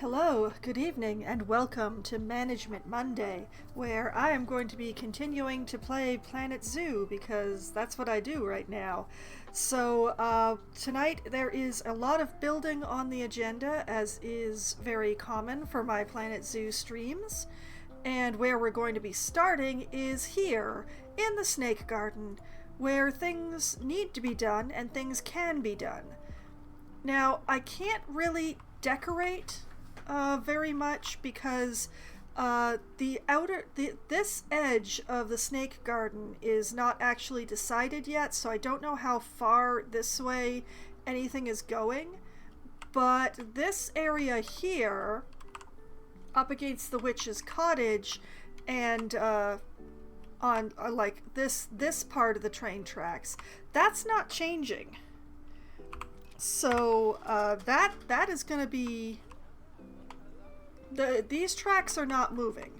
Hello, good evening, and welcome to Management Monday, where I am going to be continuing to play Planet Zoo because that's what I do right now. So, tonight there is a lot of building on the agenda, as is very common for my Planet Zoo streams. And where we're going to be starting is here, in the Snake Garden, where things need to be done and things can be done. Now, I can't really decorate very much because this edge of the Snake Garden is not actually decided yet, so I don't know how far this way anything is going. But this area here, up against the witch's cottage, and on like this part of the train tracks, that's not changing. So that is going to be these tracks are not moving.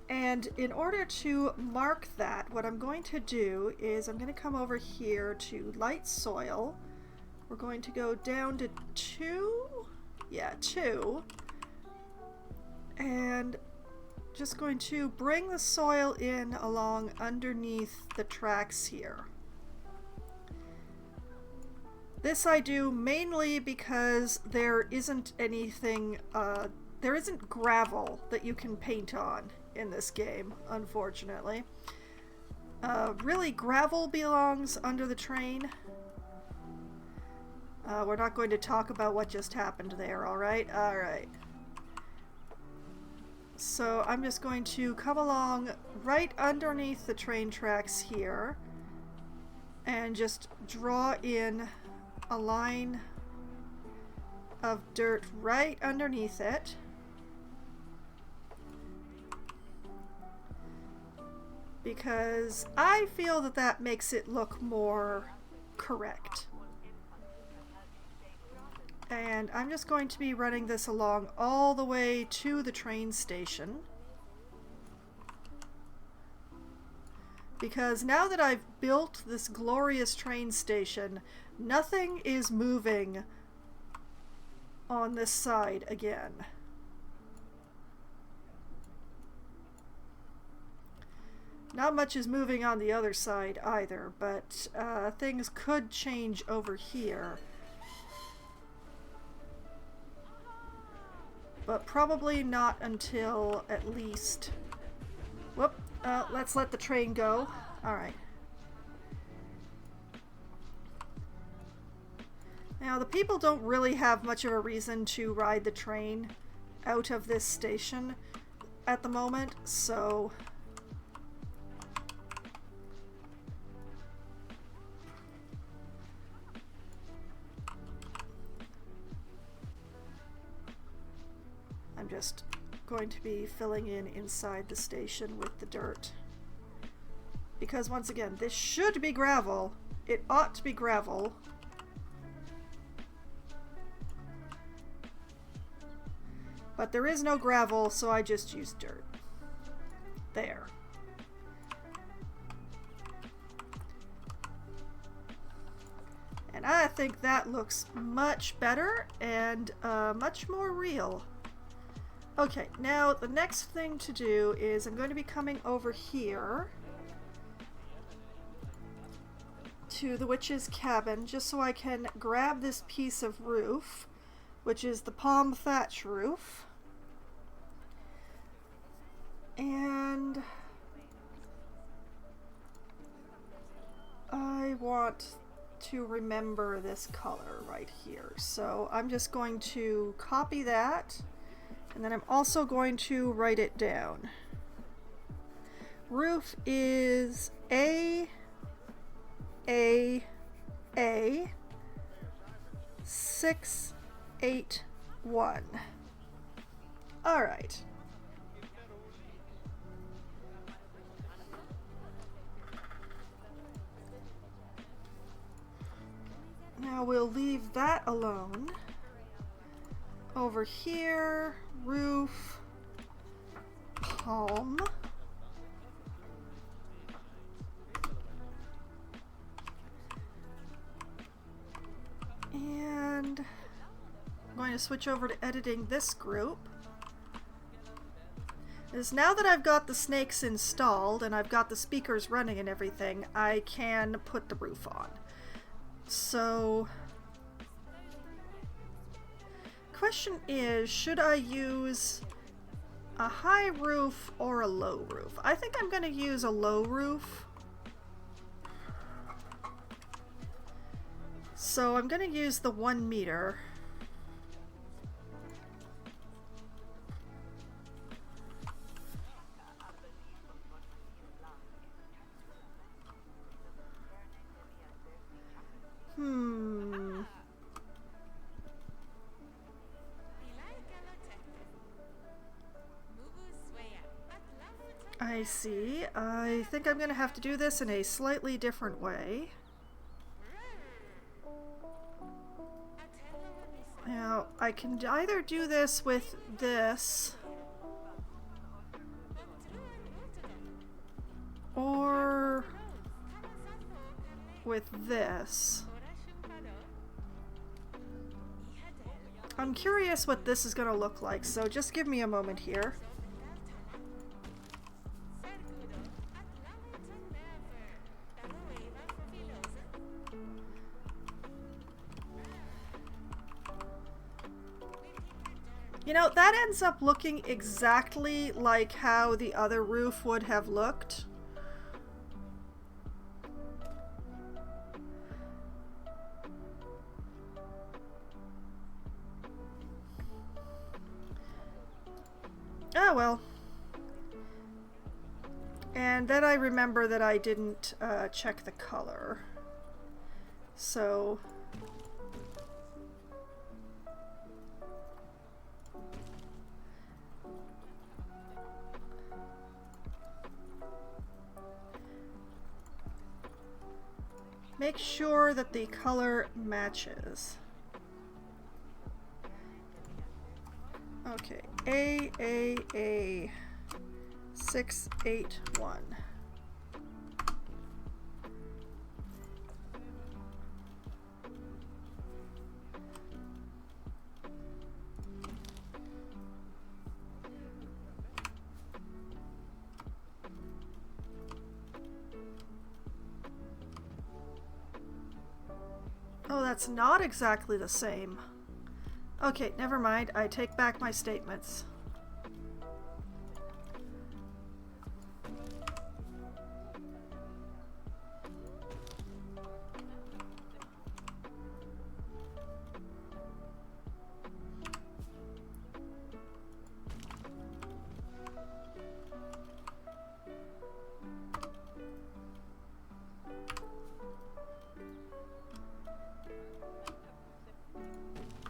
And in order to mark that, what I'm going to do is I'm going to come over here to light soil. We're going to go down to 2. Yeah, 2. And just going to bring the soil in along underneath the tracks here. This I do mainly because there isn't anything, there isn't gravel that you can paint on in this game, unfortunately. Really, gravel belongs under the train. We're not going to talk about what just happened there, alright? Alright. So I'm just going to come along right underneath the train tracks here and just draw in a line of dirt right underneath it. Because I feel that that makes it look more correct. And I'm just going to be running this along all the way to the train station. Because now that I've built this glorious train station, nothing is moving on this side again. Not much is moving on the other side either, but things could change over here. But probably not until at least... Whoop, let's let the train go. Alright. Now, the people don't really have much of a reason to ride the train out of this station at the moment, so... I'm just going to be filling in inside the station with the dirt. Because once again, this should be gravel. It ought to be gravel. But there is no gravel, so I just used dirt. There. And I think that looks much better and much more real. Okay, now the next thing to do is I'm going to be coming over here to the witch's cabin just so I can grab this piece of roof, which is the palm thatch roof. And I want to remember this color right here. So I'm just going to copy that. And then I'm also going to write it down. Roof is A 681. All right. Now we'll leave that alone. Over here, roof, palm. And going to switch over to editing this group. Is now that I've got the snakes installed and I've got the speakers running and everything, I can put the roof on. So, question is, should I use a high roof or a low roof? I think I'm going to use a low roof. So I'm going to use the 1 meter. I see. I think I'm going to have to do this in a slightly different way. Now, I can either do this with this, or with this. I'm curious what this is going to look like, so just give me a moment here. You know, that ends up looking exactly like how the other roof would have looked. Oh well. And then I remember that I didn't check the color. So... make sure that the color matches. Okay, A 681. Oh, that's not exactly the same. Okay, never mind. I take back my statements.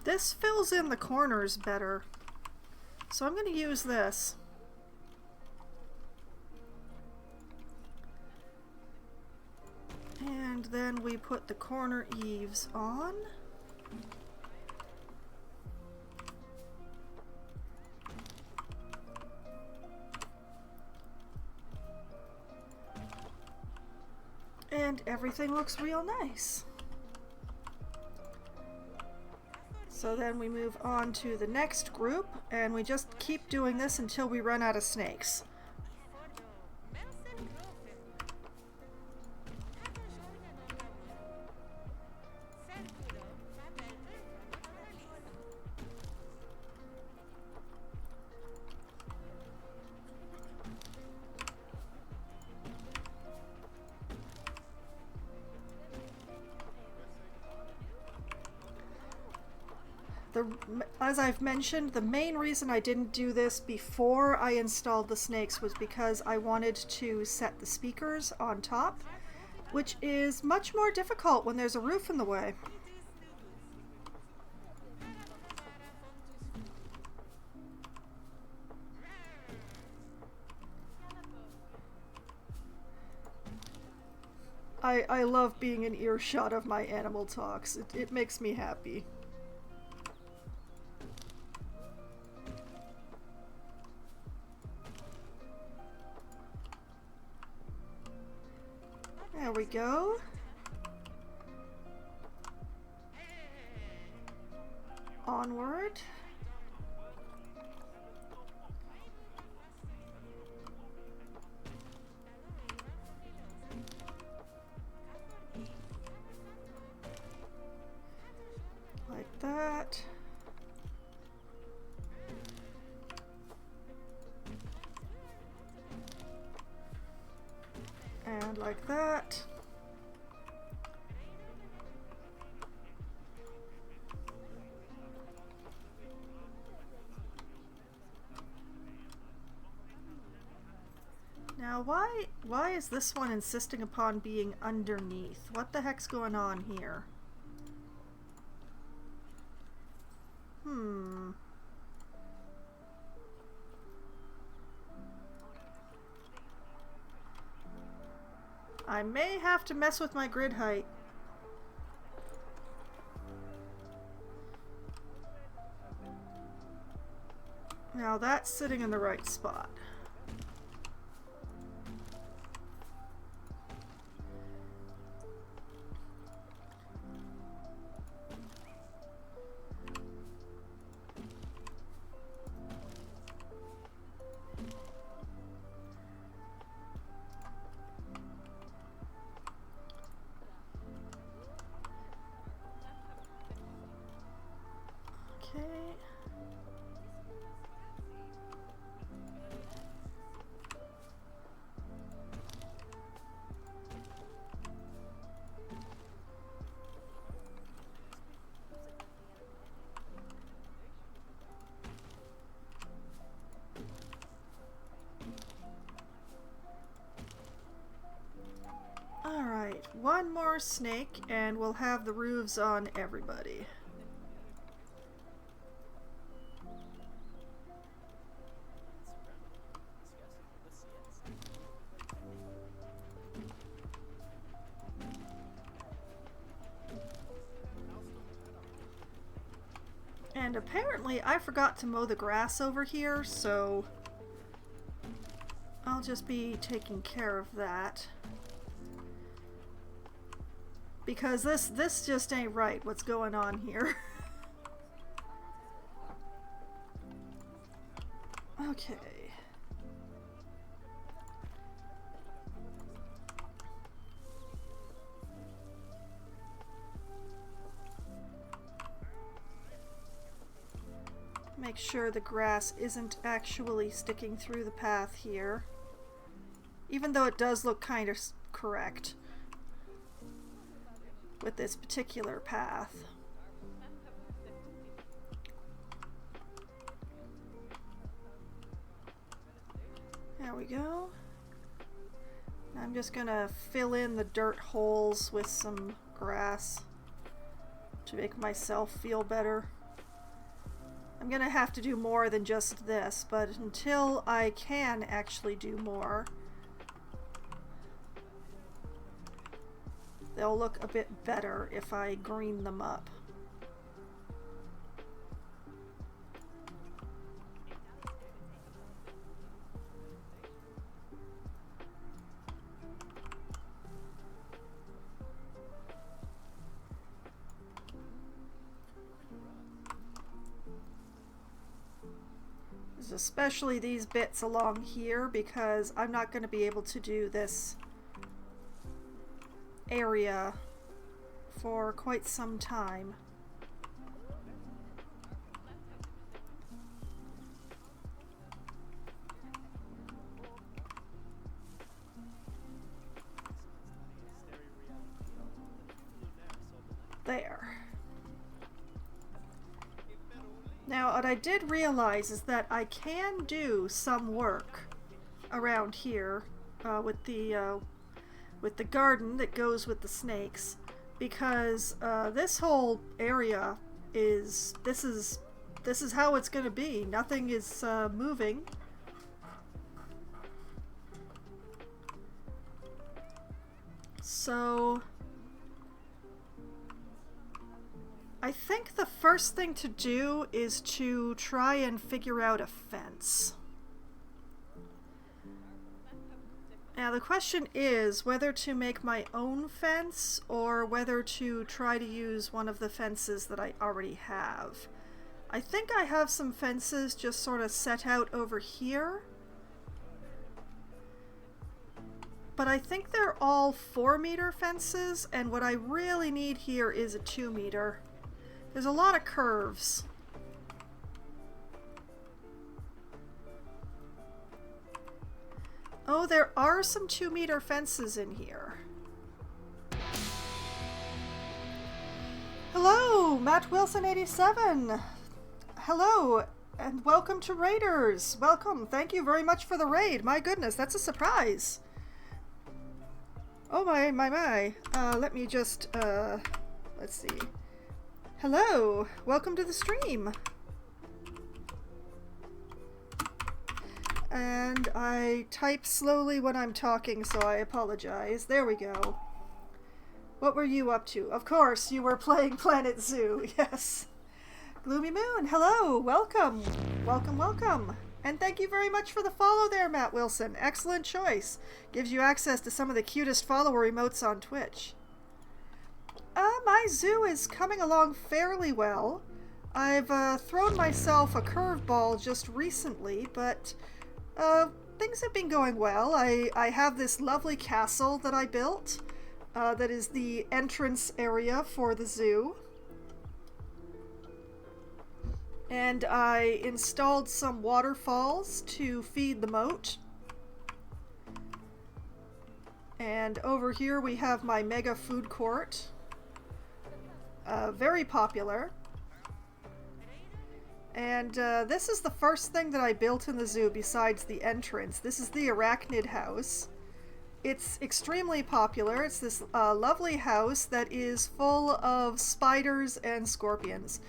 This fills in the corners better, so I'm going to use this. And then we put the corner eaves on. And everything looks real nice. So then we move on to the next group, and we just keep doing this until we run out of snakes. As I've mentioned, the main reason I didn't do this before I installed the snakes was because I wanted to set the speakers on top, which is much more difficult when there's a roof in the way. I love being in earshot of my animal talks. It makes me happy. There we go. onward. Like that. And like that. Now, why is this one insisting upon being underneath? What the heck's going on here? I may have to mess with my grid height. Now that's sitting in the right spot. Okay. Alright, one more snake and we'll have the roofs on everybody. And apparently I forgot to mow the grass over here, so I'll just be taking care of that. Because this just ain't right, what's going on here. Okay. Make sure the grass isn't actually sticking through the path here. Even though it does look kind of correct with this particular path. There we go. I'm just gonna fill in the dirt holes with some grass to make myself feel better. I'm gonna have to do more than just this, but until I can actually do more, they'll look a bit better if I green them up. Especially these bits along here, because I'm not going to be able to do this area for quite some time. There. Now, what I did realize is that I can do some work around here with the garden that goes with the snakes, because this whole area is this is how it's going to be. Nothing is moving. So I think the first thing to do is to try and figure out a fence. Now the question is whether to make my own fence or whether to try to use one of the fences that I already have. I think I have some fences just sort of set out over here. But I think they're all 4-meter fences, and what I really need here is a 2-meter. There's a lot of curves. Oh, there are some 2-meter fences in here. Hello, Matt Wilson 87. Hello, and welcome to Raiders. Welcome. Thank you very much for the raid. My goodness, that's a surprise. Oh my. Let me just, let's see. Hello, welcome to the stream. And I type slowly when I'm talking, so I apologize. There we go. What were you up to? Of course, you were playing Planet Zoo, yes. Gloomy Moon, hello, welcome. Welcome. And thank you very much for the follow there, Matt Wilson. Excellent choice. Gives you access to some of the cutest follower emotes on Twitch. My zoo is coming along fairly well. I've thrown myself a curveball just recently, but things have been going well. I have this lovely castle that I built that is the entrance area for the zoo. And I installed some waterfalls to feed the moat. And over here we have my mega food court. Very popular. And this is the first thing that I built in the zoo besides the entrance. This is the arachnid house. It's extremely popular. It's this lovely house that is full of spiders and scorpions.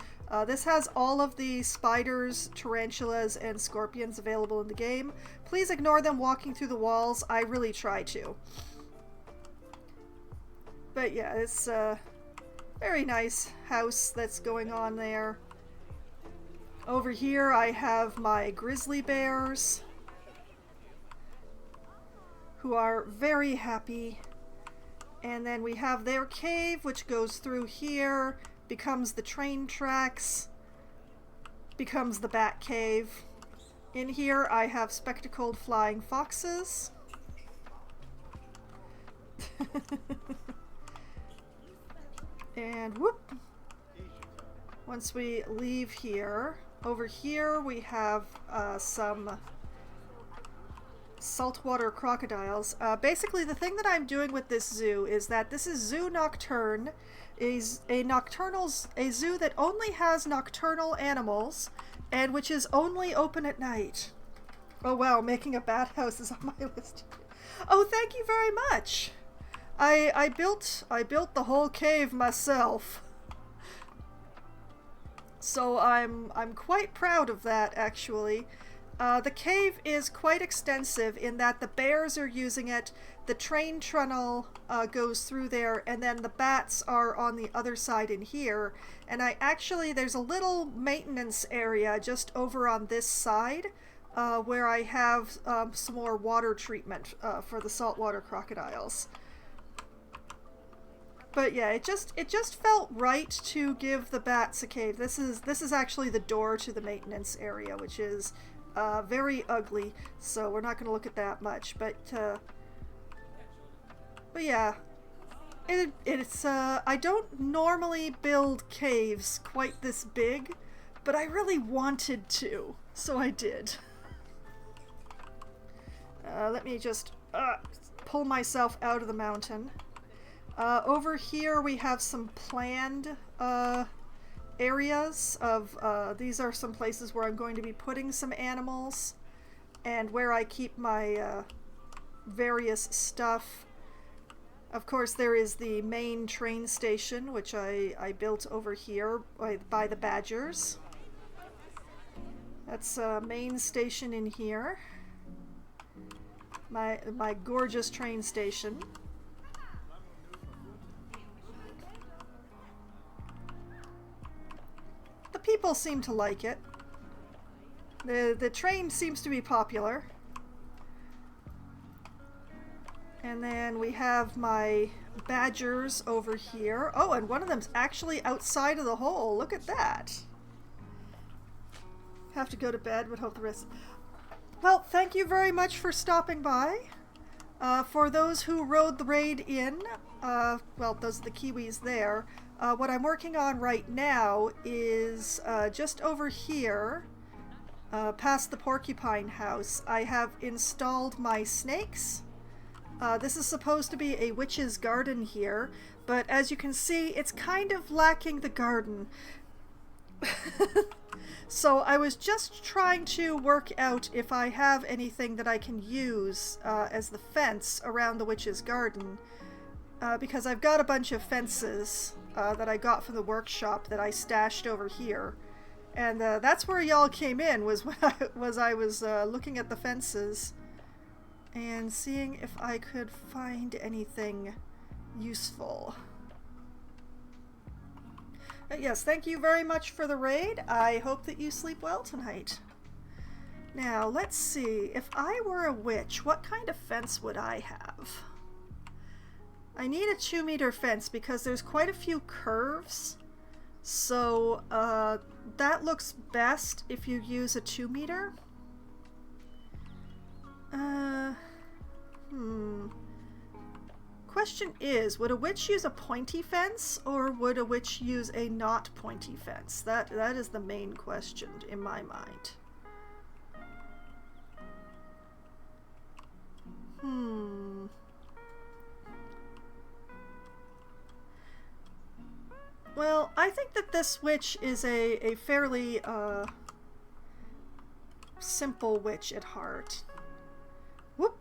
This has all of the spiders, tarantulas, and scorpions available in the game. Please ignore them walking through the walls. I really try to. But yeah, it's a very nice house that's going on there. Over here I have my grizzly bears, who are very happy. And then we have their cave, which goes through here, becomes the train tracks, becomes the bat cave. In here I have spectacled flying foxes. And whoop! Once we leave here, over here we have some saltwater crocodiles. Basically the thing that I'm doing with this zoo is that this is Zoo Nocturne, is a zoo that only has nocturnal animals and which is only open at night. Oh wow, making a bat house is on my list. Oh, thank you very much. I built the whole cave myself. So I'm quite proud of that, actually. The cave is quite extensive in that the bears are using it, the train tunnel goes through there, and then the bats are on the other side in here. And there's a little maintenance area just over on this side where I have some more water treatment for the saltwater crocodiles. But yeah, it just felt right to give the bats a cave. This is actually the door to the maintenance area, which is very ugly, so we're not going to look at that much. But yeah, it's I don't normally build caves quite this big, but I really wanted to, so I did. Let me just pull myself out of the mountain. Over here we have some planned areas of, these are some places where I'm going to be putting some animals and where I keep my various stuff. Of course there is the main train station, which I built over here by the badgers. That's a main station in here. My gorgeous train station. The people seem to like it. The train seems to be popular. And then we have my badgers over here. Oh, and one of them's actually outside of the hole. Look at that. have to go to bed, but hope the rest... Well, thank you very much for stopping by. For those who rode the raid in, well, those are the Kiwis there. What I'm working on right now is just over here, past the porcupine house. I have installed my snakes. This is supposed to be a witch's garden here, but as you can see, it's kind of lacking the garden. So I was just trying to work out if I have anything that I can use as the fence around the witch's garden, because I've got a bunch of fences that I got from the workshop that I stashed over here, and that's where y'all came in, was when I was looking at the fences and seeing if I could find anything useful. Yes, thank you very much for the raid. I hope that you sleep well tonight. Now, let's see. If I were a witch, what kind of fence would I have? I need a 2-meter fence because there's quite a few curves. So, that looks best if you use a 2-meter. Question is, would a witch use a pointy fence, or would a witch use a not pointy fence? That is the main question in my mind. Well, I think that this witch is a fairly simple witch at heart. Whoop!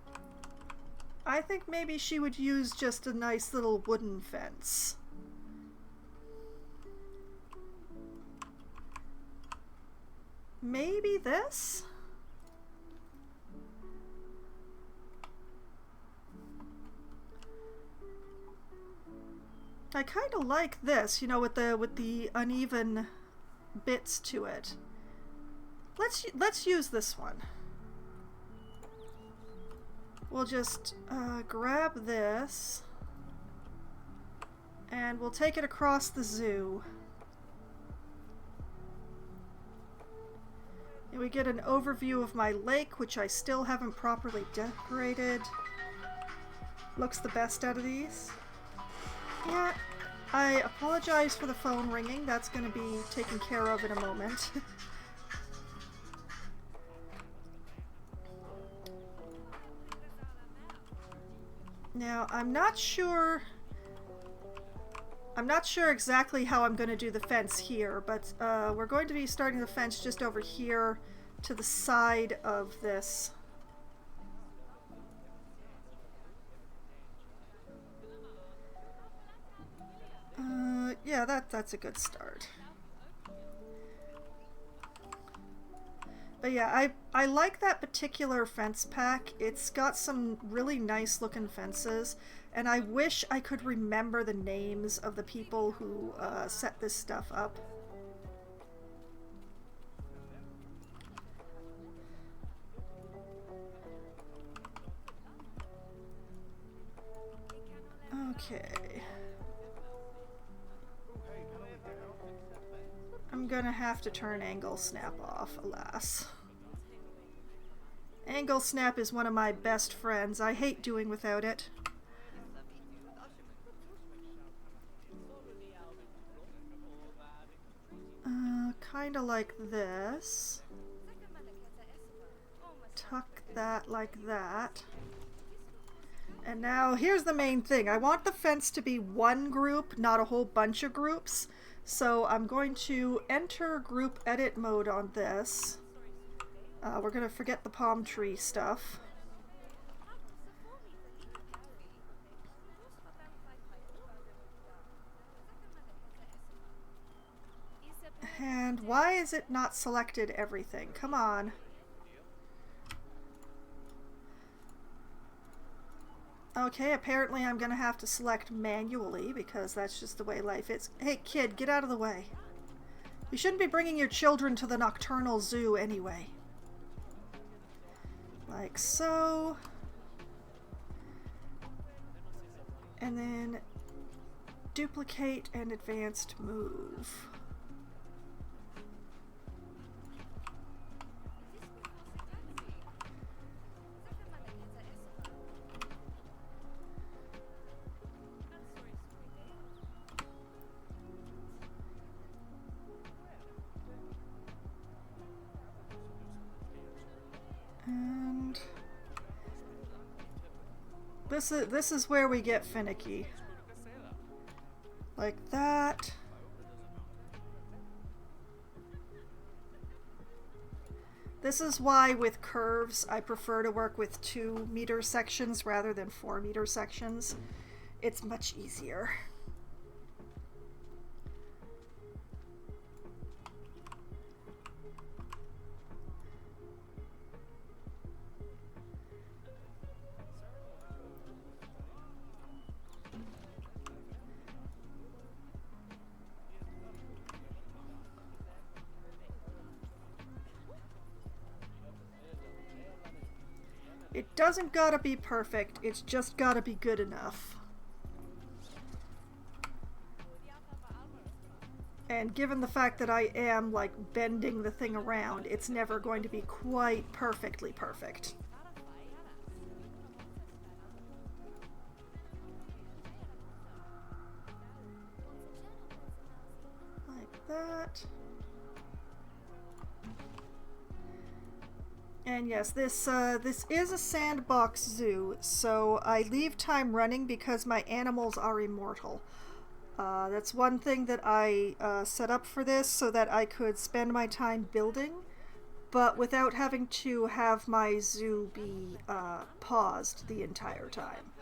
I think maybe she would use just a nice little wooden fence. Maybe this? I kind of like this, you know, with the uneven bits to it. Let's use this one. We'll just grab this and we'll take it across the zoo. And we get an overview of my lake, which I still haven't properly decorated. Looks the best out of these. Yeah, I apologize for the phone ringing. That's going to be taken care of in a moment. Now, I'm not sure exactly how I'm going to do the fence here, but we're going to be starting the fence just over here to the side of this. Yeah, that's a good start. But yeah, I like that particular fence pack. It's got some really nice looking fences, and I wish I could remember the names of the people who set this stuff up. Okay. I'm gonna have to turn angle snap off, alas. Angle snap is one of my best friends. I hate doing without it. Kinda like this. Tuck that like that. And now here's the main thing. I want the fence to be one group, not a whole bunch of groups. So I'm going to enter group edit mode on this. We're going to forget the palm tree stuff. And why is it not selected everything? Come on. Okay, apparently I'm gonna have to select manually because that's just the way life is. Hey kid, get out of the way. You shouldn't be bringing your children to the nocturnal zoo anyway. Like so. And then duplicate and advanced move. And this is where we get finicky. Like that. This is why with curves I prefer to work with 2-meter sections rather than 4-meter sections. It's much easier. It doesn't gotta be perfect, it's just gotta be good enough. And given the fact that I am, like, bending the thing around, it's never going to be quite perfectly perfect. Like that. And yes, this is a sandbox zoo, so I leave time running because my animals are immortal. That's one thing that I set up for this so that I could spend my time building, but without having to have my zoo be paused the entire time.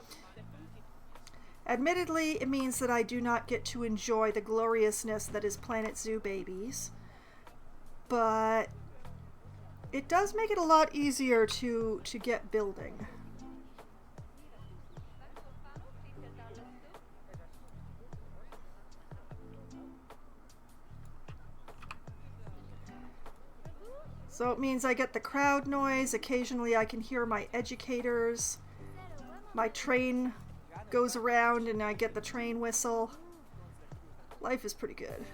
Admittedly, it means that I do not get to enjoy the gloriousness that is Planet Zoo Babies, but it does make it a lot easier to get building. So it means I get the crowd noise, occasionally I can hear my educators, my train goes around and I get the train whistle. Life is pretty good.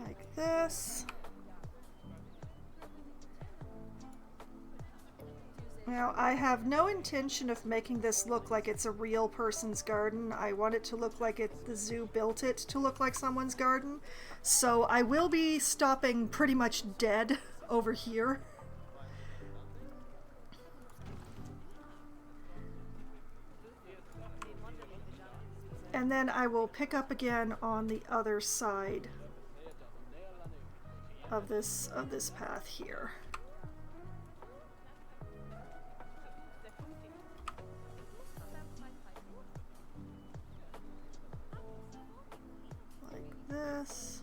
Like this. Now, I have no intention of making this look like it's a real person's garden. I want it to look like the zoo built it to look like someone's garden. So I will be stopping pretty much dead over here. And then I will pick up again on the other side of this path here. This.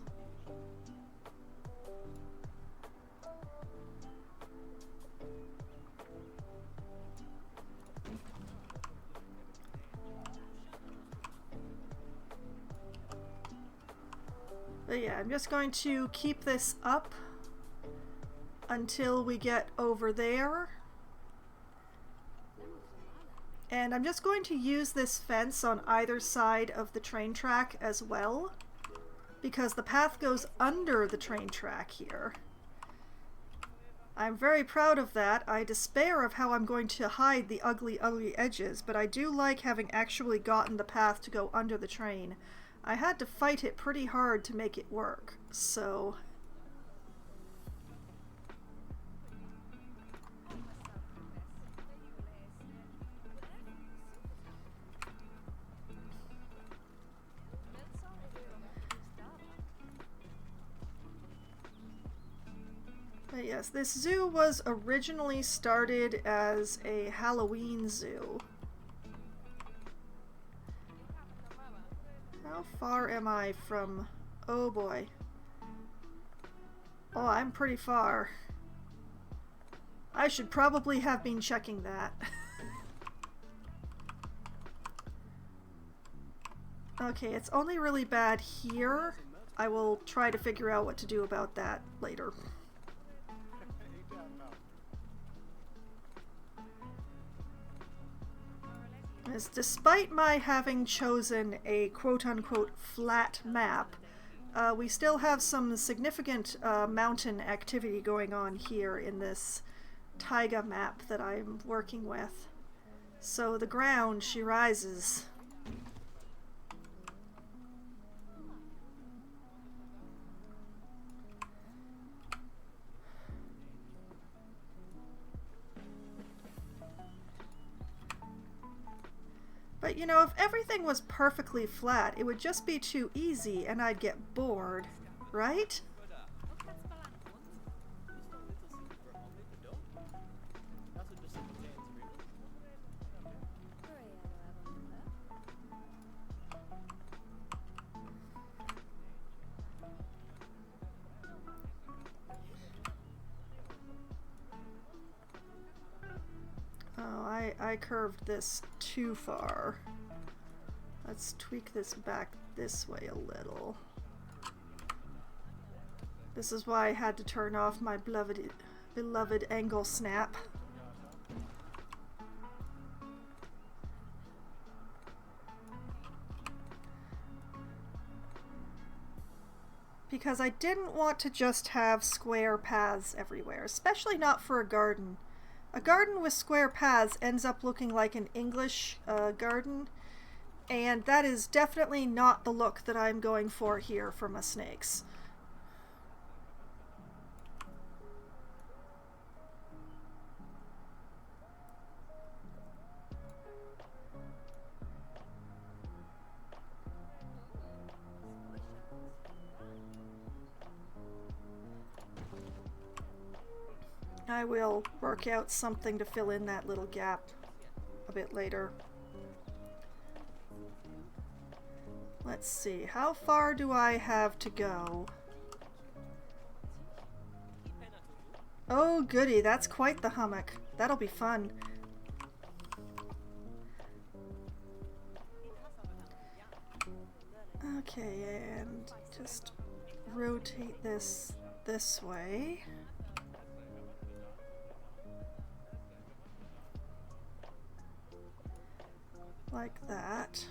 But yeah, I'm just going to keep this up until we get over there. And I'm just going to use this fence on either side of the train track as well, because the path goes under the train track here. I'm very proud of that. I despair of how I'm going to hide the ugly, ugly edges, but I do like having actually gotten the path to go under the train. I had to fight it pretty hard to make it work, so... But yes, this zoo was originally started as a Halloween zoo. How far am I from... Oh boy. Oh, I'm pretty far. I should probably have been checking that. Okay, it's only really bad here. I will try to figure out what to do about that later. As despite my having chosen a quote-unquote flat map, we still have some significant mountain activity going on here in this taiga map that I'm working with. So the ground she rises. But you know, if everything was perfectly flat, it would just be too easy and I'd get bored, right? Oh, I curved this too far. Let's tweak this back this way a little. This is why I had to turn off my beloved angle snap. Because I didn't want to just have square paths everywhere, especially not for a garden. A garden with square paths ends up looking like an English garden, and that is definitely not the look that I'm going for here for my snakes. I will work out something to fill in that little gap a bit later. Let's see, how far do I have to go? Oh goody, that's quite the hummock. That'll be fun. Okay, and just rotate this way. Like that.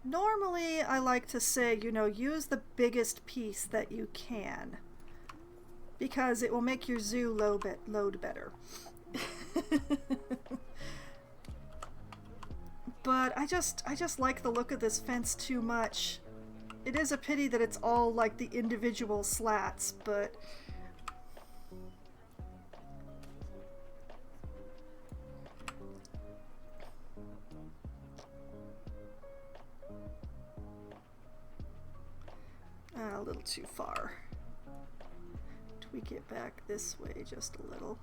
Normally, I like to say, you know, use the biggest piece that you can, because it will make your zoo load better. But I just like the look of this fence too much. It is a pity that it's all like the individual slats, but a little too far. Tweak it back this way just a little.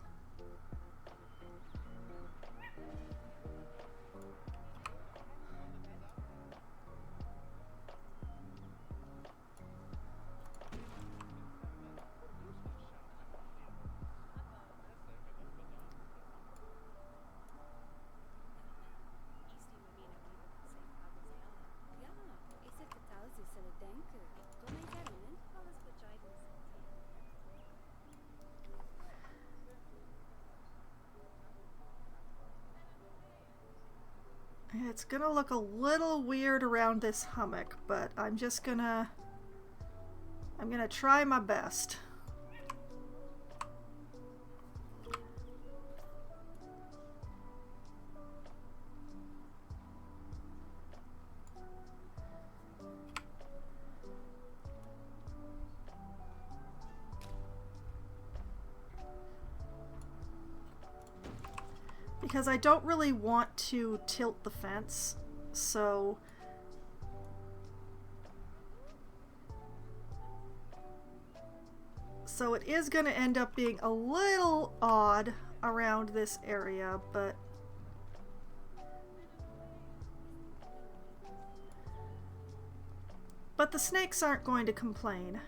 It's gonna look a little weird around this hummock, but I'm gonna try my best. Because I don't really want to tilt the fence, so it is going to end up being a little odd around this area, but the snakes aren't going to complain.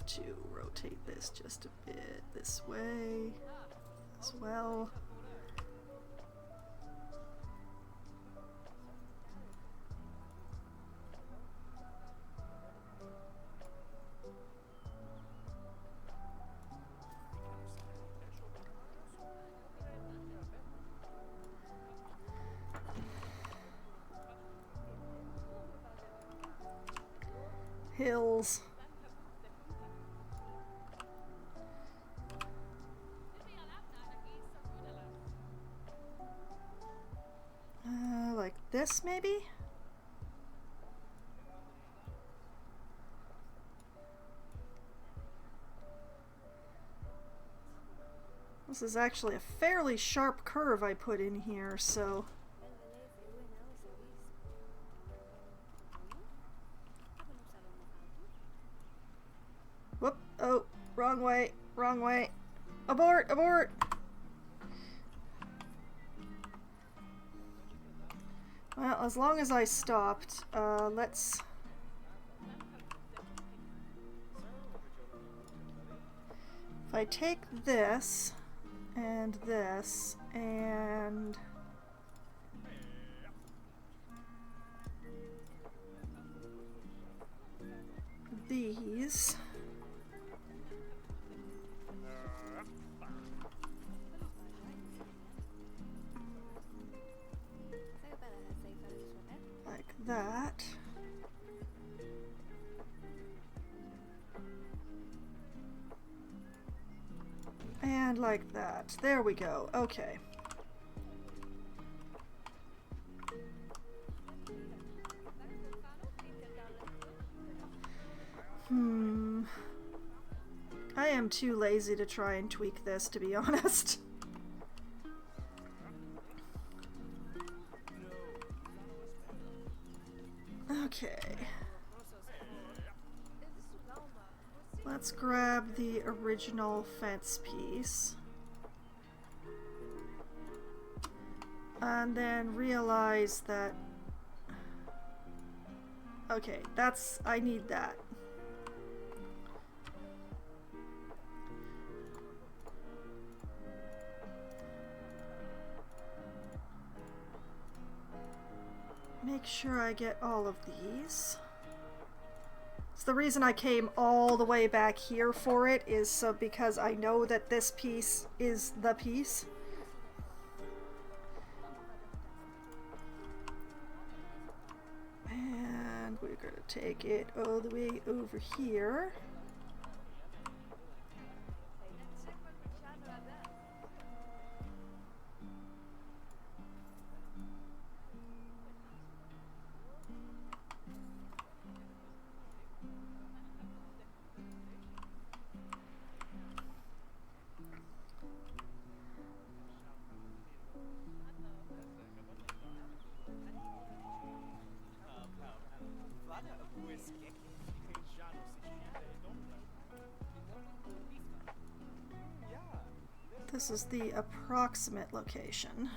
to rotate this just a bit this way as well. Hills. Like this, maybe? This is actually a fairly sharp curve I put in here, so... Whoop! Oh, wrong way, wrong way. Abort, abort! Well, as long as I stopped, let's... If I take this, and these... like that. And like that. There we go. Okay. I am too lazy to try and tweak this, to be honest. Okay. Let's grab the original fence piece. And then realize that... Okay, that's... I need that. Make sure I get all of these. So the reason I came all the way back here for it is so because I know that this piece is the piece. And we're gonna take it all the way over here. This is the approximate location.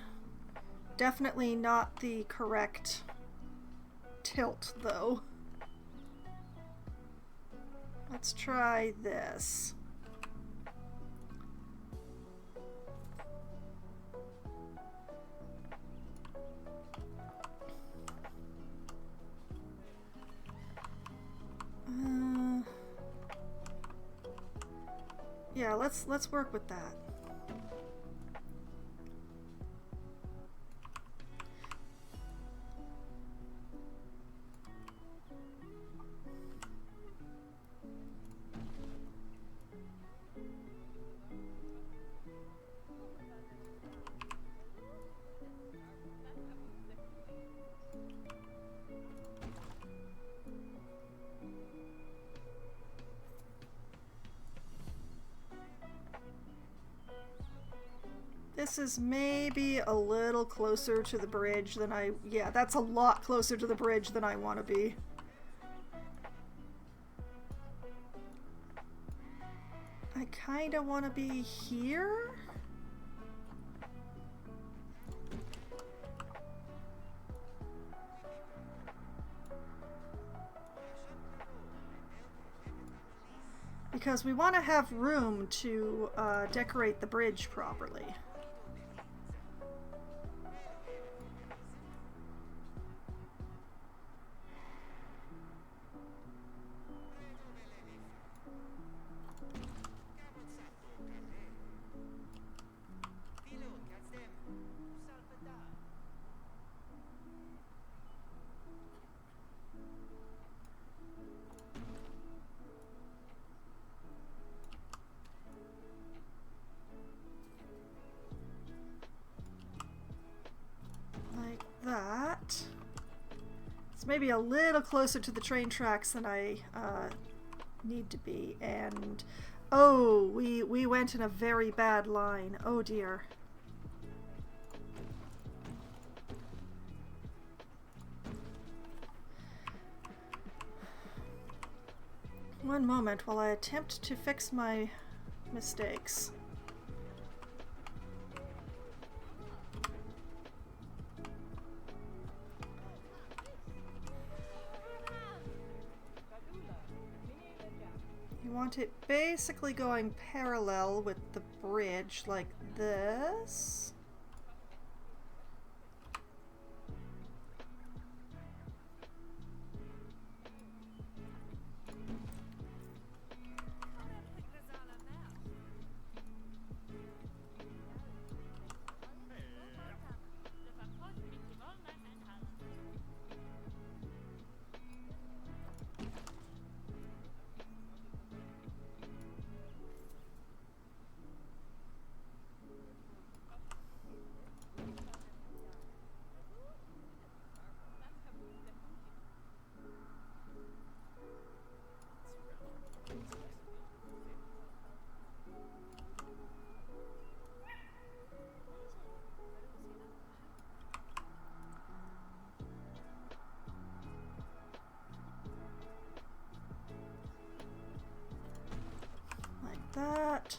Definitely not the correct tilt, though. Let's try this. Yeah, let's work with that. This is maybe a little closer to the bridge than yeah, that's a lot closer to the bridge than I want to be. I kind of want to be here. because we want to have room to decorate the bridge properly. That. It's maybe a little closer to the train tracks than I need to be, and oh, we went in a very bad line. Oh dear. One moment while I attempt to fix my mistakes. You want it basically going parallel with the bridge like this. That.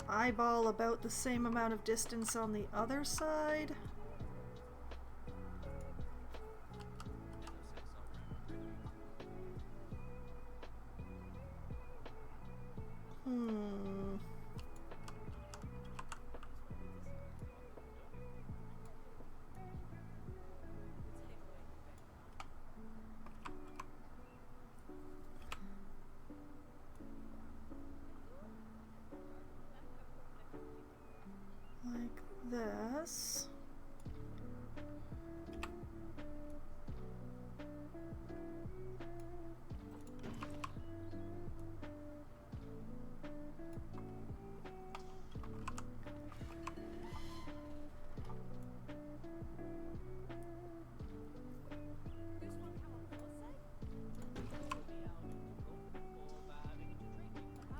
Eyeball about the same amount of distance on the other side. This.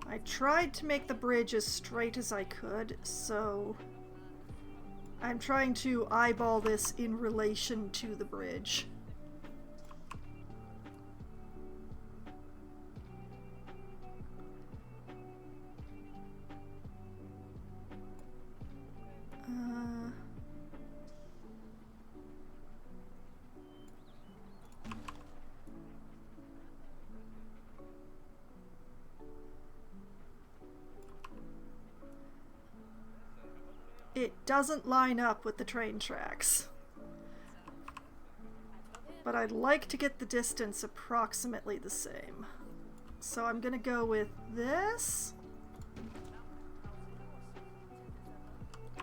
I tried to make the bridge as straight as I could, so I'm trying to eyeball this in relation to the bridge. It doesn't line up with the train tracks. But I'd like to get the distance approximately the same. So I'm gonna go with this.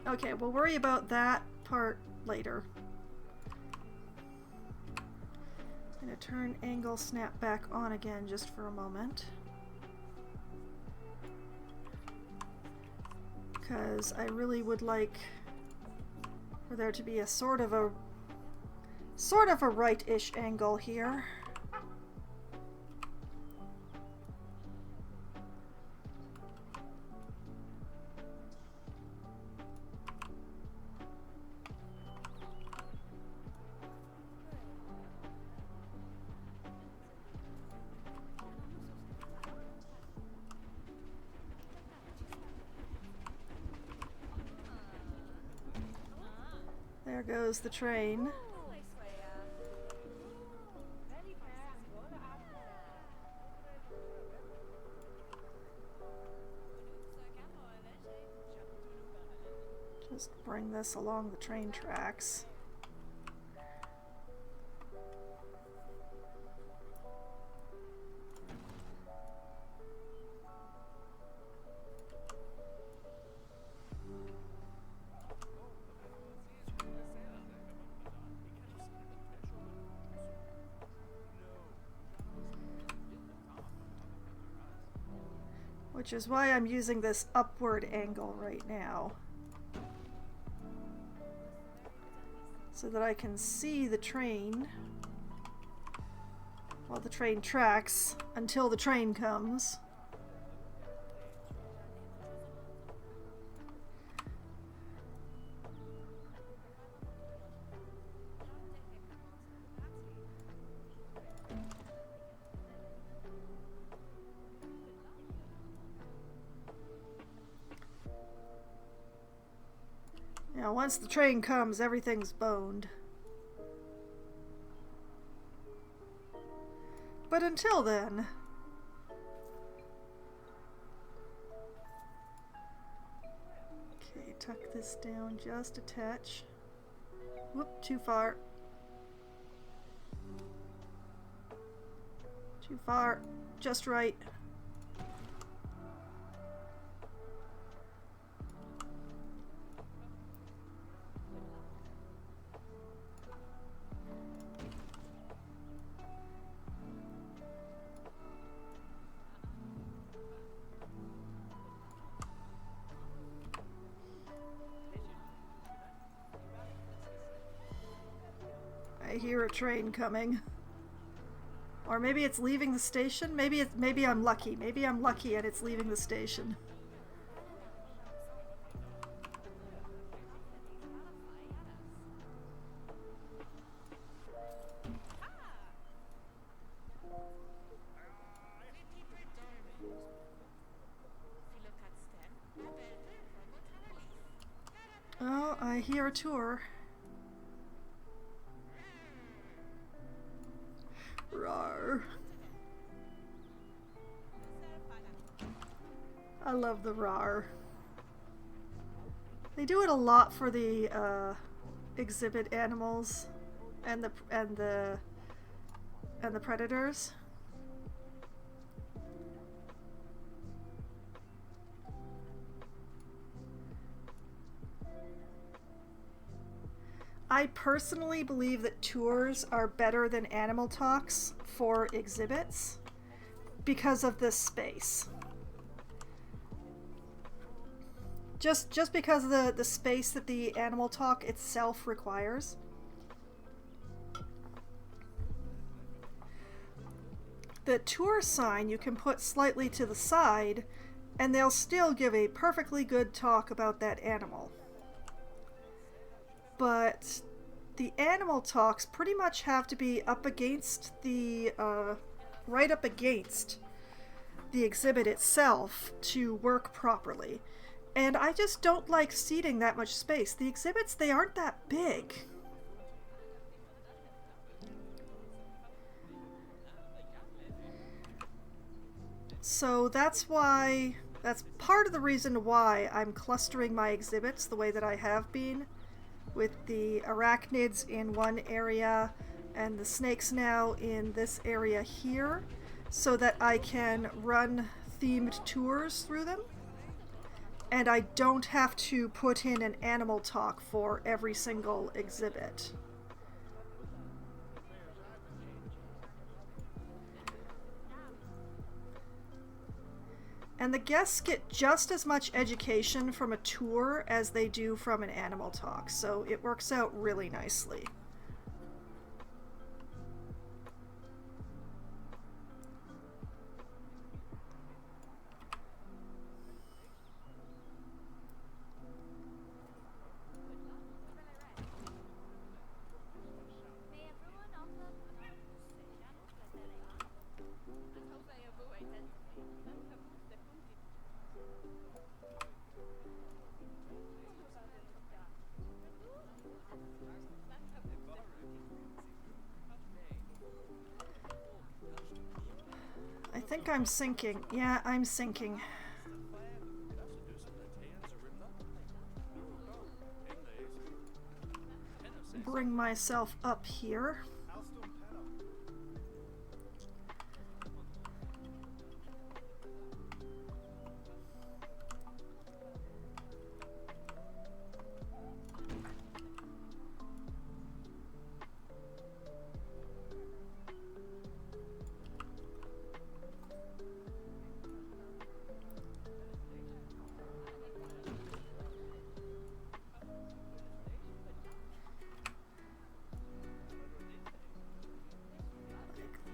Okay, we'll worry about that part later. I'm gonna turn angle snap back on again just for a moment. Because I really would like for there to be a sort of a right-ish angle here. There goes the train. Just bring this along the train tracks. Which is why I'm using this upward angle right now. So that I can see the train, well, the train tracks, until the train comes. Now, once the train comes, everything's boned. But until then... Okay, tuck this down just a touch. Whoop, too far. Too far. Just right. I hear a train coming. Or maybe it's leaving the station. Maybe I'm lucky. Maybe I'm lucky and it's leaving the station. Oh, I hear a tour. Rawr. I love the rawr. They do it a lot for the exhibit animals and the predators. I personally believe that tours are better than animal talks for exhibits because of this space. Just because of the space that the animal talk itself requires. The tour sign you can put slightly to the side and they'll still give a perfectly good talk about that animal. But the animal talks pretty much have to be up against the, right up against the exhibit itself to work properly. And I just don't like ceding that much space. The exhibits, they aren't that big. So that's part of the reason why I'm clustering my exhibits the way that I have been, with the arachnids in one area and the snakes now in this area here, so that I can run themed tours through them. And I don't have to put in an animal talk for every single exhibit. And the guests get just as much education from a tour as they do from an animal talk, so it works out really nicely. I think I'm sinking. Yeah, I'm sinking. bring myself up here.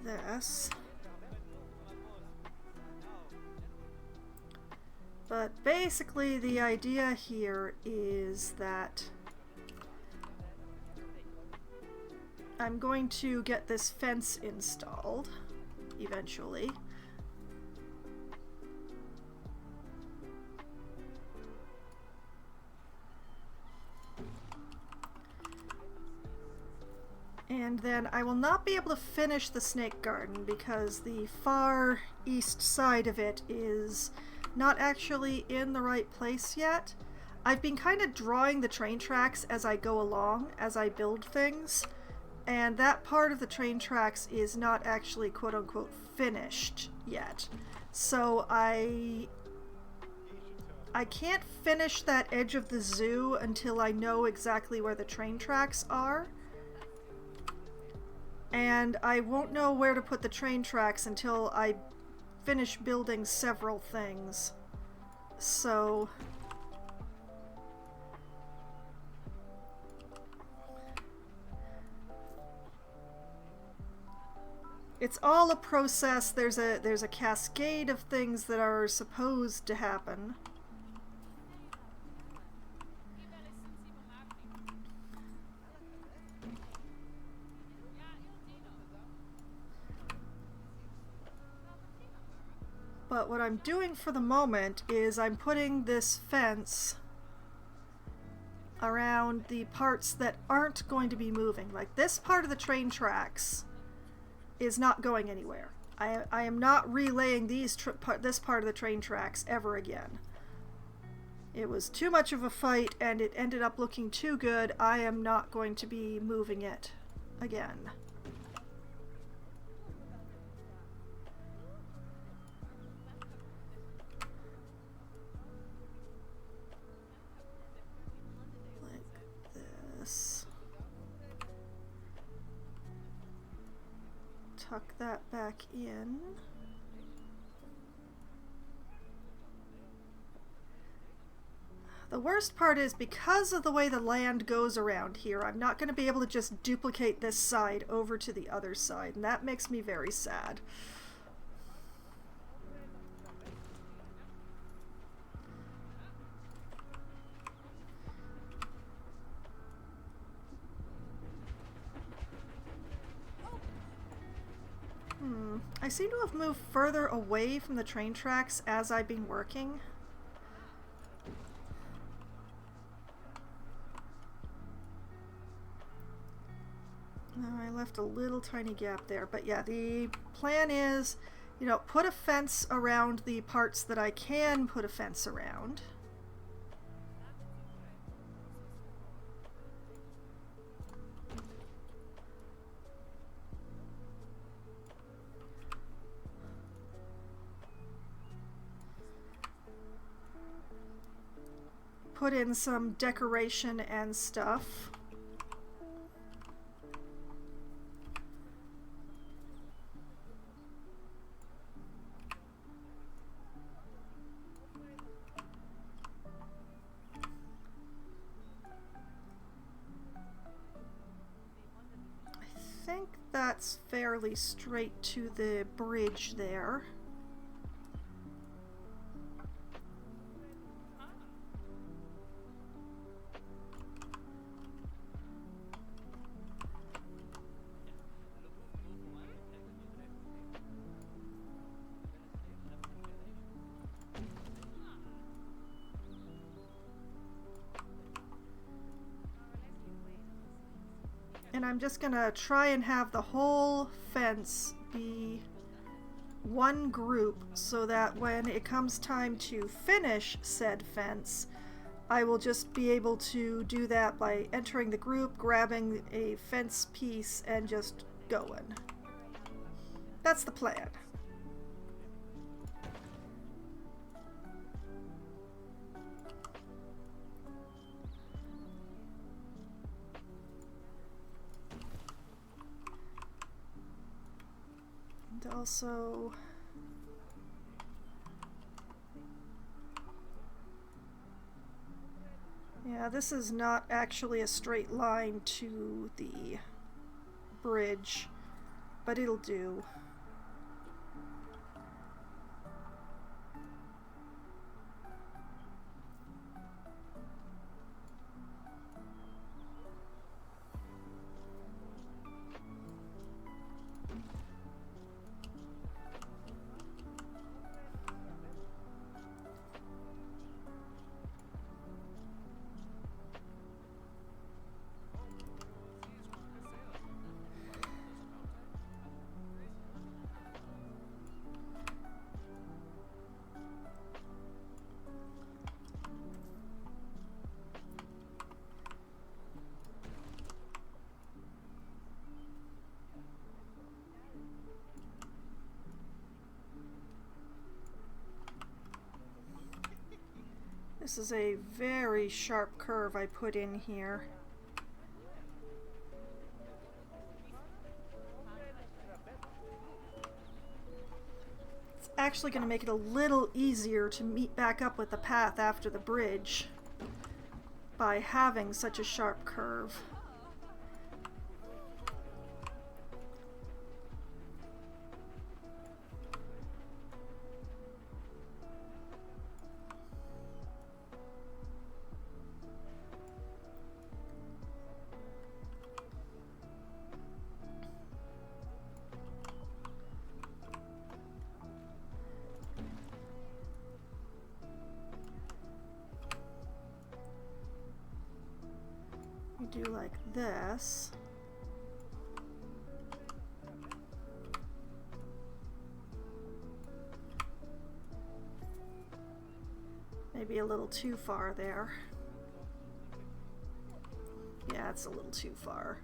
This. But basically the idea here is that I'm going to get this fence installed eventually. And then I will not be able to finish the snake garden because the far east side of it is not actually in the right place yet. I've been kind of drawing the train tracks as I go along, as I build things, and that part of the train tracks is not actually quote-unquote finished yet. So I can't finish that edge of the zoo until I know exactly where the train tracks are. And I won't know where to put the train tracks until I finish building several things. So it's all a process. There's a cascade of things that are supposed to happen. But what I'm doing for the moment is I'm putting this fence around the parts that aren't going to be moving. Like this part of the train tracks is not going anywhere. I am not relaying this part of the train tracks ever again. It was too much of a fight and it ended up looking too good. I am not going to be moving it again. Tuck that back in. The worst part is because of the way the land goes around here, I'm not going to be able to just duplicate this side over to the other side, and that makes me very sad. I seem to have moved further away from the train tracks as I've been working. No, I left a little tiny gap there, but yeah, the plan is, you know, put a fence around the parts that I can put a fence around. Put in some decoration and stuff. I think that's fairly straight to the bridge there. And I'm just gonna try and have the whole fence be one group so that when it comes time to finish said fence, I will just be able to do that by entering the group, grabbing a fence piece, and just going. That's the plan. And also... yeah, this is not actually a straight line to the bridge, but it'll do. This is a very sharp curve I put in here. It's actually going to make it a little easier to meet back up with the path after the bridge by having such a sharp curve. Do like this. Maybe a little too far there. Yeah, it's a little too far.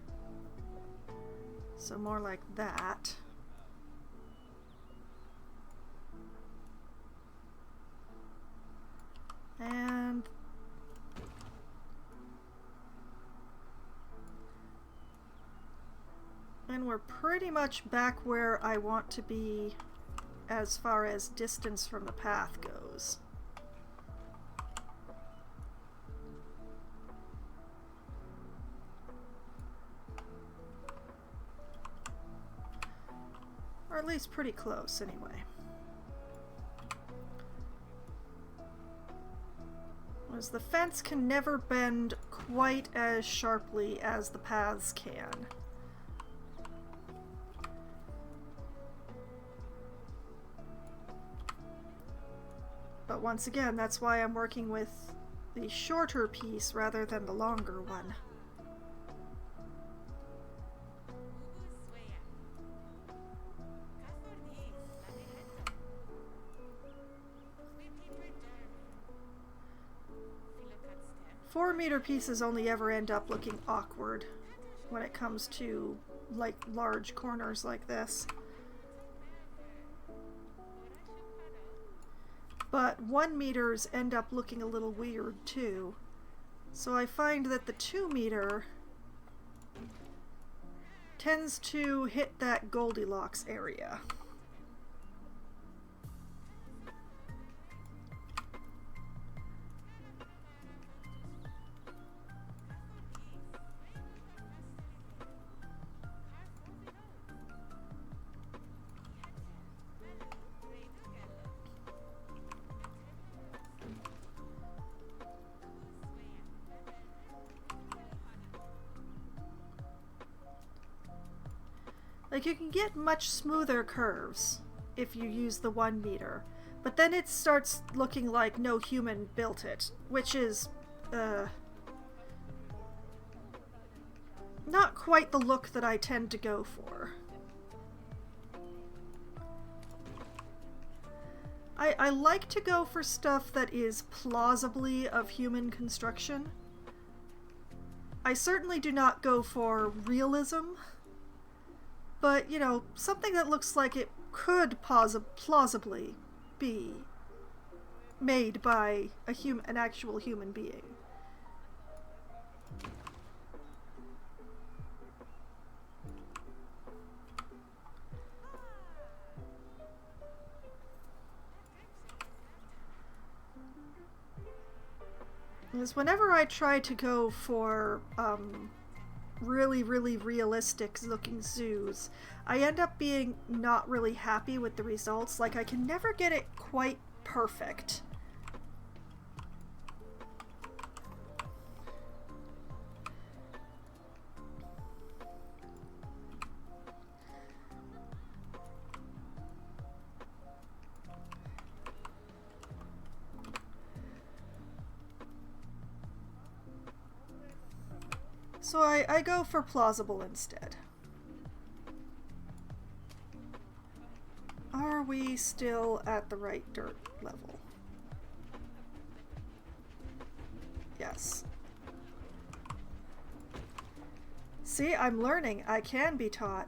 So more like that. And we're pretty much back where I want to be as far as distance from the path goes. Or at least pretty close, anyway. As the fence can never bend quite as sharply as the paths can. But once again, that's why I'm working with the shorter piece rather than the longer one. Four-meter pieces only ever end up looking awkward when it comes to like large corners like this. But 1 meters end up looking a little weird too. So I find that the 2 meter tends to hit that Goldilocks area. Like, you can get much smoother curves if you use the 1 meter, but then it starts looking like no human built it, which is not quite the look that I tend to go for. I like to go for stuff that is plausibly of human construction. I certainly do not go for realism, but, you know, something that looks like it could plausibly be made by an actual human being. Is whenever I try to go for really realistic looking zoos, I end up being not really happy with the results. Like, I can never get it quite perfect. So I go for plausible instead. Are we still at the right dirt level? Yes. See, I'm learning. I can be taught.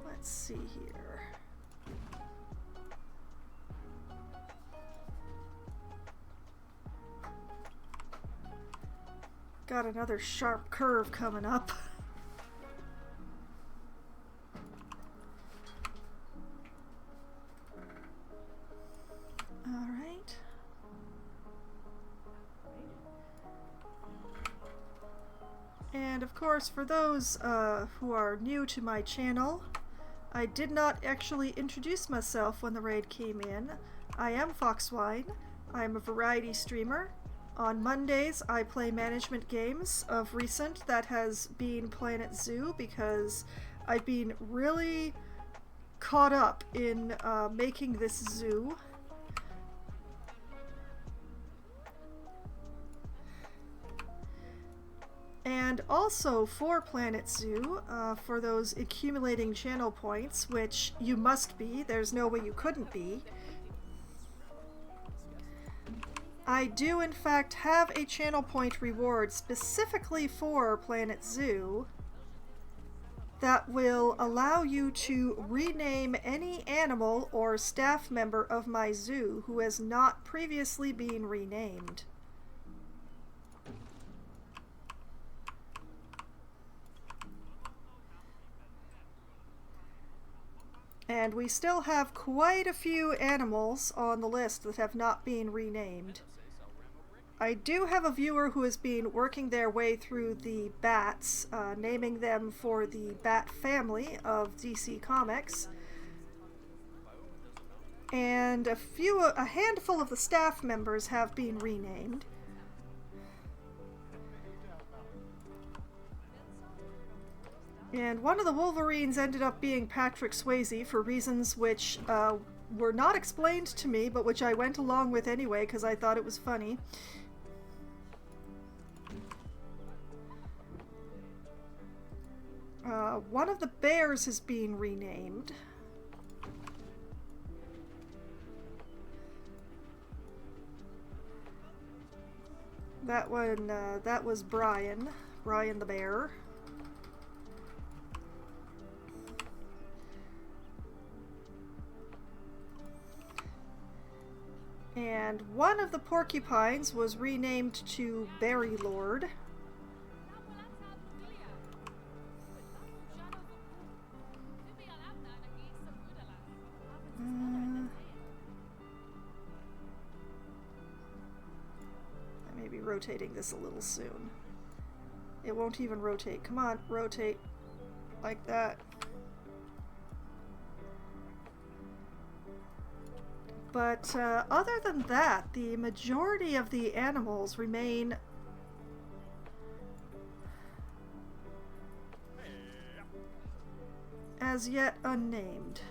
Let's see here. Got another sharp curve coming up. All right. And of course, for those who are new to my channel, I did not actually introduce myself when the raid came in. I am Foxwine. I am a variety streamer. On Mondays, I play management games. Of recent, that has been Planet Zoo because I've been really caught up in making this zoo. And also for Planet Zoo, for those accumulating channel points, which you must be, there's no way you couldn't be, I do in fact have a channel point reward specifically for Planet Zoo that will allow you to rename any animal or staff member of my zoo who has not previously been renamed. And we still have quite a few animals on the list that have not been renamed. I do have a viewer who has been working their way through the bats, naming them for the bat family of DC Comics. And a handful of the staff members have been renamed. And one of the Wolverines ended up being Patrick Swayze for reasons which were not explained to me, but which I went along with anyway because I thought it was funny. One of the bears has been renamed. That one, that was Brian the bear. And one of the porcupines was renamed to Berry Lord. rotating this a little soon. It won't even rotate. Come on, rotate like that. But other than that, the majority of the animals remain as yet unnamed.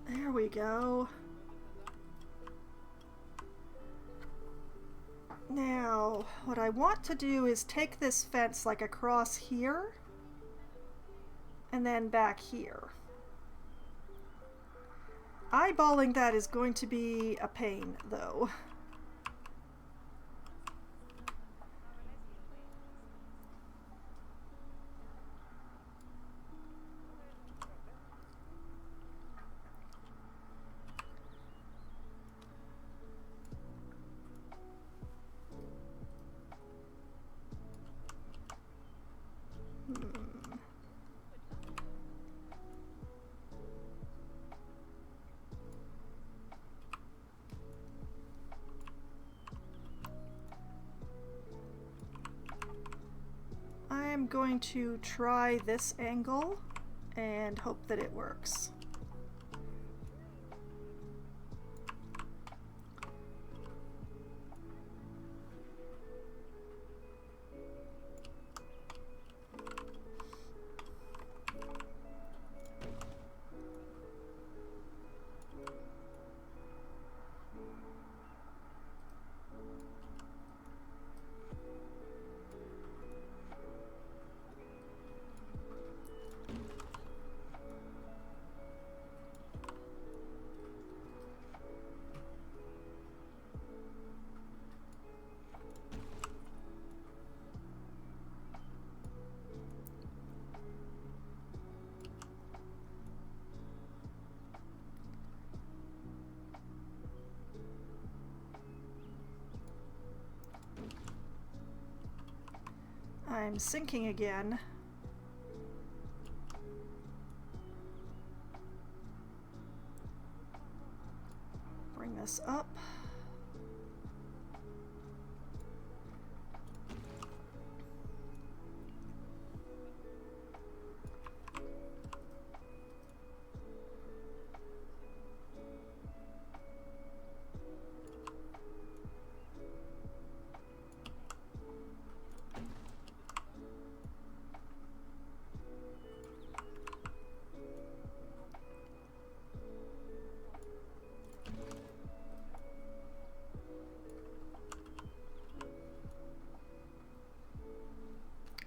There we go. Now, what I want to do is take this fence like across here and then back here. Eyeballing that is going to be a pain, though. I'm going to try this angle and hope that it works. I'm syncing again. Bring this up.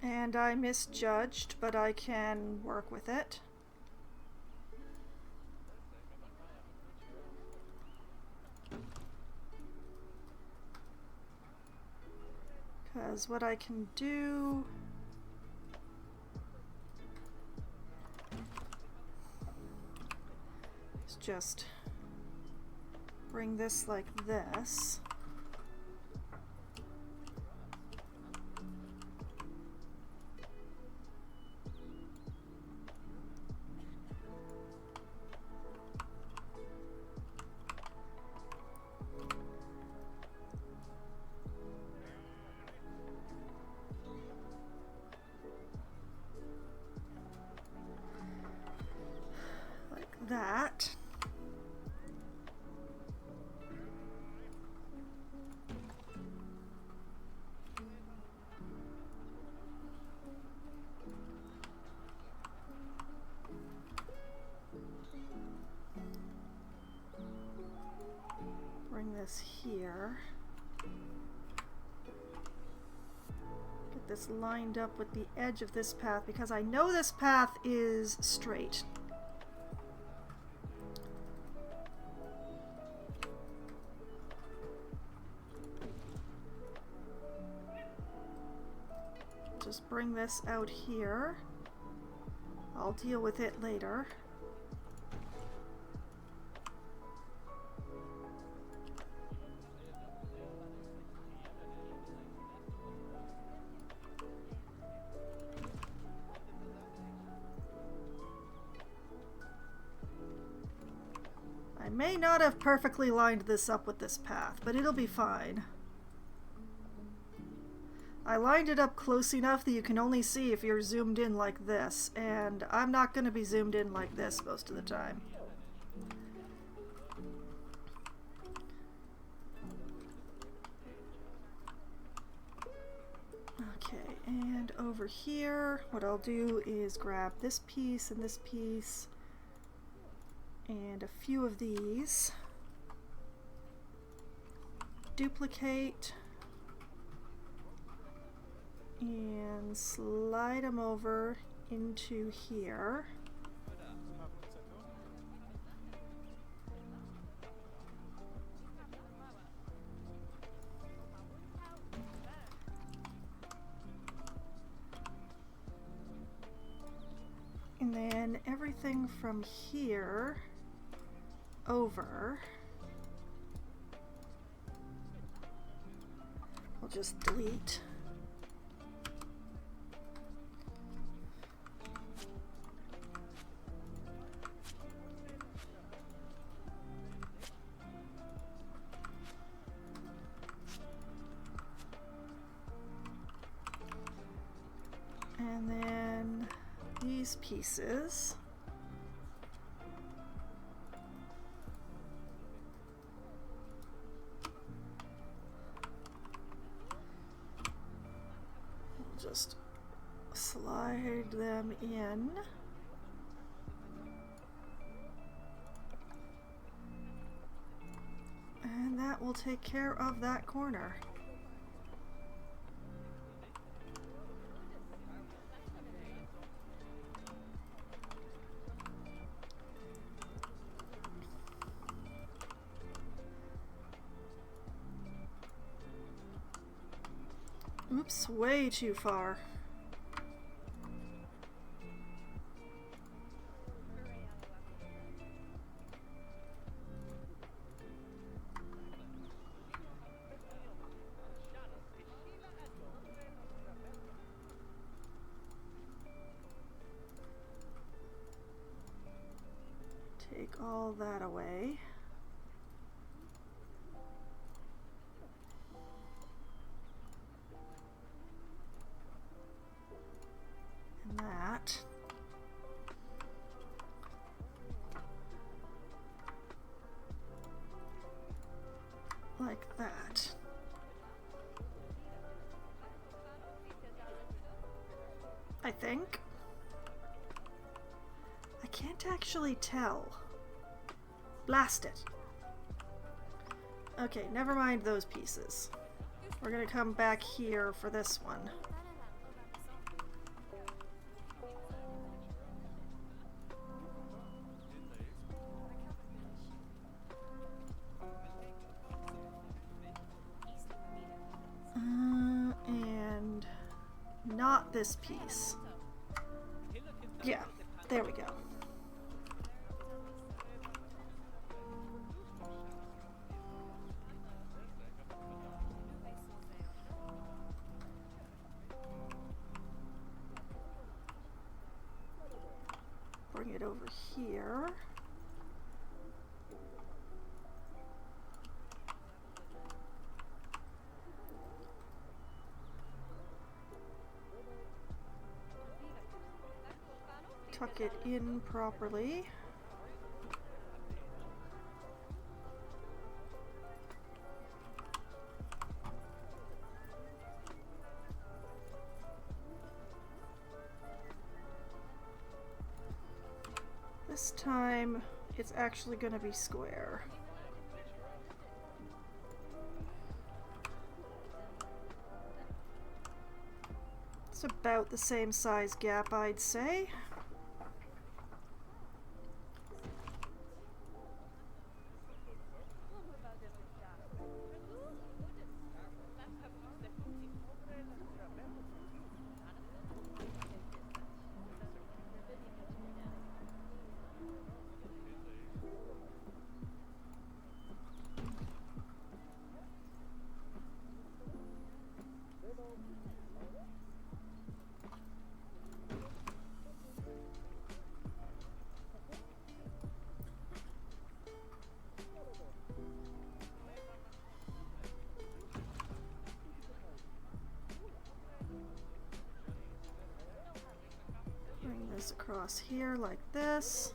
And I misjudged, but I can work with it. Because what I can do is just bring this like this. That. Bring this here. Get this lined up with the edge of this path because I know this path is straight. Just bring this out here. I'll deal with it later. may not have perfectly lined this up with this path, but it'll be fine. I lined it up close enough that you can only see if you're zoomed in like this, and I'm not going to be zoomed in like this most of the time. Okay, and over here, what I'll do is grab this piece and a few of these, duplicate, and slide them over into here. And then everything from here over, I'll just delete. And then these pieces. We'll just slide them in. And that will take care of that corner. Oops, way too far. Take all that away. That. Like that. I think. I can't actually tell. Blast it. Okay, never mind those pieces. We're gonna come back here for this one. And not this piece. Yeah, there we go. Bring it over here. Tuck it in properly. This time it's actually going to be square. It's about the same size gap, I'd say. this across here like this.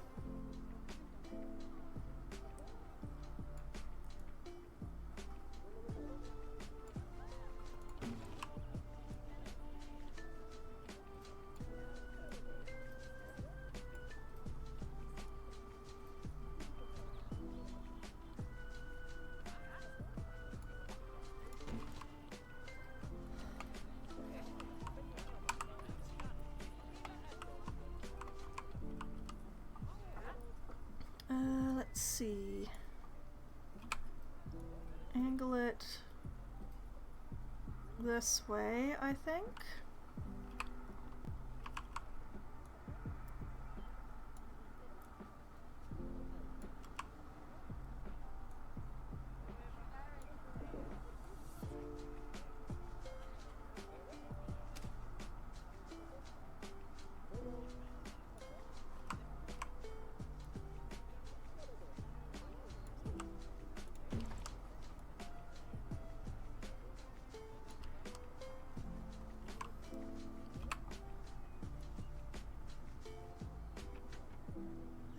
Let's see. Angle it this way, I think.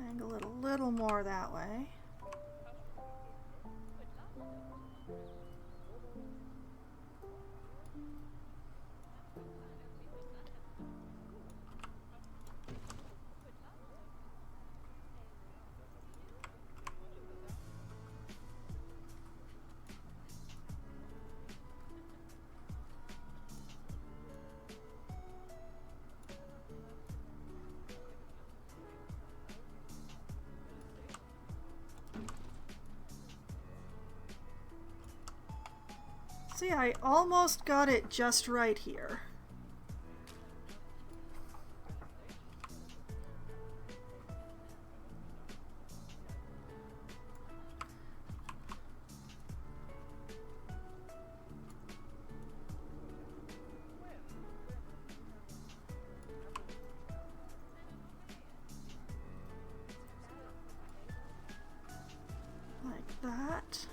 Angle it a little more that way. See, I almost got it just right here. Like that.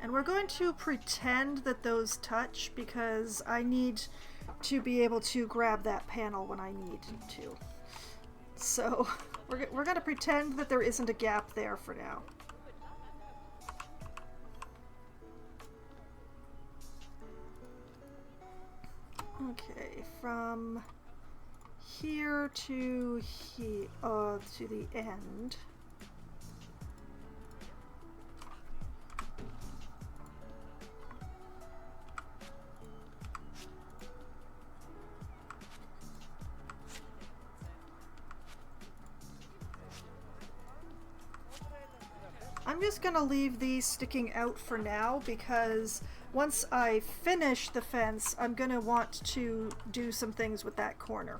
And we're going to pretend that those touch because I need to be able to grab that panel when I need to. So we're going to pretend that there isn't a gap there for now. Okay, from here to here, to the end. I'm just gonna leave these sticking out for now because once I finish the fence, I'm gonna want to do some things with that corner.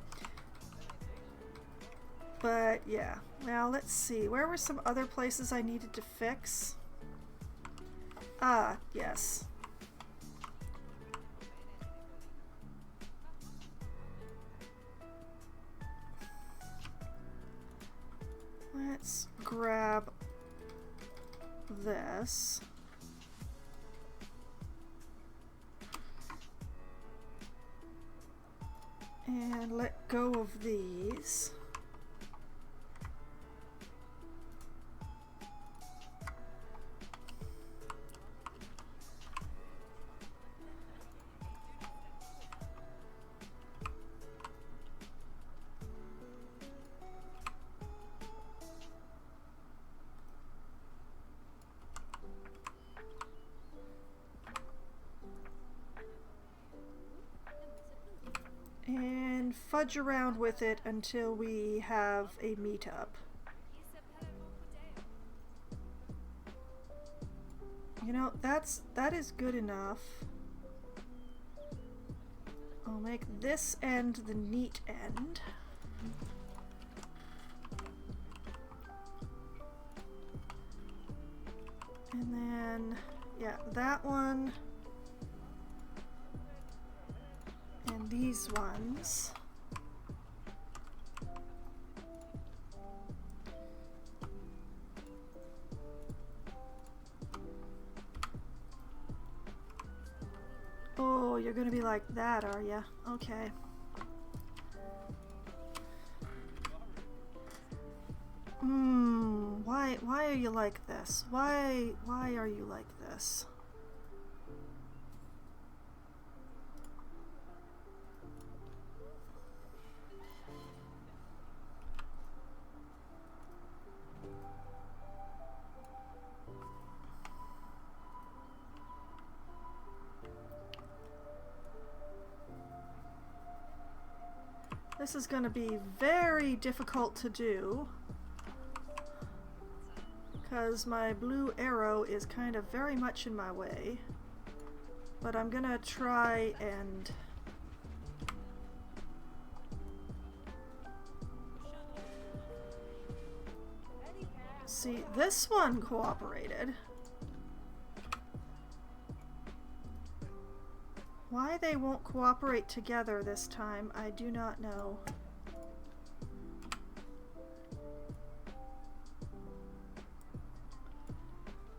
But yeah, now let's see, where were some other places I needed to fix? Ah, yes. Let's grab this. And let go of these. And fudge around with it until we have a meetup. You know, that is good enough. I'll make this end the neat end. And then, yeah, that one. And these ones. you're gonna be like that, are ya? Okay. Why are you like this? Why are you like this? This is going to be very difficult to do because my blue arrow is kind of very much in my way, but I'm going to try and see. This one cooperated. Why they won't cooperate together this time, I do not know.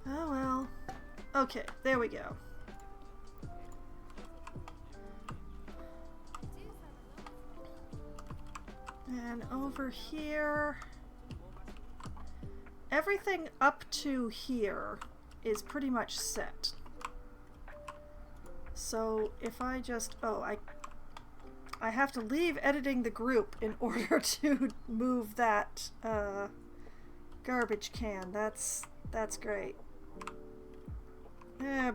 Oh well. Okay, there we go. And over here, everything up to here is pretty much set. So if I just, I have to leave editing the group in order to move that garbage can. That's great.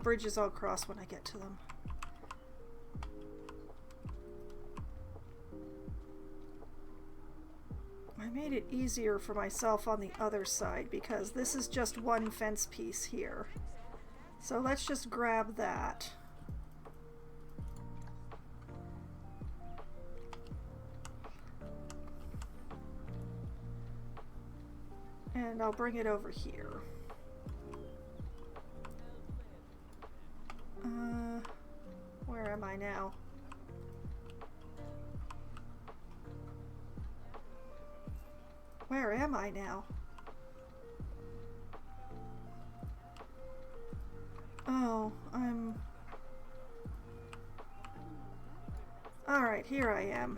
Bridges I'll cross when I get to them. I made it easier for myself on the other side because this is just one fence piece here. So let's just grab that. And I'll bring it over here. Where am I now? Where am I now? Oh, I'm... Alright, here I am.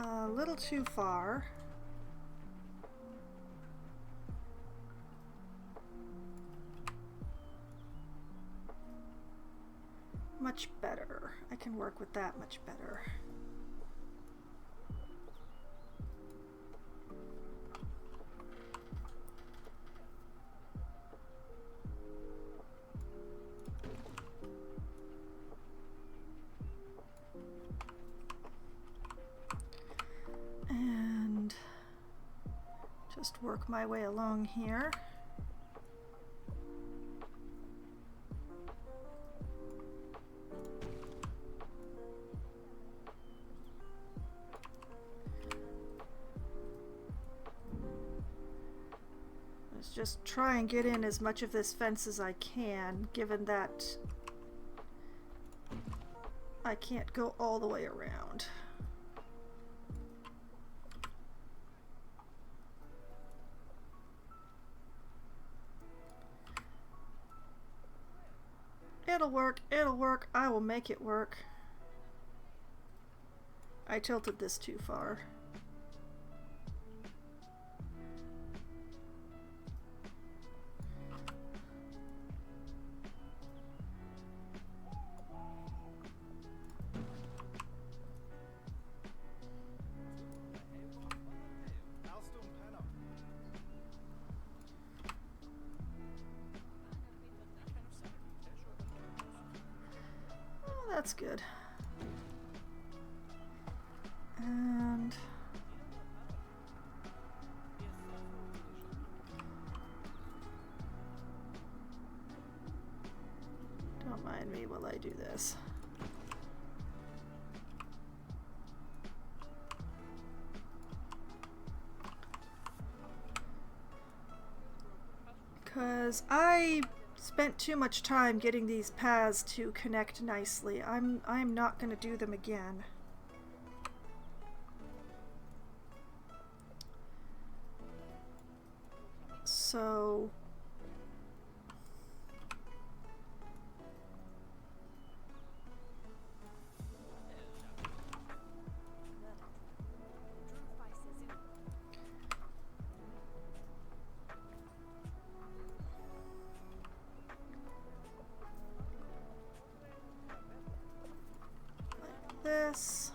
A little too far. Much better. I can work with that much better. And just work my way along here. Let's just try and get in as much of this fence as I can, given that I can't go all the way around. It'll work, I will make it work. I tilted this too far. That's good. And don't mind me while I do this. 'Cause I spent too much time getting these paths to connect nicely. I'm not gonna do them again. So like this.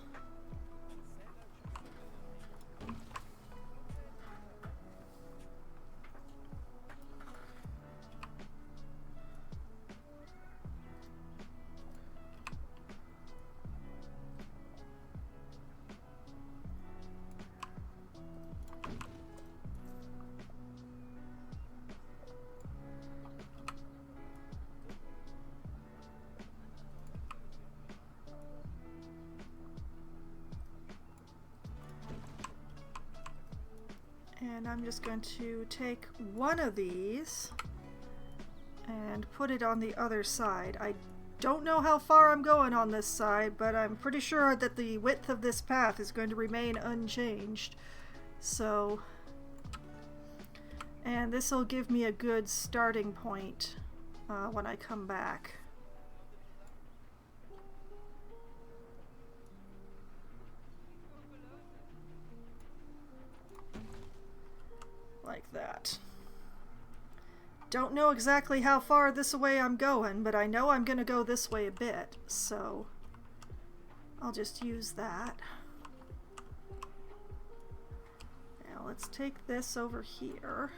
And I'm just going to take one of these and put it on the other side. I don't know how far I'm going on this side, but I'm pretty sure that the width of this path is going to remain unchanged. So, and this will give me a good starting point when I come back. Like that. Don't know exactly how far this way I'm going, but I know I'm going to go this way a bit, so I'll just use that. Now let's take this over here.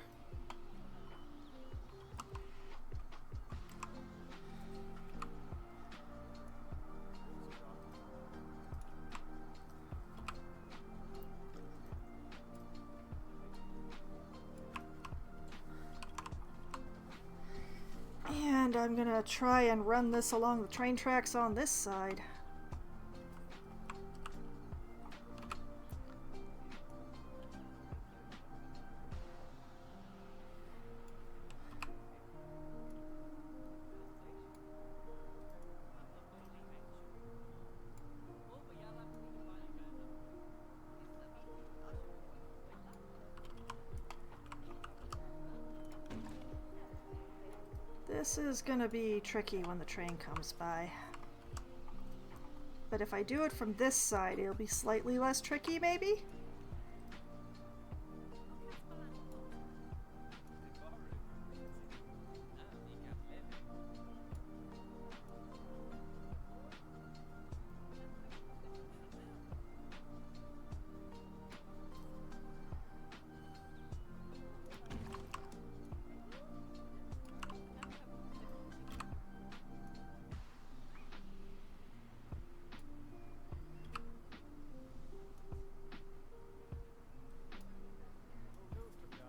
And I'm gonna try and run this along the train tracks on this side. This is gonna be tricky when the train comes by. But if I do it from this side, it'll be slightly less tricky, maybe?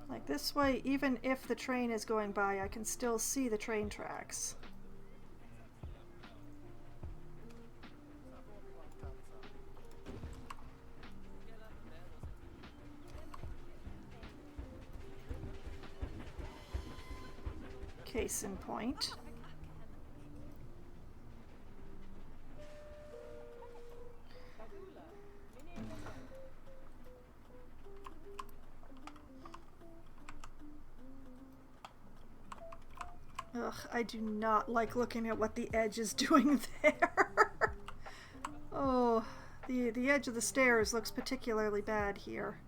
Like this way, even if the train is going by, I can still see the train tracks. Case in point. Ugh, I do not like looking at what the edge is doing there. Oh, the edge of the stairs looks particularly bad here.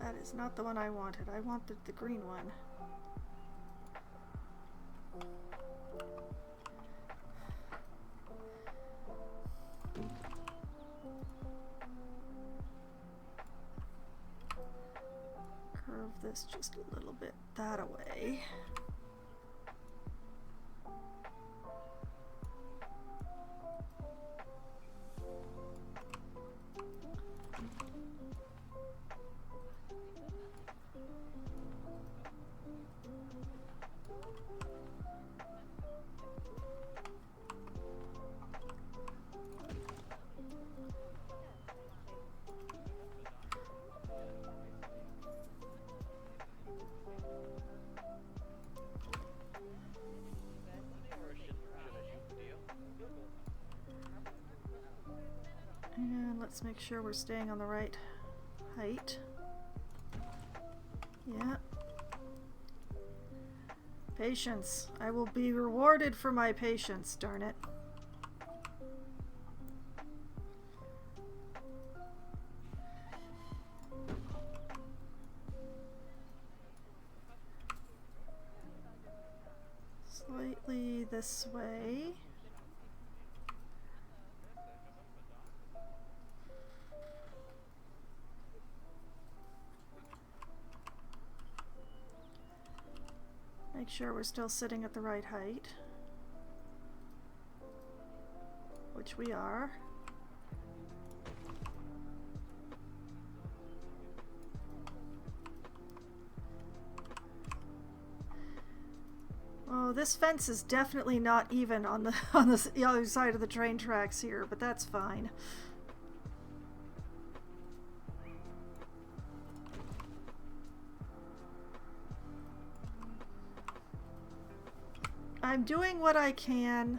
That is not the one I wanted. I wanted the green one. Curve this just a little bit that away. Let's make sure we're staying on the right height. Yeah. Patience. I will be rewarded for my patience, darn it. Slightly this way. Make sure we're still sitting at the right height, which we are. Oh, this fence is definitely not even on the other side of the train tracks here, but that's fine. I'm doing what I can.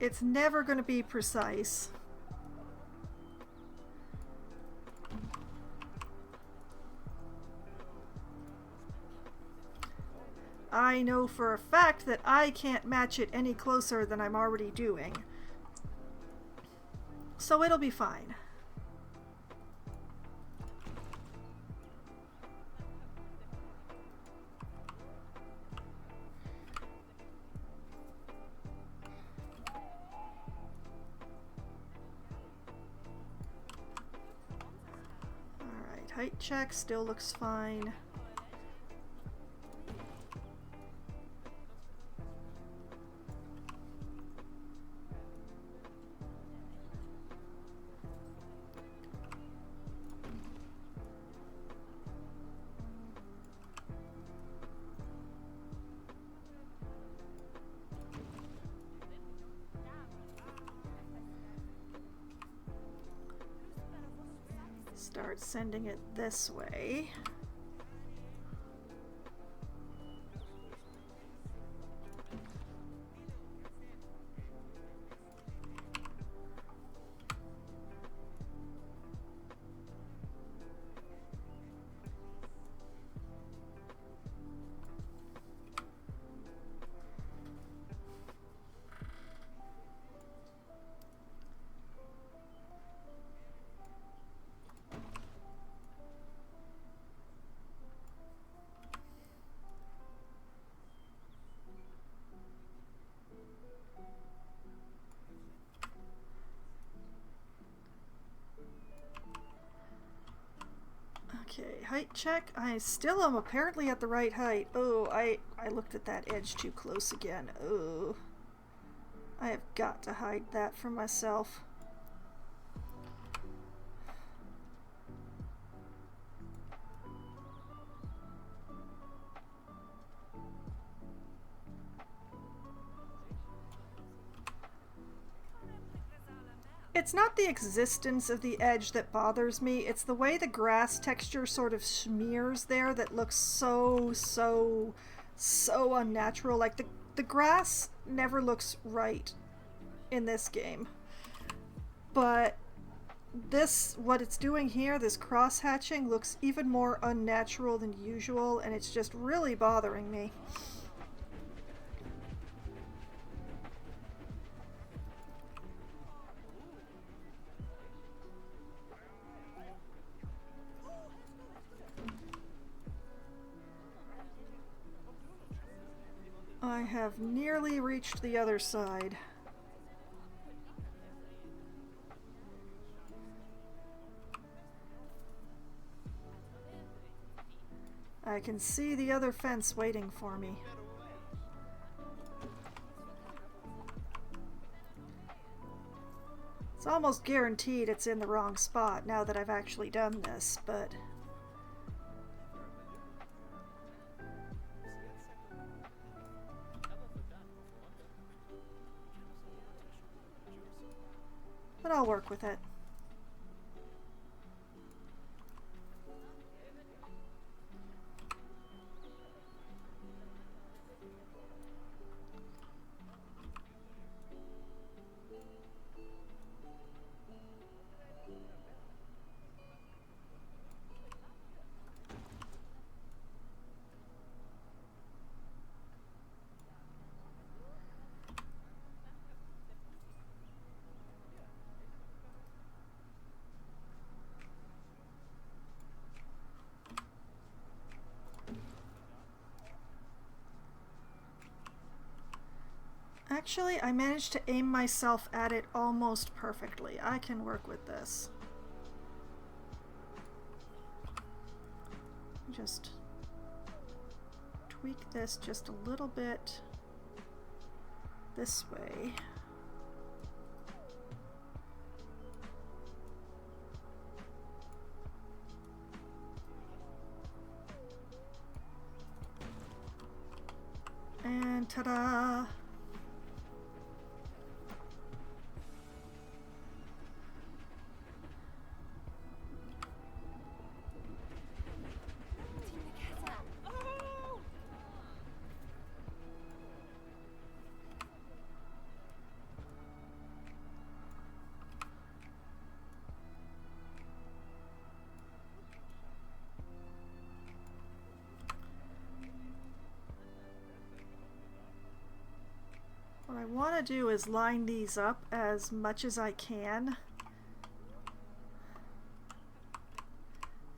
It's never going to be precise. I know for a fact that I can't match it any closer than I'm already doing. So it'll be fine. Alright, height check still looks fine. Start sending it this way. Okay, height check. I still am apparently at the right height. Oh, I looked at that edge too close again. Oh. I have got to hide that from myself. It's not the existence of the edge that bothers me, it's the way the grass texture sort of smears there that looks so unnatural. Like, the grass never looks right in this game. But this, what it's doing here, this cross-hatching, looks even more unnatural than usual, and it's just really bothering me. I have nearly reached the other side. I can see the other fence waiting for me. It's almost guaranteed it's in the wrong spot now that I've actually done this, but... I'll work with it. Actually, I managed to aim myself at it almost perfectly. I can work with this. Just tweak this just a little bit this way. And ta-da! What I want to do is line these up as much as I can.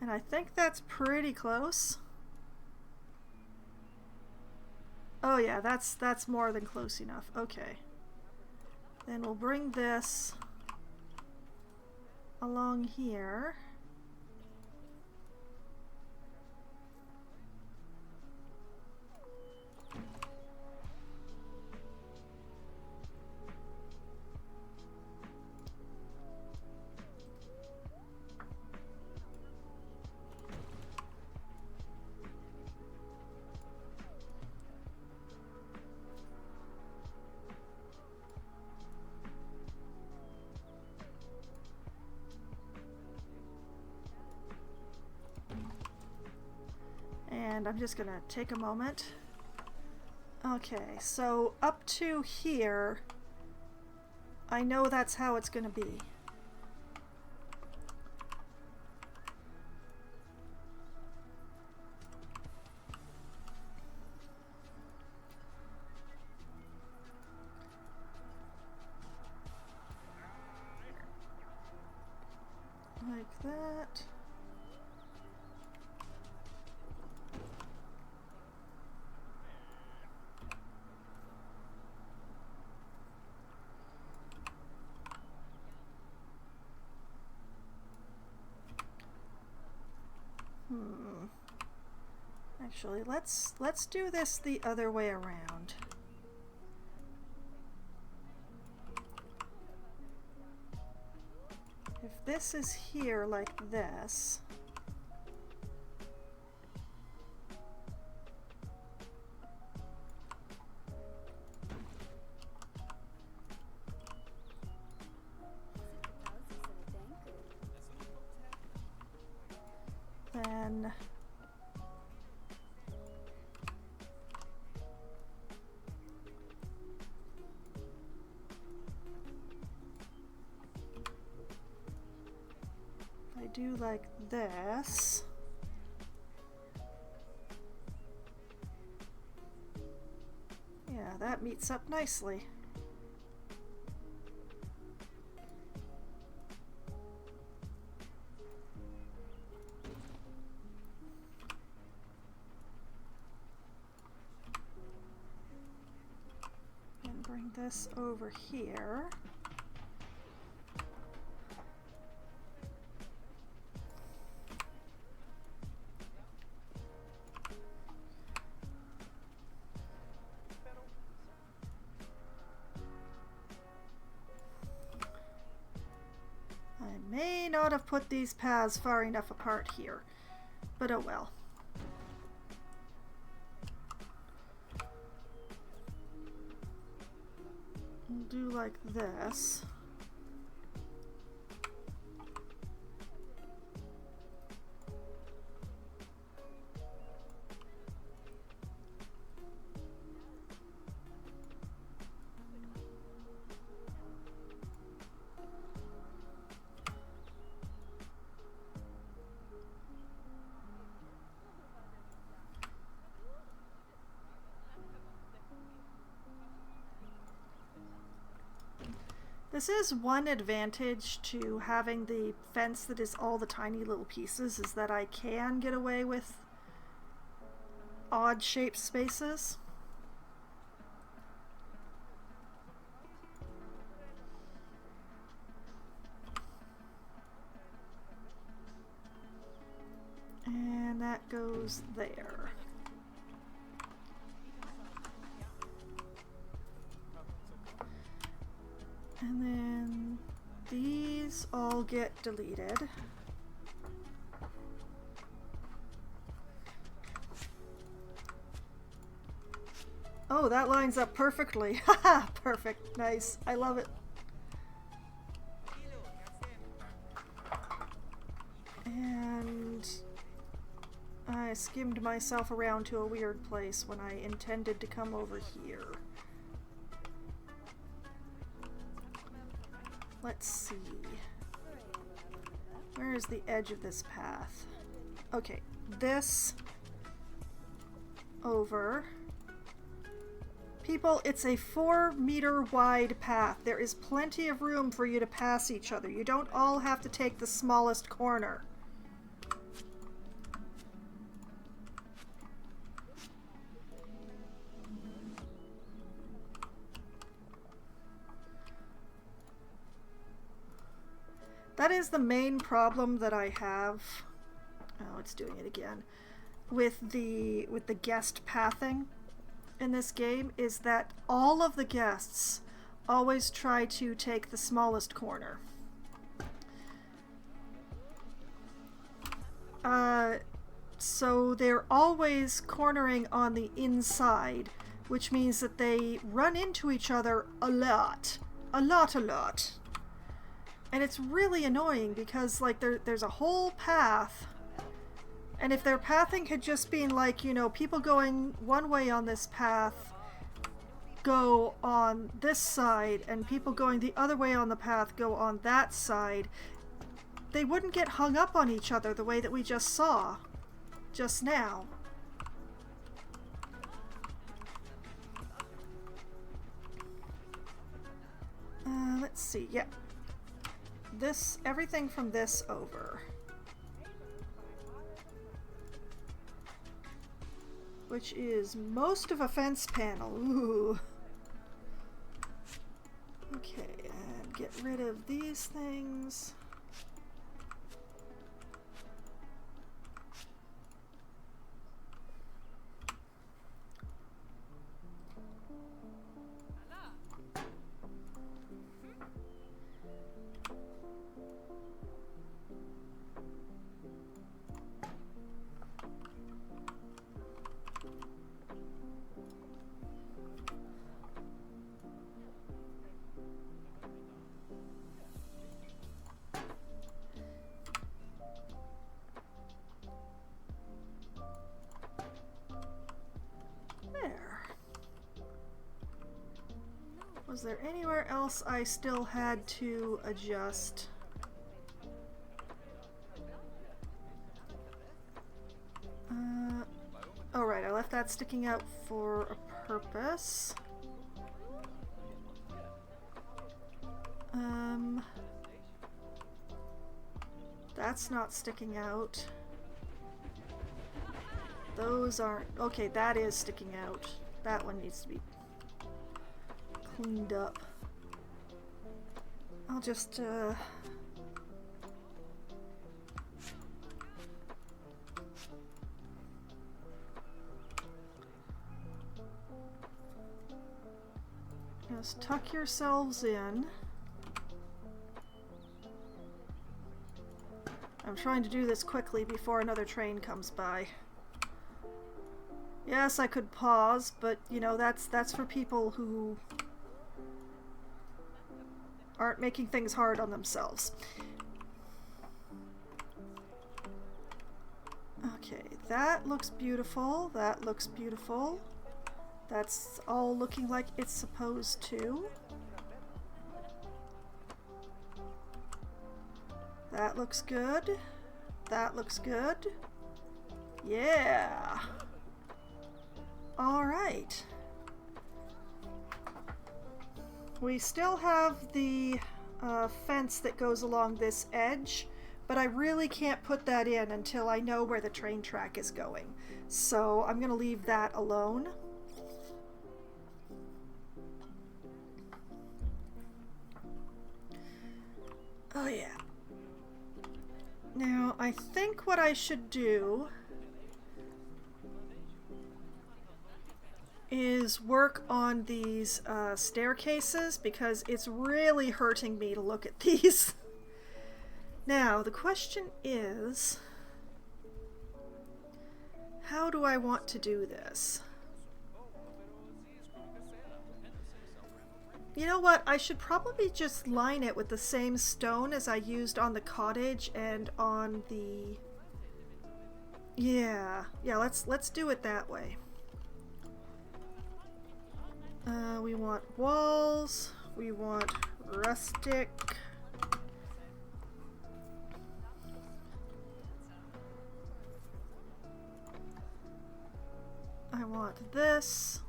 And I think that's pretty close. Oh yeah, that's more than close enough. Okay. Then we'll bring this along here. And I'm just gonna take a moment. Okay, so up to here, I know that's how it's gonna be. Like that. Actually, let's do this the other way around. If this is here like this, then I do like this. Yeah, that meets up nicely. And bring this over here. I may not have put these paths far enough apart here, but oh well. We'll do like this. This is one advantage to having the fence that is all the tiny little pieces, is that I can get away with odd shaped spaces. and that goes there. And then these all get deleted. Oh, that lines up perfectly. Haha, perfect. Nice. I love it. And I skimmed myself around to a weird place when I intended to come over here. Let's see. Where is the edge of this path? Okay, this over. People, it's a 4-meter wide path. There is plenty of room for you to pass each other. You don't all have to take the smallest corner. That is the main problem that I have. Oh, it's doing it again. With the guest pathing in this game, is that all of the guests always try to take the smallest corner. So they're always cornering on the inside, which means that they run into each other a lot. A lot. And it's really annoying because, like, there's a whole path, and if their pathing had just been like, you know, people going one way on this path go on this side, and people going the other way on the path go on that side, they wouldn't get hung up on each other the way that we just saw just now. Let's see, yeah. This, everything from this over. Which is most of a fence panel. Ooh. Okay, and get rid of these things. Was there anywhere else I still had to adjust? Oh right, I left that sticking out for a purpose. That's not sticking out. Those aren't. Okay, that is sticking out. That one needs to be cleaned up. I'll just just tuck yourselves in. I'm trying to do this quickly before another train comes by. Yes, I could pause, but you know, that's for people who aren't making things hard on themselves. Okay, that looks beautiful. That looks beautiful. That's all looking like it's supposed to. That looks good. That looks good. Yeah. All right. We still have the fence that goes along this edge, but I really can't put that in until I know where the train track is going. So I'm going to leave that alone. Oh yeah. Now I think what I should do is work on these staircases because it's really hurting me to look at these. Now, the question is, how do I want to do this? You know what? I should probably just line it with the same stone as I used on the cottage and on the... Yeah, let's do it that way. We want walls, we want rustic. I want this.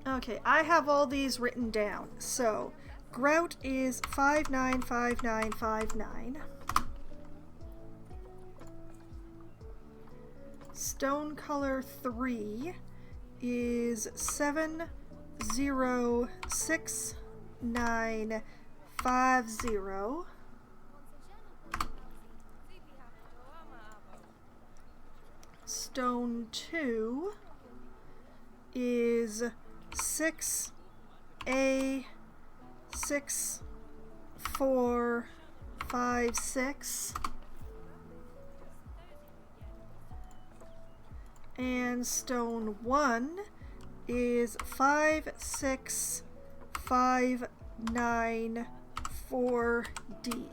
Okay, I have all these written down. So, grout is 595959. Stone color 3 is 70690. Stone 2 is 6A6456. And stone 1 is 56594D.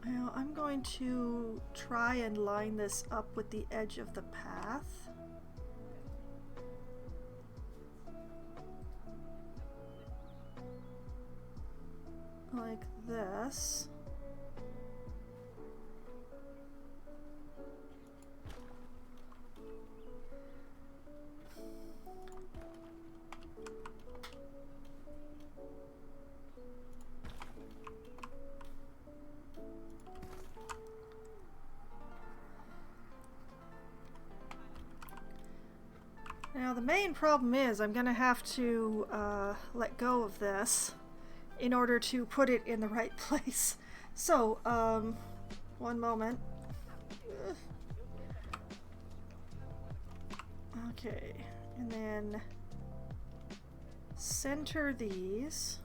Now I'm going to try and line this up with the edge of the path. Like this. Now the main problem is I'm gonna have to let go of this in order to put it in the right place. So, one moment. Okay, and then center these.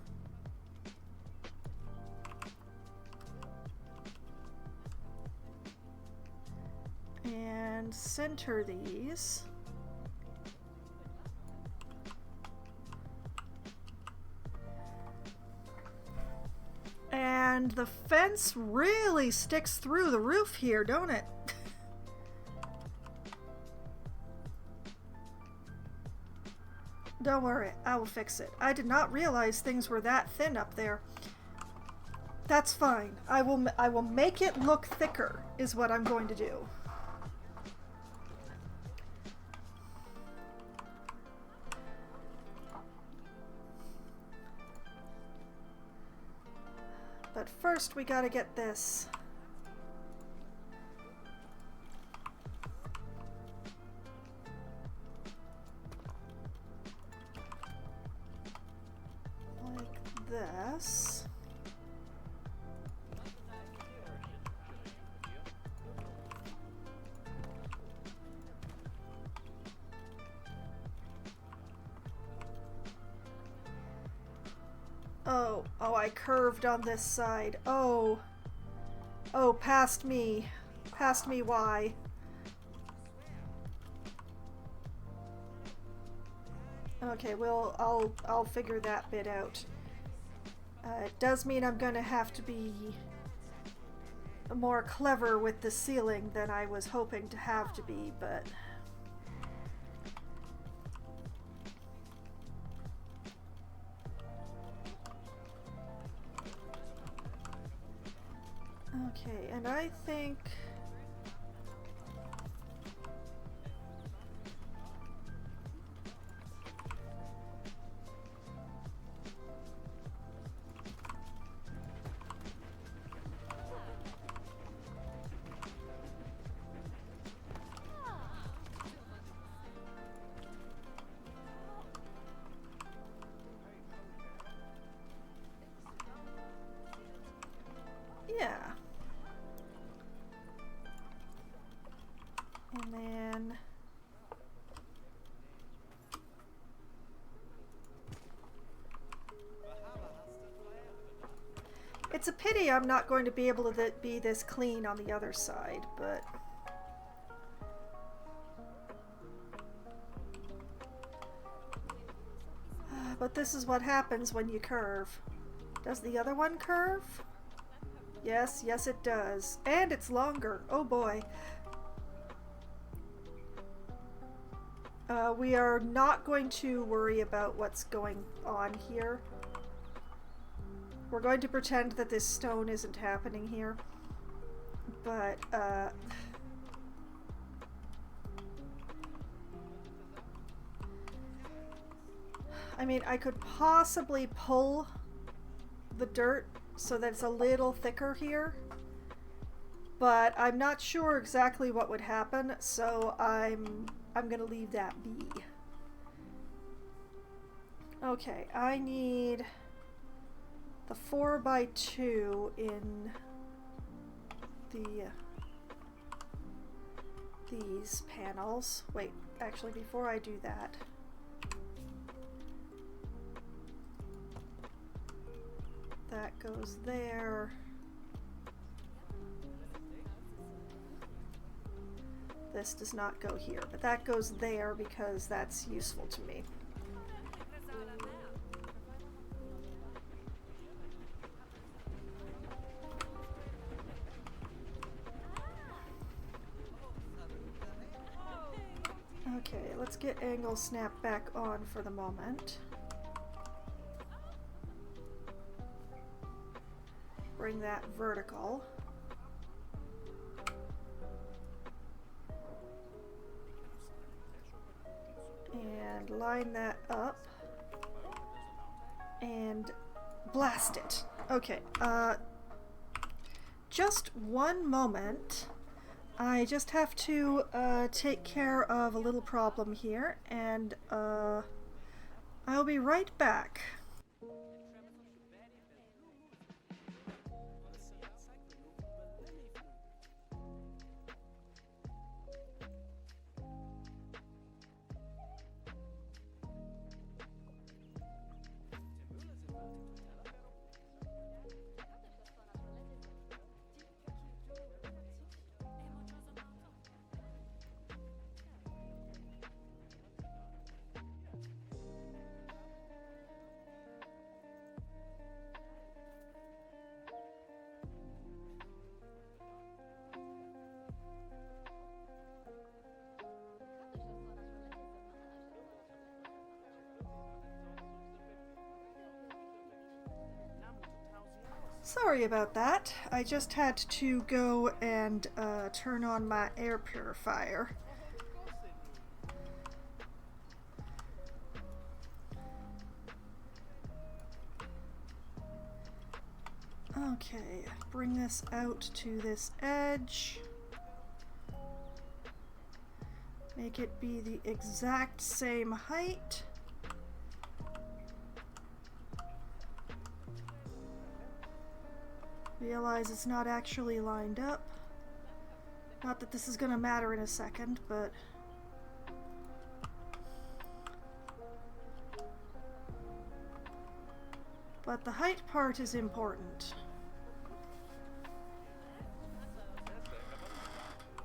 And center these. And the fence really sticks through the roof here, don't it? Don't worry, I will fix it. I did not realize things were that thin up there. That's fine. I will make it look thicker, is what I'm going to do. But first we gotta get this. Like this. Oh, I curved on this side. Oh, past me, why? Okay, well, I'll figure that bit out. It does mean I'm gonna have to be more clever with the ceiling than I was hoping to have to be, but... Okay, and I think... And then it's a pity I'm not going to be able to be this clean on the other side, but this is what happens when you curve. Does the other one curve? Yes, yes it does. And it's longer. Oh boy. We are not going to worry about what's going on here. We're going to pretend that this stone isn't happening here. But, I mean, I could possibly pull the dirt so that it's a little thicker here. But I'm not sure exactly what would happen, so I'm gonna leave that be. Okay, I need the 4x2 in these panels. Wait, actually before I do that, that goes there. This does not go here, but that goes there because that's useful to me. Okay, let's get angle snap back on for the moment. Bring that vertical. And line that up. And blast it. Okay, just one moment. I just have to take care of a little problem here, and I'll be right back. Sorry about that. I just had to go and turn on my air purifier. Okay, bring this out to this edge. Make it be the exact same height. Realize it's not actually lined up. Not that this is gonna matter in a second, but the height part is important.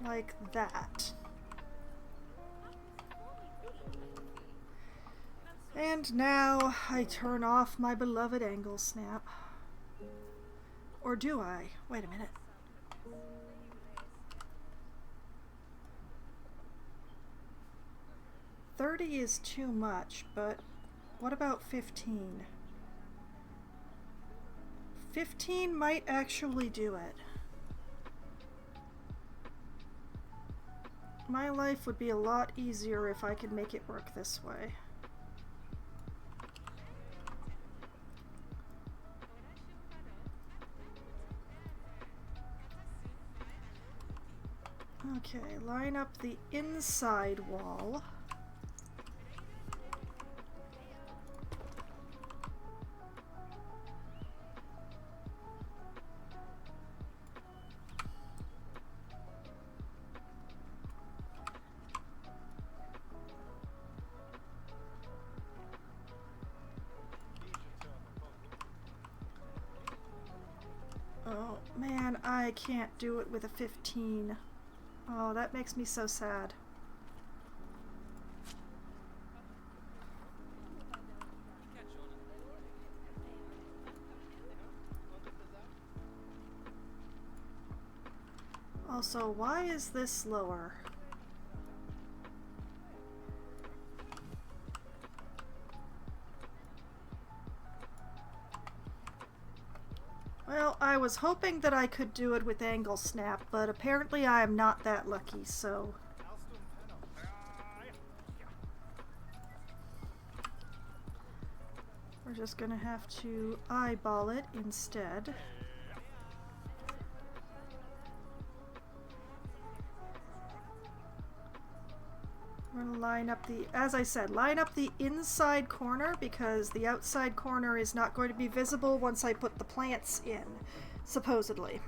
Like that. And now I turn off my beloved angle snap. Or do I? Wait a minute. $30 is too much, but what about 15? 15 might actually do it. My life would be a lot easier if I could make it work this way. Okay, line up the inside wall. I can't do it with a 15. Oh, that makes me so sad. Also, why is this lower? Well, I was hoping that I could do it with angle snap, but apparently I am not that lucky, so... we're just gonna have to eyeball it instead. We're gonna line up the, as I said, line up the inside corner because the outside corner is not going to be visible once I put the plants in, supposedly.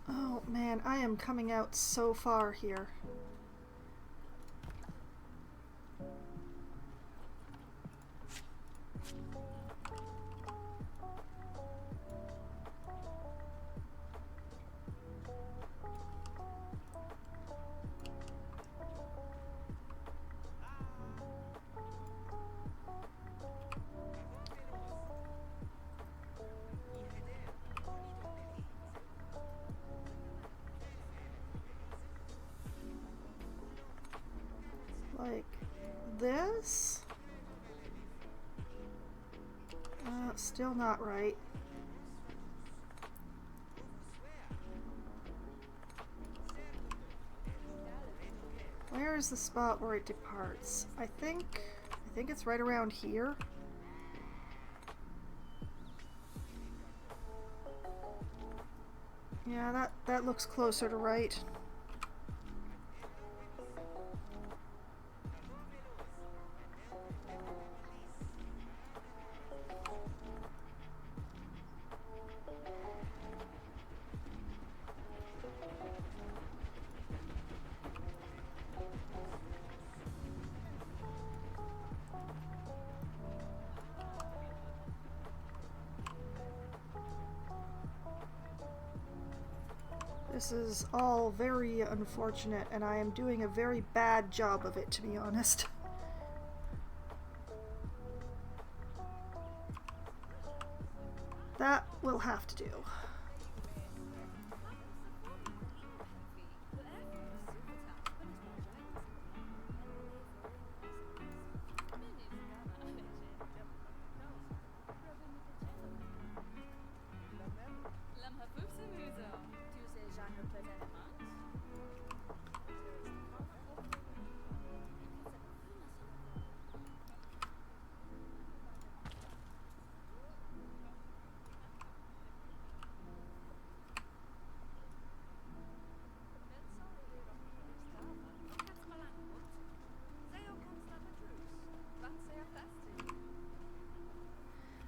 Oh man, I am coming out so far here. Like this? Still not right. Where is the spot where it departs? I think it's right around here. Yeah, that looks closer to right. This is all very unfortunate, and I am doing a very bad job of it, to be honest. That will have to do.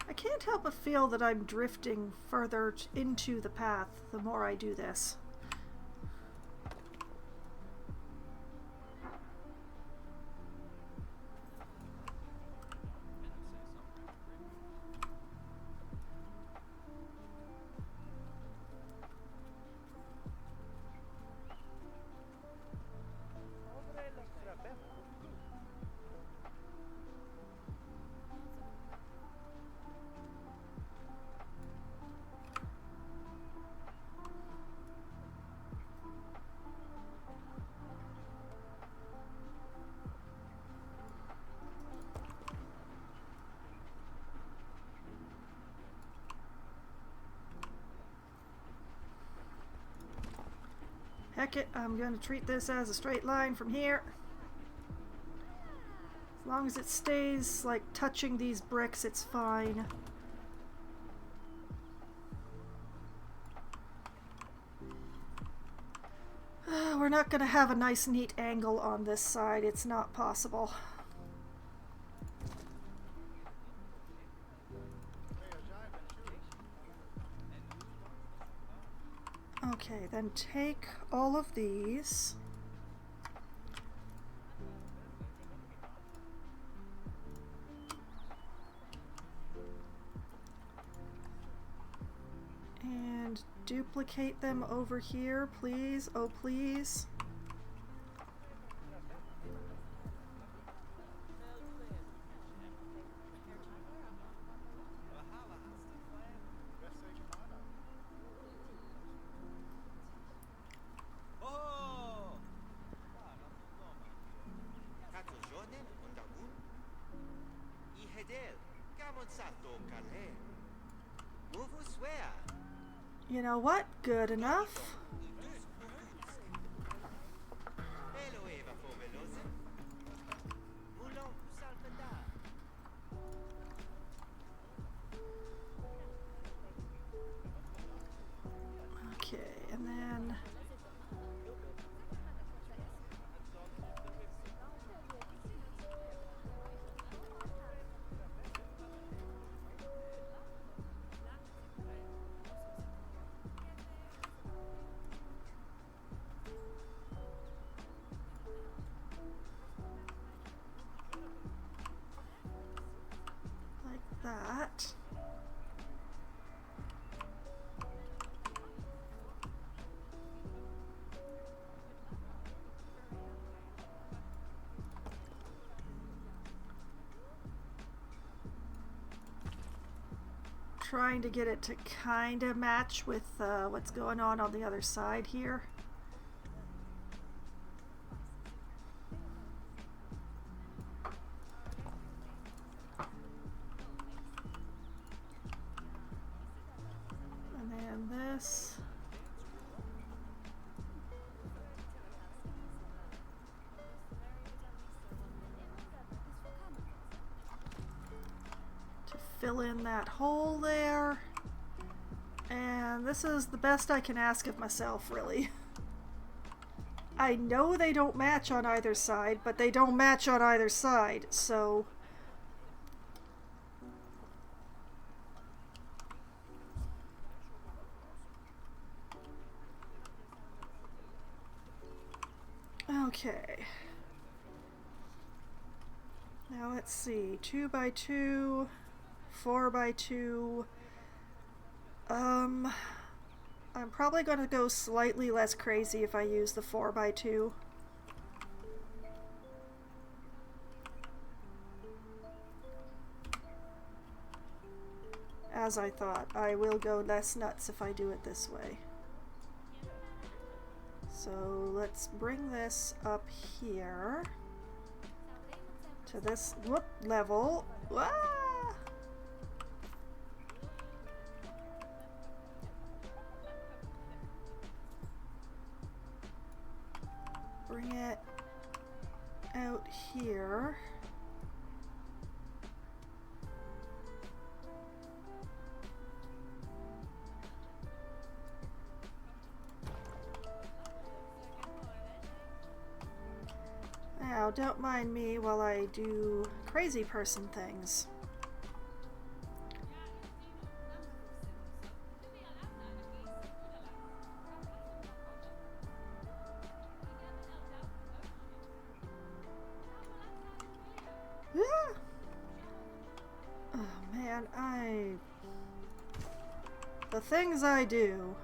I can't help but feel that I'm drifting further into the path the more I do this. Heck it, I'm going to treat this as a straight line from here. As long as it stays, like, touching these bricks, it's fine. We're not going to have a nice, neat angle on this side. It's not possible. Okay, then take all of these. And duplicate them over here, please. Oh, please. You know what? Good enough. Okay, and then like that. Trying to get it to kind of match with what's going on the other side here. And then this. Fill in that hole there, and this is the best I can ask of myself, really. I know they don't match on either side, but they don't match on either side, so okay. Now let's see, 2 by 2, 4 by 2. I'm probably going to go slightly less crazy if I use the 4 by 2. As I thought, I will go less nuts if I do it this way. So let's bring this up here to this level. Wah! Bring it out here. Now, don't mind me while I do crazy person things. Oh man, the things I do.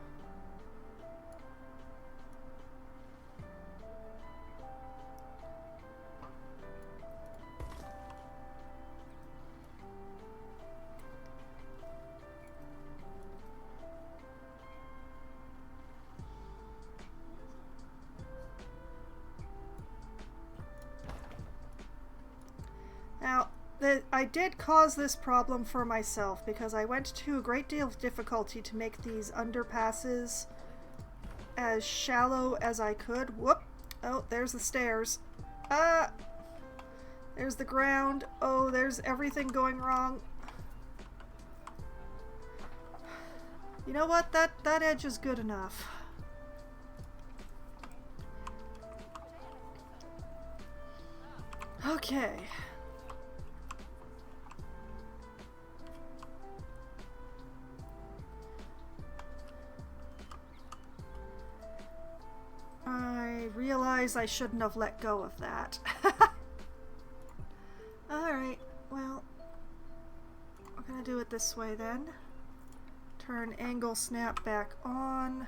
Now, I did cause this problem for myself because I went to a great deal of difficulty to make these underpasses as shallow as I could. Whoop! Oh, there's the stairs. Ah! There's the ground. Oh, there's everything going wrong. You know what? That edge is good enough. Okay. realize I shouldn't have let go of that. Alright, well, we're gonna do it this way then. Turn angle snap back on.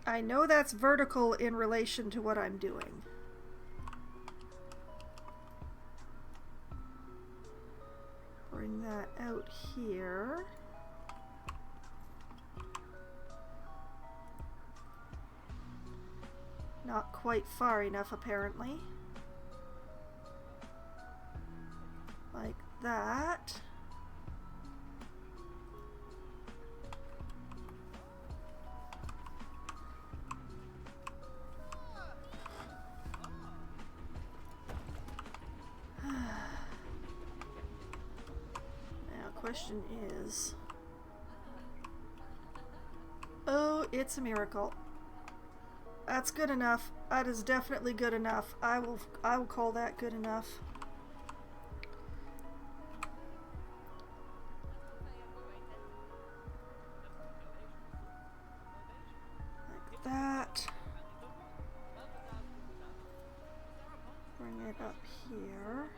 I know that's vertical in relation to what I'm doing. Bring that out here. Not quite far enough, apparently. Like that. Question is, oh, it's a miracle. That's good enough. That is definitely good enough. I will call that good enough. Like that. Bring it up here.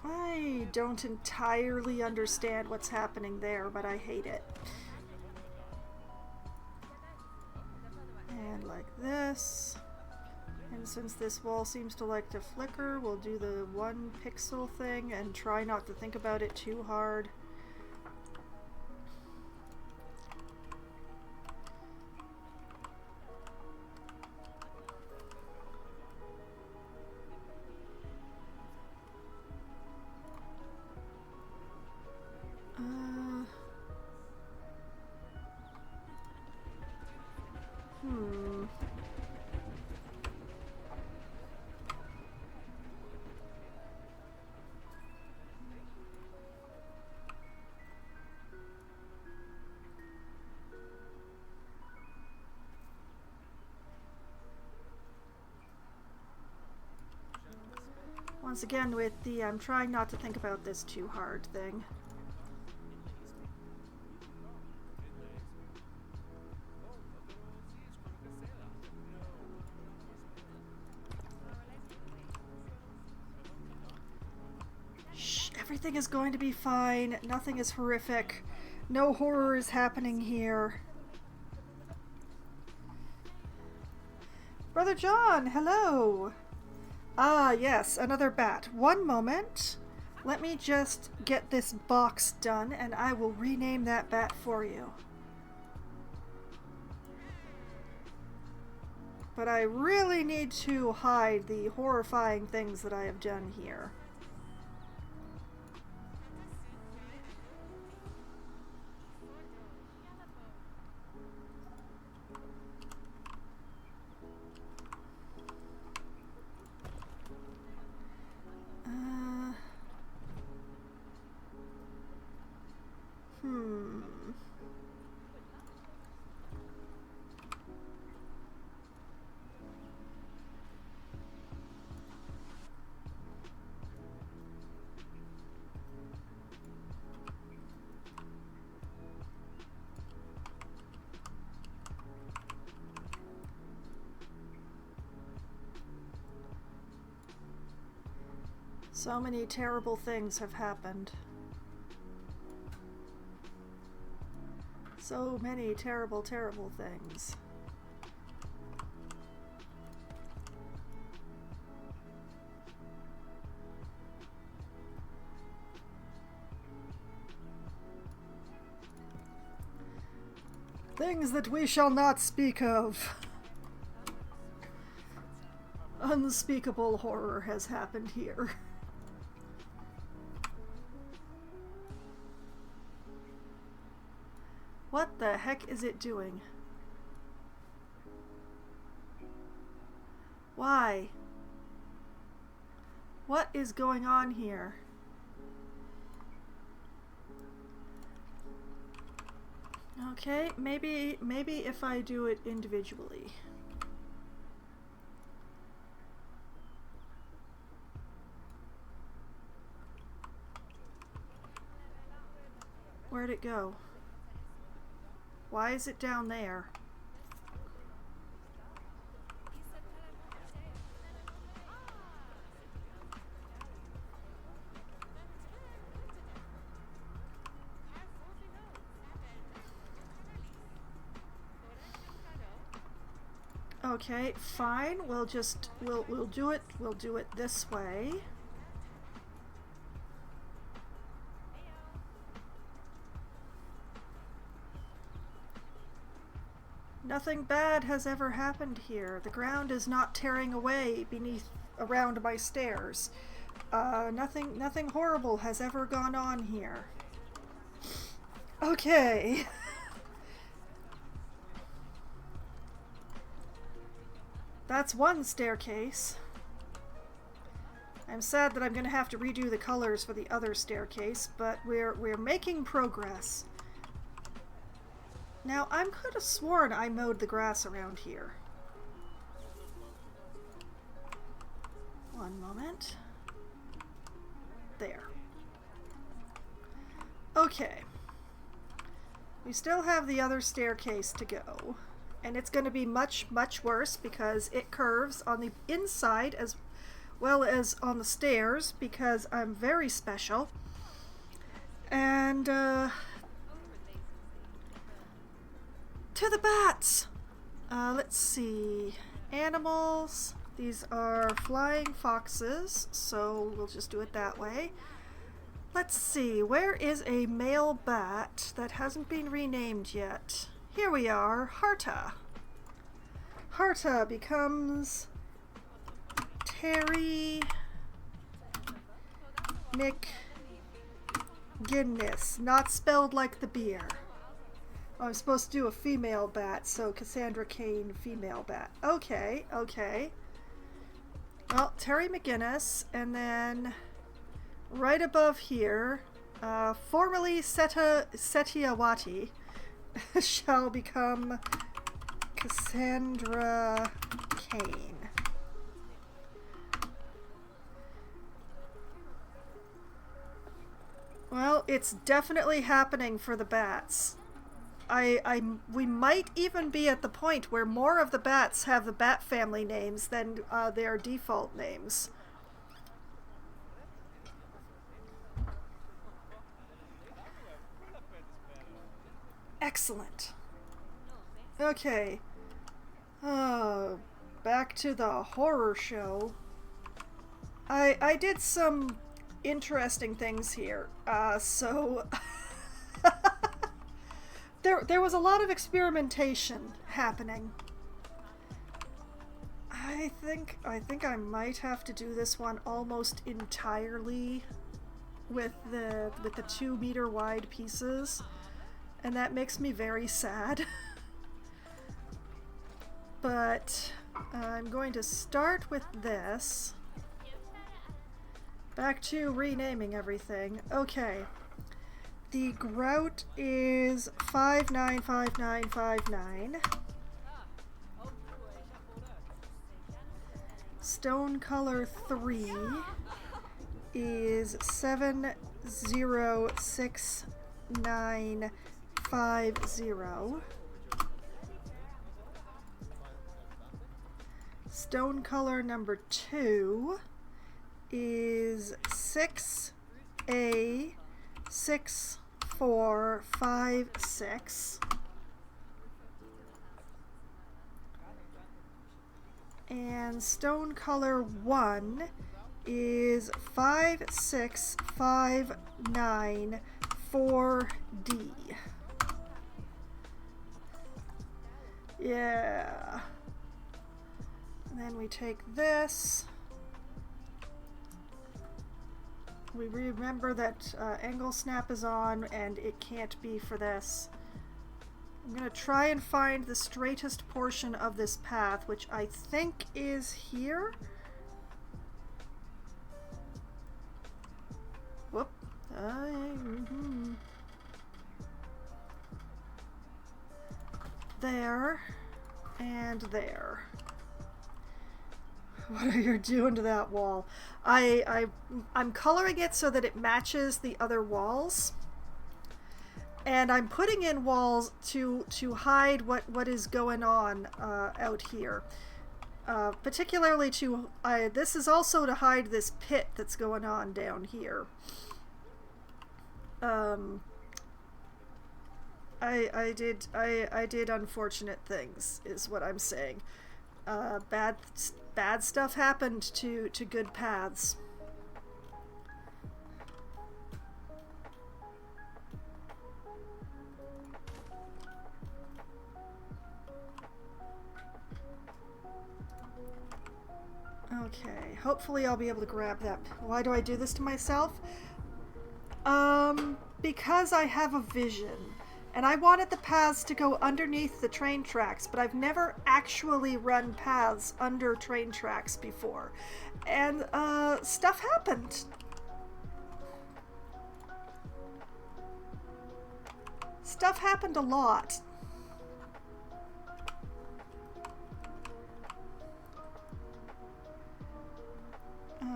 I don't entirely understand what's happening there, but I hate it. And like this. And since this wall seems to like to flicker, we'll do the 1 pixel thing and try not to think about it too hard. Once again with the I'm trying not to think about this too hard thing. Shh, everything is going to be fine. Nothing is horrific. No horror is happening here. Brother John, hello! Ah, yes, another bat. One moment. Let me just get this box done, and I will rename that bat for you. But I really need to hide the horrifying things that I have done here. So many terrible things have happened. So many terrible, terrible things. Things that we shall not speak of. Unspeakable horror has happened here. What the heck is it doing? Why? What is going on here? Okay, maybe if I do it individually. Where'd it go? Why is it down there? Okay, fine. We'll do it this way. Nothing bad has ever happened here. The ground is not tearing away around my stairs. Nothing horrible has ever gone on here. Okay. That's one staircase. I'm sad that I'm going to have to redo the colors for the other staircase, but we're making progress. Now, I could have sworn I mowed the grass around here. One moment. There. Okay. We still have the other staircase to go. And it's going to be much, much worse because it curves on the inside as well as on the stairs because I'm very special. And, to the bats! Let's see. Animals. These are flying foxes, so we'll just do it that way. Let's see. Where is a male bat that hasn't been renamed yet? Here we are. Harta. Harta becomes Terry McGinnis. Not spelled like the beer. I'm supposed to do a female bat, so Cassandra Kane, female bat. Okay, okay. Well, Terry McGinnis, and then right above here, formerly Setiawati, shall become Cassandra Kane. Well, it's definitely happening for the bats. We might even be at the point where more of the bats have the bat family names than their default names. Excellent. Okay. Back to the horror show. I did some interesting things here. So there was a lot of experimentation happening. I think I might have to do this one almost entirely with the 2 meter wide pieces, and that makes me very sad. But I'm going to start with this. Back to renaming everything. Okay. The grout is 595959. Stone color 3 is 706950. Stone color number 2 is 6A6456. And stone color 1 is 56594D. Yeah. And then we take this. We remember that angle snap is on and it can't be for this. I'm gonna try and find the straightest portion of this path, which I think is here. Whoop. There. And there. What are you doing to that wall? I'm coloring it so that it matches the other walls. And I'm putting in walls to hide what is going on out here. Particularly this is also to hide this pit that's going on down here. I did unfortunate things, is what I'm saying. Bad stuff happened to good paths. Okay, hopefully I'll be able to grab that. Why do I do this to myself? Because I have a vision. And I wanted the paths to go underneath the train tracks, but I've never actually run paths under train tracks before. And, stuff happened. Stuff happened a lot.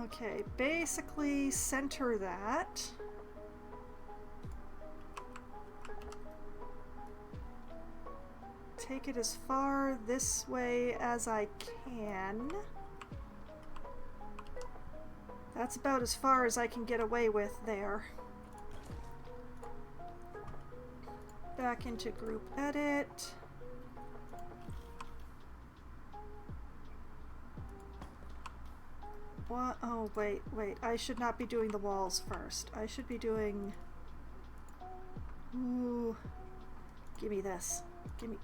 Okay, basically center that. Take it as far this way as I can. That's about as far as I can get away with there. Back into group edit. What? Oh, wait. I should not be doing the walls first. I should be doing... Ooh. Give me this. Give me...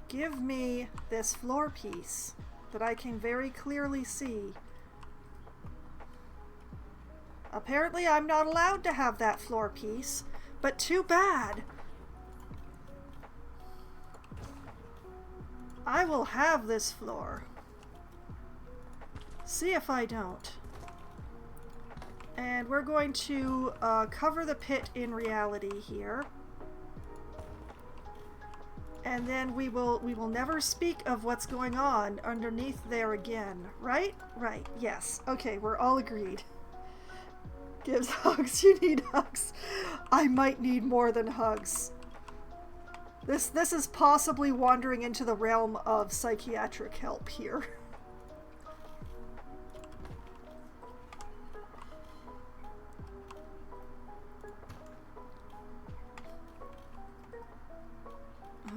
Give me this floor piece that I can very clearly see. Apparently I'm not allowed to have that floor piece, but too bad. I will have this floor. See if I don't. And we're going to cover the pit in reality here. And then we will never speak of what's going on underneath there again. Right? Right. Yes. Okay, we're all agreed. Gives hugs. You need hugs. I might need more than hugs. This is possibly wandering into the realm of psychiatric help here.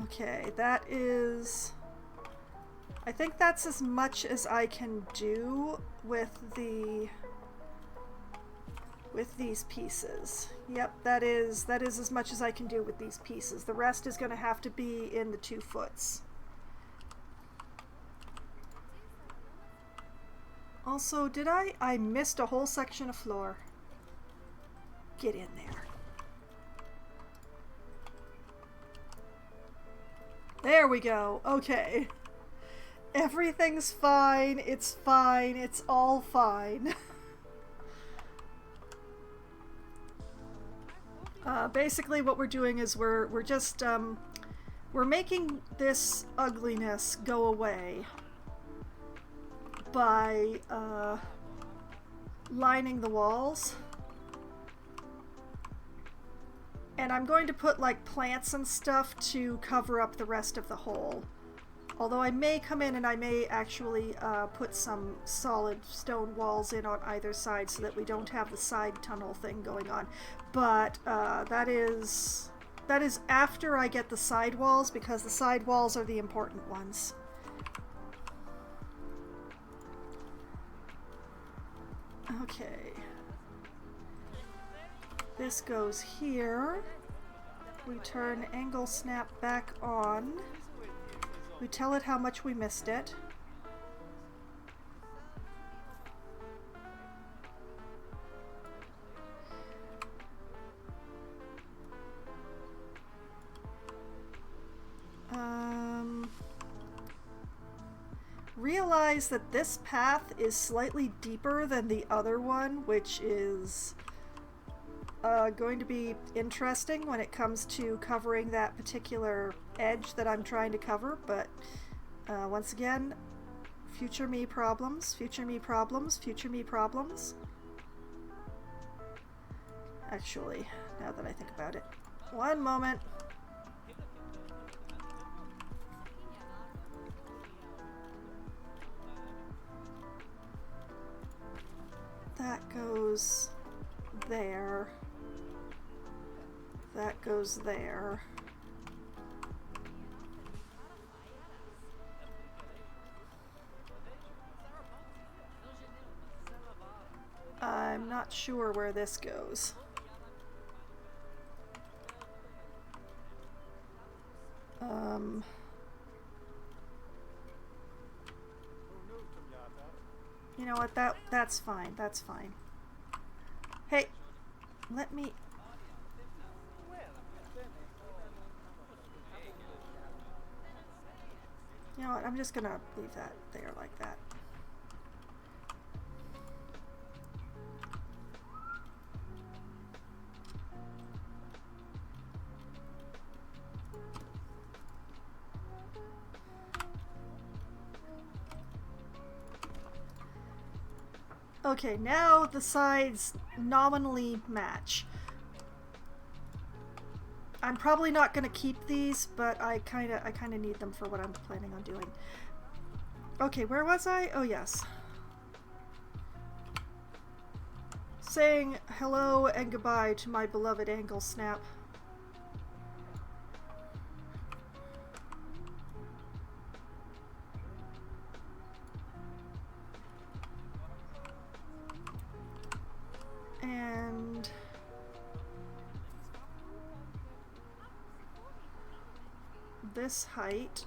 Okay, that is... I think that's as much as I can do with these pieces. Yep, that is as much as I can do with these pieces. The rest is going to have to be in the 2 foots. Also, did I missed a whole section of floor. Get in there. There we go. Okay. Everything's fine. It's fine. It's all fine. Basically what we're doing is we're just we're making this ugliness go away by lining the walls. And I'm going to put like plants and stuff to cover up the rest of the hole. Although I may come in and I may actually put some solid stone walls in on either side so that we don't have the side tunnel thing going on. But that is after I get the side walls, because the side walls are the important ones. Okay. This goes here. We turn angle snap back on. We tell it how much we missed it. realize that this path is slightly deeper than the other one, which is going to be interesting when it comes to covering that particular edge that I'm trying to cover, but once again, future me problems, future me problems, future me problems. Actually, now that I think about it. One moment. That goes there. That goes there. I'm not sure where this goes. You know what, that's fine, that's fine. Hey, let me... You know what, I'm just gonna leave that there like that. Okay, now the sides nominally match. I'm probably not going to keep these, but I kind of need them for what I'm planning on doing. Okay, where was I? Oh, yes. Saying hello and goodbye to my beloved angle snap. And this height,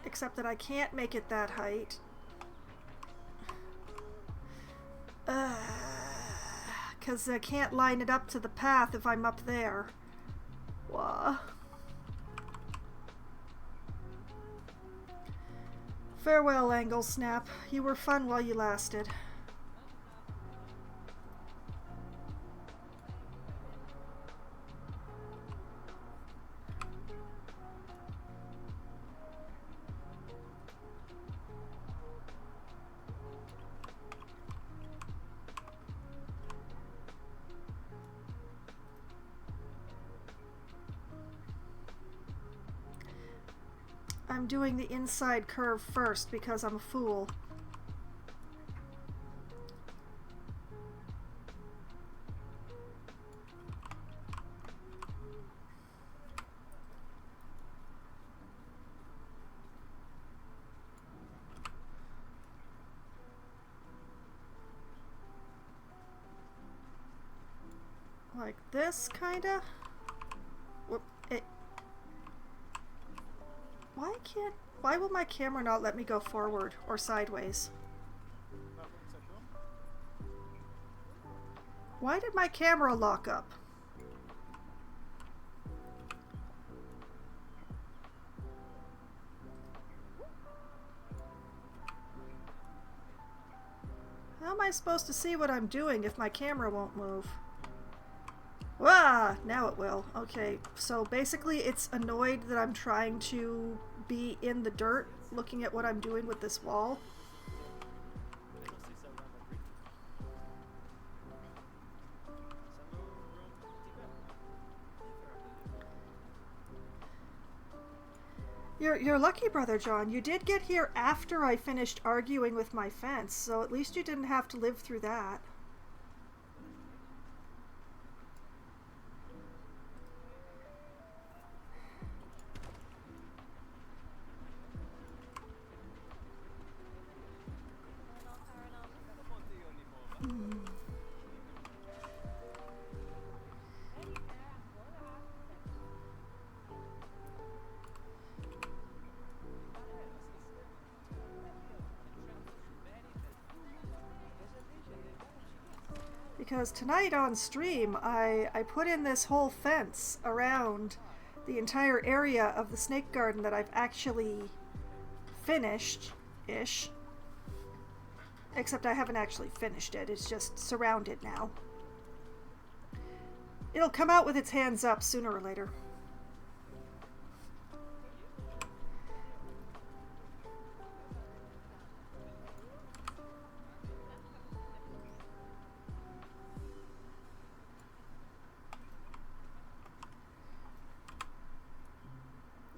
except that I can't make it that height. Because I can't line it up to the path if I'm up there. Wah. Farewell, Angle Snap. You were fun while you lasted. I'm doing the inside curve first because I'm a fool. Like this, kinda? Whoop, it... Why will my camera not let me go forward or sideways? Why did my camera lock up? How am I supposed to see what I'm doing if my camera won't move? Ah, now it will. Okay, so basically it's annoyed that I'm trying to be in the dirt looking at what I'm doing with this wall. You're lucky, Brother John. You did get here after I finished arguing with my fence, so at least you didn't have to live through that. Because tonight on stream, I put in this whole fence around the entire area of the snake garden that I've actually finished-ish. Except I haven't actually finished it, it's just surrounded now. It'll come out with its hands up sooner or later.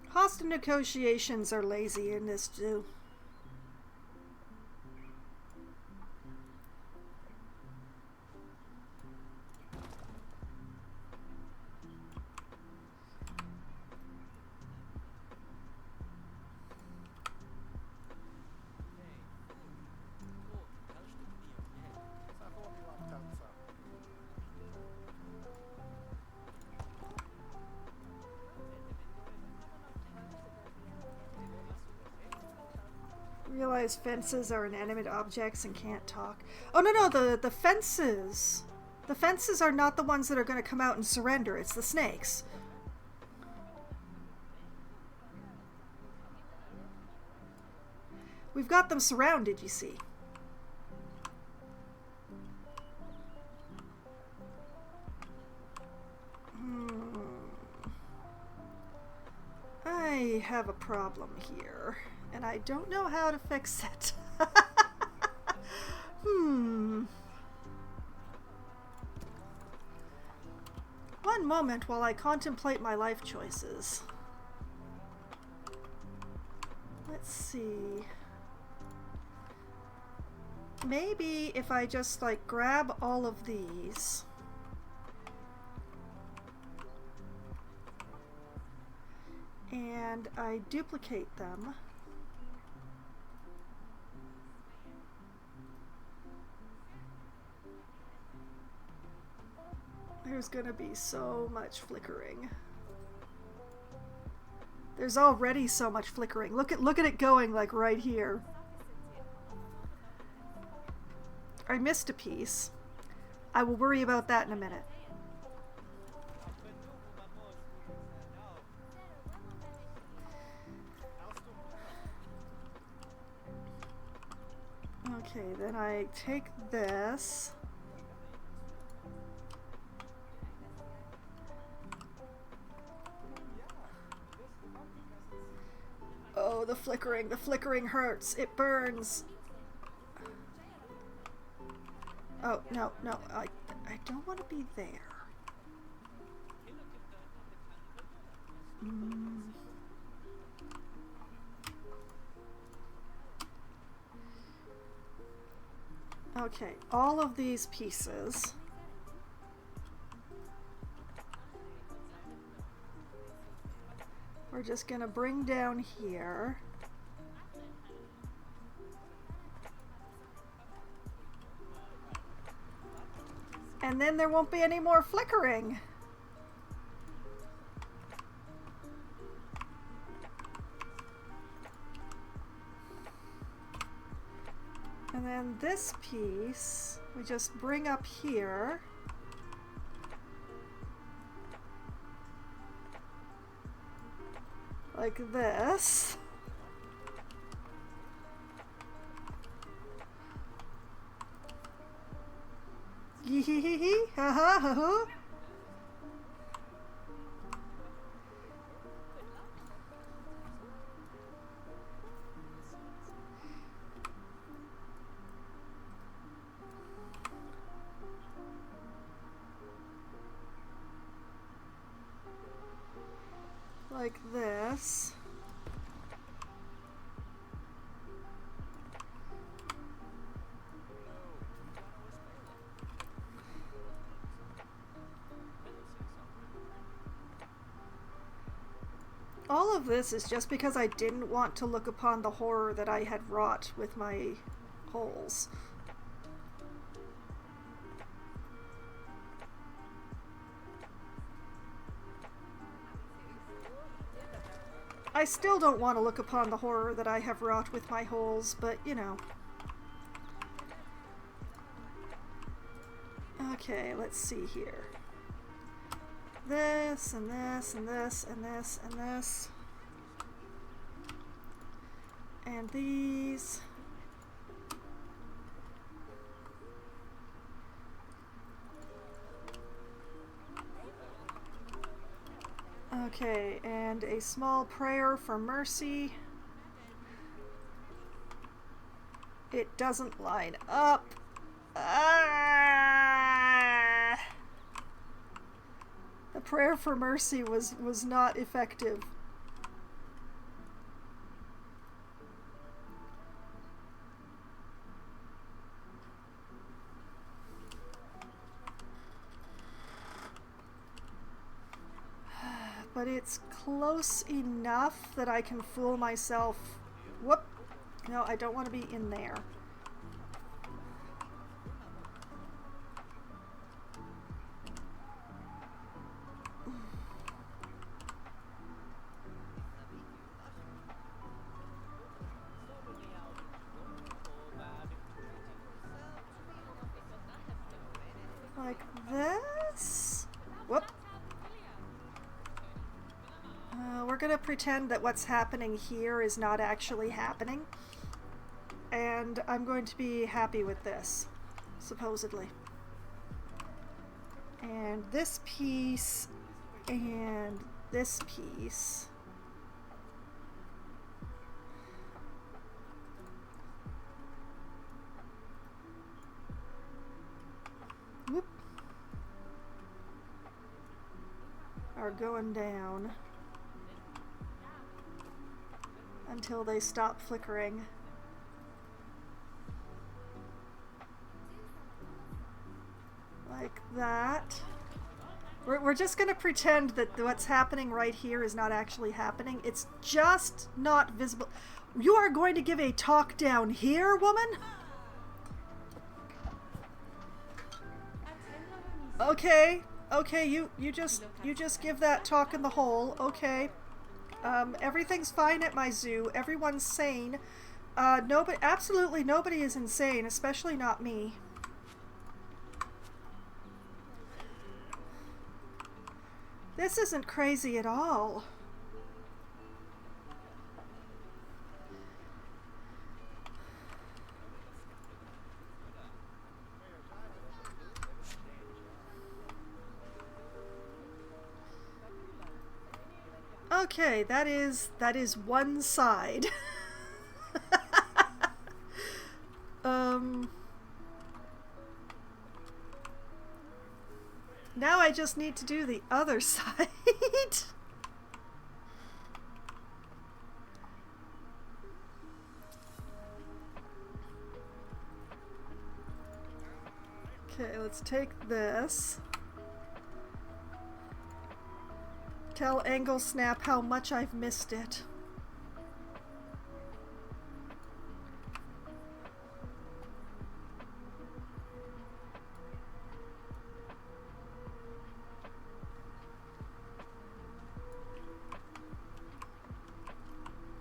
Hostage negotiations are lazy in this too. Realize fences are inanimate objects and can't talk. Oh no, the fences. The fences are not the ones that are going to come out and surrender. It's the snakes. We've got them surrounded, you see. I have a problem here. And I don't know how to fix it. One moment while I contemplate my life choices. Let's see. Maybe if I just like grab all of these. And I duplicate them. There's gonna be so much flickering. There's already so much flickering. Look at it going like right here. I missed a piece. I will worry about that in a minute. Okay, then I take this. Oh, the flickering hurts. It burns. Oh, no, I don't want to be there. Okay, all of these pieces. We're just gonna bring down here. And then there won't be any more flickering. And then this piece, we just bring up here. Like this. Yee hee hee hee, ha ha ha ha. Like this. All of this is just because I didn't want to look upon the horror that I had wrought with my holes. I still don't want to look upon the horror that I have wrought with my holes, but you know. Okay, let's see here. this, and this, and this, and this, and this. And these. Okay, and a small prayer for mercy. It doesn't line up. Ah! The prayer for mercy was not effective. But it's close enough that I can fool myself. Whoop! No, I don't want to be in there. Like this? Whoop! We're gonna pretend that what's happening here is not actually happening. And I'm going to be happy with this, supposedly. And this piece, and this piece. Whoop. Are going down until they stop flickering. Like that. We're just gonna pretend that what's happening right here is not actually happening. It's just not visible. You are going to give a talk down here, woman? Okay, okay, you just give that talk in the hole. Okay. Everything's fine at my zoo. Everyone's sane. Nobody, absolutely nobody is insane, especially not me. This isn't crazy at all. Okay, that is one side. Now I just need to do the other side. Okay, let's take this. Tell Angle Snap how much I've missed it.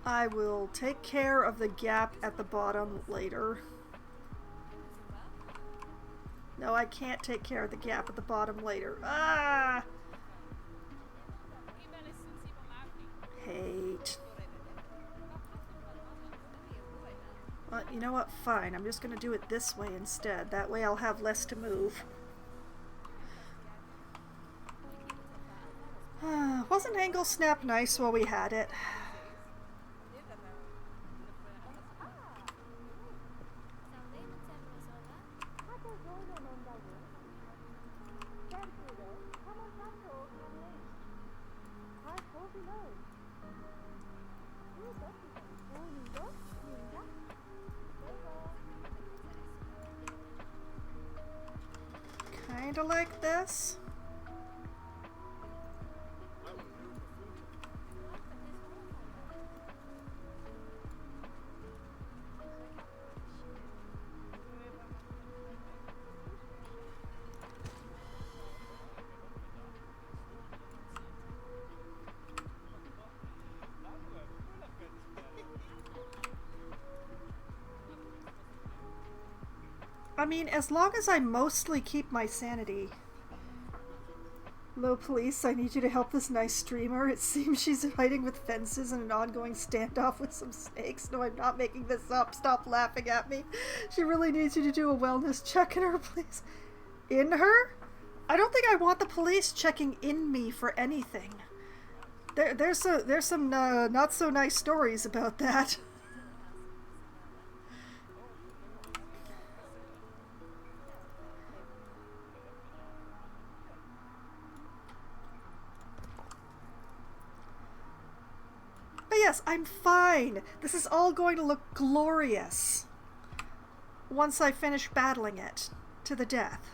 I will take care of the gap at the bottom later. No, I can't take care of the gap at the bottom later. Ah! Hate. Well, you know what? Fine. I'm just going to do it this way instead. That way I'll have less to move. Wasn't Angle Snap nice while we had it? Kinda like this. I mean, as long as I mostly keep my sanity. Hello, police. I need you to help this nice streamer. It seems she's fighting with fences and an ongoing standoff with some snakes. No, I'm not making this up. Stop laughing at me. She really needs you to do a wellness check in her, please. In her? I don't think I want the police checking in me for anything. There's some not so nice stories about that. But yes, I'm fine. This is all going to look glorious once I finish battling it to the death.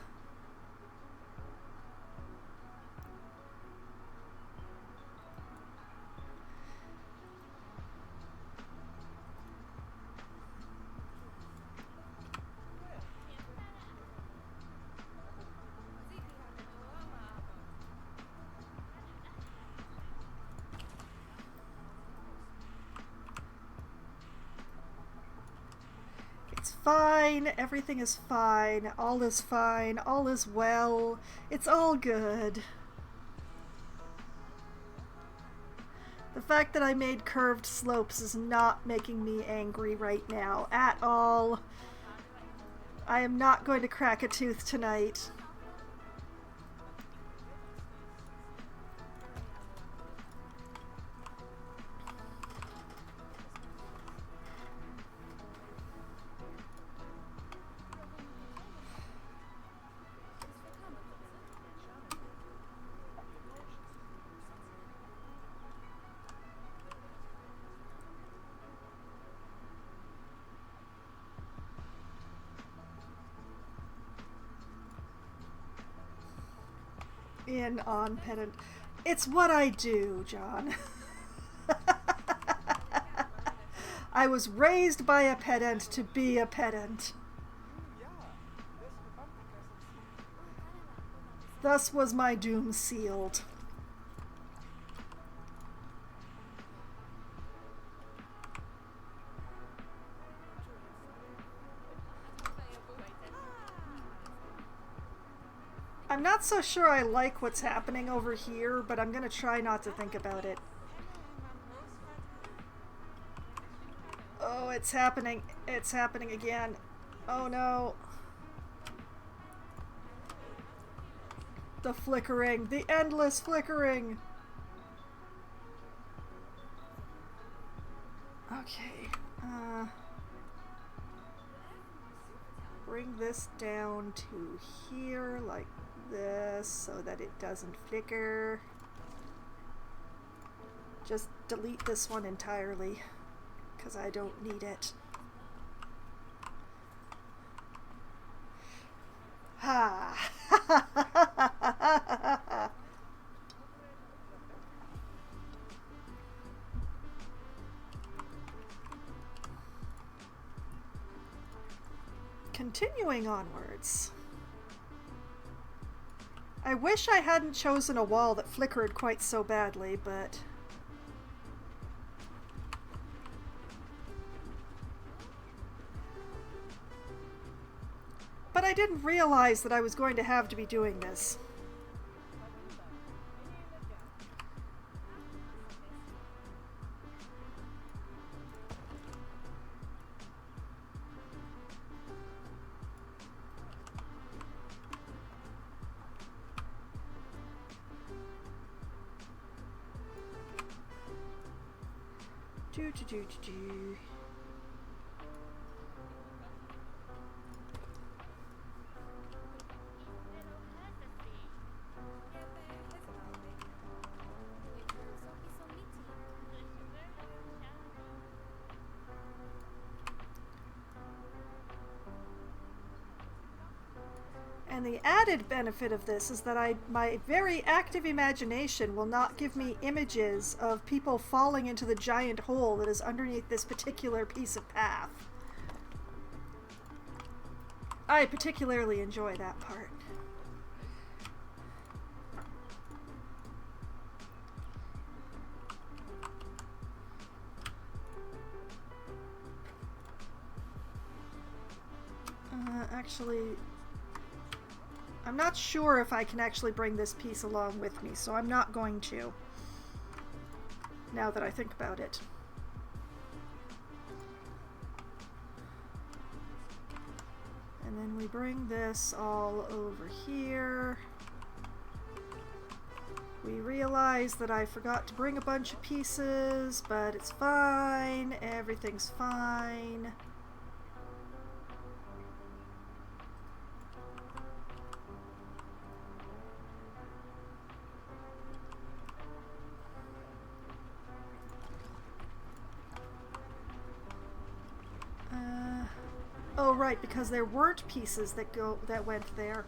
It's fine. Everything is fine. All is fine. All is well. It's all good. The fact that I made curved slopes is not making me angry right now at all. I am not going to crack a tooth tonight. In on pedant. It's what I do, John. I was raised by a pedant to be a pedant. Thus was my doom sealed. I'm not so sure I like what's happening over here, but I'm gonna try not to think about it. Oh, it's happening. It's happening again. Oh no. The flickering. The endless flickering. Okay. Bring this down to here like this so that it doesn't flicker. Just delete this one entirely because I don't need it. Ha! Continuing onwards. I wish I hadn't chosen a wall that flickered quite so badly, but... But I didn't realize that I was going to have to be doing this. Do. And the added benefit of this is that my very active imagination will not give me images of people falling into the giant hole that is underneath this particular piece of path. I particularly enjoy that part. Actually... I'm not sure if I can actually bring this piece along with me, so I'm not going to, now that I think about it. And then we bring this all over here. We realize that I forgot to bring a bunch of pieces, but it's fine. Everything's fine. Oh, right, because there weren't pieces that went there.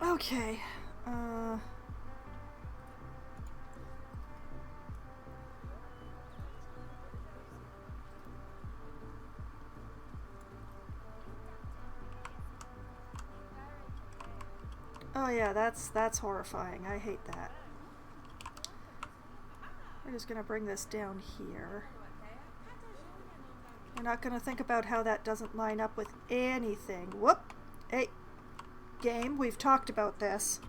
Okay. Oh yeah, that's horrifying. I hate that. We're just gonna bring this down here. We're not gonna think about how that doesn't line up with anything. Whoop! Hey, game, we've talked about this.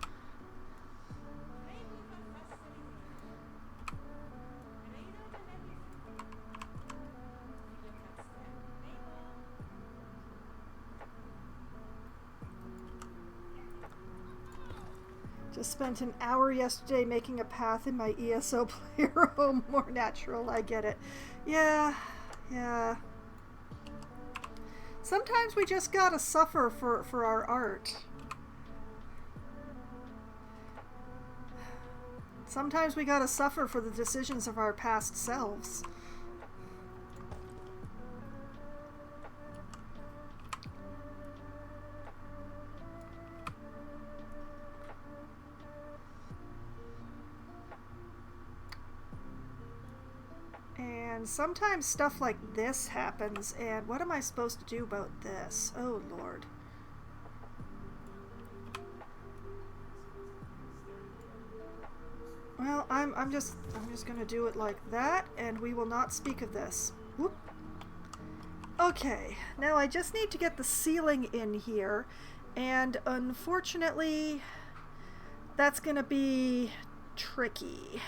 Just spent an hour yesterday making a path in my ESO player. Oh, more natural, I get it. Yeah. Sometimes we just gotta suffer for our art. Sometimes we gotta suffer for the decisions of our past selves. And sometimes stuff like this happens, and what am I supposed to do about this? Oh, Lord. Well, I'm just gonna do it like that, and we will not speak of this. Whoop. Okay, now I just need to get the ceiling in here, and unfortunately, that's gonna be tricky.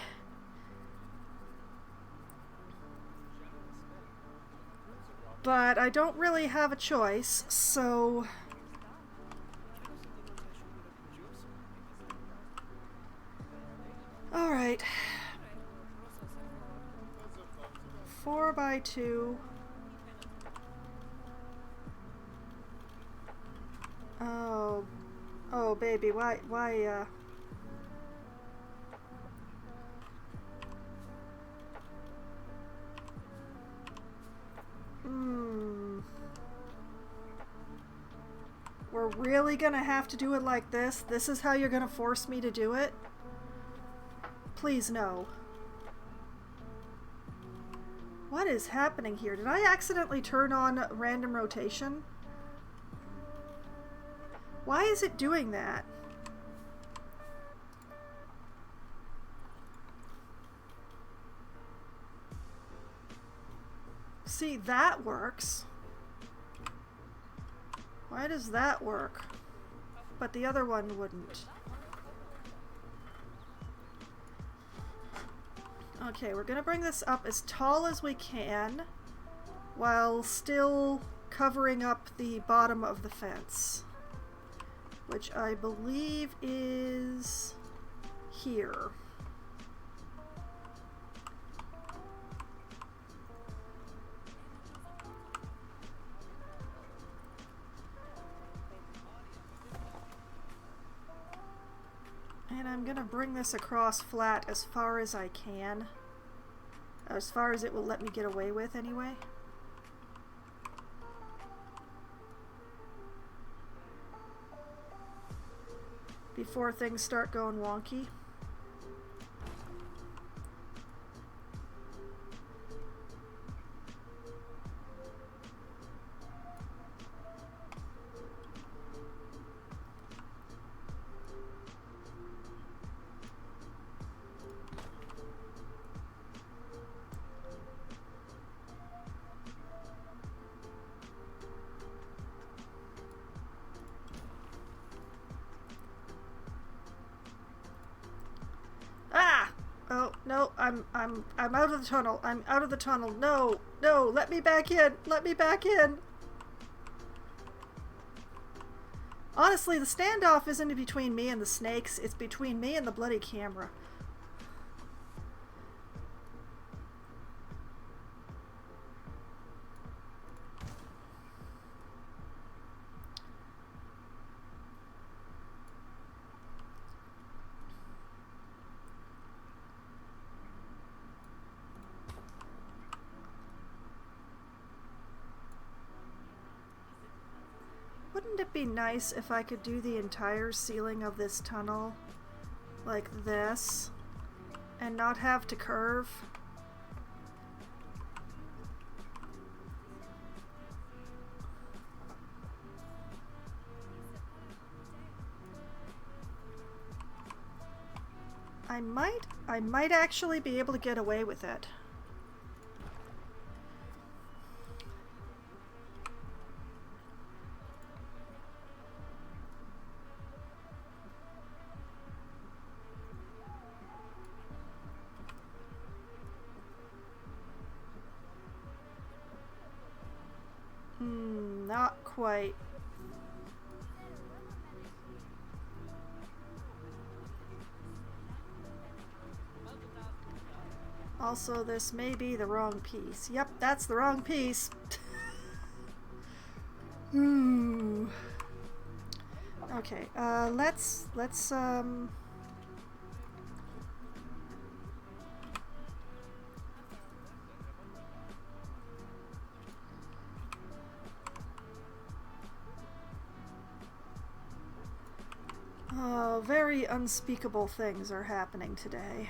But I don't really have a choice, so... Alright. 4x2. Oh, baby, why, We're really gonna have to do it like this? This is how you're gonna force me to do it? Please no. What is happening here? Did I accidentally turn on random rotation? Why is it doing that? See, that works. Why does that work? But the other one wouldn't. Okay, we're gonna bring this up as tall as we can while still covering up the bottom of the fence, which I believe is here. And I'm gonna bring this across flat as far as I can. As far as it will let me get away with, anyway. Before things start going wonky. No, I'm out of the tunnel. I'm out of the tunnel. No, no, let me back in. Let me back in. Honestly, the standoff isn't between me and the snakes. It's between me and the bloody camera. Wouldn't it be nice if I could do the entire ceiling of this tunnel like this and not have to curve? I might actually be able to get away with it. Not quite. Also, this may be the wrong piece. Yep, that's the wrong piece. Ooh. Okay, let's oh, very unspeakable things are happening today.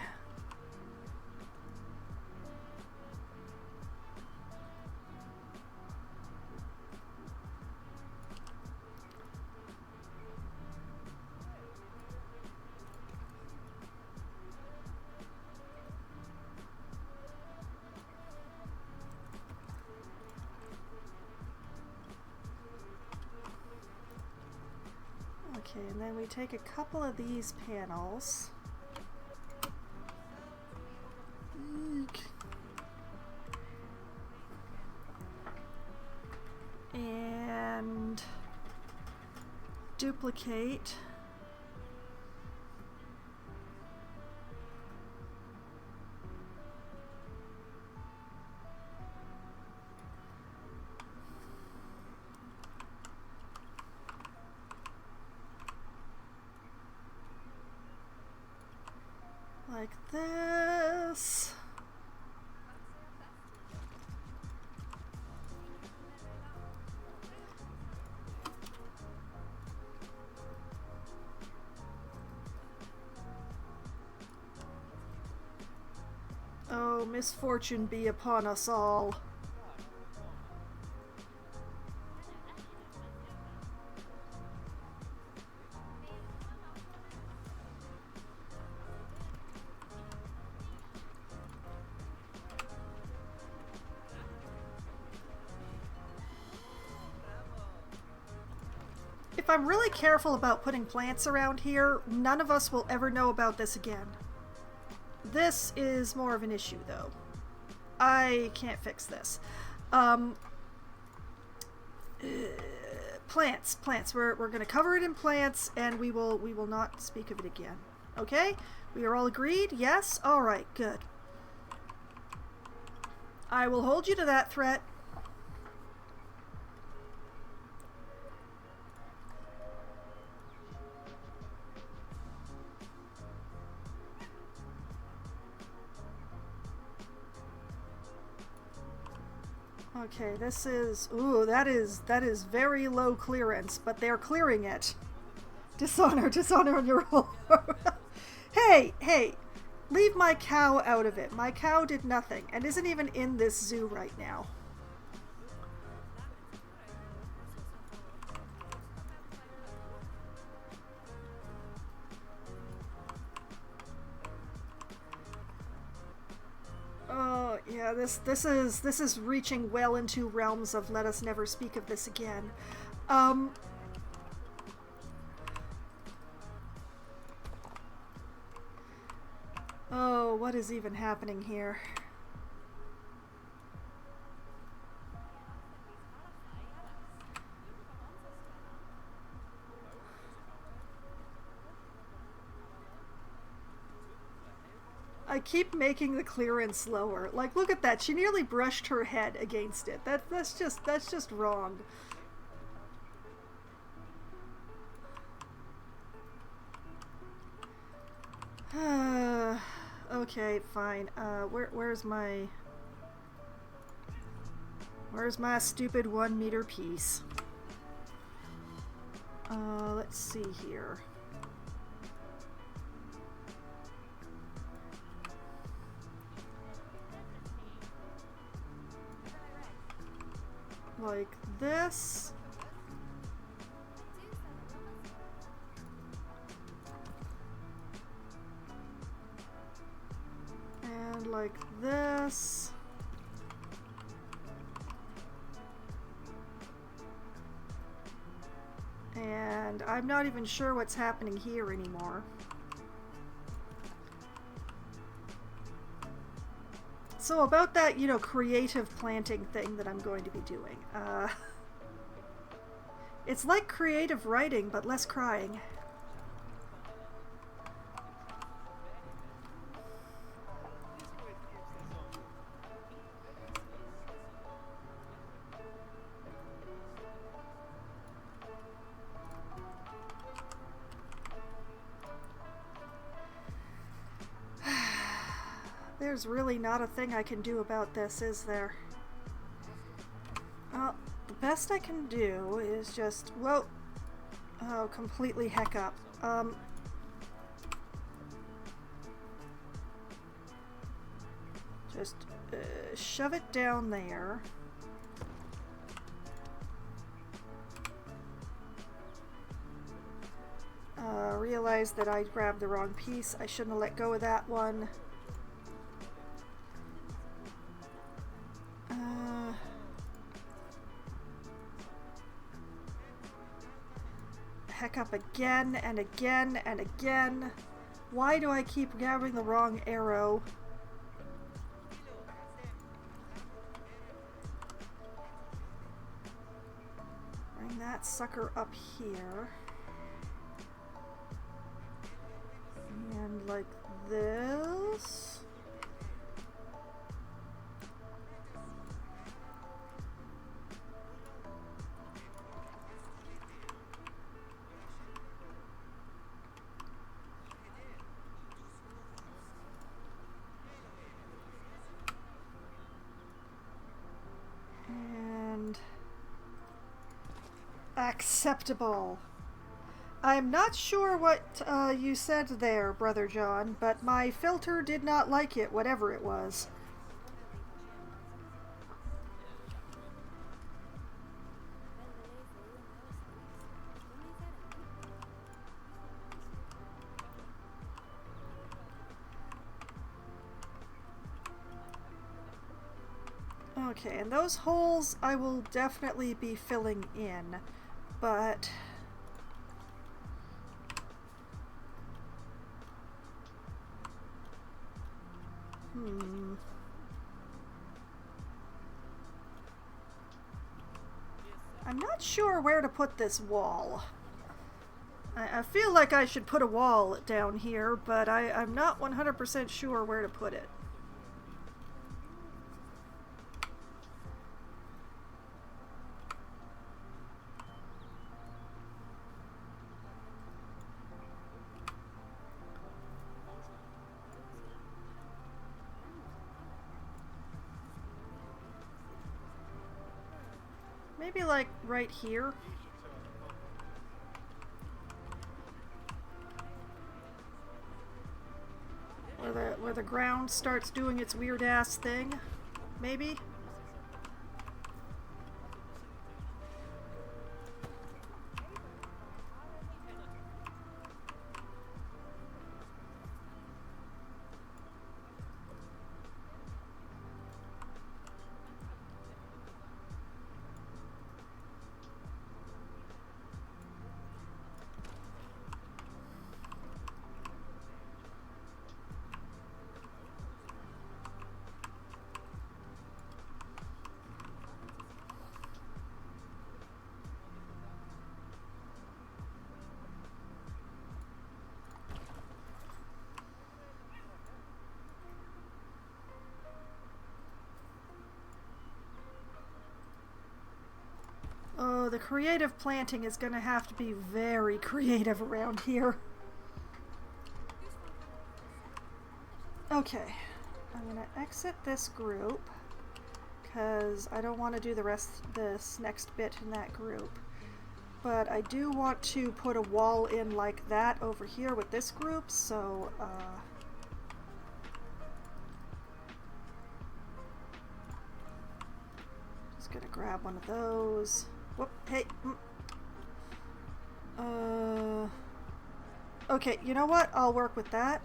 Okay, and then we take a couple of these panels. Eek. And duplicate. Like this. Oh, misfortune be upon us all. If I'm really careful about putting plants around here, none of us will ever know about this again. This is more of an issue, though. I can't fix this. Plants. We're going to cover it in plants, and we will not speak of it again. Okay? We are all agreed? Yes? All right. Good. I will hold you to that threat. Okay, this is... Ooh, that is very low clearance, but they're clearing it. Dishonor on your roll. Hey! Leave my cow out of it. My cow did nothing, and isn't even in this zoo right now. Oh, yeah, this is reaching well into realms of let us never speak of this again. Oh, what is even happening here? I keep making the clearance lower. Like, look at that. She nearly brushed her head against it. That's just wrong. Okay, fine. Where's my stupid 1 meter piece? Let's see here. Like this. And like this. And I'm not even sure what's happening here anymore. So about that, you know, creative planting thing that I'm going to be doing. It's like creative writing, but less crying. There's really not a thing I can do about this, is there? Well, the best I can do is just, whoa, oh, completely heck up. Just shove it down there. Realize that I grabbed the wrong piece. I shouldn't have let go of that one. Heck up again and again and again. Why do I keep grabbing the wrong arrow? Bring that sucker up here. And like this. And acceptable. I'm not sure what you said there, Brother John, but my filter did not like it, whatever it was. Okay, and those holes I will definitely be filling in, but... I'm not sure where to put this wall. I feel like I should put a wall down here, but I'm not 100% sure where to put it. Maybe like right here. Where the ground starts doing its weird ass thing. Maybe? creative planting is going to have to be very creative around here. Okay, I'm going to exit this group because I don't want to do the rest this next bit in that group. But I do want to put a wall in like that over here with this group, so just gonna grab one of those. Whoop, hey. Okay, you know what? I'll work with that.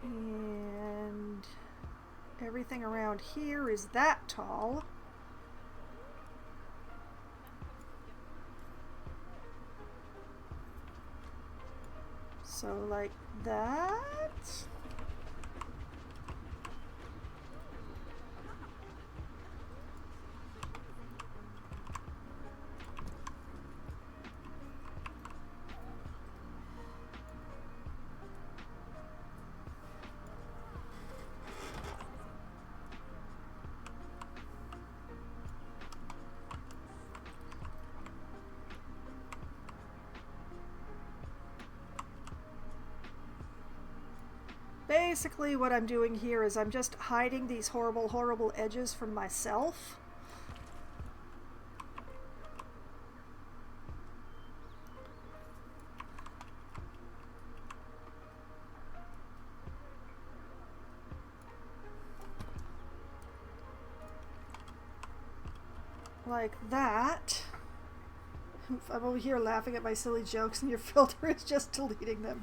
And everything around here is that tall. So like that. Basically what I'm doing here is I'm just hiding these horrible, horrible edges from myself. Like that. I'm over here laughing at my silly jokes and your filter is just deleting them.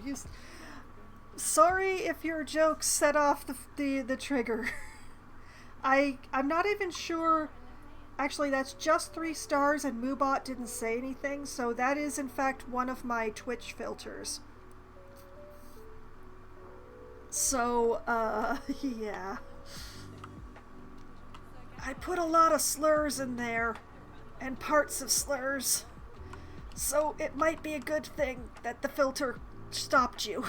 Sorry if your jokes set off the trigger. I'm not even sure. Actually, that's just 3 stars and Moobot didn't say anything, so that is in fact one of my Twitch filters. So, yeah. I put a lot of slurs in there, and parts of slurs. So it might be a good thing that the filter stopped you.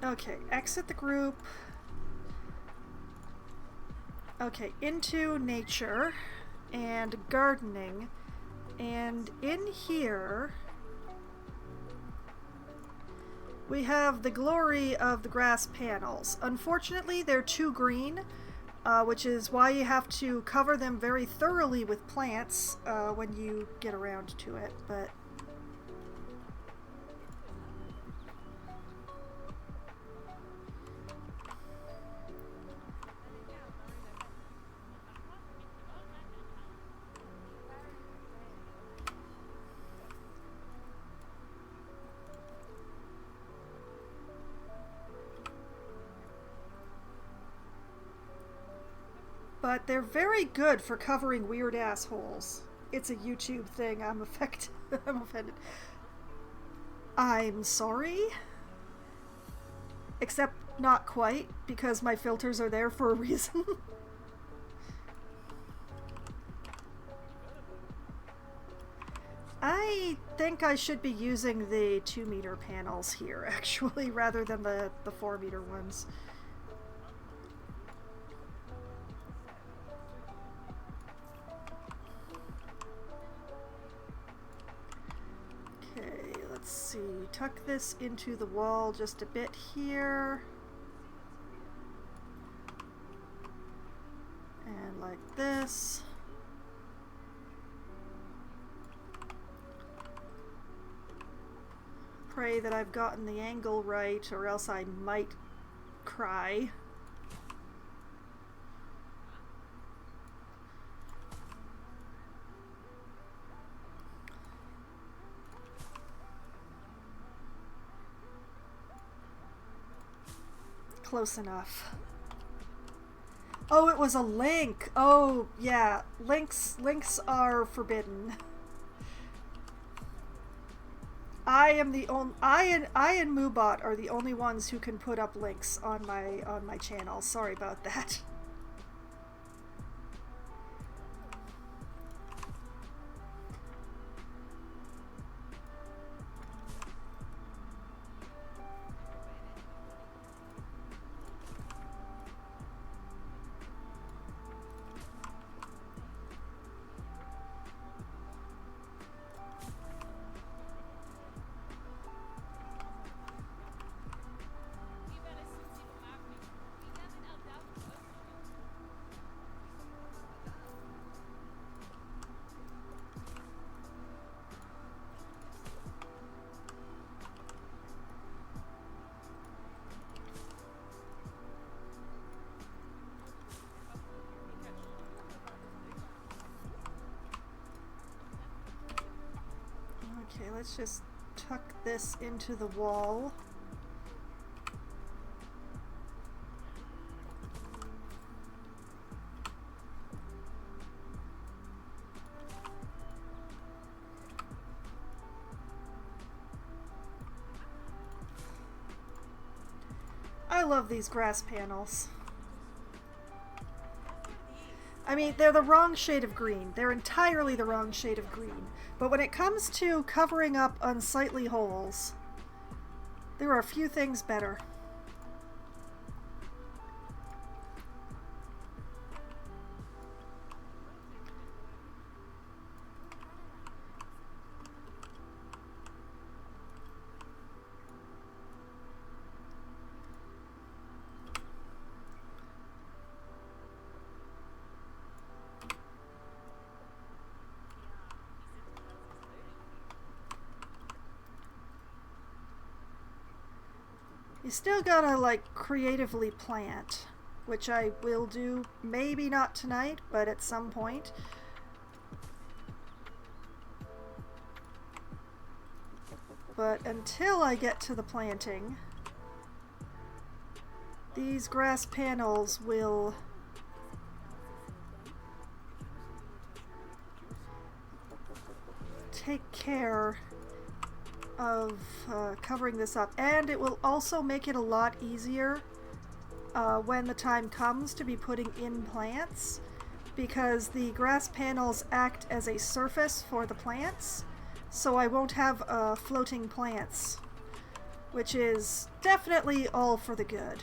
Okay, exit the group. Okay, into nature and gardening. And in here, we have the glory of the grass panels. Unfortunately, they're too green, which is why you have to cover them very thoroughly with plants when you get around to it. But they're very good for covering weird assholes. It's a YouTube thing. I'm affected. I'm offended. I'm sorry. Except not quite, because my filters are there for a reason. I think I should be using the 2-meter panels here, actually, rather than the 4-meter ones. Let's see, tuck this into the wall just a bit here. And like this. Pray that I've gotten the angle right, or else I might cry. Close enough. Oh, it was a link. Oh, yeah. Links are forbidden. I am the only. I and Moobot are the only ones who can put up links on my channel. Sorry about that. Okay, let's just tuck this into the wall. I love these grass panels. I mean, they're the wrong shade of green. They're entirely the wrong shade of green. But when it comes to covering up unsightly holes, there are a few things better. You still gotta, like, creatively plant, which I will do, maybe not tonight, but at some point. But until I get to the planting, these grass panels will take care of covering this up, and it will also make it a lot easier when the time comes to be putting in plants, because the grass panels act as a surface for the plants, so I won't have floating plants, which is definitely all for the good.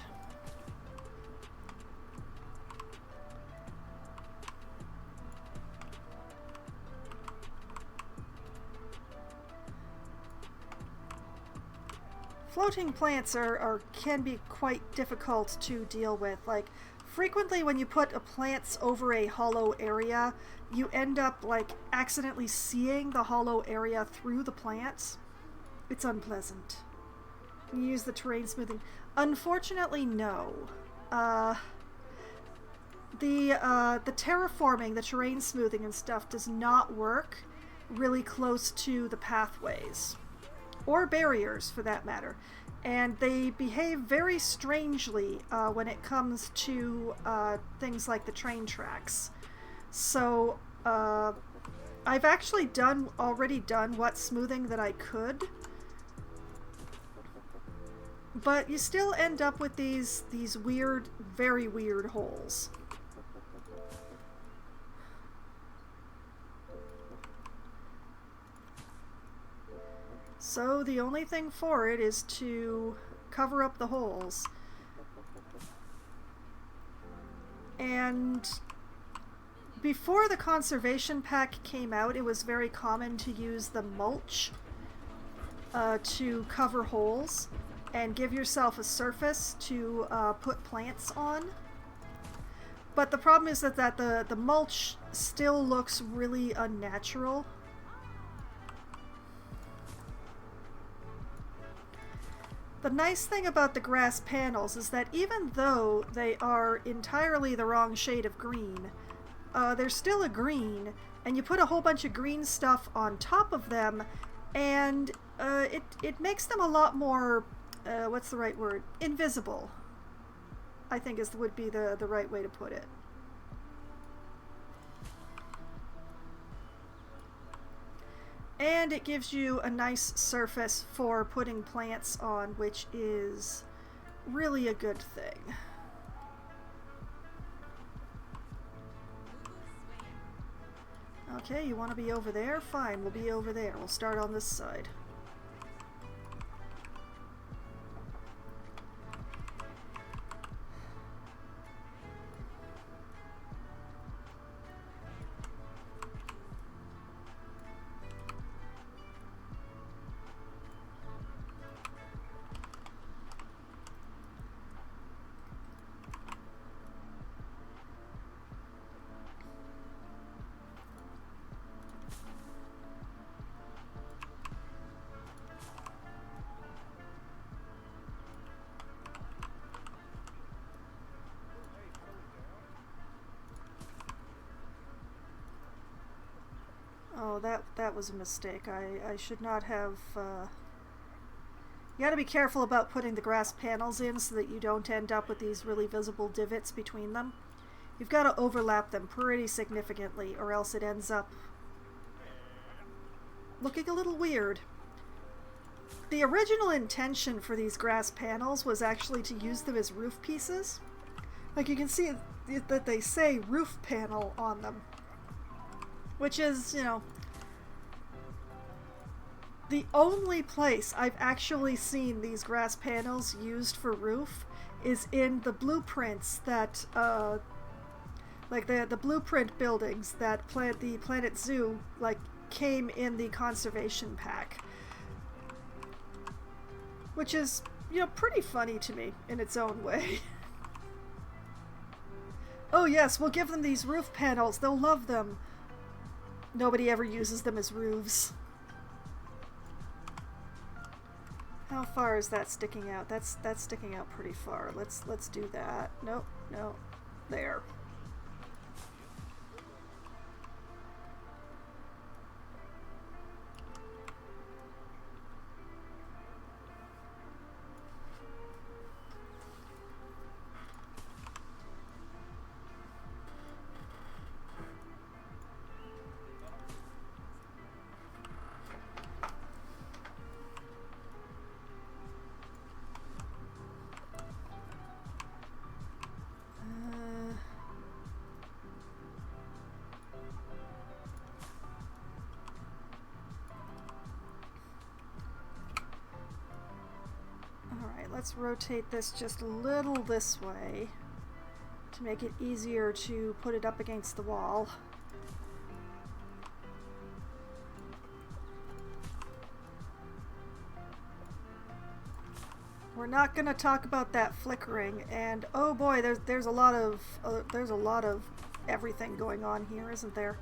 Floating plants can be quite difficult to deal with. Like, frequently when you put plants over a hollow area, you end up, like, accidentally seeing the hollow area through the plants. It's unpleasant. You use the terrain smoothing. Unfortunately, no. The terraforming, the terrain smoothing and stuff does not work really close to the pathways. Or barriers, for that matter. And they behave very strangely when it comes to things like the train tracks. So, I've actually already done what smoothing that I could. But you still end up with these weird, very weird holes. So the only thing for it is to cover up the holes. And before the conservation pack came out, it was very common to use the mulch to cover holes and give yourself a surface to put plants on. But the problem is that the mulch still looks really unnatural. The nice thing about the grass panels is that even though they are entirely the wrong shade of green, they're still a green, and you put a whole bunch of green stuff on top of them, and it makes them a lot more, what's the right word? Invisible, I think would be the right way to put it. And it gives you a nice surface for putting plants on, which is really a good thing. Okay, you want to be over there? Fine, we'll be over there. We'll start on this side. that was a mistake. I should not have... You gotta be careful about putting the grass panels in so that you don't end up with these really visible divots between them. You've got to overlap them pretty significantly, or else it ends up looking a little weird. The original intention for these grass panels was actually to use them as roof pieces. Like, you can see that they say roof panel on them, which is, you know, the only place I've actually seen these grass panels used for roof is in the blueprints that, like the blueprint buildings that the Planet Zoo, like, came in the conservation pack. Which is, you know, pretty funny to me in its own way. Oh yes, we'll give them these roof panels. They'll love them. Nobody ever uses them as roofs. How far is that sticking out? That's sticking out pretty far. Let's do that. Nope, no. There. Let's rotate this just a little this way to make it easier to put it up against the wall. We're not going to talk about that flickering, and oh boy, there's a lot of everything going on here, isn't there?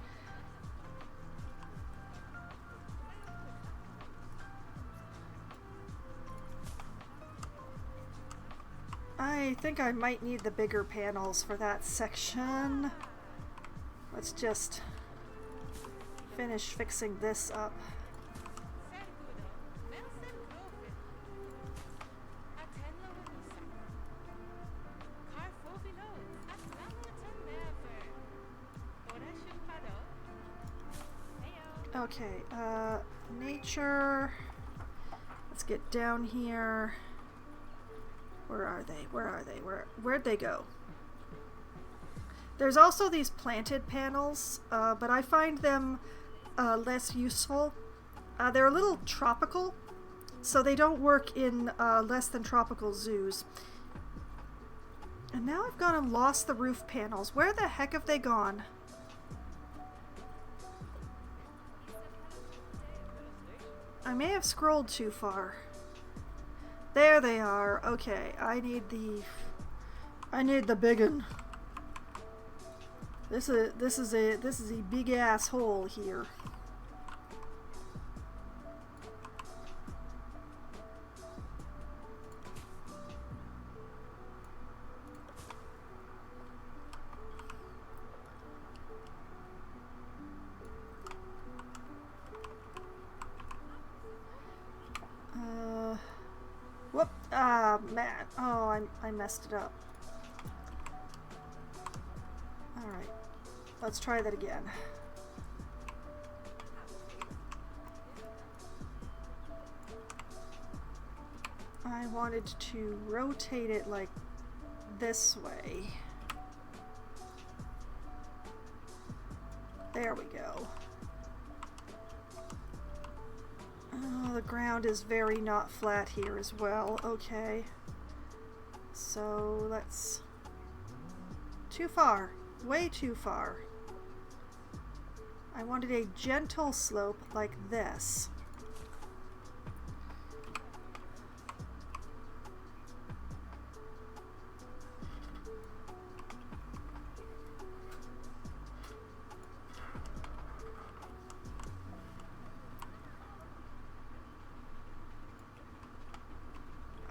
I think I might need the bigger panels for that section. Let's just finish fixing this up. Okay, nature. Let's get down here. Where are they? Where are they? Where'd they go? There's also these planted panels, but I find them less useful. They're a little tropical, so they don't work in less than tropical zoos. And now I've gone and lost the roof panels. Where the heck have they gone? I may have scrolled too far. There they are. Okay, I need the big one. This is a big ass hole here. Whoop! Ah, man. Oh, I messed it up. Alright. Let's try that again. I wanted to rotate it like this way. There we go. Oh, the ground is very not flat here as well. Okay. So let's... Too far. Way too far. I wanted a gentle slope like this.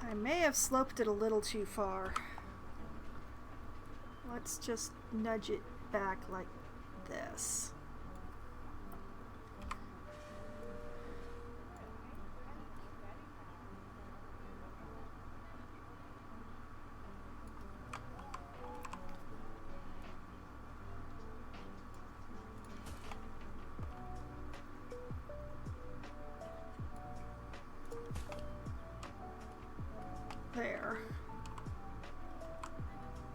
I may have sloped it a little too far. Let's just nudge it back like this. There.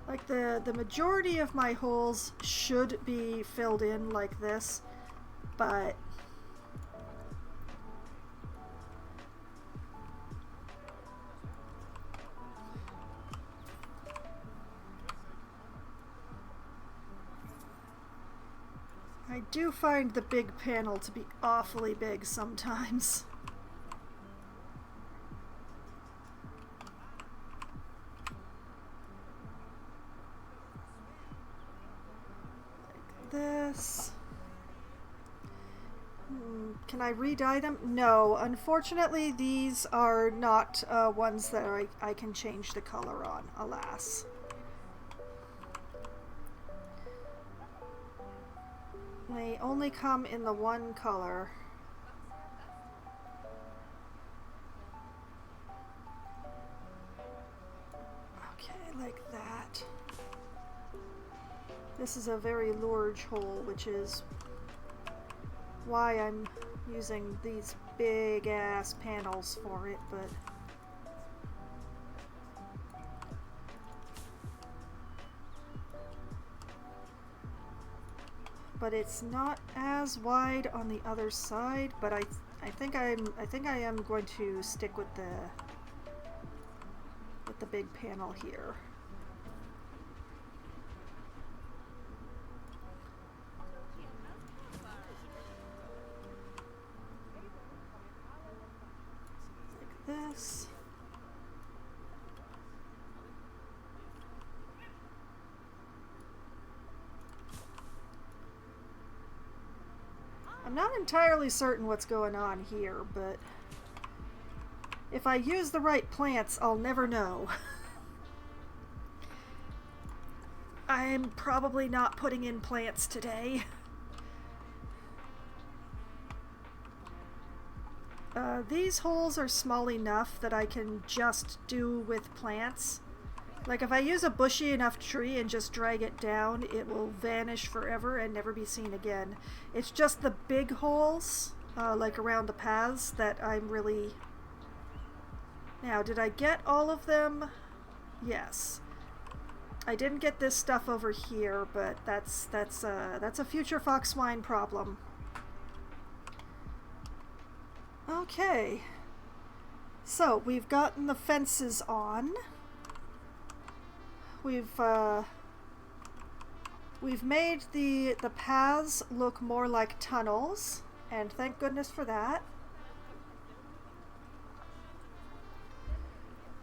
Like the majority of my holes should be filled in like this, but I do find the big panel to be awfully big sometimes. This. Can I re-dye them? No, unfortunately these are not ones that I can change the color on, alas. They only come in the one color. Okay, like that. This is a very large hole, which is why I'm using these big ass panels for it, but it's not as wide on the other side, but I think I am going to stick with the big panel here. This. I'm not entirely certain what's going on here, but if I use the right plants, I'll never know. I'm probably not putting in plants today. These holes are small enough that I can just do with plants. Like if I use a bushy enough tree and just drag it down, it will vanish forever and never be seen again. It's just the big holes, like around the paths, that I'm really... Now, did I get all of them? Yes. I didn't get this stuff over here, but that's a future foxwine problem. Okay, so we've gotten the fences on. We've made the paths look more like tunnels, and thank goodness for that.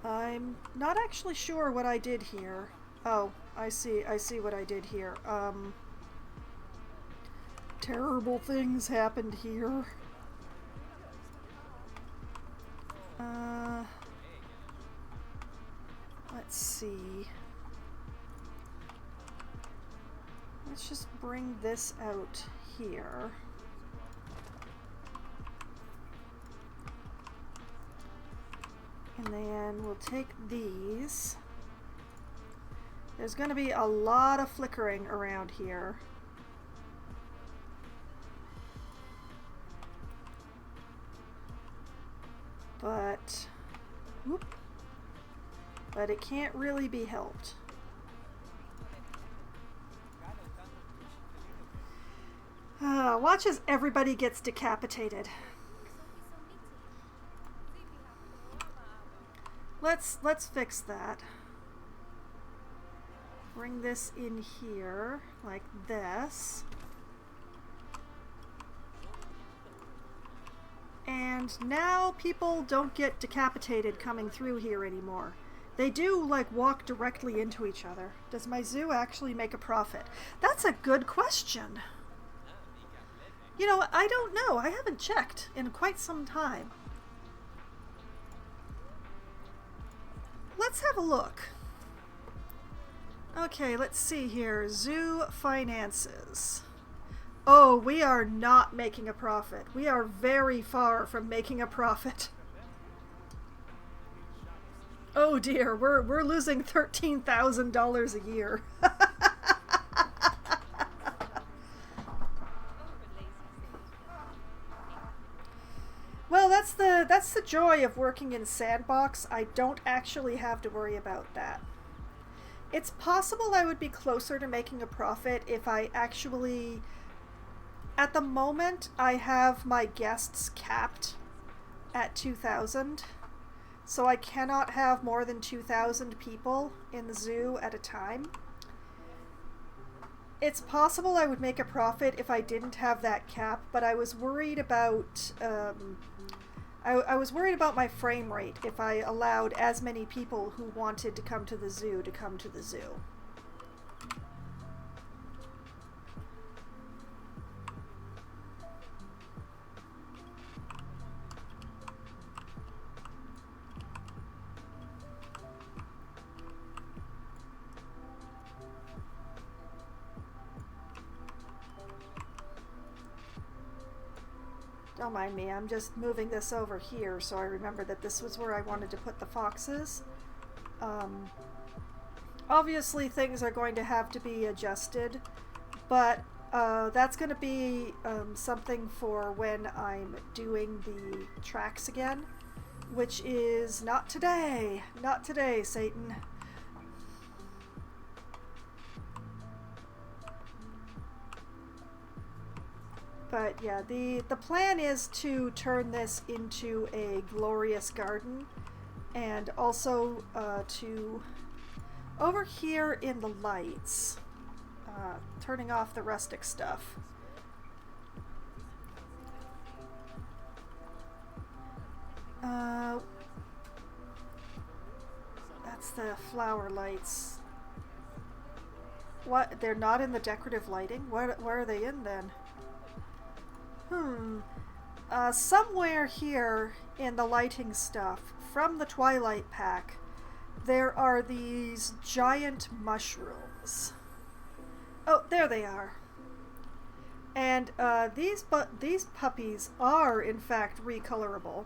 I'm not actually sure what I did here. Oh, I see what I did here. Terrible things happened here. Let's see. Let's just bring this out here. And then we'll take these. There's going to be a lot of flickering around here. But it can't really be helped. Watch as everybody gets decapitated. Let's fix that. Bring this in here like this. And now people don't get decapitated coming through here anymore. They do, like, walk directly into each other. Does my zoo actually make a profit? That's a good question. You know, I don't know. I haven't checked in quite some time. Let's have a look. Okay, let's see here. Zoo finances. Oh, we are not making a profit. We are very far from making a profit. Oh dear, we're losing $13,000 a year. Well, that's the joy of working in sandbox. I don't actually have to worry about that. It's possible I would be closer to making a profit if I actually... At the moment, I have my guests capped at 2,000. So I cannot have more than 2,000 people in the zoo at a time. It's possible I would make a profit if I didn't have that cap, but I was worried about... I was worried about my frame rate if I allowed as many people who wanted to come to the zoo to come to the zoo. Don't mind me, I'm just moving this over here so I remember that this was where I wanted to put the foxes. Obviously things are going to have to be adjusted, but that's going to be something for when I'm doing the tracks again, which is not today. Not today, Satan. But yeah, the plan is to turn this into a glorious garden, and also to, over here in the lights, turning off the rustic stuff. That's the flower lights. What? They're not in the decorative lighting? Where are they in then? Somewhere here in the lighting stuff, from the Twilight Pack, there are these giant mushrooms. Oh, there they are. And these puppies are, in fact, recolorable.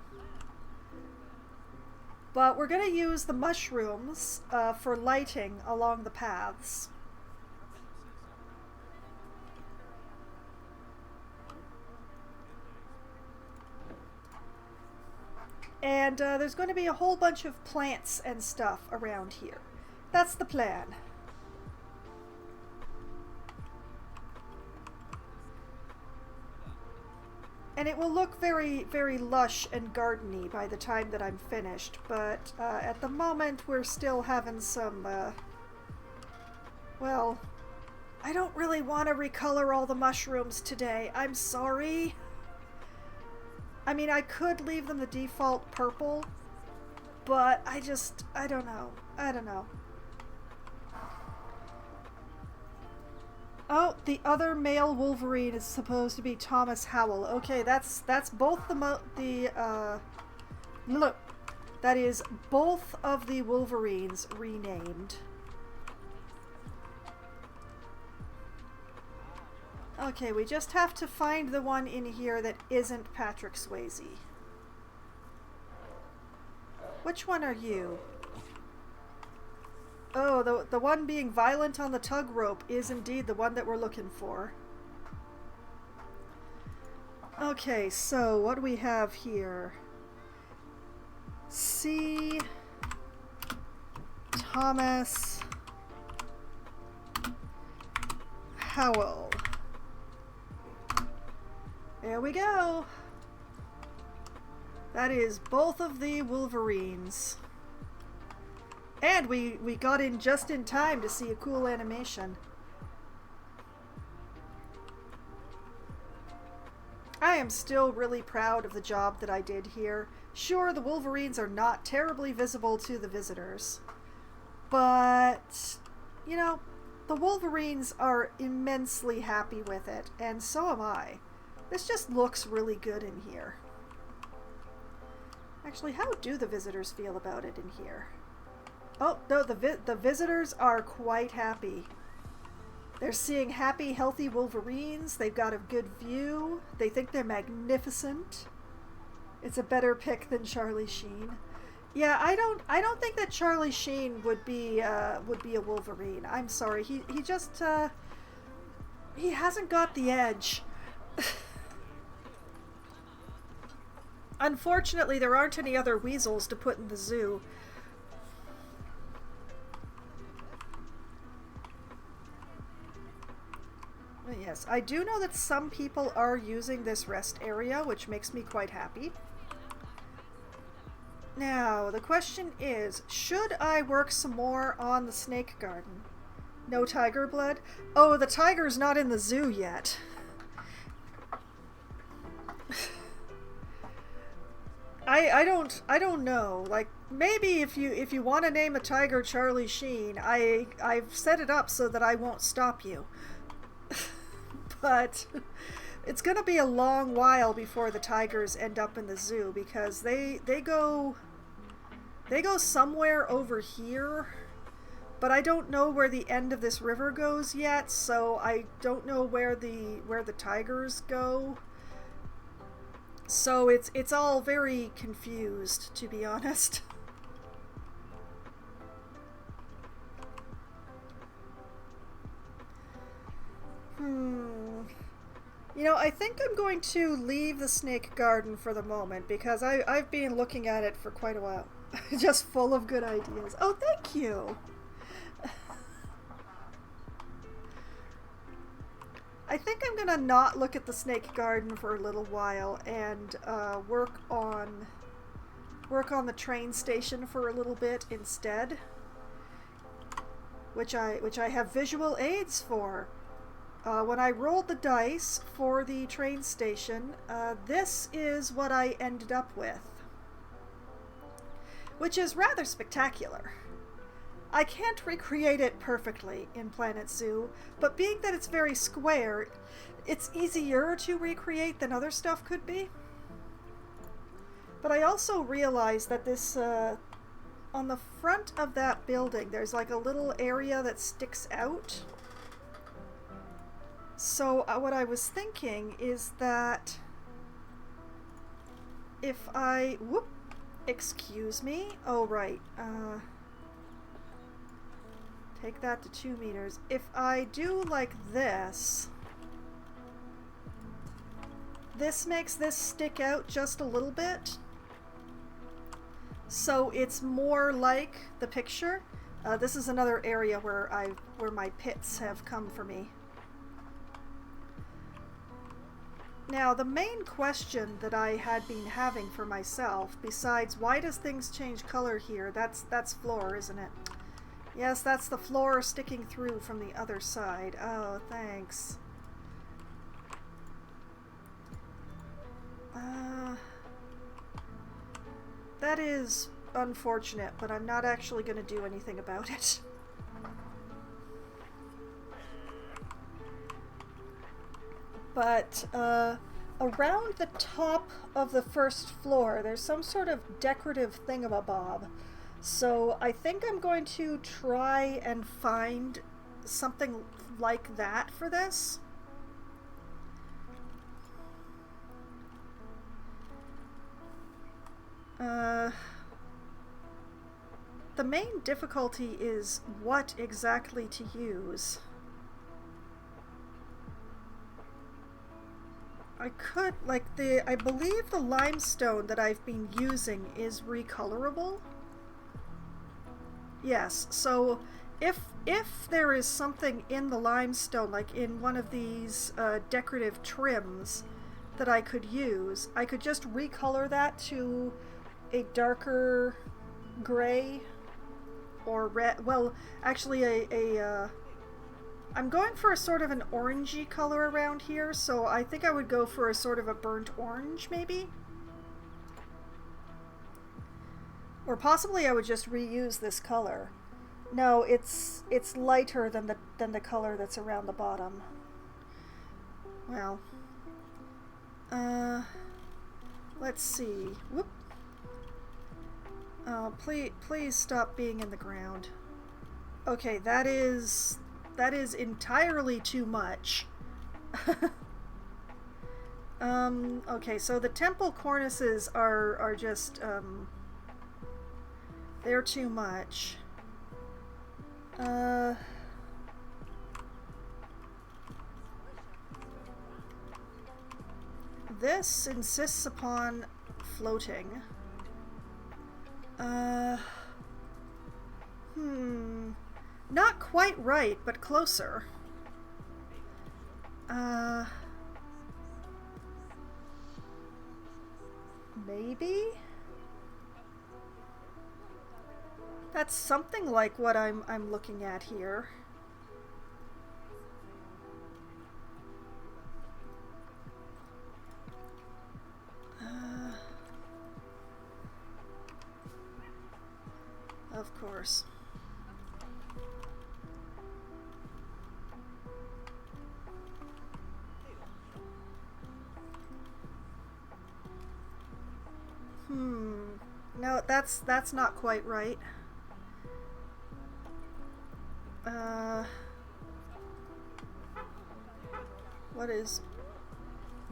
But we're going to use the mushrooms for lighting along the paths. And there's going to be a whole bunch of plants and stuff around here. That's the plan. And it will look very, very lush and gardeny by the time that I'm finished. But at the moment, we're still having some, well, I don't really want to recolor all the mushrooms today. I'm sorry. I mean, I could leave them the default purple, but I don't know. I don't know. Oh, the other male Wolverine is supposed to be Thomas Howell. Okay, that's both look, that is both of the Wolverines renamed. Okay, we just have to find the one in here that isn't Patrick Swayze. Which one are you? Oh, the one being violent on the tug rope is indeed the one that we're looking for. Okay, so what do we have here? C. Thomas Howell. There we go. That is both of the Wolverines. And we got in just in time to see a cool animation. I am still really proud of the job that I did here. Sure, the Wolverines are not terribly visible to the visitors, but, you know, the Wolverines are immensely happy with it, and so am I. This just looks really good in here. Actually, how do the visitors feel about it in here? Oh, no, the visitors are quite happy. They're seeing happy, healthy Wolverines. They've got a good view. They think they're magnificent. It's a better pick than Charlie Sheen. Yeah, I don't think that Charlie Sheen would be a Wolverine. I'm sorry. He just he hasn't got the edge. Unfortunately, there aren't any other weasels to put in the zoo. Yes, I do know that some people are using this rest area, which makes me quite happy. Now, the question is, should I work some more on the snake garden? No tiger blood? Oh, the tiger's not in the zoo yet. I don't know. Like, maybe if you want to name a tiger Charlie Sheen, I've set it up so that I won't stop you. But it's gonna be a long while before the tigers end up in the zoo, because they go somewhere over here, but I don't know where the end of this river goes yet, so I don't know where the tigers go. So it's all very confused, to be honest. You know, I think I'm going to leave the snake garden for the moment, because I've been looking at it for quite a while. Just full of good ideas. Oh, thank you! I think I'm gonna not look at the snake garden for a little while and work on the train station for a little bit instead, which I have visual aids for. When I rolled the dice for the train station, this is what I ended up with, which is rather spectacular. I can't recreate it perfectly in Planet Zoo, but being that it's very square, it's easier to recreate than other stuff could be. But I also realized that this, on the front of that building, there's like a little area that sticks out. So what I was thinking is that if I... Whoop! Excuse me? Oh, right. Take that to 2 meters. If I do like this, this makes this stick out just a little bit. So it's more like the picture. This is another area where my pits have come for me. Now, the main question that I had been having for myself, besides why does things change color here, that's floor, isn't it? Yes, that's the floor sticking through from the other side. Oh, thanks. That is unfortunate, but I'm not actually going to do anything about it. But, around the top of the first floor, there's some sort of decorative thingamabob. So I think I'm going to try and find something like that for this. The main difficulty is what exactly to use. I could, like, I believe the limestone that I've been using is recolorable. Yes, so if there is something in the limestone, like in one of these decorative trims that I could use, I could just recolor that to a darker gray or red. Well, actually I'm going for a sort of an orangey color around here, so I think I would go for a sort of a burnt orange, maybe? Or possibly I would just reuse this color. No, it's lighter than the color that's around the bottom. Well, let's see. Whoop. Oh, please stop being in the ground. Okay, that is entirely too much. Okay, so the temple cornices are just, they're too much. This insists upon floating. Not quite right, but closer. Maybe? That's something like what I'm looking at here. Of course. No, that's not quite right.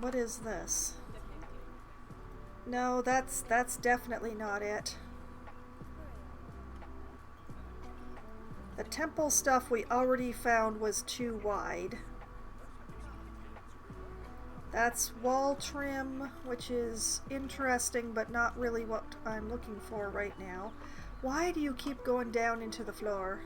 What is this? No, that's definitely not it. The temple stuff we already found was too wide. That's wall trim, which is interesting, but not really what I'm looking for right now. Why do you keep going down into the floor?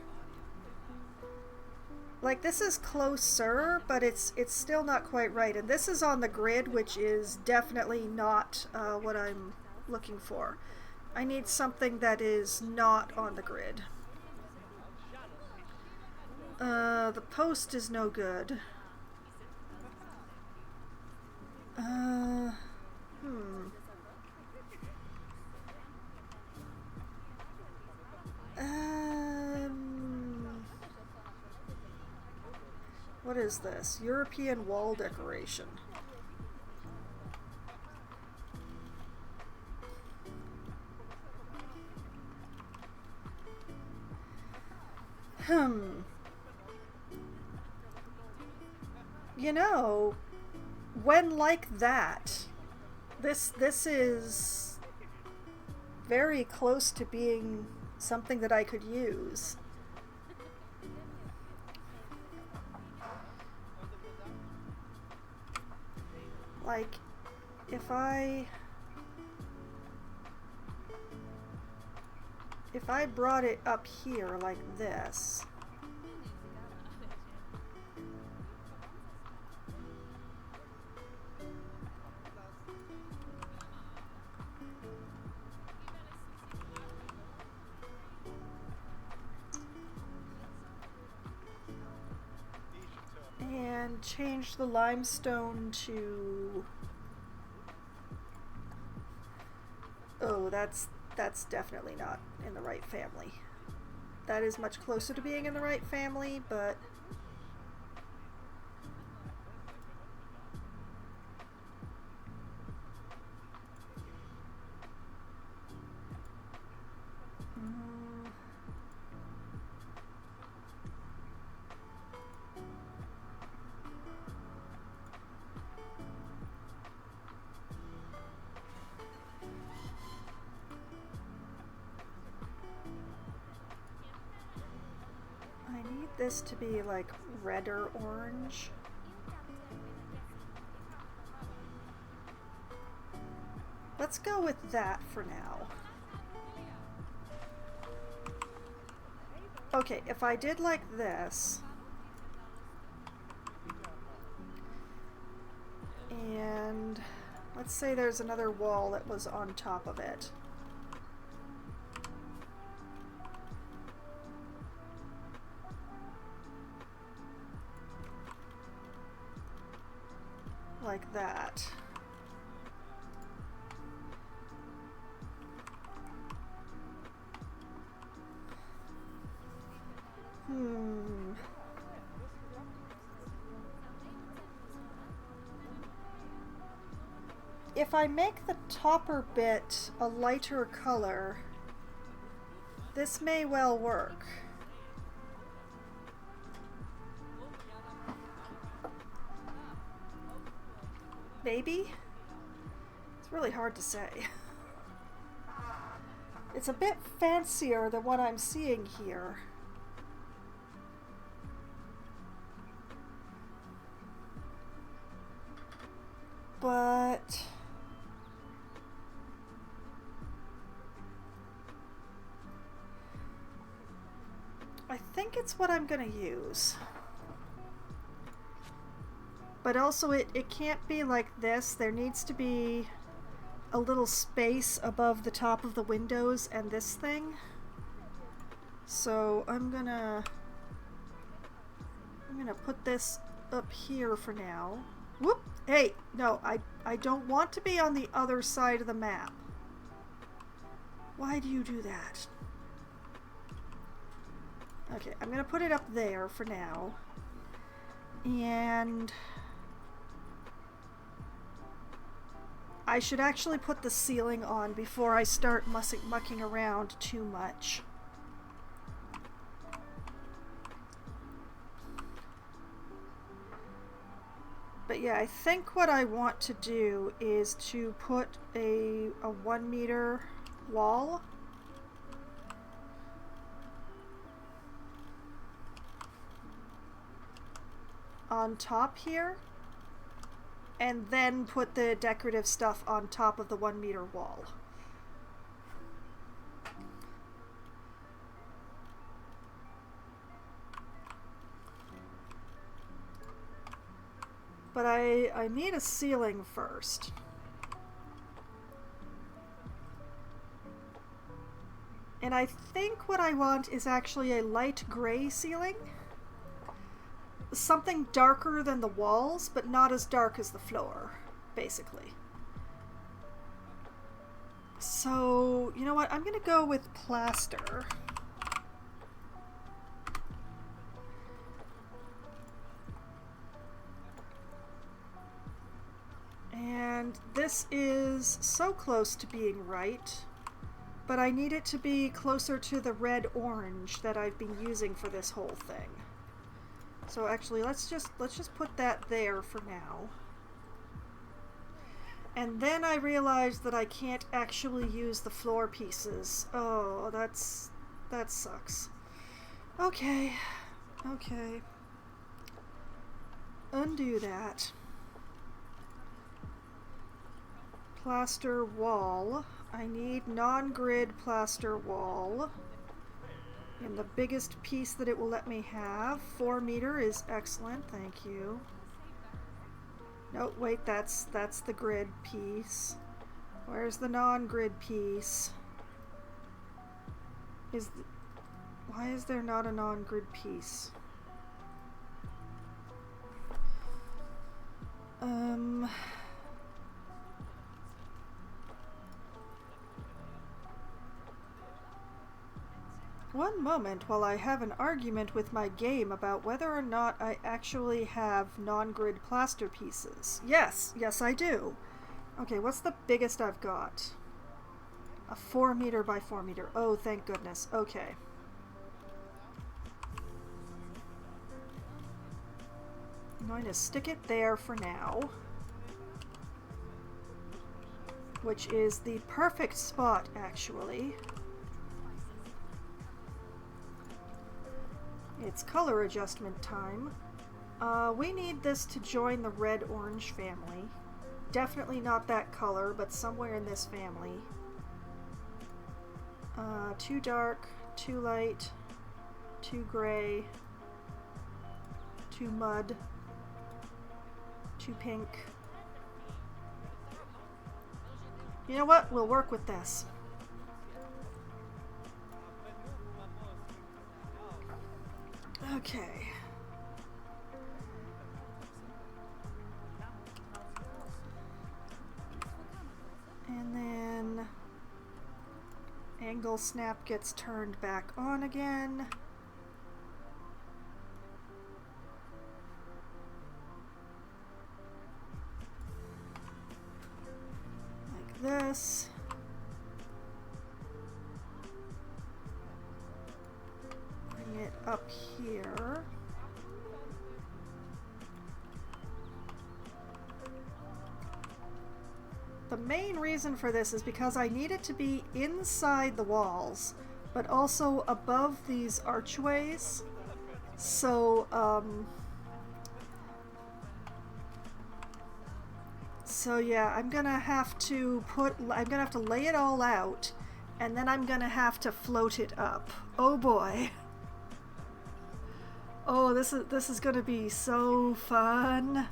Like, this is closer, but it's still not quite right. And this is on the grid, which is definitely not what I'm looking for. I need something that is not on the grid. The post is no good. What is this? European wall decoration. You know, when like that, this is very close to being something that I could use. Like, if I brought it up here like this, and change the limestone to... Oh, that's definitely not in the right family. That is much closer to being in the right family, but... this to be like red or orange. Let's go with that for now. Okay, if I did like this, and let's say there's another wall that was on top of it. Like that. If I make the topper bit a lighter color, this may well work. Maybe? It's really hard to say. It's a bit fancier than what I'm seeing here. But I think it's what I'm gonna use. But also it can't be like this. There needs to be a little space above the top of the windows and this thing. So I'm gonna put this up here for now. Whoop! Hey, no, I don't want to be on the other side of the map. Why do you do that? Okay, I'm gonna put it up there for now. And I should actually put the ceiling on before I start mucking around too much. But yeah, I think what I want to do is to put a 1 meter wall on top here, and then put the decorative stuff on top of the 1 meter wall. But I need a ceiling first. And I think what I want is actually a light gray ceiling. Something darker than the walls, but not as dark as the floor, basically. So, you know what? I'm gonna go with plaster. And this is so close to being right, but I need it to be closer to the red-orange that I've been using for this whole thing. So actually, let's just put that there for now. And then I realized that I can't actually use the floor pieces. Oh, that sucks. Okay. Okay. Undo that. Plaster wall. I need non-grid plaster wall. And the biggest piece that it will let me have. 4 meter is excellent, thank you. No, wait, that's the grid piece. Where's the non-grid piece? Why is there not a non-grid piece? One moment while I have an argument with my game about whether or not I actually have non-grid plaster pieces. Yes, I do. Okay, what's the biggest I've got? A 4 meter by 4 meter. Oh, thank goodness. Okay. I'm going to stick it there for now, which is the perfect spot, actually. It's color adjustment time. We need this to join the red-orange family. Definitely not that color, but somewhere in this family. Too dark, too light, too gray, too mud, too pink. You know what? We'll work with this. Okay. And then angle snap gets turned back on again. Like this. Bring it up here. The main reason for this is because I need it to be inside the walls, but also above these archways. So, yeah, I'm gonna have to lay it all out, and then I'm gonna have to float it up. Oh boy. Oh, this is gonna be so fun.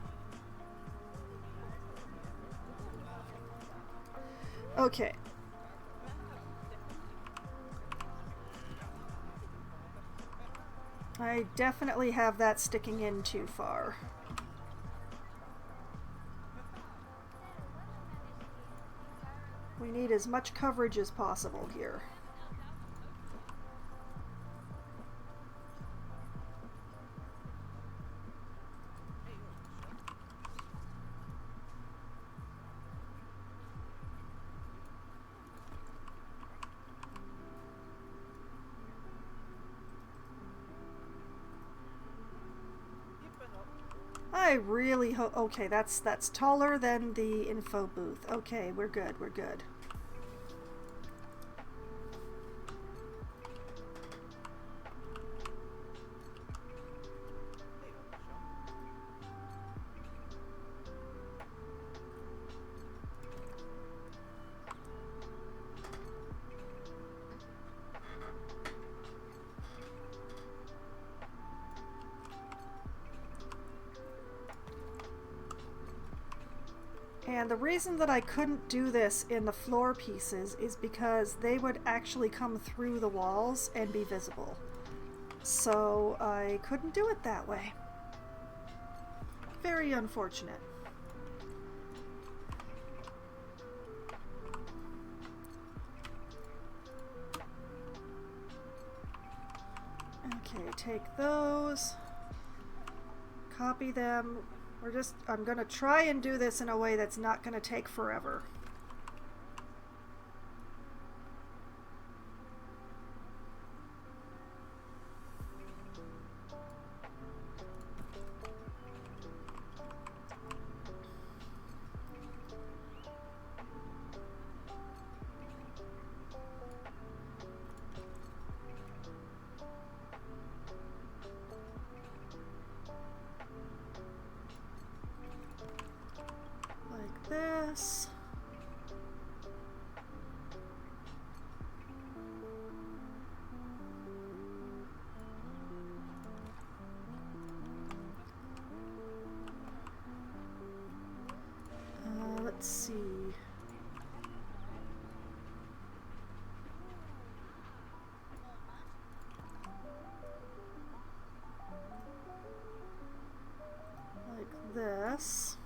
Okay. I definitely have that sticking in too far. We need as much coverage as possible here. I really hope. Okay, that's taller than the info booth. Okay, we're good. We're good. And the reason that I couldn't do this in the floor pieces is because they would actually come through the walls and be visible. So I couldn't do it that way. Very unfortunate. Okay, take those. Copy them. I'm gonna try and do this in a way that's not gonna take forever. This. Let's see. Like this.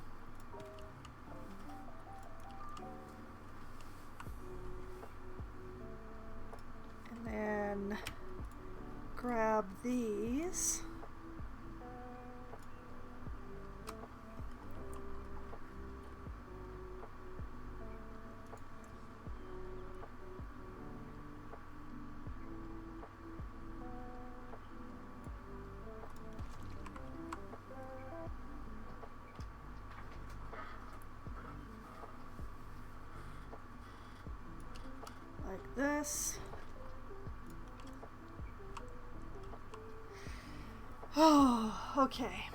Then grab these. Like this. Oh, okay.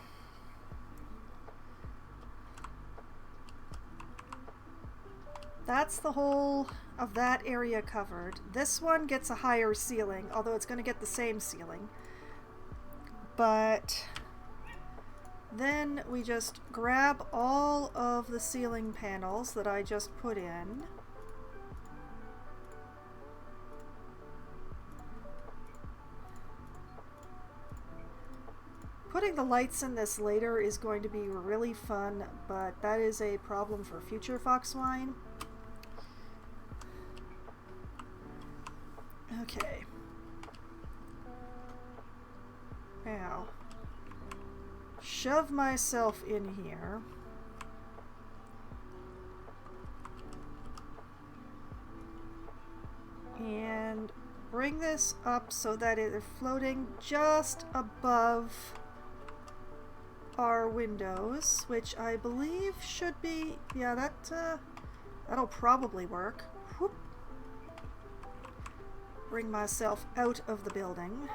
That's the whole of that area covered. This one gets a higher ceiling, although it's going to get the same ceiling. But then we just grab all of the ceiling panels that I just put in. Putting the lights in this later is going to be really fun, but that is a problem for future Foxwine. Okay. Now, shove myself in here. And bring this up so that it is floating just above our windows, which I believe should be, yeah, that'll probably work. Whoop. Bring myself out of the building.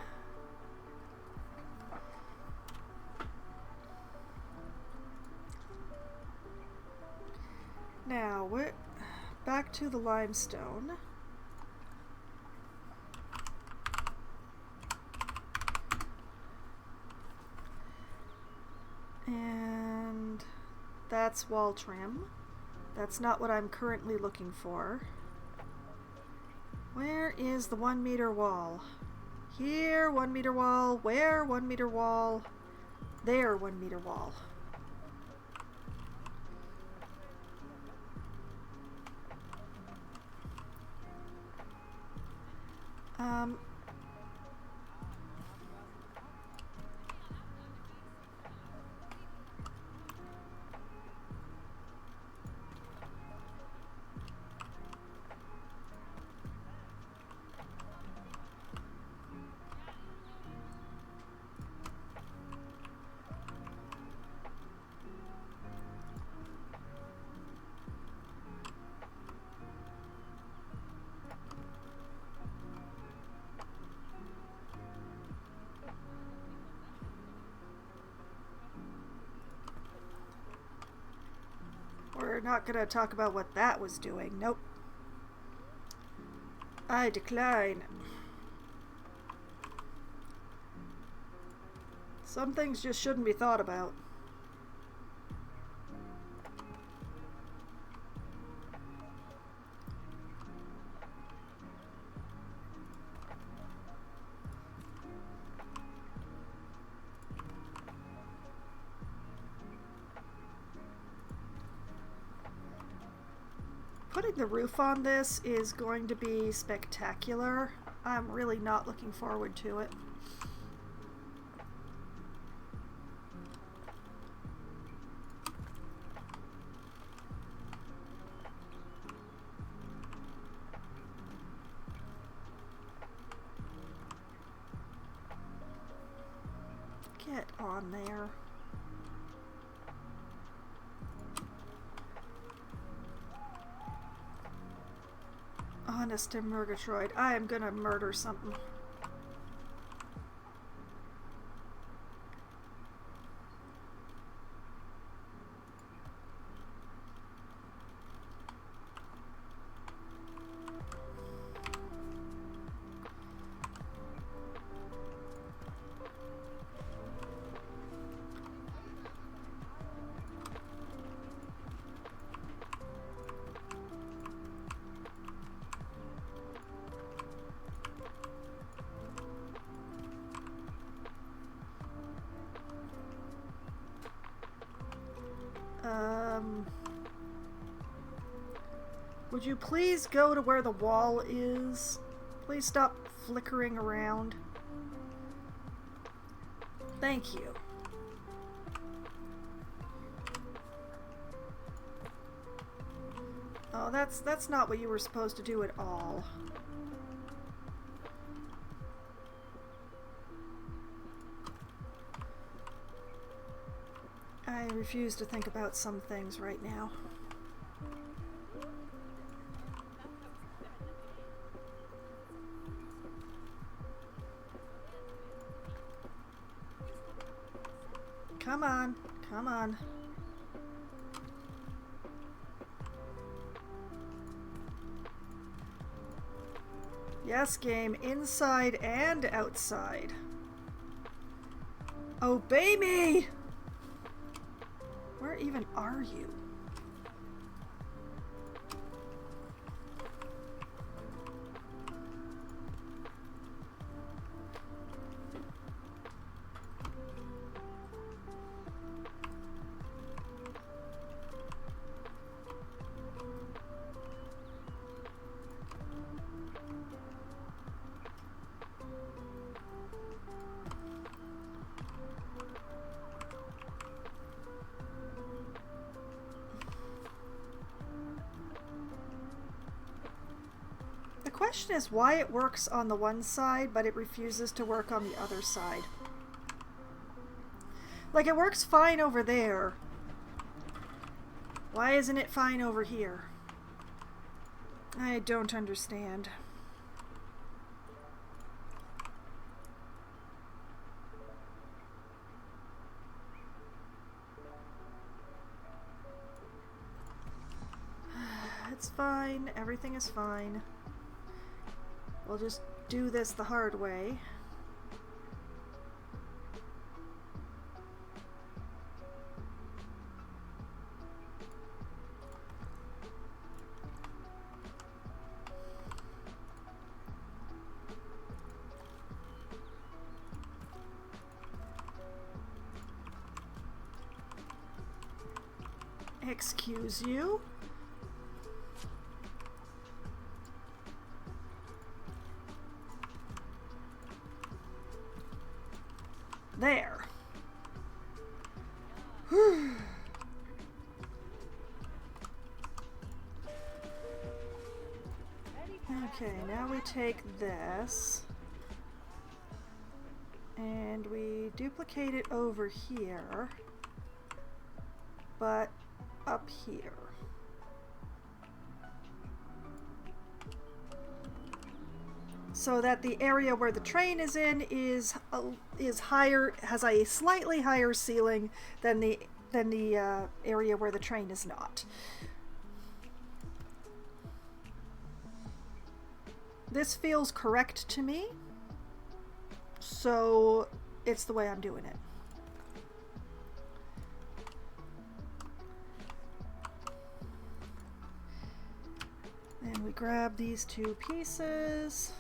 Now we're back to the limestone. And that's wall trim. That's not what I'm currently looking for. Where is the 1 meter wall? Here, 1 meter wall. Where? 1 meter wall. There, 1 meter wall. We're not gonna talk about what that was doing. Nope. I decline. Some things just shouldn't be thought about. Putting the roof on this is going to be spectacular. I'm really not looking forward to it. Get on there. Honest to Murgatroyd, I am gonna murder something. Would you please go to where the wall is? Please stop flickering around. Thank you. Oh, that's not what you were supposed to do at all. I refuse to think about some things right now. Come on, come on. Yes, game, inside and outside. Obey me! Where even are you? The question is why it works on the one side, but it refuses to work on the other side. Like, it works fine over there. Why isn't it fine over here? I don't understand. It's fine. Everything is fine. We'll just do this the hard way. Excuse you. There. Okay, now we take this and we duplicate it over here, but up here. So that the area where the train is in is higher, has a slightly higher ceiling than the area where the train is not. This feels correct to me, so it's the way I'm doing it. And we grab these two pieces.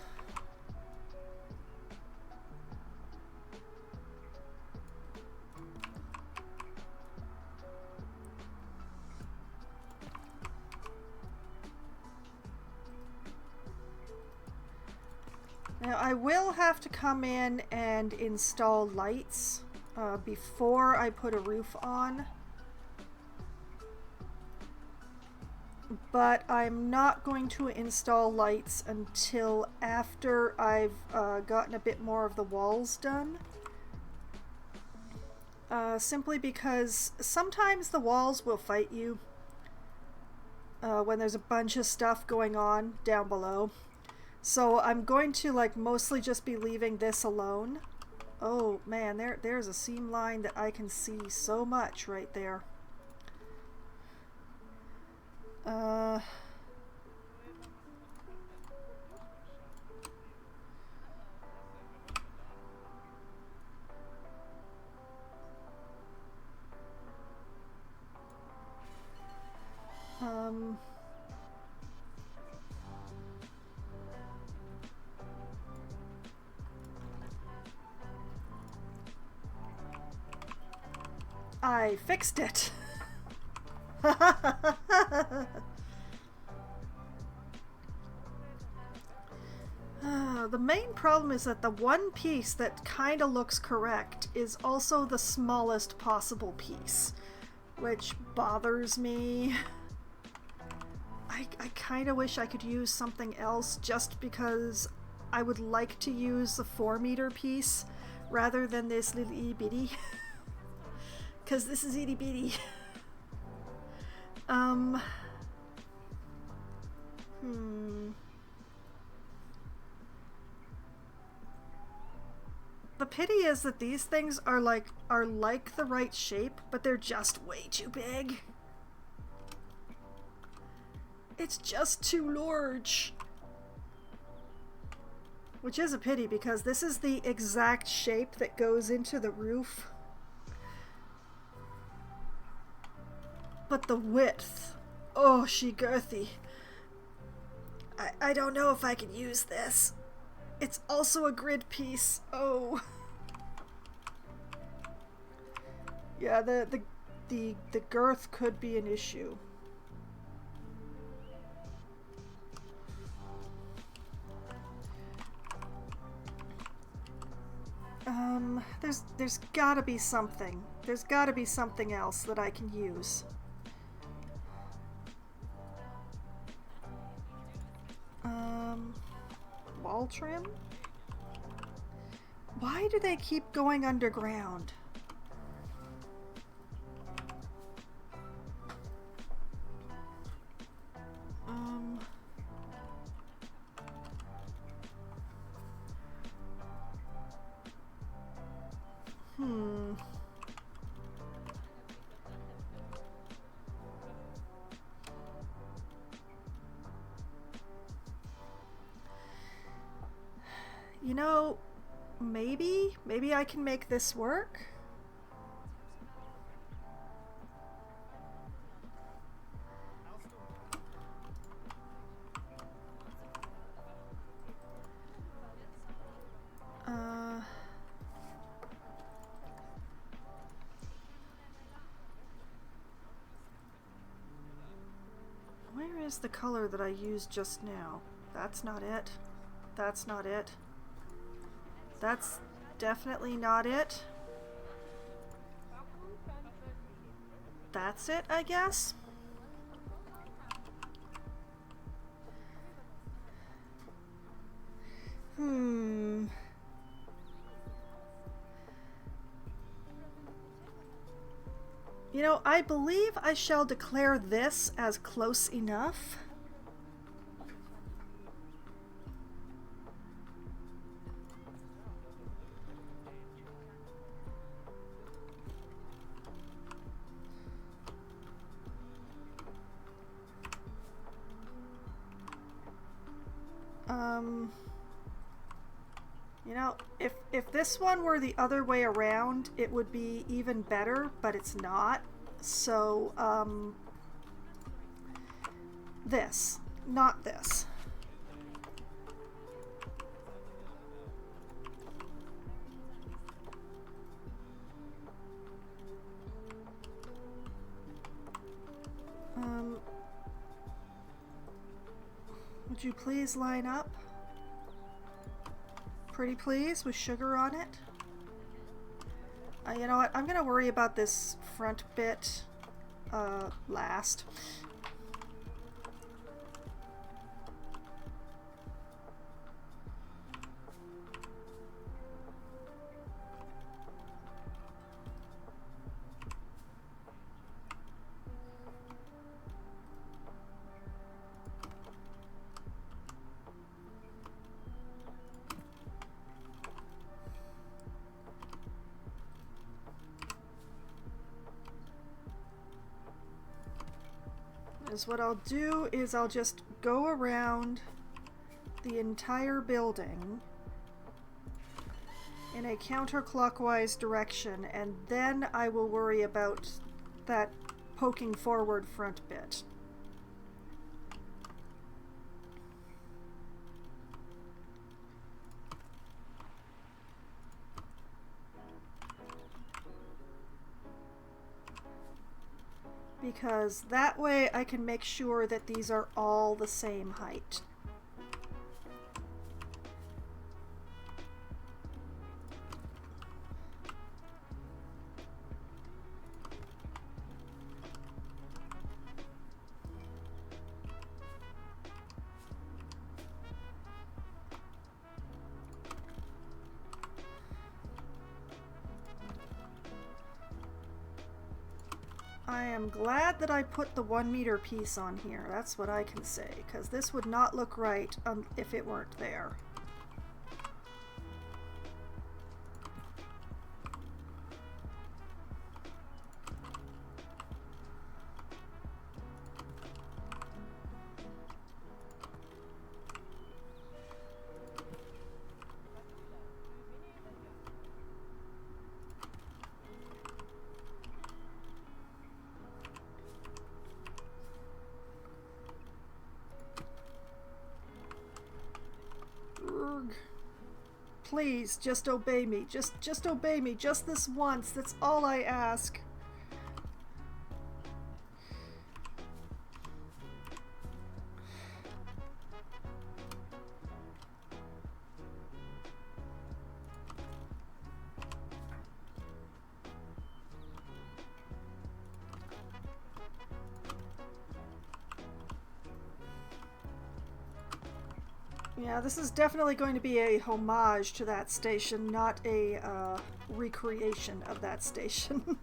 Now I will have to come in and install lights before I put a roof on, but I'm not going to install lights until after I've gotten a bit more of the walls done. Simply because sometimes the walls will fight you when there's a bunch of stuff going on down below. So I'm going to like mostly just be leaving this alone. Oh man, there's a seam line that I can see so much right there. I fixed it. The main problem is that the one piece that kind of looks correct is also the smallest possible piece, which bothers me. I kind of wish I could use something else just because I would like to use the 4-meter piece rather than this little itty bitty. Because this is itty bitty. The pity is that these things are like the right shape, but they're just way too big. It's just too large. Which is a pity because this is the exact shape that goes into the roof. But the width, oh, she girthy. I don't know if I can use this. It's also a grid piece. Oh. Yeah, the girth could be an issue. There's gotta be something. There's gotta be something else that I can use. Wall trim? Why do they keep going underground? You know, maybe I can make this work. is the color that I used just now? That's not it. That's not it. That's definitely not it. That's it, I guess? You know, I believe I shall declare this as close enough. You know, if this one were the other way around, it would be even better, but it's not. So, this, not this. Would you please line up? Pretty please, with sugar on it. You know what, I'm gonna worry about this front bit last. What I'll do is I'll just go around the entire building in a counterclockwise direction, and then I will worry about that poking forward front bit. Because that way I can make sure that these are all the same height. I am glad that I put the 1 meter piece on here, that's what I can say, because this would not look right if it weren't there. Please, just obey me. Just obey me. Just this once. That's all I ask. Yeah, this is definitely going to be a homage to that station, not a recreation of that station.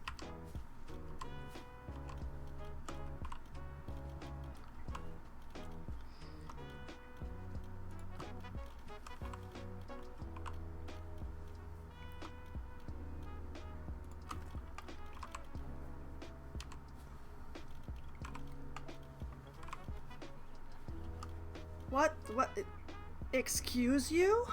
What? What? Excuse you?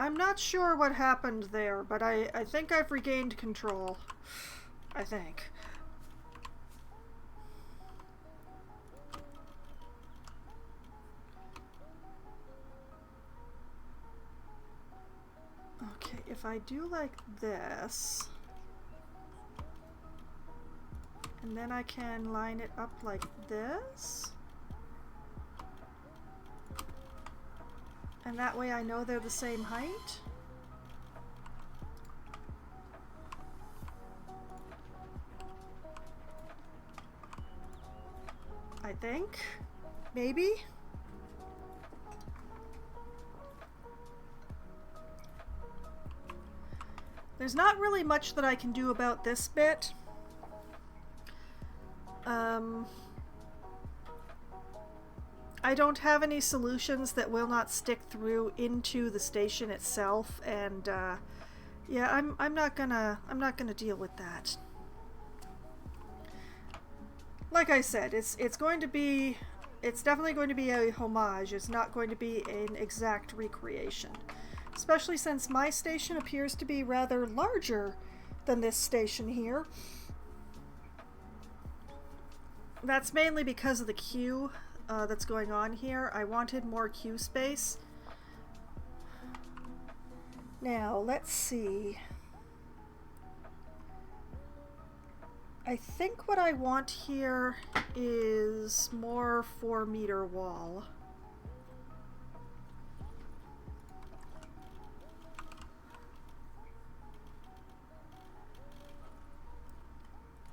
I'm not sure what happened there, but I think I've regained control. I think. if I do like this, and then I can line it up like this, and that way I know they're the same height. I think. Maybe? There's not really much that I can do about this bit. I don't have any solutions that will not stick through into the station itself, and yeah, I'm not gonna deal with that. Like I said, it's definitely going to be a homage. It's not going to be an exact recreation, especially since my station appears to be rather larger than this station here. That's mainly because of the queue that's going on here. I wanted more queue space. Now, let's see. I think what I want here is more 4-meter wall.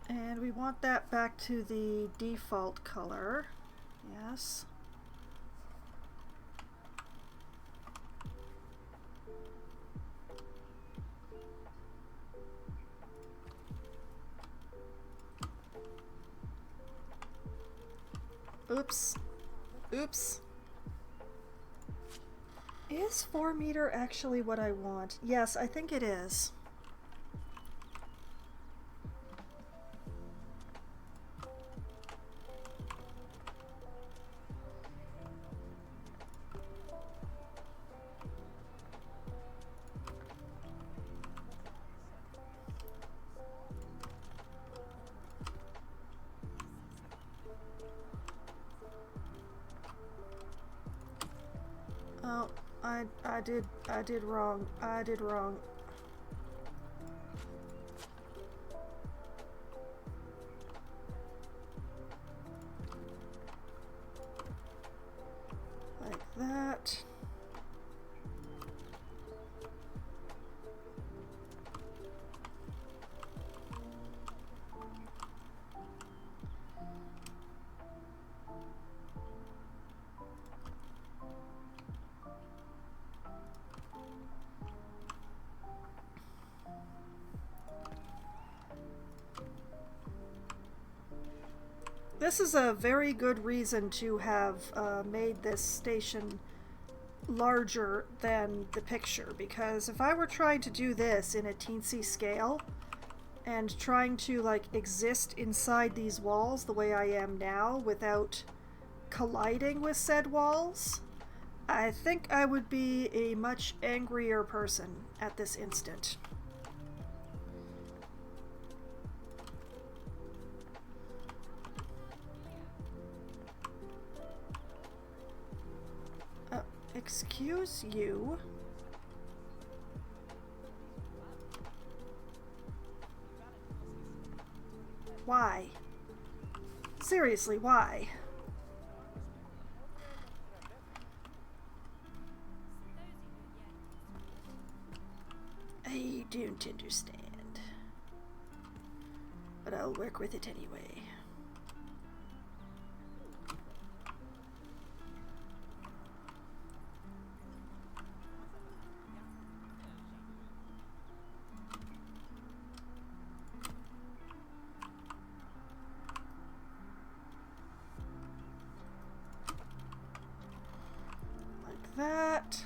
And we want that back to the default color. Yes. Oops. Oops. Is 4-meter actually what I want? Yes, I think it is. Oh, I did wrong. I did wrong. Like that. This is a very good reason to have made this station larger than the picture, because if I were trying to do this in a teensy scale and trying to like exist inside these walls the way I am now without colliding with said walls, I think I would be a much angrier person at this instant. Excuse you. Why? Seriously, why? I don't understand. But I'll work with it anyway. That.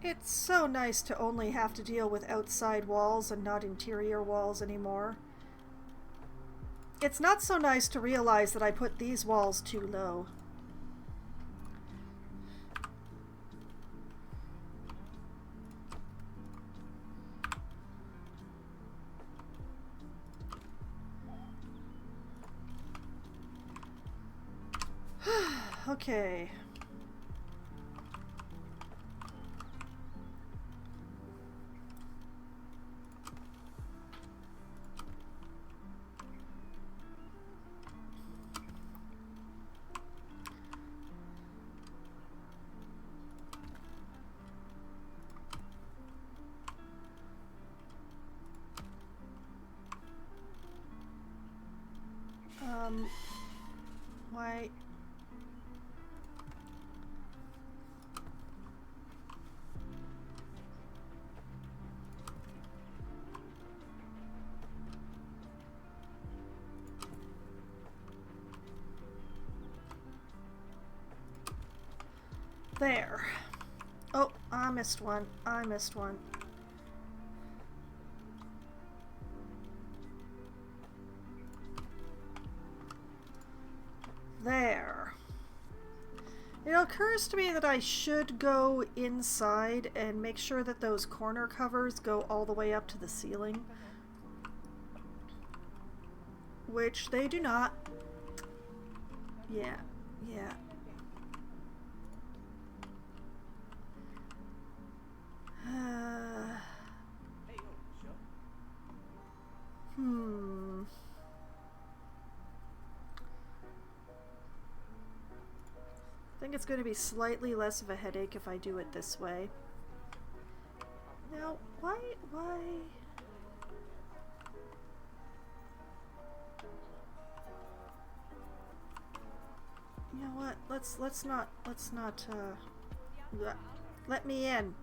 It's so nice to only have to deal with outside walls and not interior walls anymore. It's not so nice to realize that I put these walls too low. Okay. Why? There. Oh, I missed one. I missed one. There. It occurs to me that I should go inside and make sure that those corner covers go all the way up to the ceiling. Which they do not. Yeah, yeah. I think it's going to be slightly less of a headache if I do it this way. Now, why? You know what? Let's not, let me in.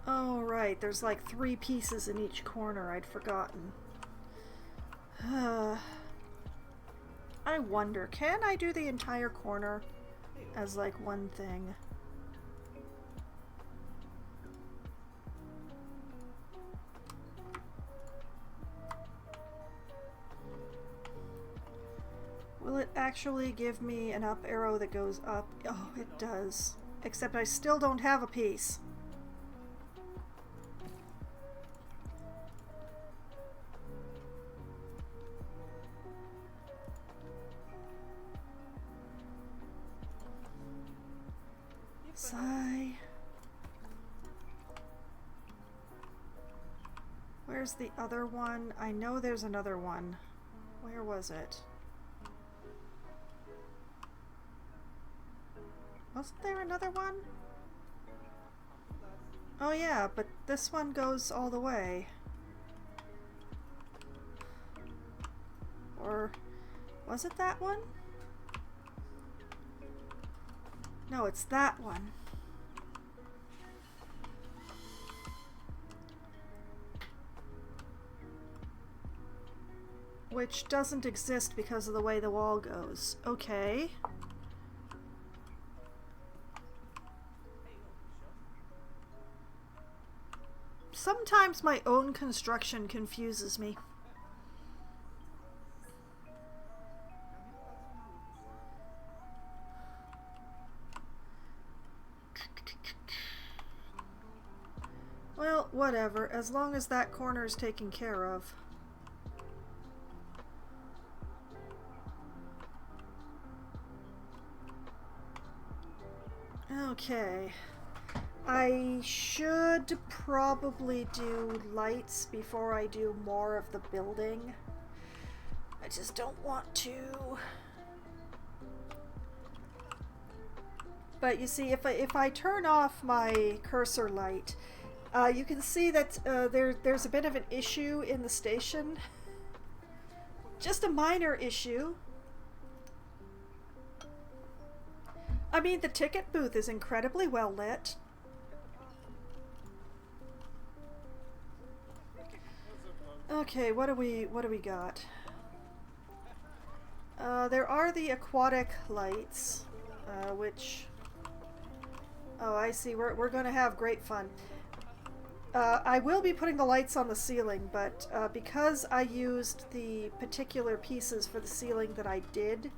Oh, right. There's like 3 pieces in each corner. I'd forgotten. I wonder, can I do the entire corner as like one thing? Will it actually give me an up arrow that goes up? Oh, it does. Except I still don't have a piece. Sigh. Where's the other one? I know there's another one. Where was it? Wasn't there another one? Oh yeah, but this one goes all the way. Or was it that one? No, it's that one. Which doesn't exist because of the way the wall goes. Okay. Sometimes my own construction confuses me. Well, whatever, as long as that corner is taken care of. Okay. I should probably do lights before I do more of the building. I just don't want to. But you see, if I turn off my cursor light, you can see that there's a bit of an issue in the station. Just a minor issue. I mean, the ticket booth is incredibly well lit. Okay, what do we got? There are the aquatic lights, which... Oh, I see. We're going to have great fun. I will be putting the lights on the ceiling, but because I used the particular pieces for the ceiling that I did,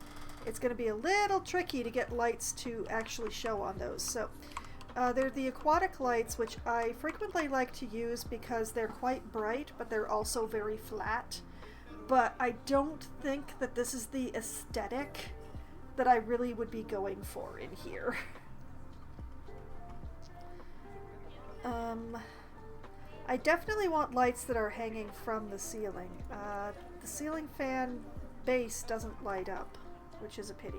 it's going to be a little tricky to get lights to actually show on those. So they're the aquatic lights, which I frequently like to use because they're quite bright, but they're also very flat. but I don't think that this is the aesthetic that I really would be going for in here. I definitely want lights that are hanging from the ceiling. The ceiling fan base doesn't light up, which is a pity.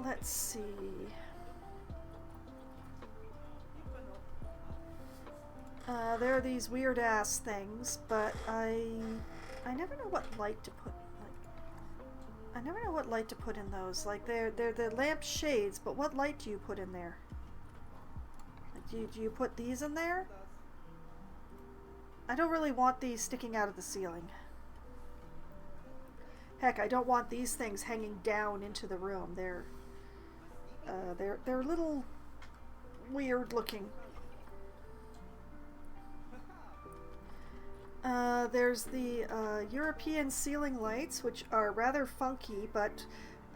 Let's see. There are these weird ass things, but I never know what light to put. I never know what light to put in those. Like they're the lamp shades, but what light do you put in there? Like, do you put these in there? I don't really want these sticking out of the ceiling. Heck, I don't want these things hanging down into the room. They're a little weird looking. There's the European ceiling lights, which are rather funky, but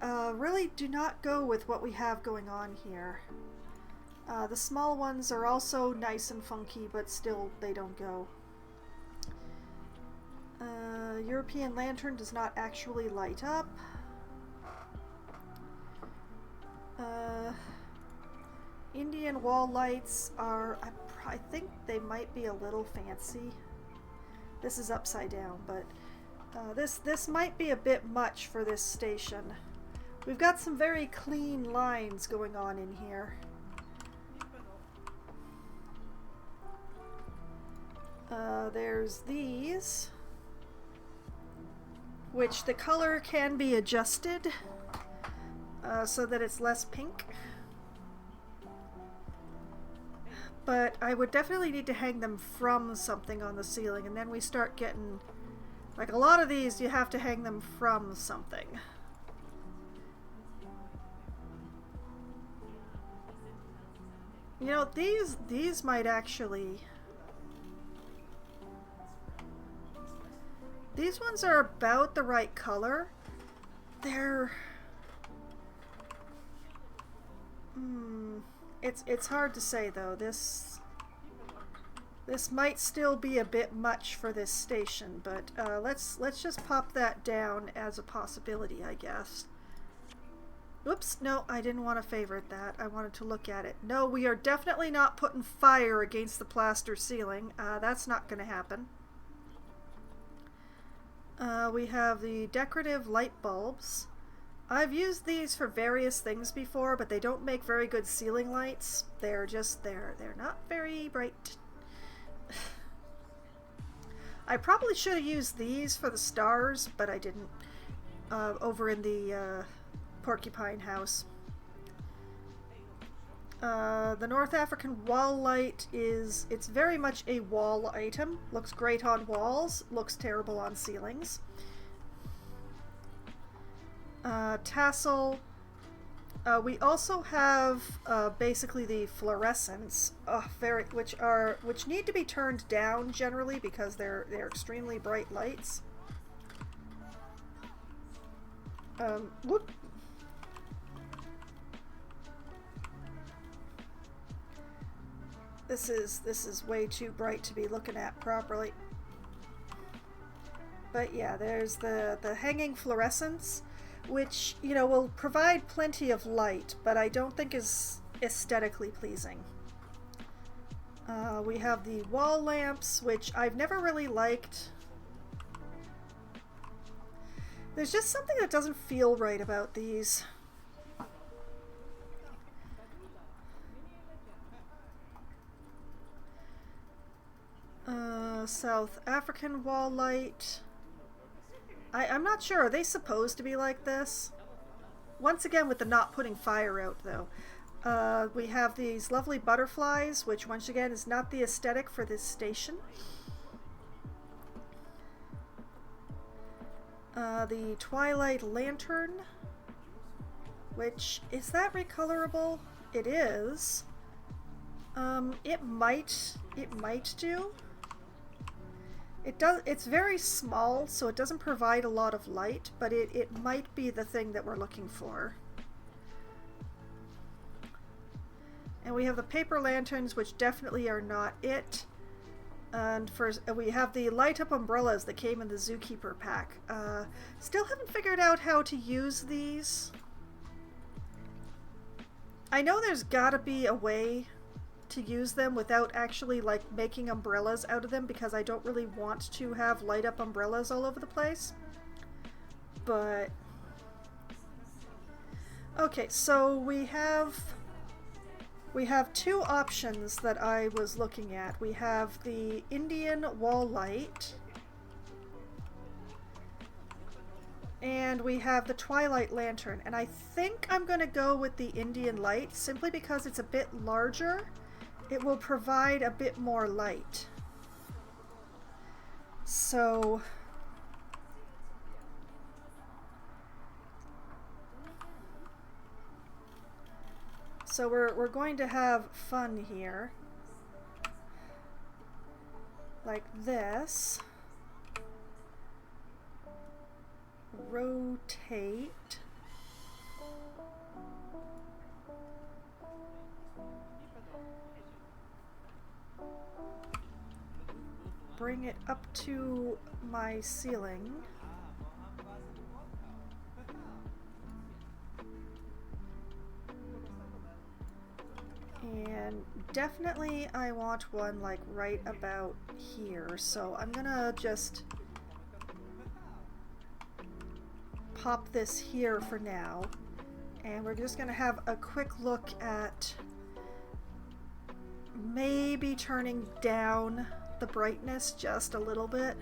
really do not go with what we have going on here. The small ones are also nice and funky, but still they don't go. European lantern does not actually light up. Indian wall lights are, I think they might be a little fancy. This is upside down, but this might be a bit much for this station. We've got some very clean lines going on in here. There's these, which the color can be adjusted so that it's less pink. But I would definitely need to hang them from something on the ceiling, and then we start getting, like a lot of these, you have to hang them from something. You know, these might actually... These ones are about the right color. They're... It's hard to say though. This might still be a bit much for this station, but let's just pop that down as a possibility, I guess. Whoops, no, I didn't want to favorite that. I wanted to look at it. No, we are definitely not putting fire against the plaster ceiling. That's not going to happen. We have the decorative light bulbs. I've used these for various things before, but they don't make very good ceiling lights. They're not very bright. I probably should have used these for the stars, but I didn't. Over in the Porcupine House. The North African wall light it's very much a wall item. Looks great on walls, looks terrible on ceilings. Tassel. We also have basically the fluorescents, which need to be turned down generally because they're extremely bright lights. Whoop. This is way too bright to be looking at properly. But yeah, there's the hanging fluorescents, which, you know, will provide plenty of light, but I don't think is aesthetically pleasing. We have the wall lamps, which I've never really liked. There's just something that doesn't feel right about these. South African wall light. I'm not sure. Are they supposed to be like this? Once again, with the not putting fire out, though. We have these lovely butterflies, which once again is not the aesthetic for this station. The Twilight Lantern, which, is that recolorable? It is. It might do. It's very small, so it doesn't provide a lot of light, but it might be the thing that we're looking for. And we have the paper lanterns, which definitely are not it. And we have the light up umbrellas that came in the Zookeeper pack. Still haven't figured out how to use these. I know there's gotta be a way to use them without actually like making umbrellas out of them, because I don't really want to have light up umbrellas all over the place. But okay, so we have two options that I was looking at. We have the Indian wall light, and we have the Twilight Lantern, and I think I'm gonna go with the Indian light simply because it's a bit larger. It will provide a bit more light. So we're going to have fun here. Like this. Rotate. Bring it up to my ceiling. And definitely I want one like right about here, so I'm gonna just pop this here for now, and we're just gonna have a quick look at maybe turning down the brightness just a little bit.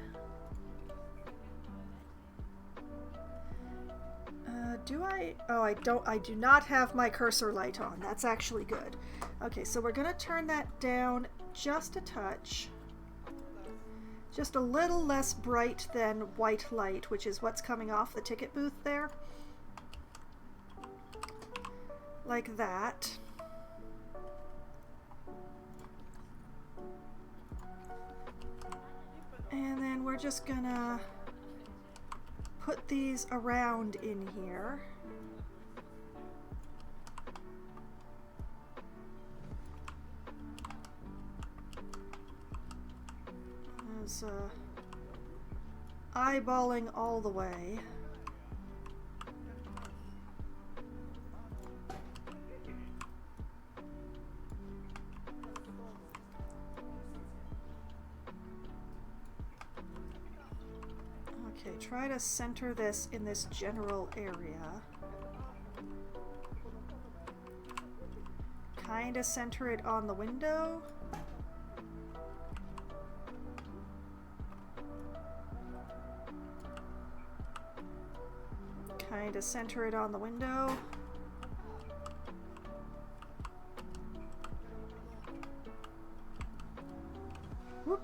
I do not have my cursor light on. That's actually good. Okay, so we're gonna turn that down just a touch. Just a little less bright than white light, which is what's coming off the ticket booth there. Like that. And then we're just gonna put these around in here. As eyeballing all the way. Okay, try to center this in this general area. Kind of center it on the window. Kind of center it on the window. Whoop.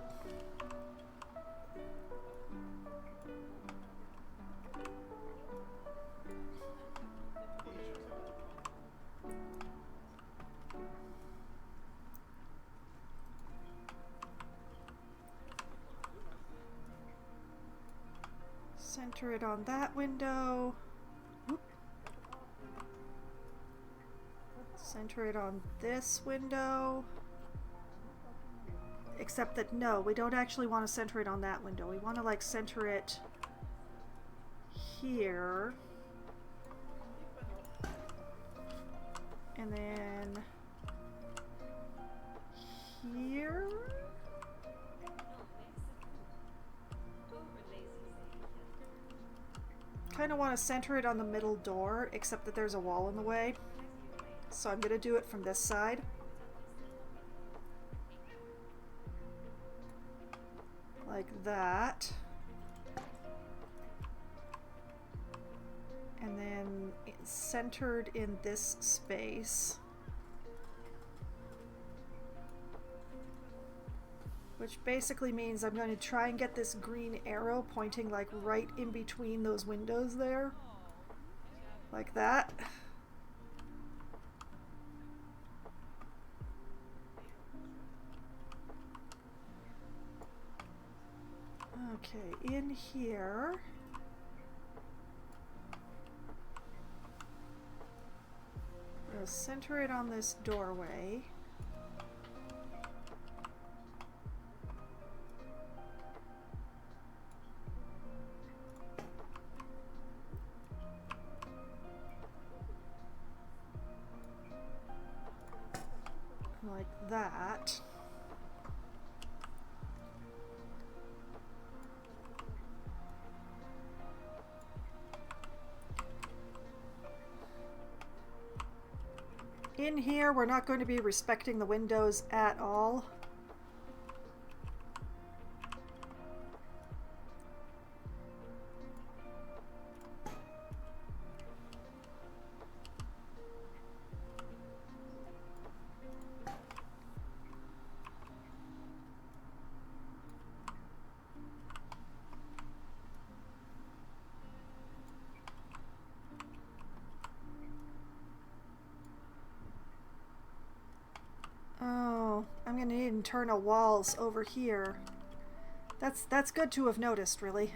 Center it on that window. Whoop. Center it on this window. Except that no, we don't actually want to center it on that window. We want to like center it here. And then here. Kind of want to center it on the middle door, except that there's a wall in the way. So I'm going to do it from this side. Like that. And then it's centered in this space. Which basically means I'm going to try and get this green arrow pointing like right in between those windows there. Like that. Okay, in here. center it on this doorway. Like that. In here, we're not going to be respecting the windows at all. Oh, I'm gonna need internal walls over here. That's good to have noticed, really.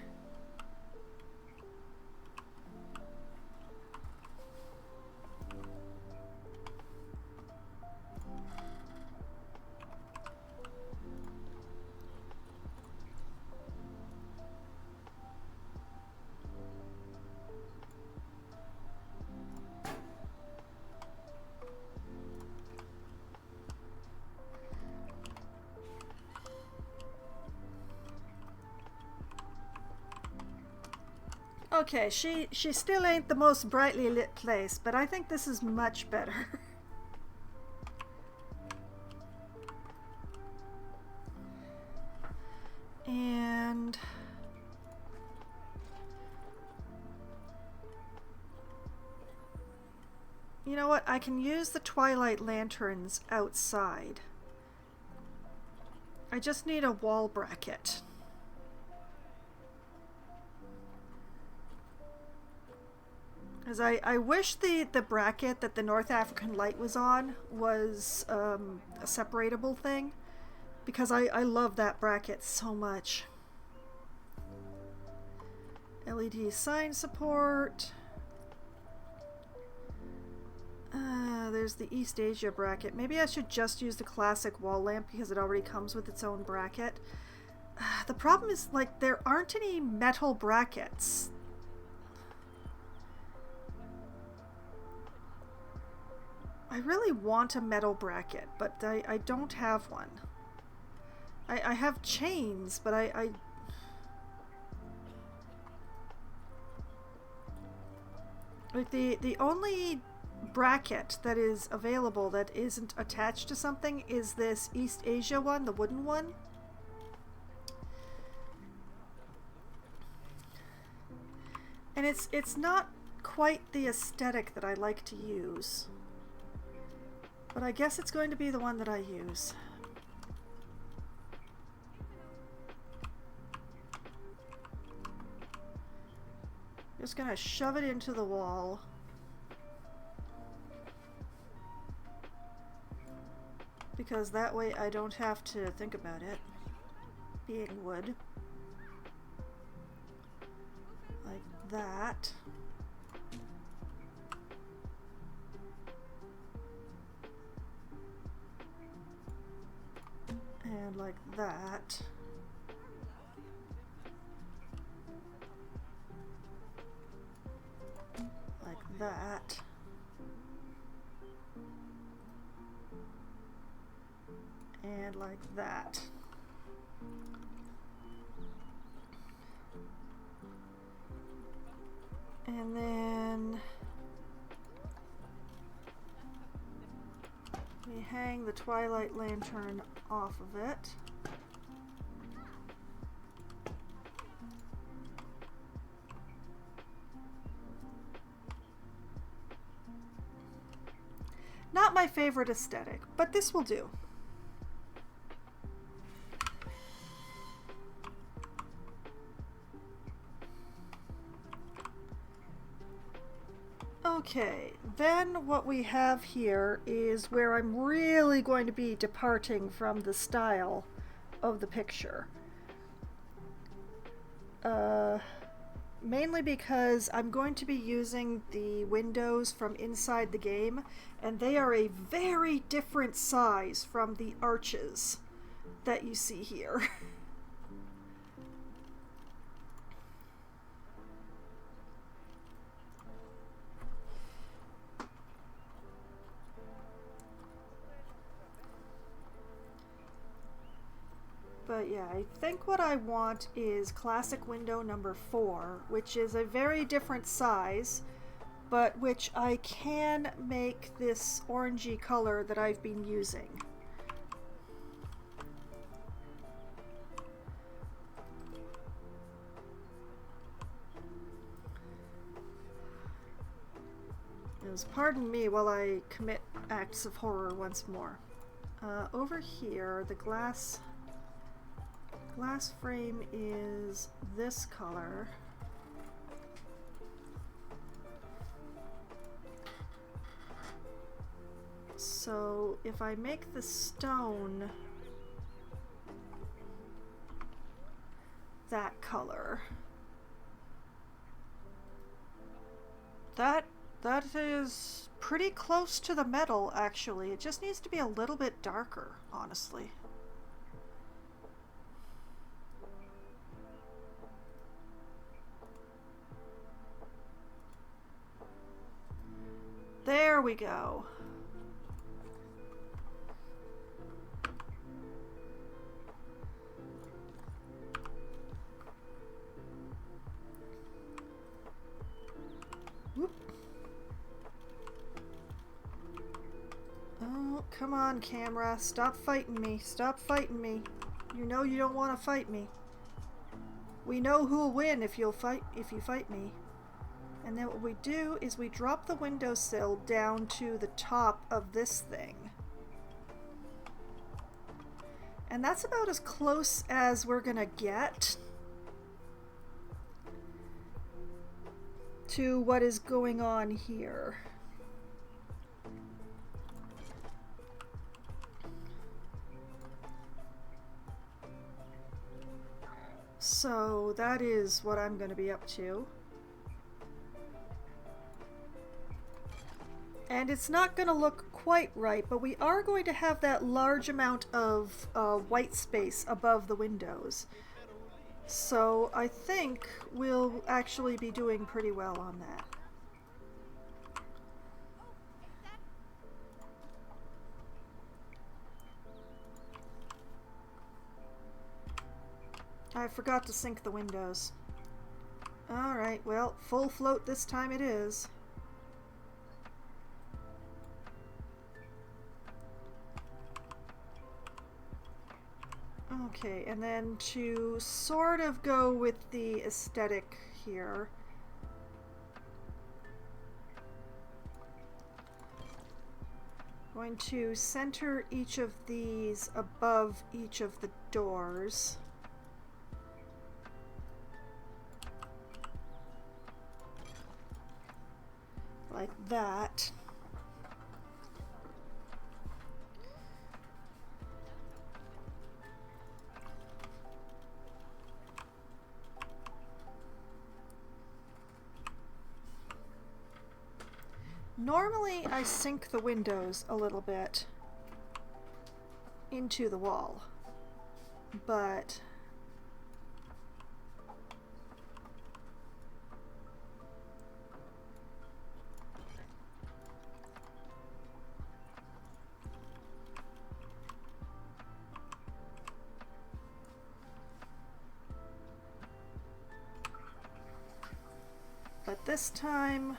Okay, she still ain't the most brightly lit place, but I think this is much better. And you know what? I can use the twilight lanterns outside. I just need a wall bracket. Because I wish the bracket that the North African light was on was a separatable thing. Because I love that bracket so much. LED sign support. There's the East Asia bracket. Maybe I should just use the classic wall lamp because it already comes with its own bracket. The problem is, like, there aren't any metal brackets. I really want a metal bracket, but I don't have one. I have chains, but like the only bracket that is available that isn't attached to something is this East Asia one, the wooden one. And it's not quite the aesthetic that I like to use. But I guess it's going to be the one that I use. Just gonna shove it into the wall. Because that way I don't have to think about it being wood. Like that. And like that. Like that. And like that. And then we hang the twilight lantern off of it. Not my favorite aesthetic, but this will do. Okay, then what we have here is where I'm really going to be departing from the style of the picture. Mainly because I'm going to be using the windows from inside the game, and they are a very different size from the arches that you see here. But yeah, I think what I want is classic window number 4, which is a very different size, but which I can make this orangey color that I've been using. Pardon me while I commit acts of horror once more. Over here, the glass frame is this color. So if I make the stone that color, that is pretty close to the metal, actually. It just needs to be a little bit darker, honestly. There we go. Whoop. Oh, come on, camera. Stop fighting me. Stop fighting me. You know you don't want to fight me. We know who'll win if you fight me. And then what we do is we drop the windowsill down to the top of this thing. And that's about as close as we're gonna get to what is going on here. So that is what I'm gonna be up to. And it's not going to look quite right, but we are going to have that large amount of white space above the windows. So I think we'll actually be doing pretty well on that. I forgot to sync the windows. Alright, well, full float this time it is. Okay, and then to sort of go with the aesthetic here, going to center each of these above each of the doors. Like that. Normally I sink the windows a little bit into the wall, but this time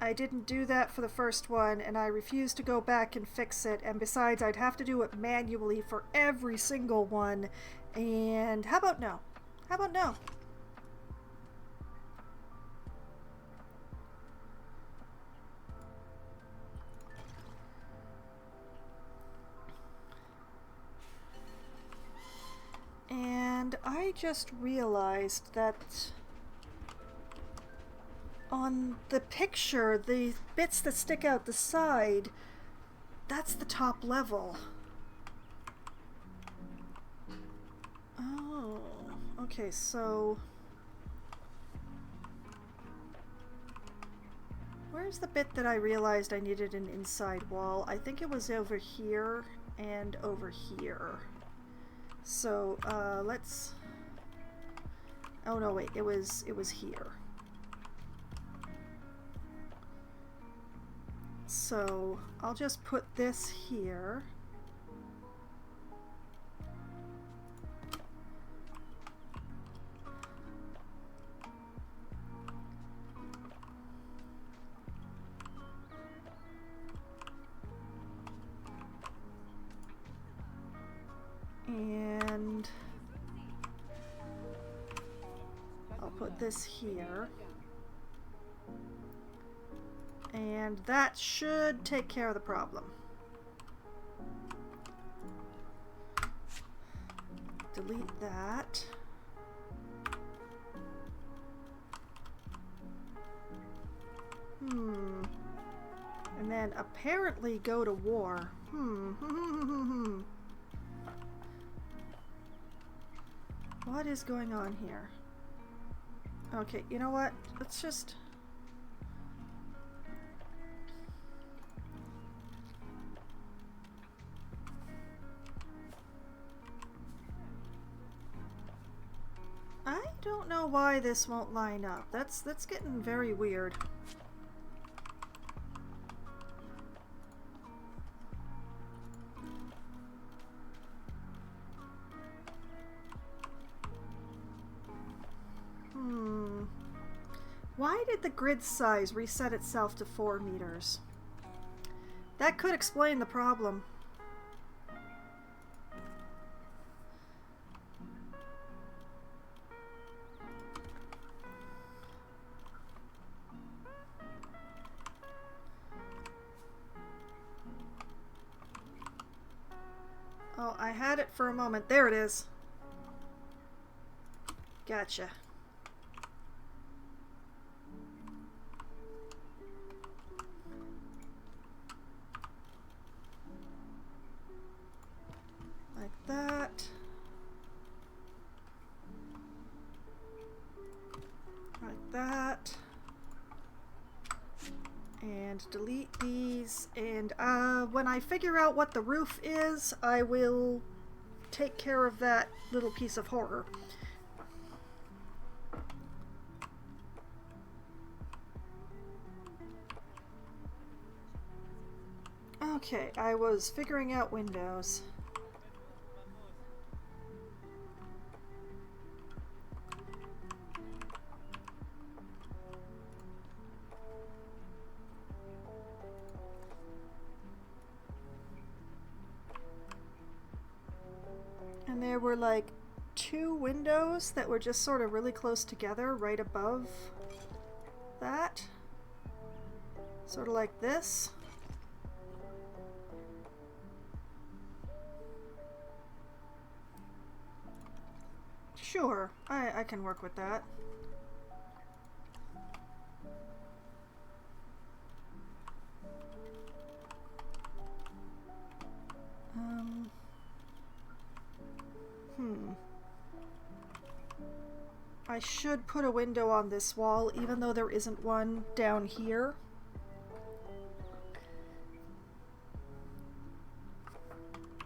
I didn't do that for the first one, and I refuse to go back and fix it, and besides I'd have to do it manually for every single one, and how about no? How about no? And I just realized that on the picture, the bits that stick out the side, that's the top level. Oh, okay, so where's the bit that I realized I needed an inside wall? I think it was over here and over here. So, let's... Oh no, wait, it was here. So, I'll just put this here. And I'll put this here. And that should take care of the problem. Delete that. And then apparently go to war. What is going on here? Okay, you know what? Let's just... I don't know why this won't line up. That's getting very weird. Why did the grid size reset itself to 4 meters? That could explain the problem. Oh, I had it for a moment. There it is. Gotcha. Like that. Like that. And delete these. And when I figure out what the roof is, I will take care of that little piece of horror. Okay, I was figuring out windows. And there were like 2 windows that were just sort of really close together right above that. Sort of like this. Sure, I can work with that. I should put a window on this wall, even though there isn't one down here.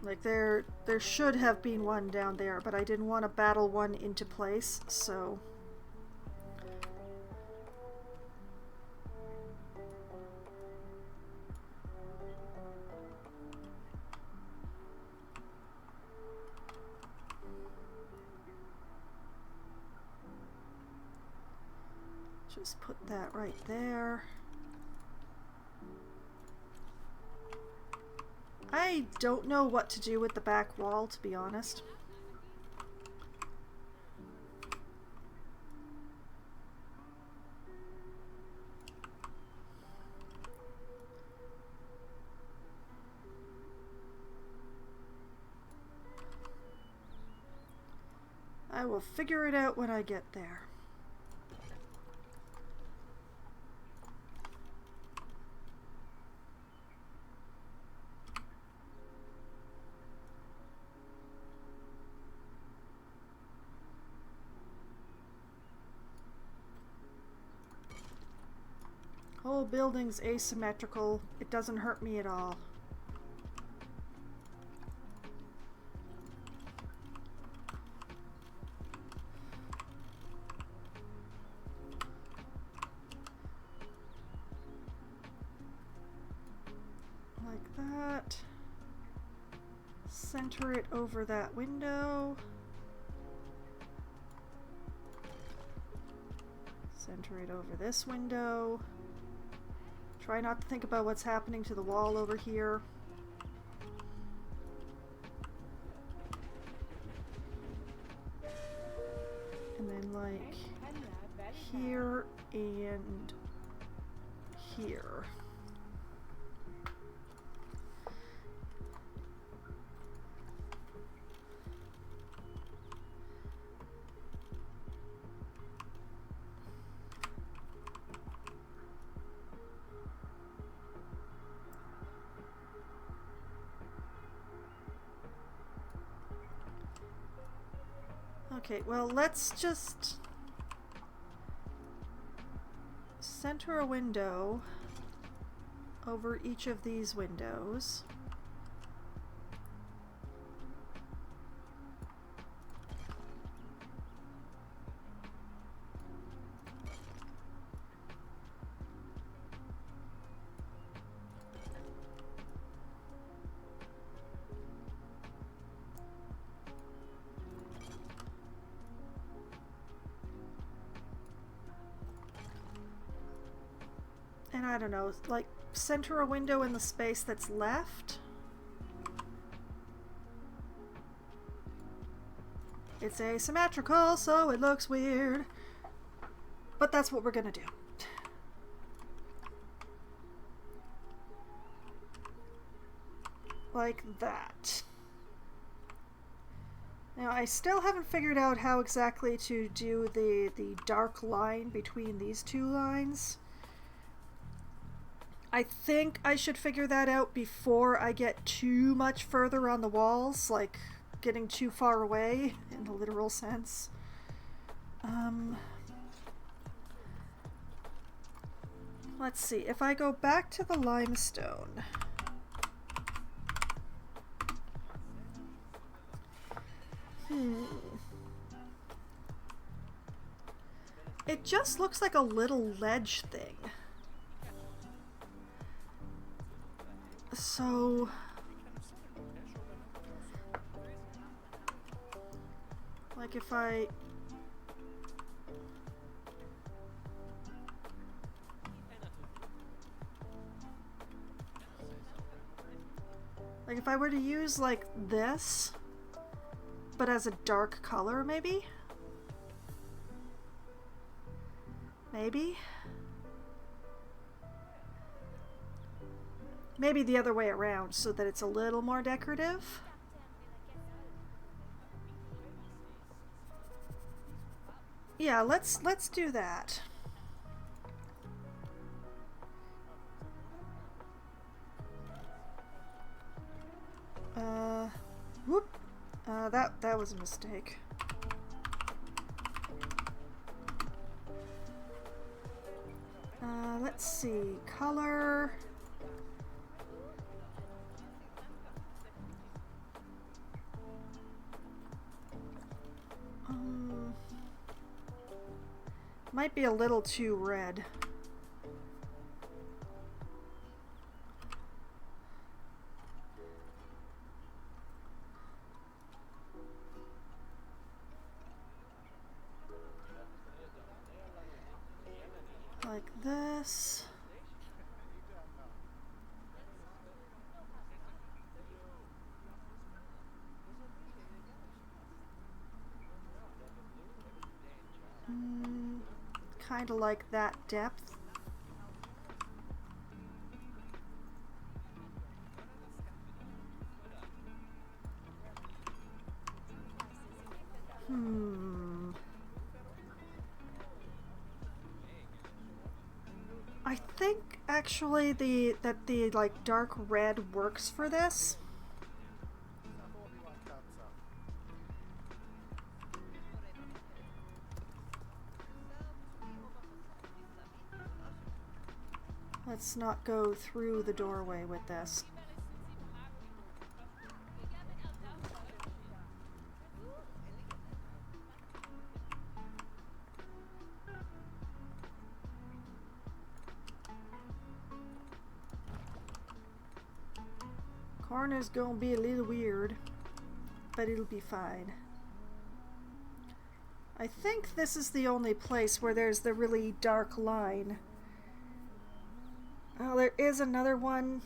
Like there should have been one down there, but I didn't want to battle one into place, so... Just put that right there. I don't know what to do with the back wall, to be honest. I will figure it out when I get there. Whole building's asymmetrical. It doesn't hurt me at all. Like that. Center it over that window. Center it over this window. Try not to think about what's happening to the wall over here. And then like here and here. Okay, well, let's just center a window over each of these windows. And I don't know, like, center a window in the space that's left. It's asymmetrical, so it looks weird. But that's what we're gonna do. Like that. Now, I still haven't figured out how exactly to do the dark line between these two lines. I think I should figure that out before I get too much further on the walls, like getting too far away in the literal sense. Let's see, if I go back to the limestone. It just looks like a little ledge thing. So like if I were to use like this but as a dark color, maybe the other way around so that it's a little more decorative. Yeah, let's do that. Whoop. That was a mistake. Let's see, color. Might be a little too red. Like this. Kind of like that depth. I think actually that the like dark red works for this. Let's not go through the doorway with this. Corner's gonna be a little weird, but it'll be fine. I think this is the only place where there's the really dark line. Oh, there is another one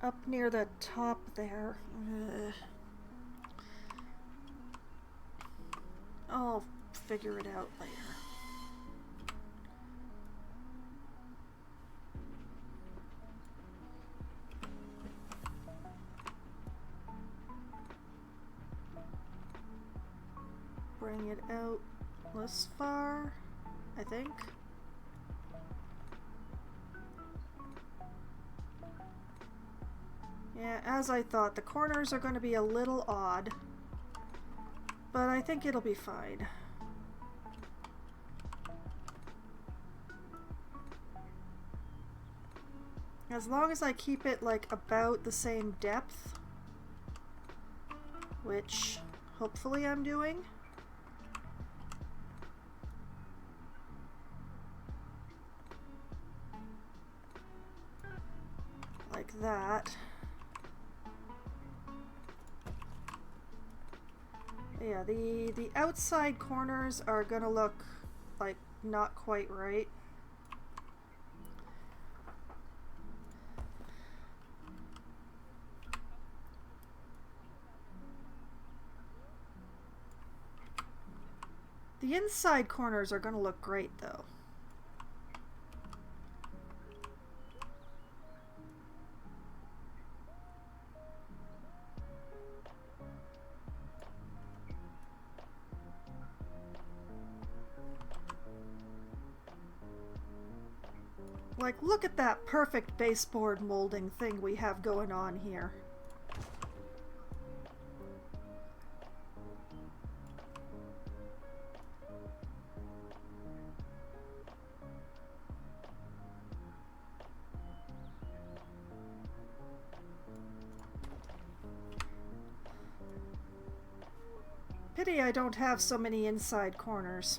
up near the top there. I'll figure it out later. Bring it out this far, I think. Yeah, as I thought, the corners are going to be a little odd, but I think it'll be fine. As long as I keep it like about the same depth, which hopefully I'm doing. Like that. Yeah, the outside corners are gonna look like not quite right. The inside corners are gonna look great though. Like, look at that perfect baseboard molding thing we have going on here. Pity I don't have so many inside corners.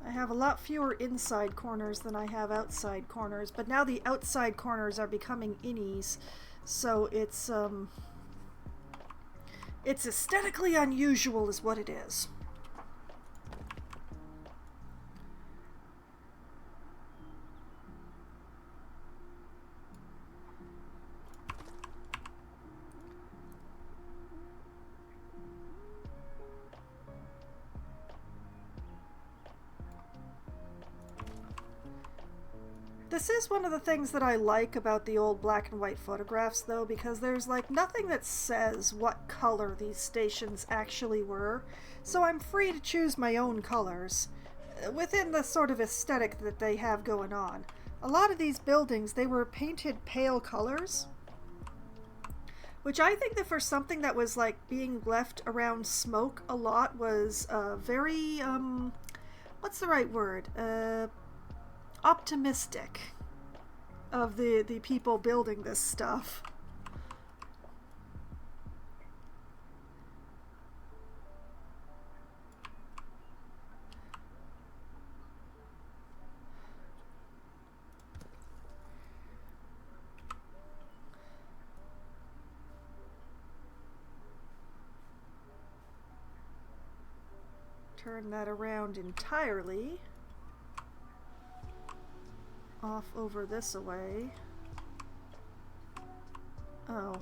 I have a lot fewer inside corners than I have outside corners, but now the outside corners are becoming innies, so it's aesthetically unusual is what it is. This is one of the things that I like about the old black and white photographs, though, because there's like nothing that says what color these stations actually were, so I'm free to choose my own colors within the sort of aesthetic that they have going on. A lot of these buildings, they were painted pale colors, which I think that for something that was like being left around smoke a lot was very, what's the right word? Optimistic of the people building this stuff. Turn that around entirely. Off over this away. Oh,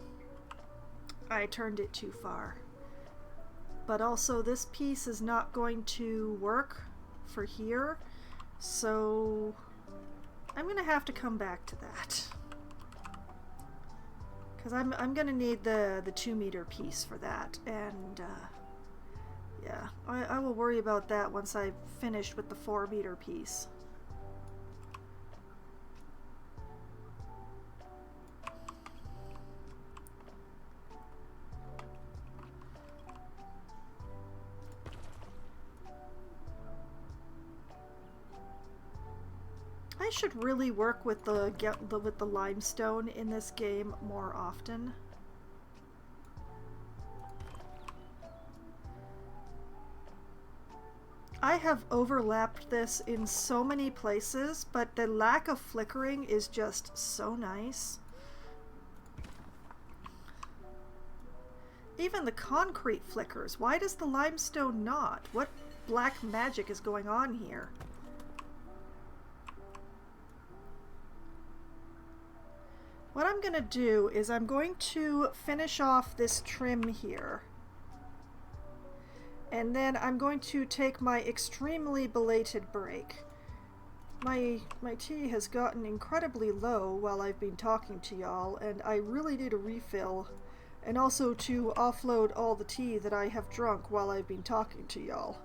I turned it too far. But also this piece is not going to work for here, so I'm gonna have to come back to that. Because I'm gonna need the 2-meter piece for that, and yeah, I will worry about that once I've finished with the 4-meter piece. should really work with with the limestone in this game more often. I have overlapped this in so many places, but the lack of flickering is just so nice. Even the concrete flickers. Why does the limestone not? What black magic is going on here? What I'm going to do is I'm going to finish off this trim here. And then I'm going to take my extremely belated break. My tea has gotten incredibly low while I've been talking to y'all, and I really need a refill. And also to offload all the tea that I have drunk while I've been talking to y'all.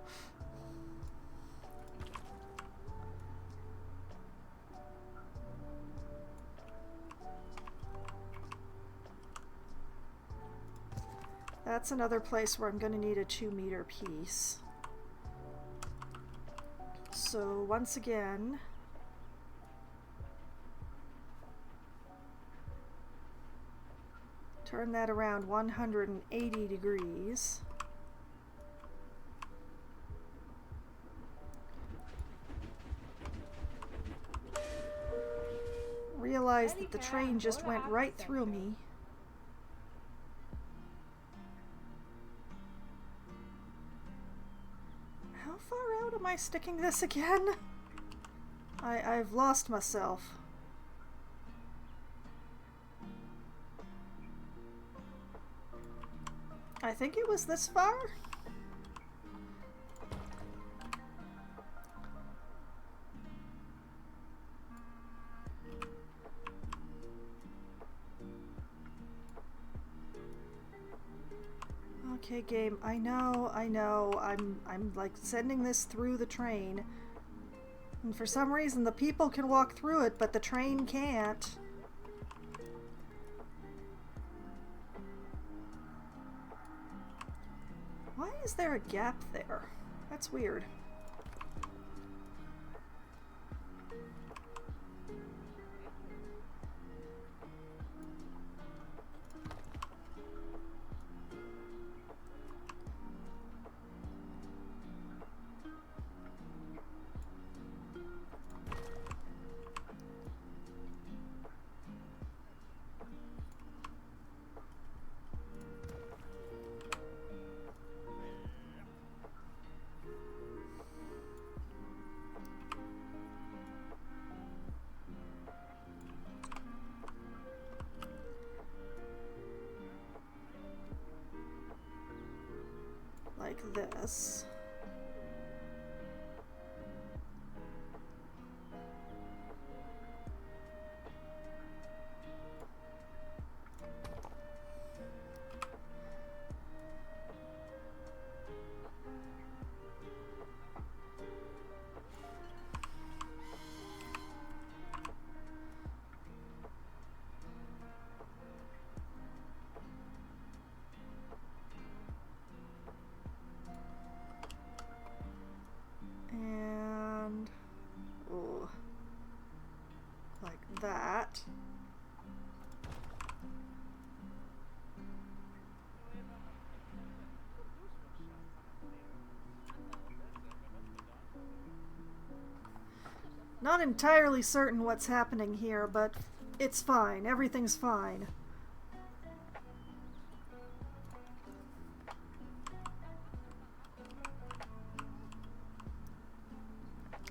That's another place where I'm going to need a 2-meter piece. So once again, turn that around 180 degrees. Realize that the train just went right through me. How far out am I sticking this again? I've lost myself. I think it was this far? Okay, game, I know, I'm like sending this through the train. And for some reason the people can walk through it, but the train can't. Why is there a gap there? That's weird. Like this. And oh, like that. Not entirely certain what's happening here, but it's fine. Everything's fine.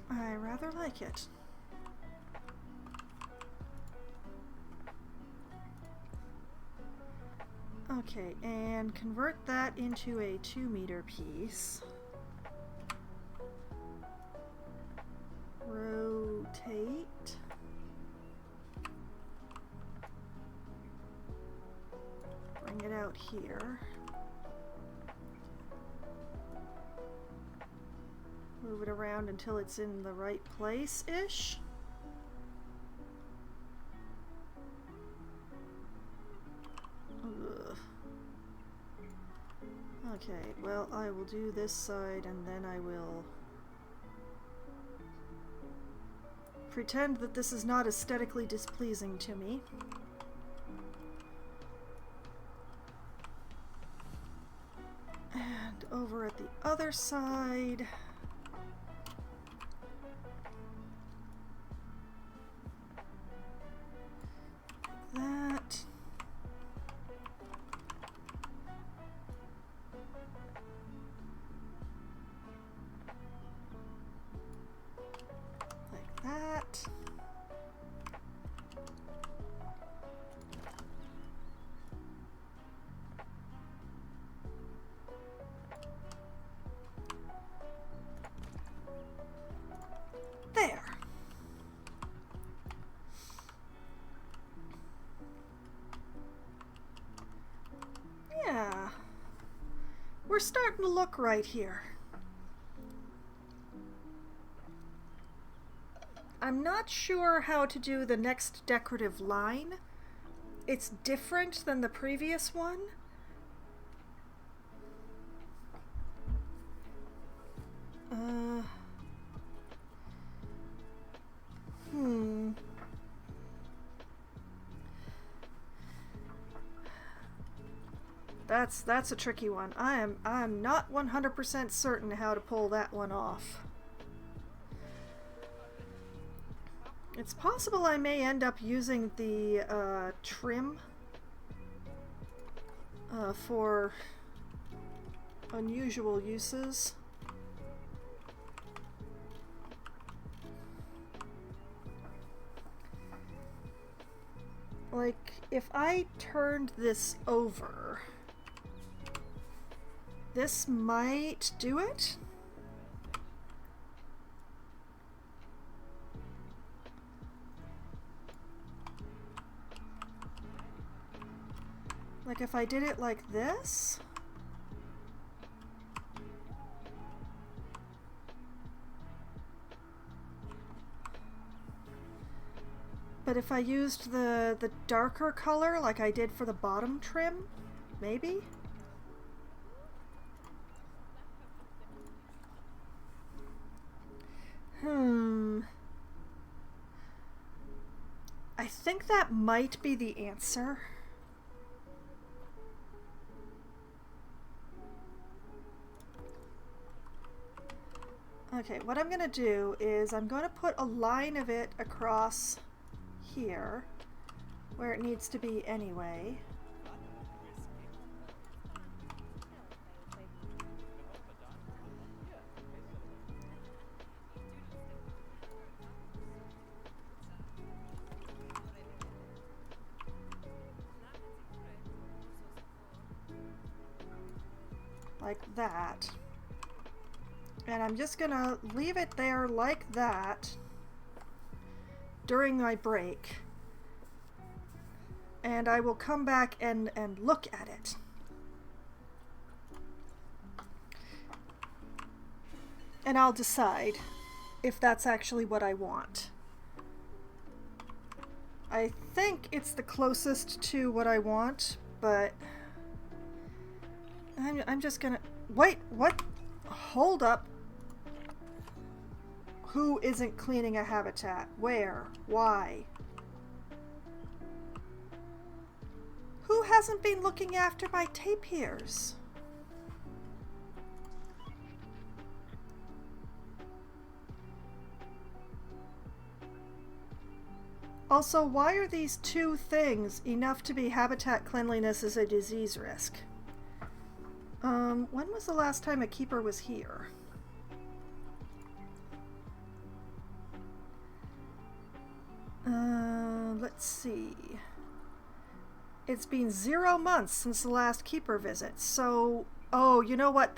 I rather like it. Okay, and convert that into a 2-meter piece. Rotate. Bring it out here. Move it around until it's in the right place-ish. Ugh. Okay, well, I will do this side and then I will pretend that this is not aesthetically displeasing to me. And over at the other side... that. Like that. There. Yeah. We're starting to look right here. I'm not sure how to do the next decorative line. It's different than the previous one. That's a tricky one. I'm not 100% certain how to pull that one off. It's possible I may end up using the trim for unusual uses. Like, if I turned this over, this might do it? Like if I did it like this? But if I used the darker color like I did for the bottom trim, maybe? I think that might be the answer. Okay, what I'm gonna do is I'm gonna put a line of it across here, where it needs to be anyway. Like that. And I'm just gonna leave it there like that during my break. And I will come back and look at it. And I'll decide if that's actually what I want. I think it's the closest to what I want, but I'm just gonna... Wait, what? Hold up. Who isn't cleaning a habitat? Where? Why? Who hasn't been looking after my tapirs? Also, why are these two things enough to be habitat cleanliness as a disease risk? When was the last time a keeper was here? Let's see. It's been 0 months since the last keeper visit, so... Oh, you know what?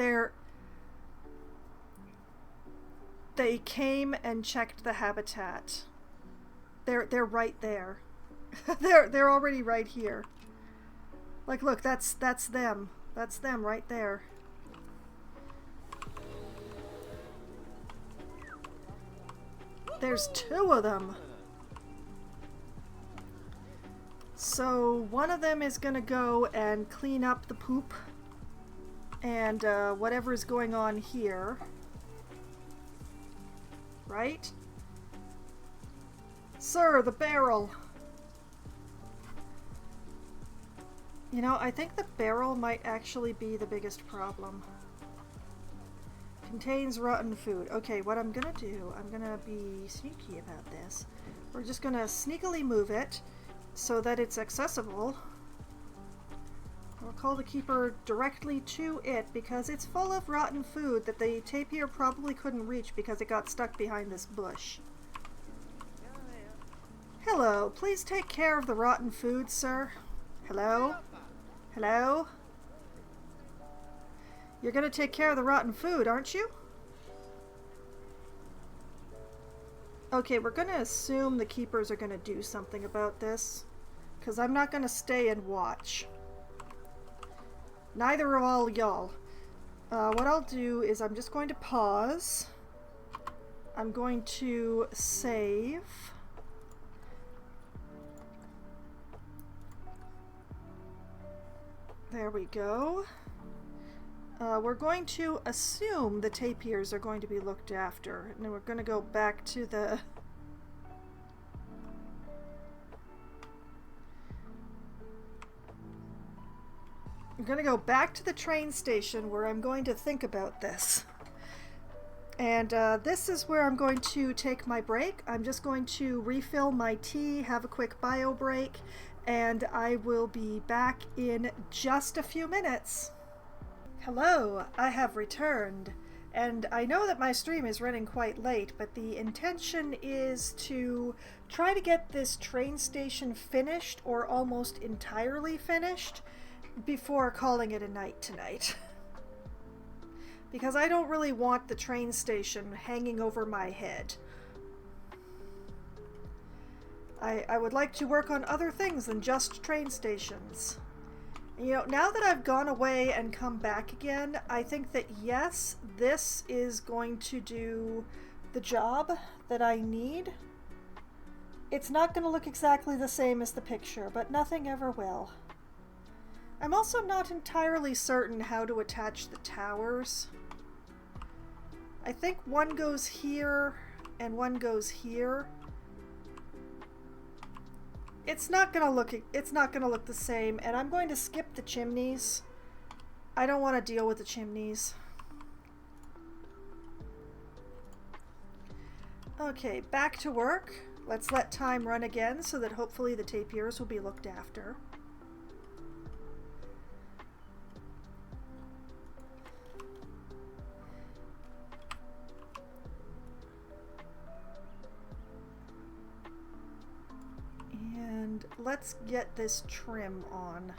They came and checked the habitat. They're right there. they're already right here. Like, look, that's them. That's them right there. There's 2 of them. So one of them is gonna go and clean up the poop and whatever is going on here. Right? Sir, the barrel! You know, I think the barrel might actually be the biggest problem. Contains rotten food. Okay, what I'm gonna do, I'm gonna be sneaky about this. We're just gonna sneakily move it so that it's accessible. We'll call the keeper directly to it because it's full of rotten food that the tapir probably couldn't reach because it got stuck behind this bush. Hello, please take care of the rotten food, sir. Hello? Hello? You're gonna take care of the rotten food, aren't you? Okay, we're gonna assume the keepers are gonna do something about this, because I'm not gonna stay and watch. Neither of all y'all. What I'll do is I'm just going to pause. I'm going to save. There we go. We're going to assume the tapirs are going to be looked after. And then we're going to go back to the... I'm going to go back to the train station where I'm going to think about this. And this is where I'm going to take my break. I'm just going to refill my tea, have a quick bio break, and I will be back in just a few minutes. Hello, I have returned, and I know that my stream is running quite late, but the intention is to try to get this train station finished or almost entirely finished before calling it a night tonight. Because I don't really want the train station hanging over my head. I would like to work on other things than just train stations. You know, now that I've gone away and come back again, I think that yes, this is going to do the job that I need. It's not going to look exactly the same as the picture, but nothing ever will. I'm also not entirely certain how to attach the towers. I think one goes here and one goes here. It's not gonna look the same, and I'm going to skip the chimneys. I don't want to deal with the chimneys. Okay, back to work. Let's let time run again so that hopefully the tapirs will be looked after. And let's get this trim on.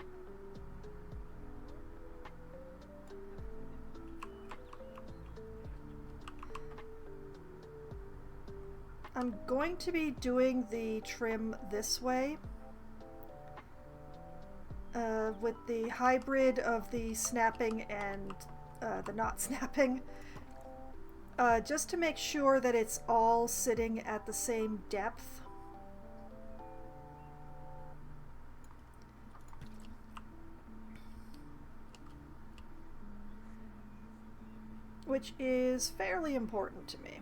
I'm going to be doing the trim this way with the hybrid of the snapping and the not snapping, just to make sure that it's all sitting at the same depth. Which is fairly important to me.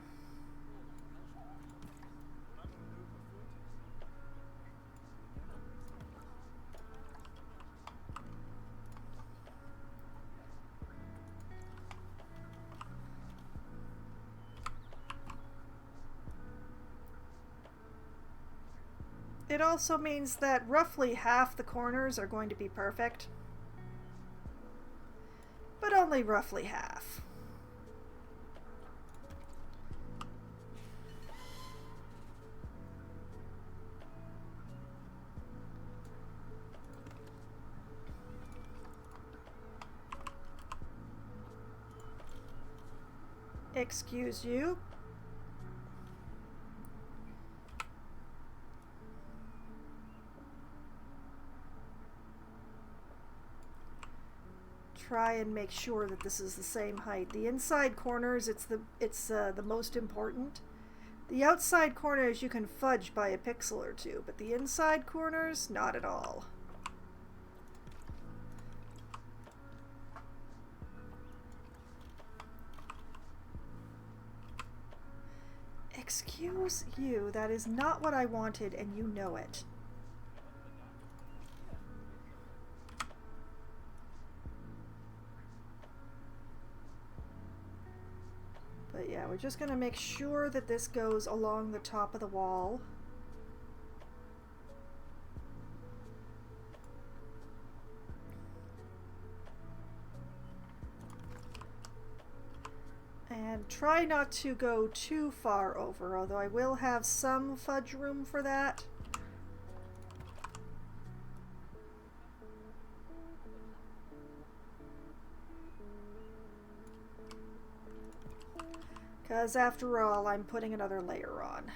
It also means that roughly half the corners are going to be perfect, but only roughly half. Excuse you. Try and make sure that this is the same height. The inside corners, it's the most important. The outside corners you can fudge by a pixel or two, but the inside corners, not at all. Excuse you, that is not what I wanted, and you know it. But yeah, we're just gonna make sure that this goes along the top of the wall. And try not to go too far over, although I will have some fudge room for that. Because after all, I'm putting another layer on.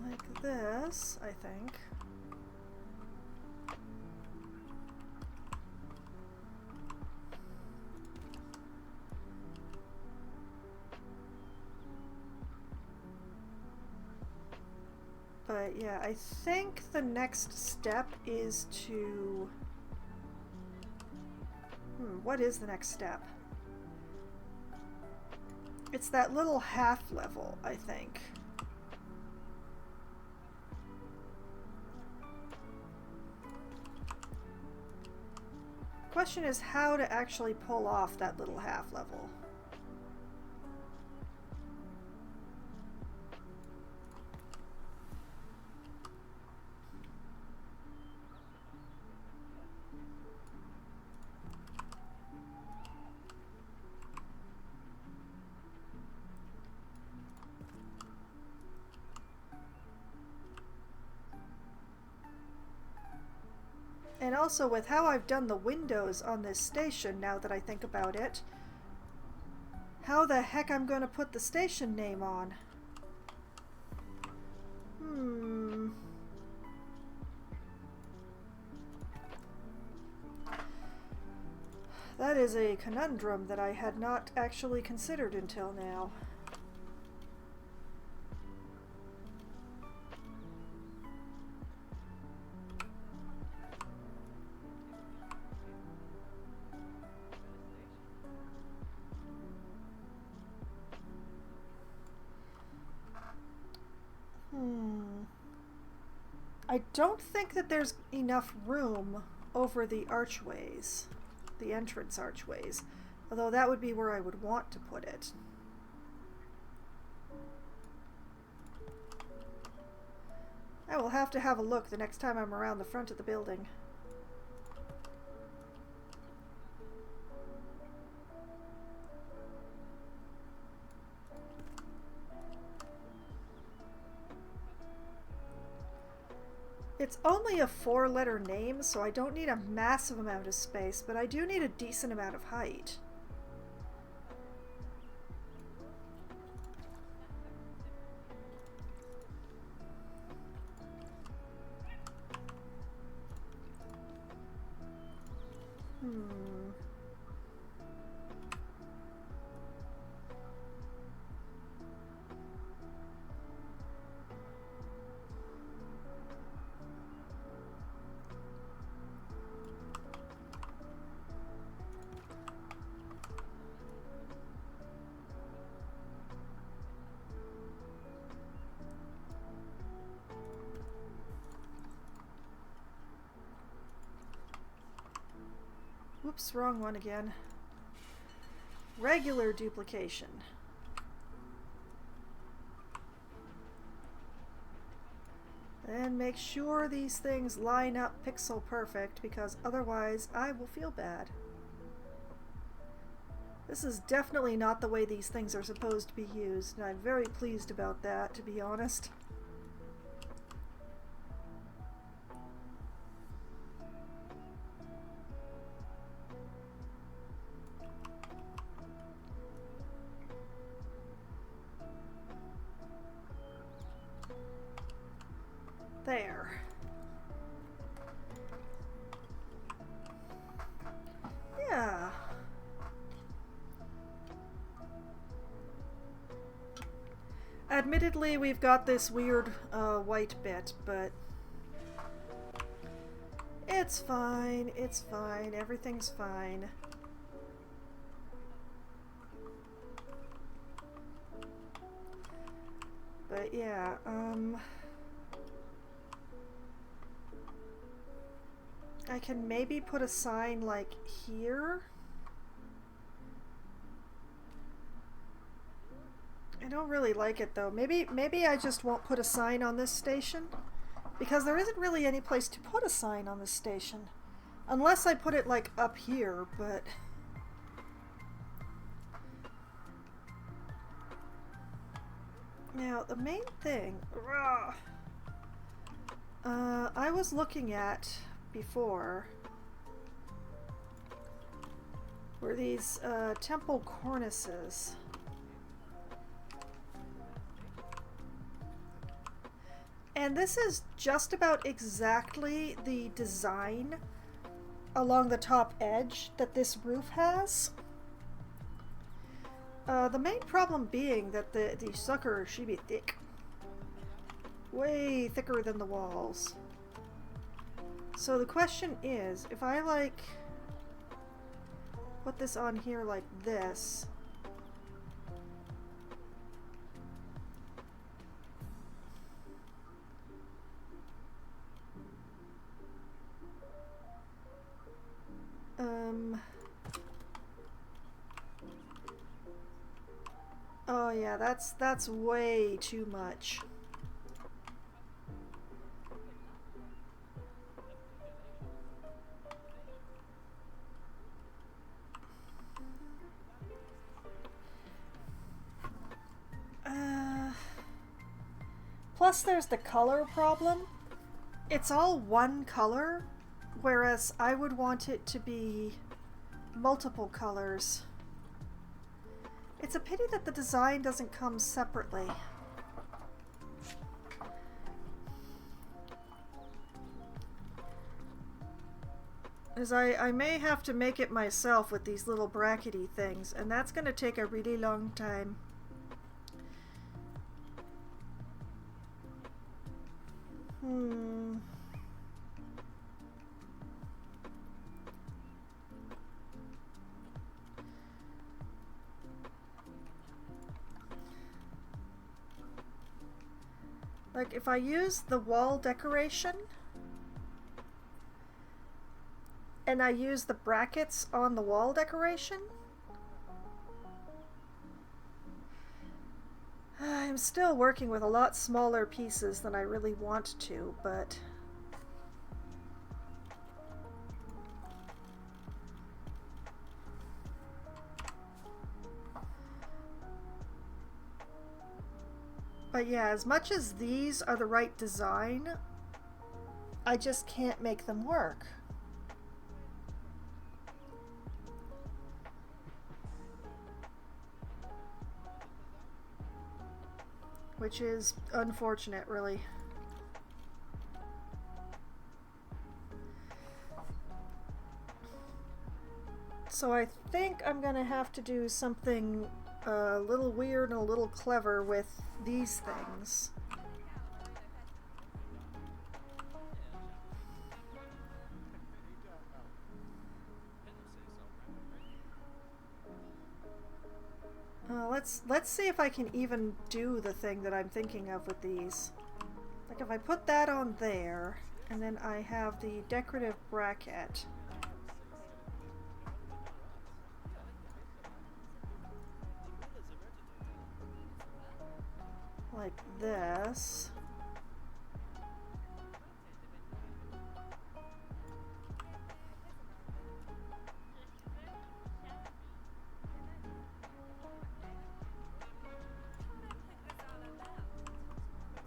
Like this, I think. But yeah, I think the next step is to... what is the next step? It's that little half level, I think. Question is how to actually pull off that little half level. And also with how I've done the windows on this station, now that I think about it, how the heck I'm going to put the station name on? That is a conundrum that I had not actually considered until now. I don't think that there's enough room over the archways, the entrance archways, although that would be where I would want to put it. I will have to have a look the next time I'm around the front of the building. It's only a 4-letter name, so I don't need a massive amount of space, but I do need a decent amount of height. Whoops, wrong one again. Regular duplication. And make sure these things line up pixel perfect, because otherwise I will feel bad. This is definitely not the way these things are supposed to be used, and I'm very pleased about that, to be honest. There. Yeah. Admittedly, we've got this weird white bit, but it's fine, it's fine, everything's fine. But yeah, I can maybe put a sign like here. I don't really like it though. Maybe I just won't put a sign on this station, because there isn't really any place to put a sign on this station. Unless I put it like up here, but now the main thing I was looking at before were these temple cornices. And this is just about exactly the design along the top edge that this roof has. The main problem being that the sucker should be thick. Way thicker than the walls. So the question is, if I like put this on here like this, oh yeah, that's way too much. Plus there's the color problem. It's all one color, whereas I would want it to be multiple colors. It's a pity that the design doesn't come separately. As I may have to make it myself with these little brackety things, and that's going to take a really long time. Like, if I use the wall decoration and I use the brackets on the wall decoration, I'm still working with a lot smaller pieces than I really want to, but yeah, as much as these are the right design, I just can't make them work. Which is unfortunate, really. So I think I'm gonna have to do something a little weird and a little clever with these things. Let's see if I can even do the thing that I'm thinking of with these. Like if I put that on there, and then I have the decorative bracket. Like this.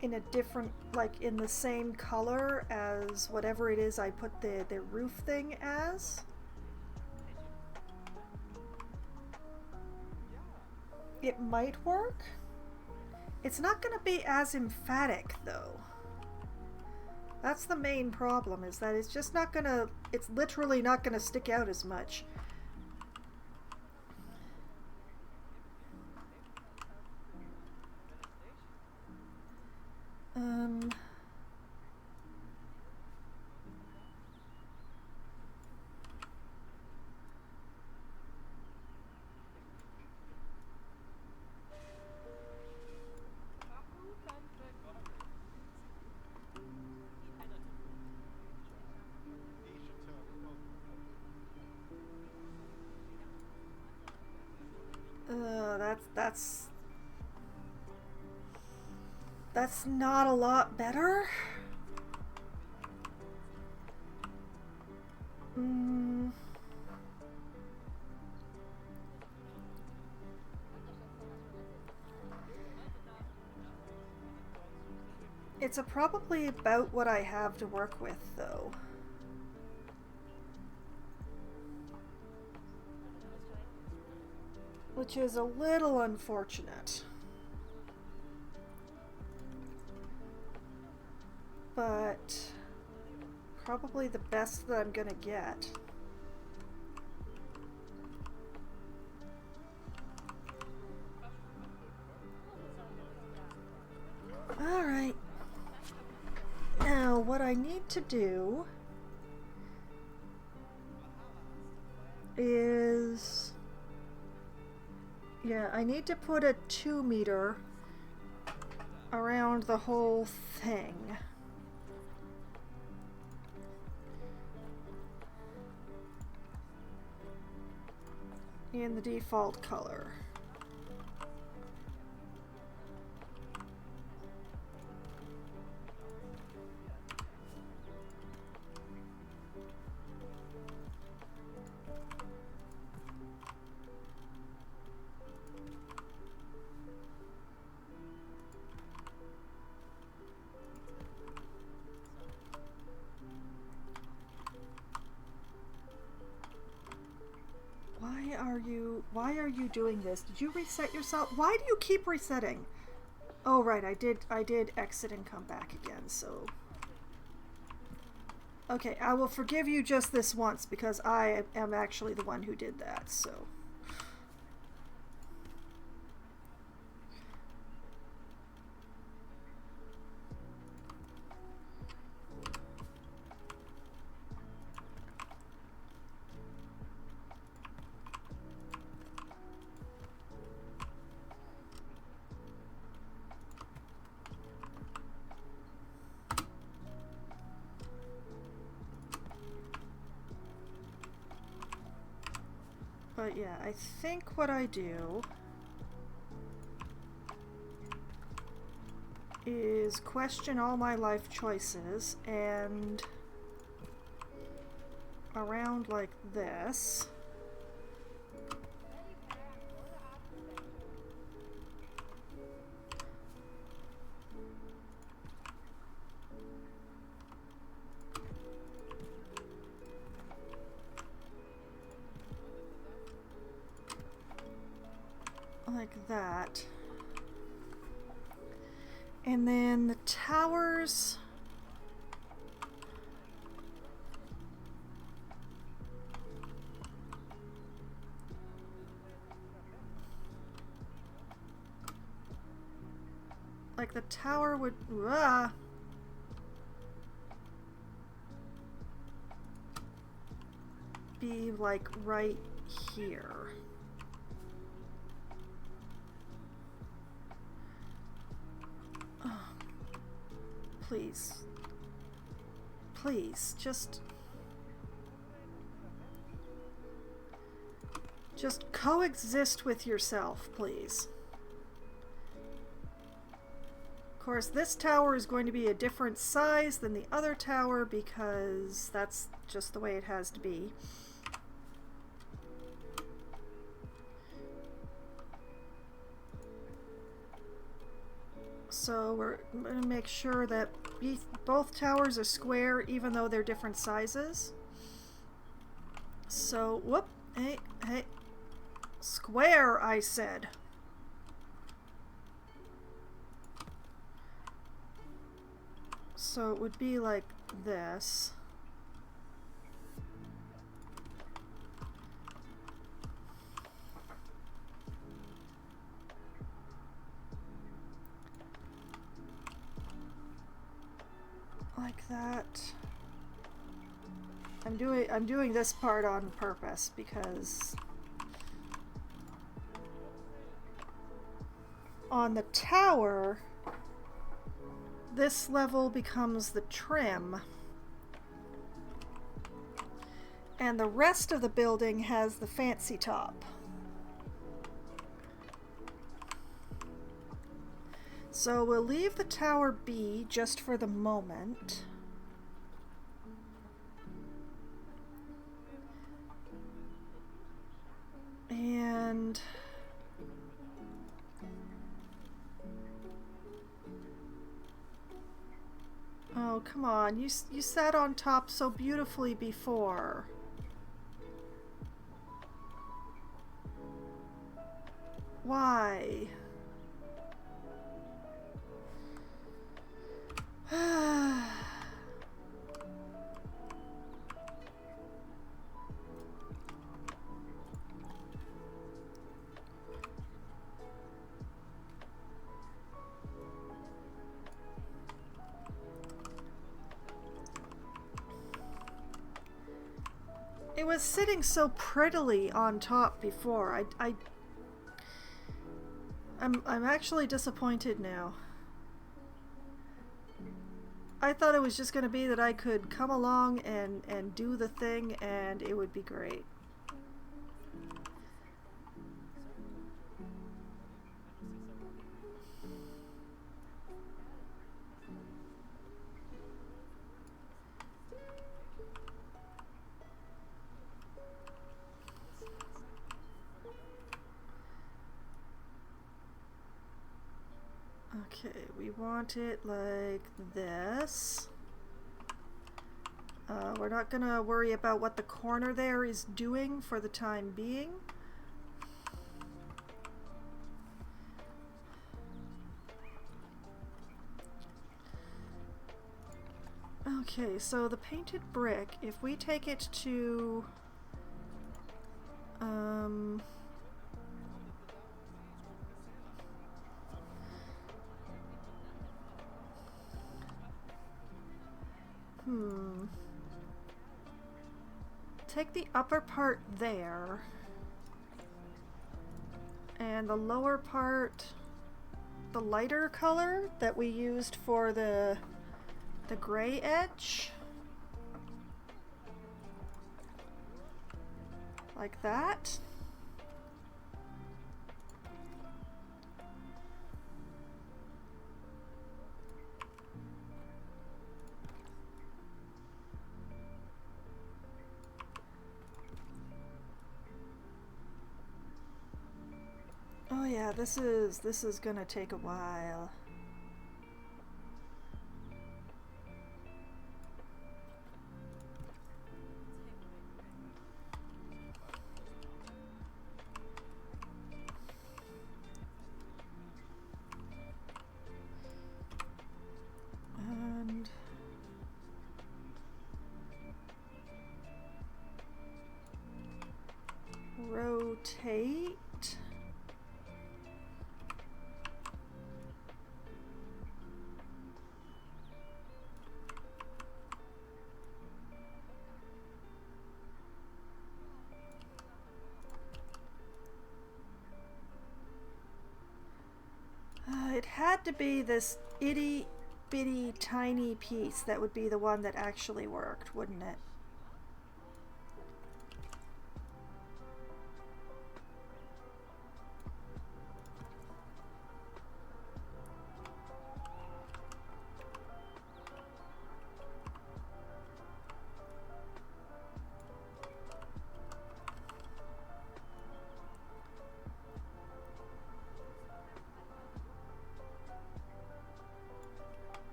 In a different, like in the same color as whatever it is I put the roof thing as. It might work. It's not going to be as emphatic though. That's the main problem, is that it's just not gonna, it's literally not gonna stick out as much. Um... that's that's not a lot better. Mm. It's probably about what I have to work with, though. Which is a little unfortunate. But probably the best that I'm gonna get. Alright. Now, what I need to do is... yeah, I need to put a 2 meter around the whole thing. In the default color. Why are you doing this? Did you reset yourself? Why do you keep resetting? Oh right, I did exit and come back again, so... okay, I will forgive you just this once because I am actually the one who did that, so... but yeah, I think what I do is question all my life choices and around like this. Like that. And then the towers. Like the tower would be like right here. Please. Please, just coexist with yourself, please. Of course, this tower is going to be a different size than the other tower because that's just the way it has to be. So we're going to make sure that both towers are square even though they're different sizes. So, whoop, hey, square, I said. So it would be like this. Like that. I'm doing this part on purpose because on the tower this level becomes the trim and the rest of the building has the fancy top. So we'll leave the tower be just for the moment. And oh, come on. You sat on top so beautifully before. Why? It was sitting so prettily on top before. I'm actually disappointed now. I thought it was just going to be that I could come along and do the thing and it would be great. Okay, we want it like this. We're not gonna worry about what the corner there is doing for the time being. Okay, so the painted brick, if we take it to take the upper part there and the lower part, the lighter color that we used for the gray edge, like that. Oh yeah, this is gonna take a while. And rotate. It had to be this itty bitty tiny piece that would be the one that actually worked, wouldn't it?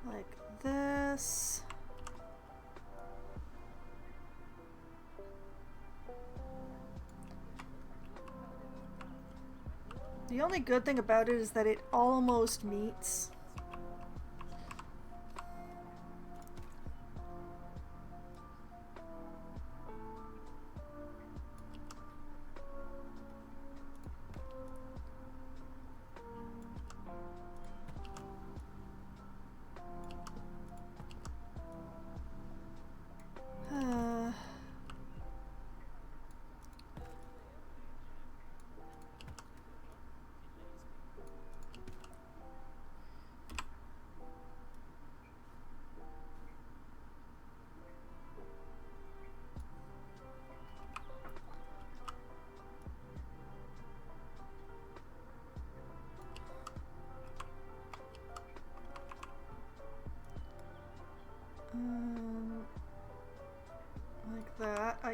Like this. The only good thing about it is that it almost meets.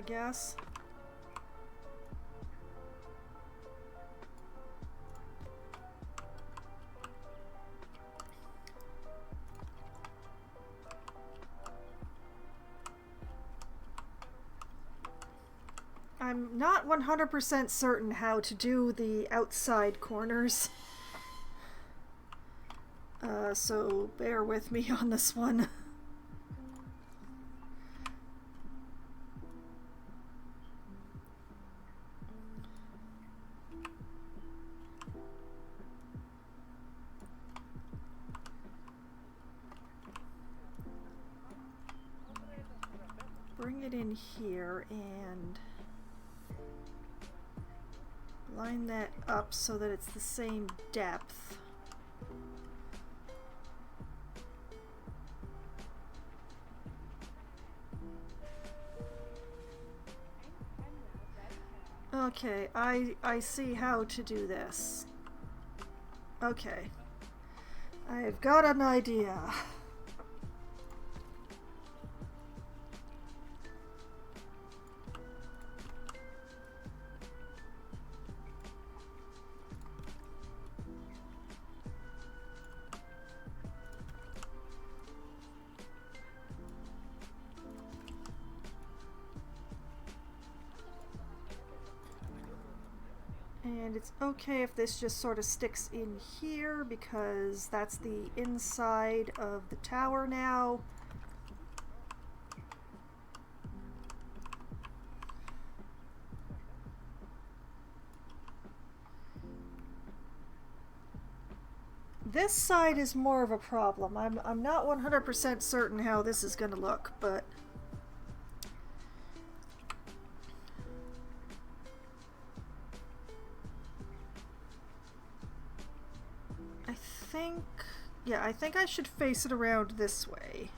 guess. I'm not 100% certain how to do the outside corners. So bear with me on this one. Bring it in here and line that up so that it's the same depth. Okay, I see how to do this. Okay. I've got an idea. And it's okay if this just sort of sticks in here because that's the inside of the tower now. This side is more of a problem. I'm not 100% certain how this is going to look, but I think I should face it around this way.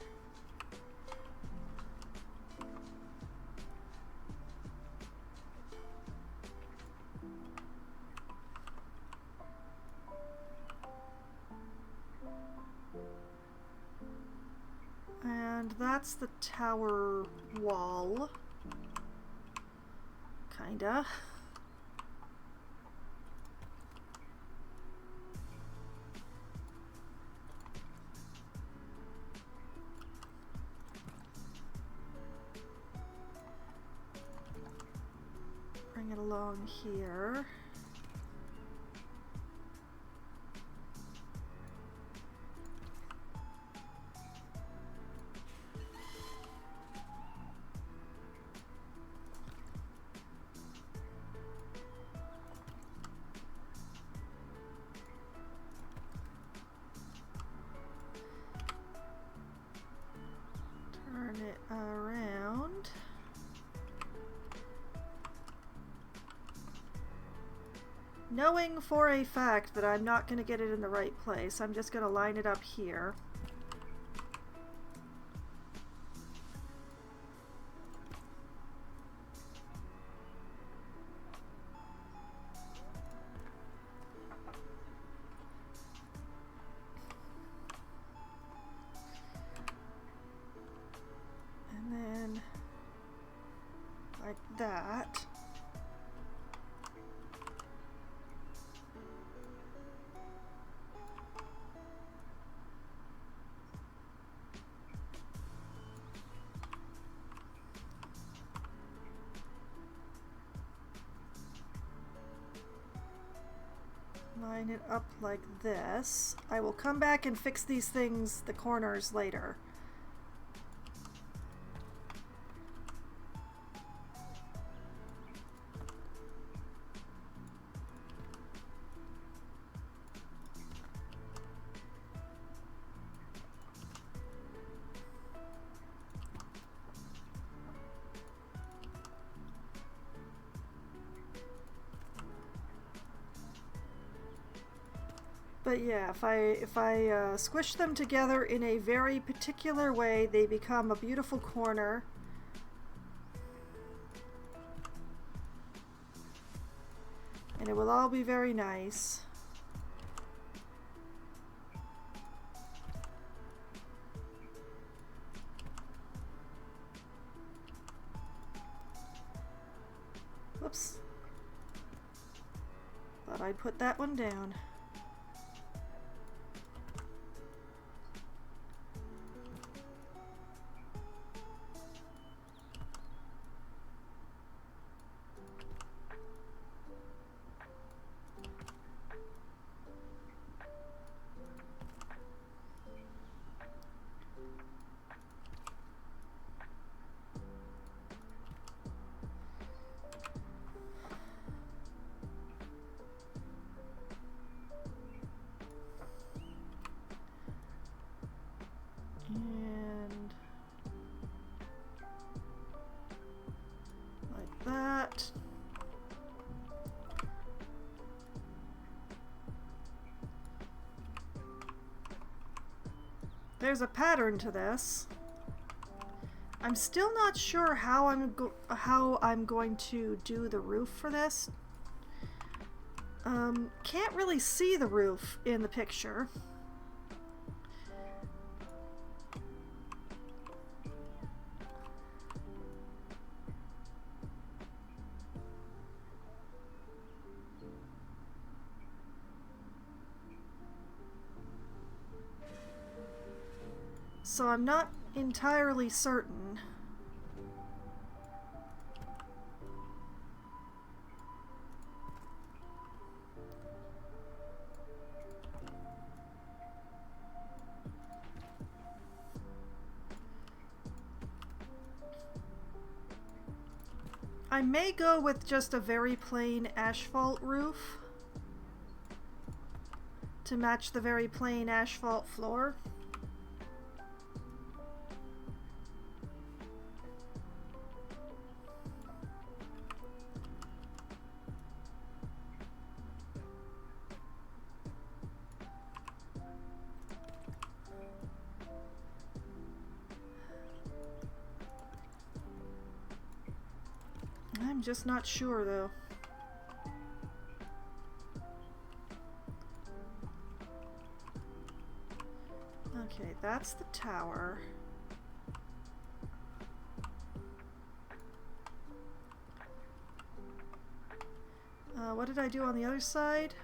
And that's the tower wall. Kinda. Bring it along here. Turn it around. Knowing for a fact that I'm not going to get it in the right place, I'm just going to line it up here. And then, like that. Line it up like this. I will come back and fix these things, the corners, later. But yeah, if I squish them together in a very particular way, they become a beautiful corner. And it will all be very nice. Thought I'd put that one down. And like that. There's a pattern to this. I'm still not sure how I'm going to do the roof for this. Can't really see the roof in the picture. So I'm not entirely certain. I may go with just a very plain asphalt roof to match the very plain asphalt floor. I'm just not sure though. Okay, that's the tower. What did I do on the other side?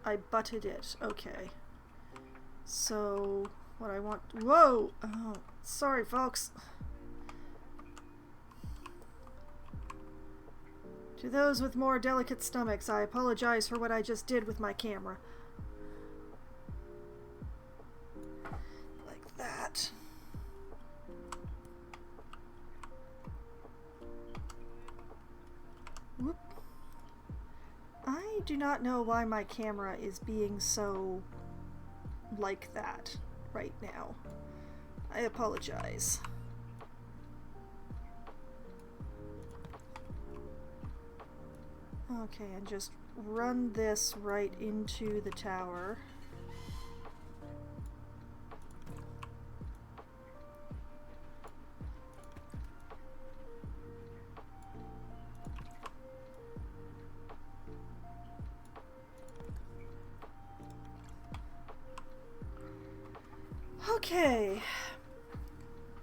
I butted it. Okay. So, what I want... Whoa! Oh, sorry, folks. To those with more delicate stomachs, I apologize for what I just did with my camera. Like that. Whoop. I do not know why my camera is being so like that right now. I apologize. Okay, and just run this right into the tower. Okay.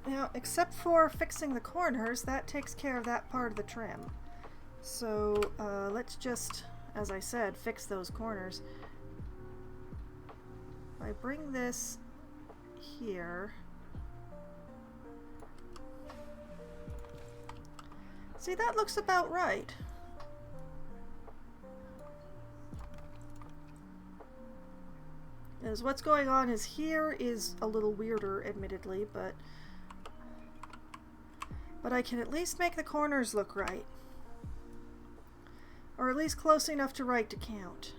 Now, except for fixing the corners, that takes care of that part of the trim. So, let's just, as I said, fix those corners. If I bring this here... See, that looks about right. As what's going on is here is a little weirder, admittedly, but I can at least make the corners look right. Or at least close enough to right to count.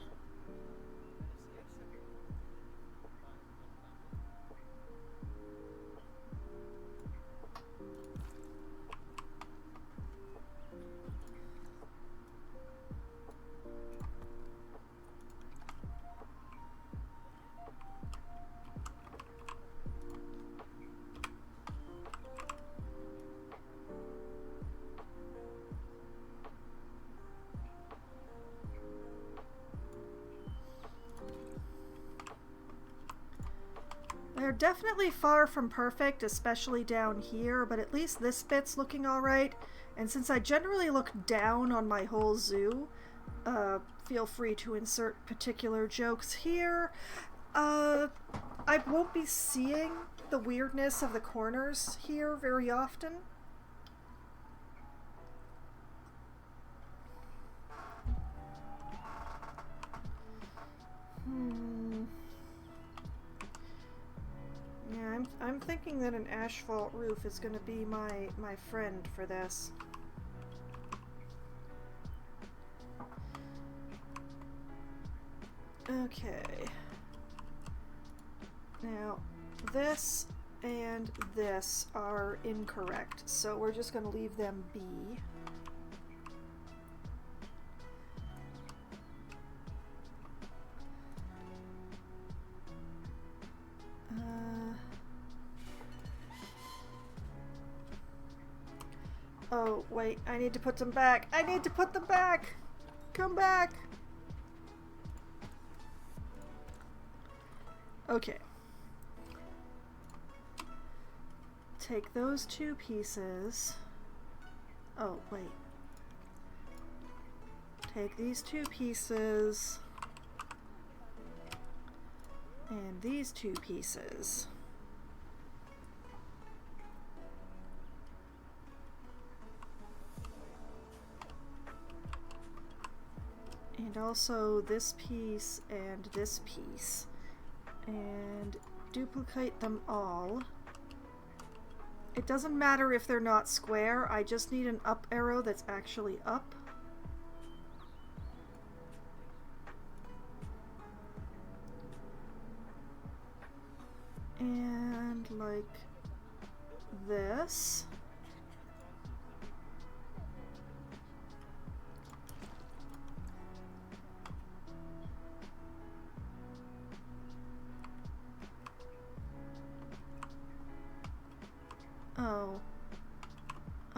They're definitely far from perfect, especially down here, but at least this bit's looking alright. And since I generally look down on my whole zoo, feel free to insert particular jokes here. I won't be seeing the weirdness of the corners here very often. Yeah, I'm thinking that an asphalt roof is going to be my friend for this. Okay. Now, this and this are incorrect, so we're just going to leave them be. Oh, wait, I need to put them back. I need to put them back! Come back! Okay. Take those two pieces. Oh, wait. Take these two pieces. And these two pieces. And also this piece and this piece. And duplicate them all. It doesn't matter if they're not square, I just need an up arrow that's actually up. And like this.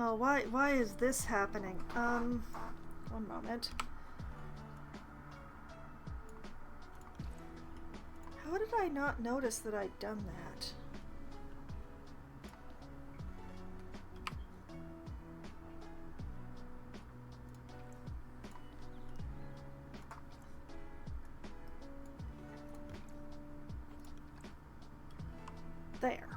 Oh, why is this happening? One moment. How did I not notice that I'd done that? There.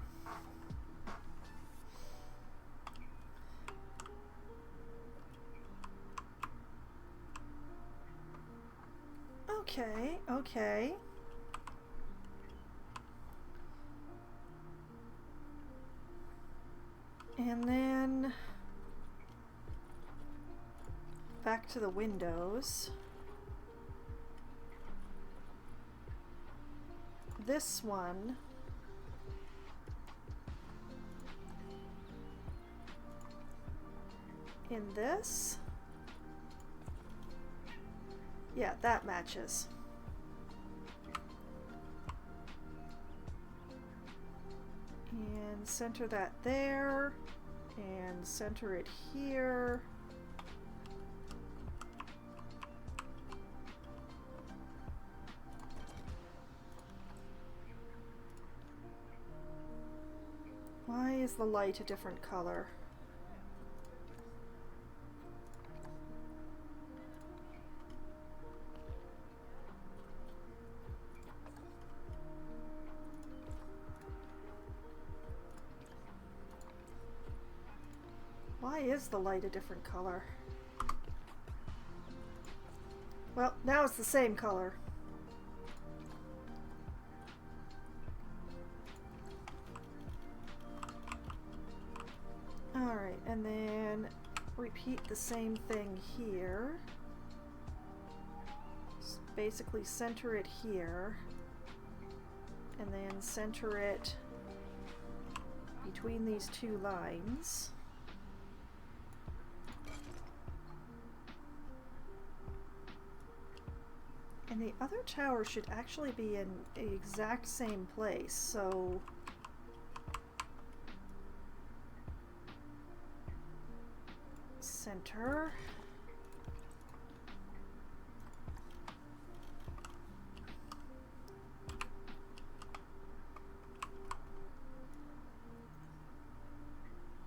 Okay, okay. And then back to the windows. This one in this. Yeah, that matches. And center that there, and center it here. Why is the light a different color? Why is the light a different color? Well, now it's the same color. Alright, and then repeat the same thing here. Just basically center it here, and then center it between these two lines. And the other tower should actually be in the exact same place, so center.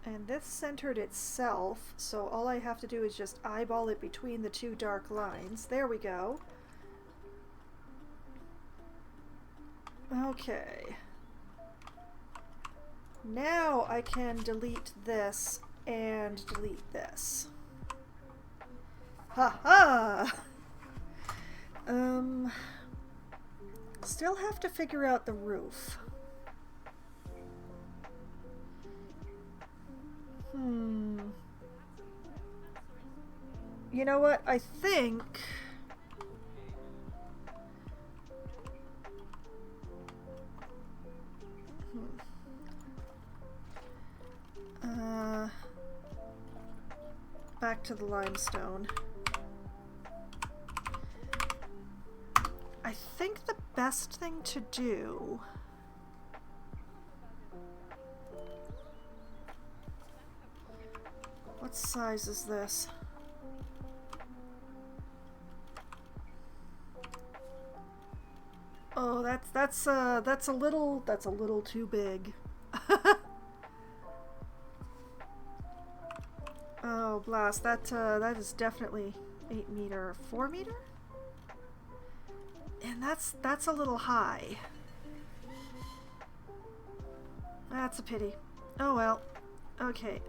And this centered itself, so all I have to do is just eyeball it between the two dark lines. There we go. Okay. Now I can delete this and delete this. Ha-ha! Still have to figure out the roof. You know what? I think... back to the limestone. I think the best thing to do... What size is this? Oh, that's a little too big. Oh, blast! That is definitely 8 meter, 4 meter, and that's a little high. That's a pity. Oh well. Okay.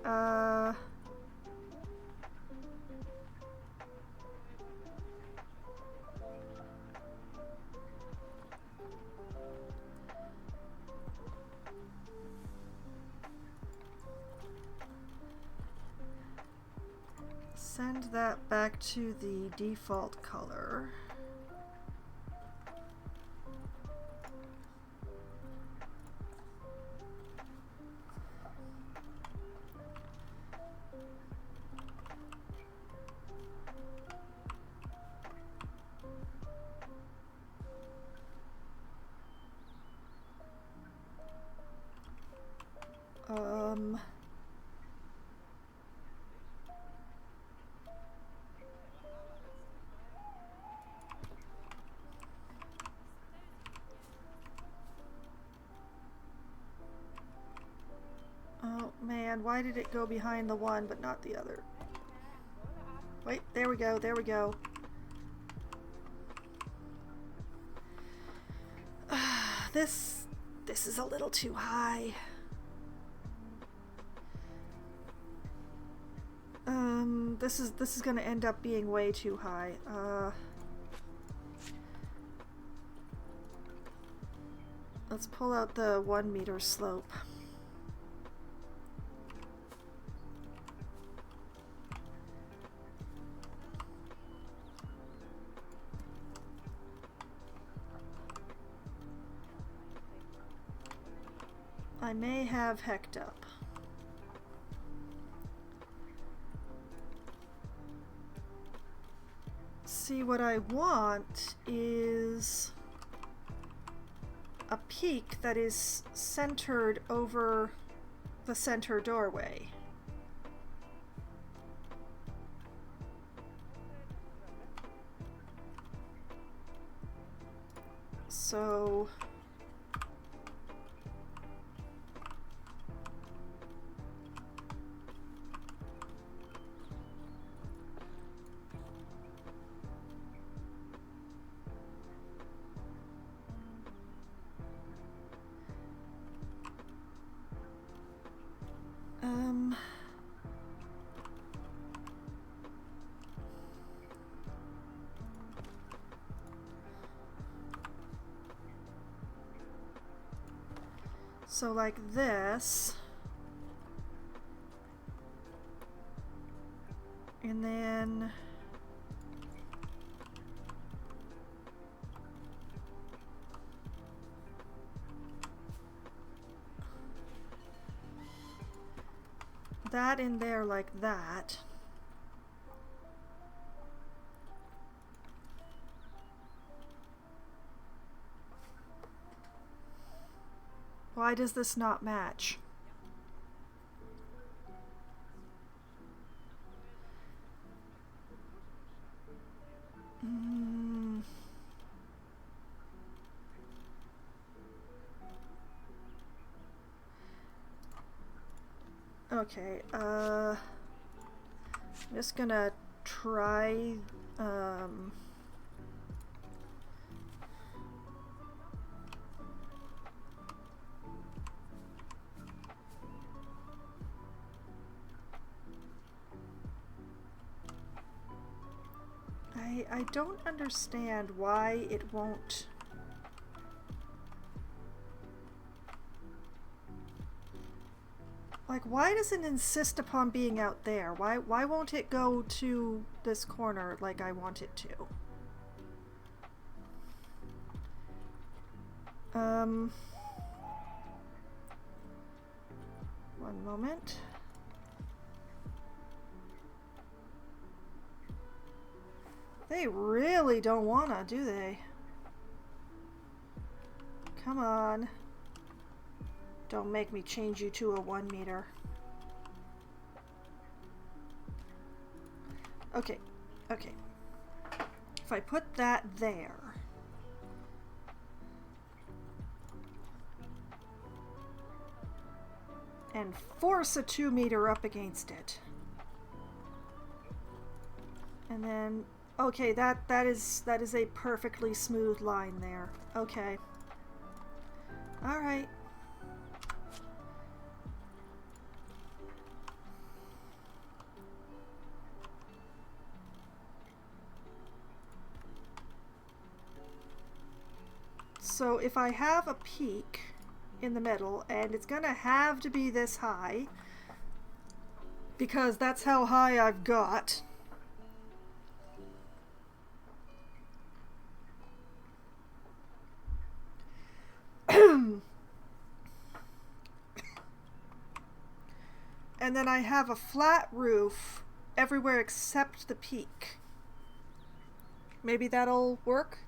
Send that back to the default color. Oh man, why did it go behind the one but not the other? Wait, there we go, there we go. This is a little too high. This is gonna end up being way too high. Let's pull out the 1 meter slope. I may have hecked up. See, what I want is a peak that is centered over the center doorway. So so like this, and then that in there like that. Why does this not match? Okay, I'm just gonna try, I don't understand why it won't. Like, why does it insist upon being out there? Why won't it go to this corner like I want it to? One moment. They really don't wanna, do they? Come on. Don't make me change you to a 1 meter. Okay, okay. If I put that there, and force a 2 meter up against it, and then okay, that is a perfectly smooth line there. Okay. All right. So if I have a peak in the middle, and it's gonna have to be this high, because that's how high I've got. And then I have a flat roof everywhere except the peak. Maybe that'll work?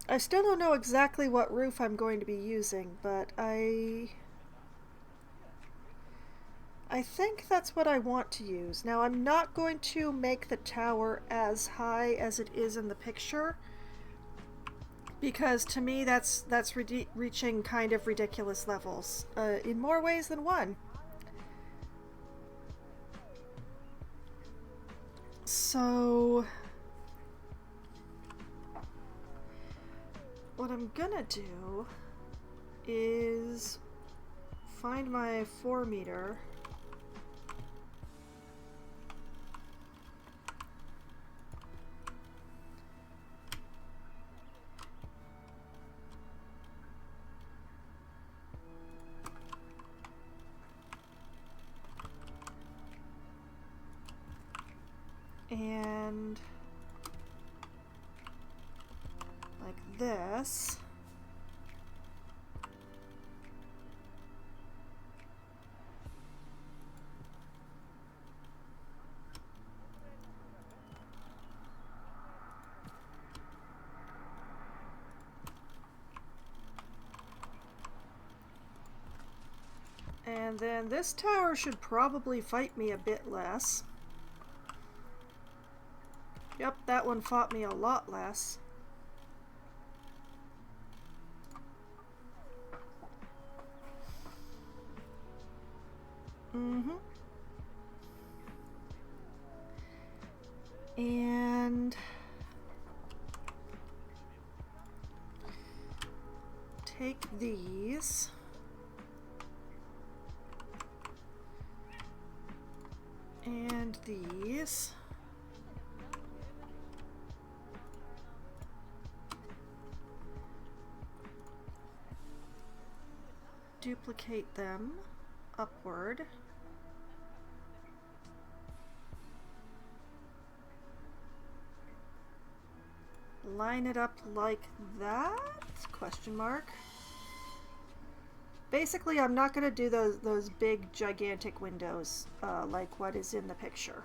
I still don't know exactly what roof I'm going to be using, but I think that's what I want to use. Now, I'm not going to make the tower as high as it is in the picture, because to me that's reaching kind of ridiculous levels, in more ways than one. So what I'm gonna do is find my 4 meter and like this. And then this tower should probably fight me a bit less. Yep, that one fought me a lot less. And take these. And these. Duplicate them upward. Line it up like that? Question mark. Basically, I'm not going to do those big, gigantic windows like what is in the picture.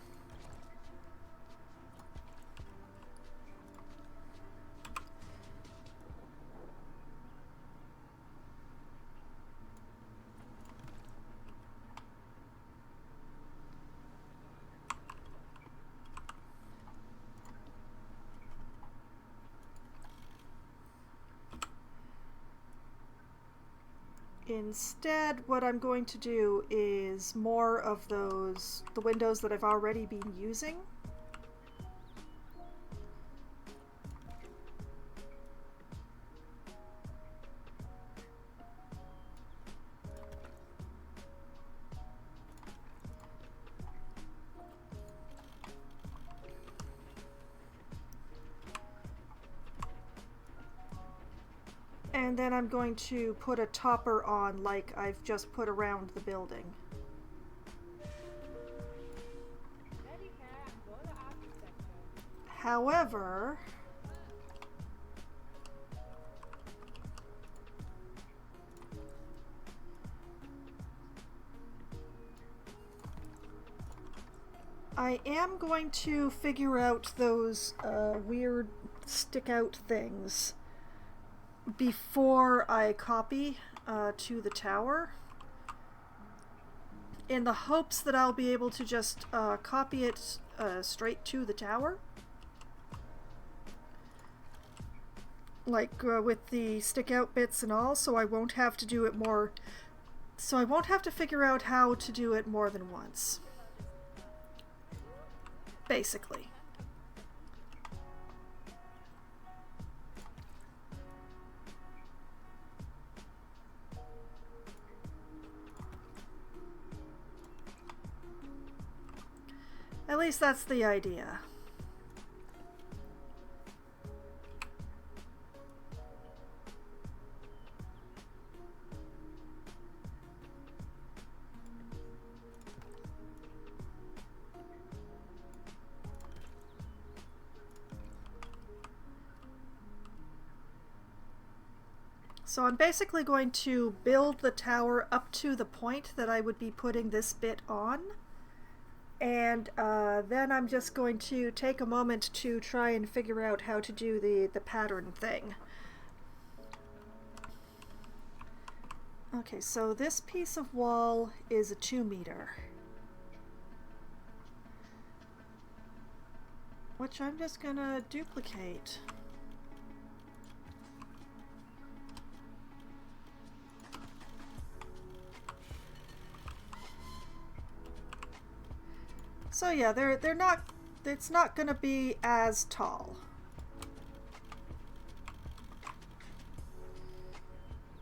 Instead, what I'm going to do is more of the windows that I've already been using. And then I'm going to put a topper on like I've just put around the building. However, I am going to figure out those weird stick-out things before I copy to the tower, in the hopes that I'll be able to just copy it straight to the tower. Like with the stick-out bits and all, so I won't have to do it more. So I won't have to figure out how to do it more than once. Basically. At least that's the idea. So I'm basically going to build the tower up to the point that I would be putting this bit on. And then I'm just going to take a moment to try and figure out how to do the pattern thing. Okay, so this piece of wall is a 2 meter. Which I'm just gonna duplicate. So yeah, they're not, it's not gonna be as tall.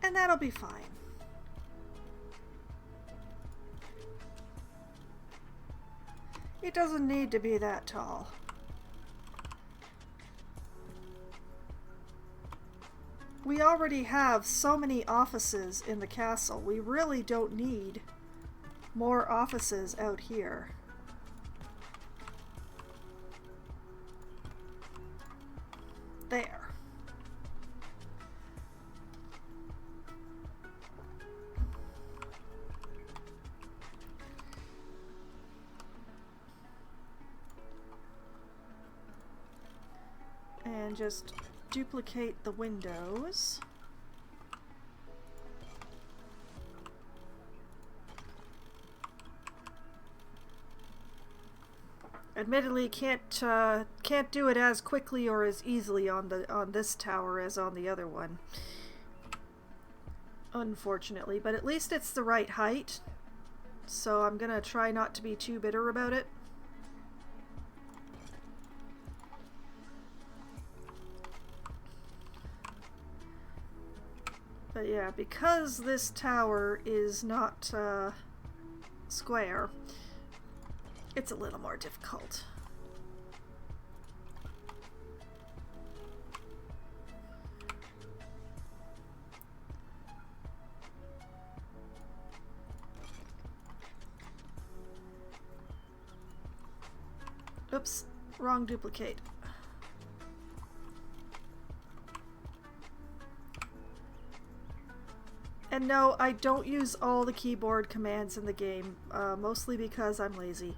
And that'll be fine. It doesn't need to be that tall. We already have so many offices in the castle. We really don't need more offices out here. There. And just duplicate the windows. Admittedly, can't do it as quickly or as easily on this tower as on the other one, unfortunately. But at least it's the right height, so I'm gonna try not to be too bitter about it. But yeah, because this tower is not square, it's a little more difficult. Oops, wrong duplicate. And no, I don't use all the keyboard commands in the game, mostly because I'm lazy.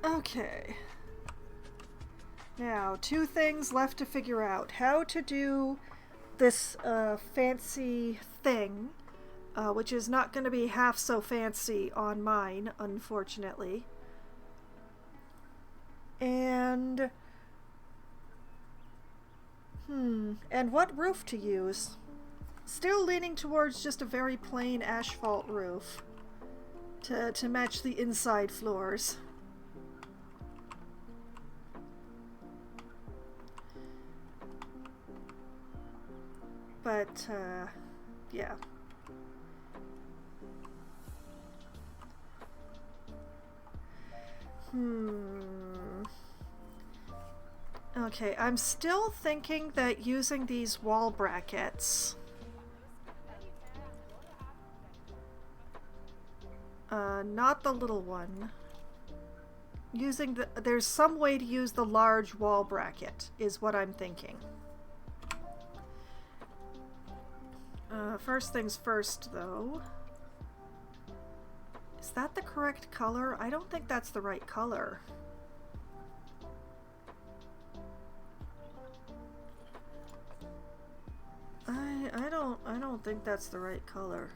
Okay. Now, 2 things left to figure out. How to do this fancy thing, which is not going to be half so fancy on mine, unfortunately. And And what roof to use? Still leaning towards just a very plain asphalt roof to match the inside floors. But, yeah. Okay, I'm still thinking that using these wall brackets... not the little one. Using the... There's some way to use the large wall bracket, is what I'm thinking. First things first, though. Is that the correct color? I don't think that's the right color. I don't think that's the right color.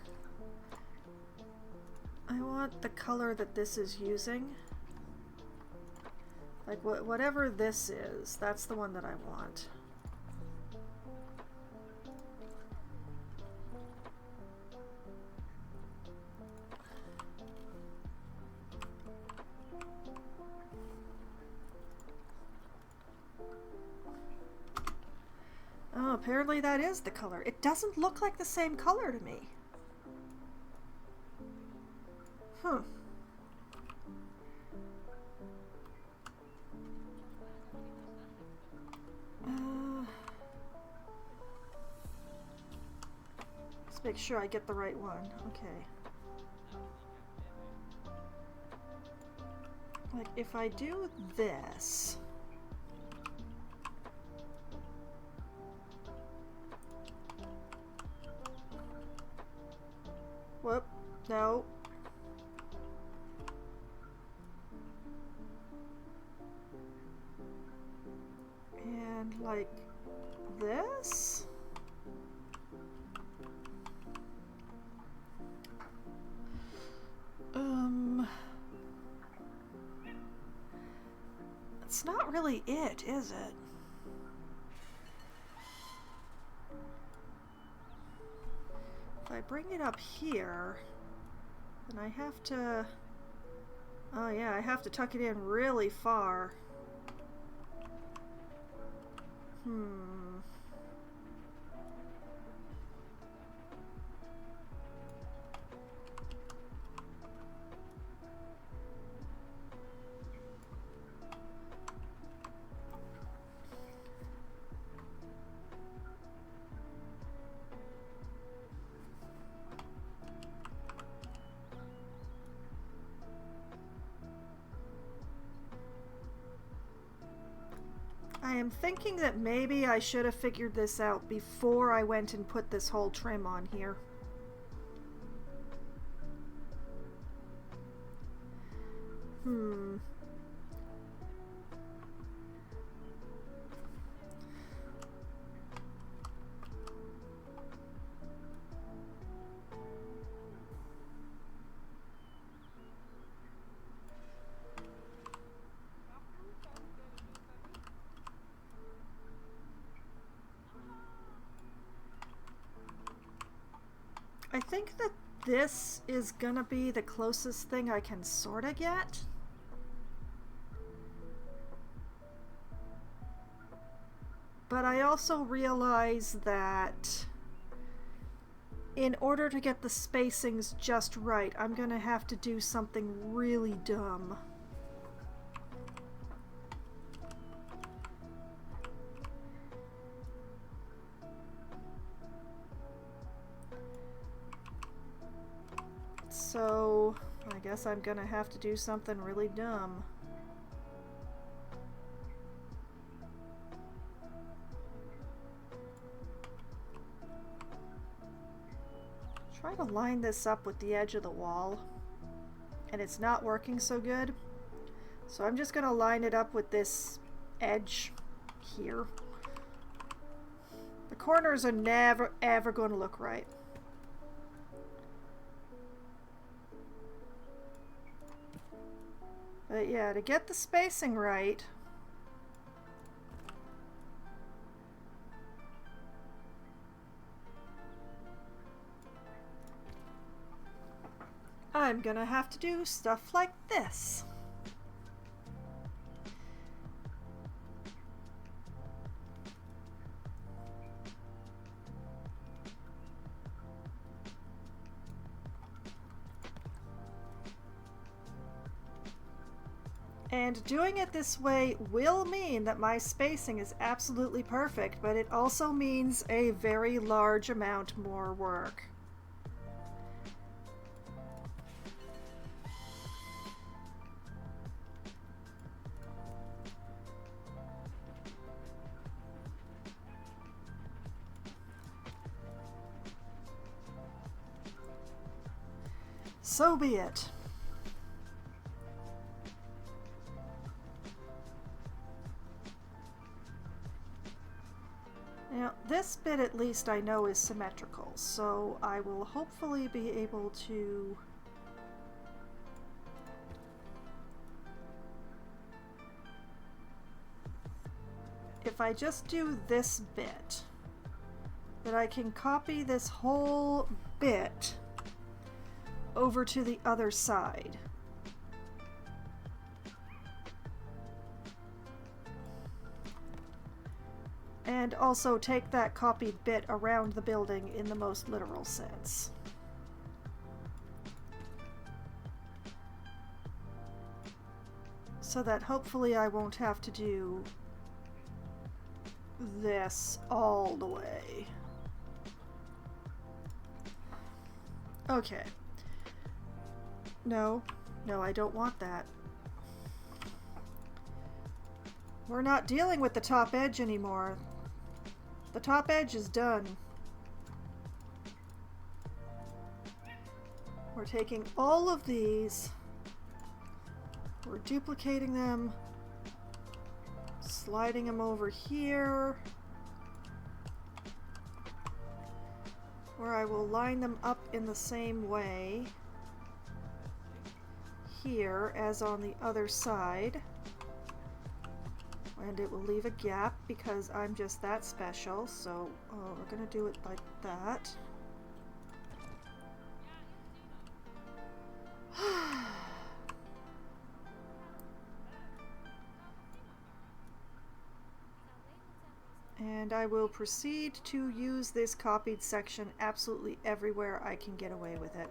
I want the color that this is using. Like whatever this is, that's the one that I want. Oh, apparently that is the color. It doesn't look like the same color to me. Huh. Let's make sure I get the right one. Okay. Like, if I do this... Whoop. No. And like this? It's not really it, is it? If I bring it up here, then I have to... Oh yeah, I have to tuck it in really far. I am thinking that maybe I should have figured this out before I went and put this whole trim on here. I think that this is gonna be the closest thing I can sorta get. But I also realize that in order to get the spacings just right, I'm gonna have to do something really dumb. So, I guess I'm gonna have to do something really dumb. Try to line this up with the edge of the wall, and it's not working so good. So I'm just gonna line it up with this edge here. The corners are never ever going to look right. But yeah, to get the spacing right, I'm gonna have to do stuff like this. And doing it this way will mean that my spacing is absolutely perfect, but it also means a very large amount more work. So be it. Now, this bit at least I know is symmetrical, so I will hopefully be able to if I just do this bit, that I can copy this whole bit over to the other side. And also take that copied bit around the building in the most literal sense. So that hopefully I won't have to do this all the way. Okay. No, I don't want that. We're not dealing with the top edge anymore. The top edge is done. We're taking all of these, we're duplicating them, sliding them over here, where I will line them up in the same way here as on the other side. And it will leave a gap because I'm just that special, so we're gonna do it like that. And I will proceed to use this copied section absolutely everywhere I can get away with it.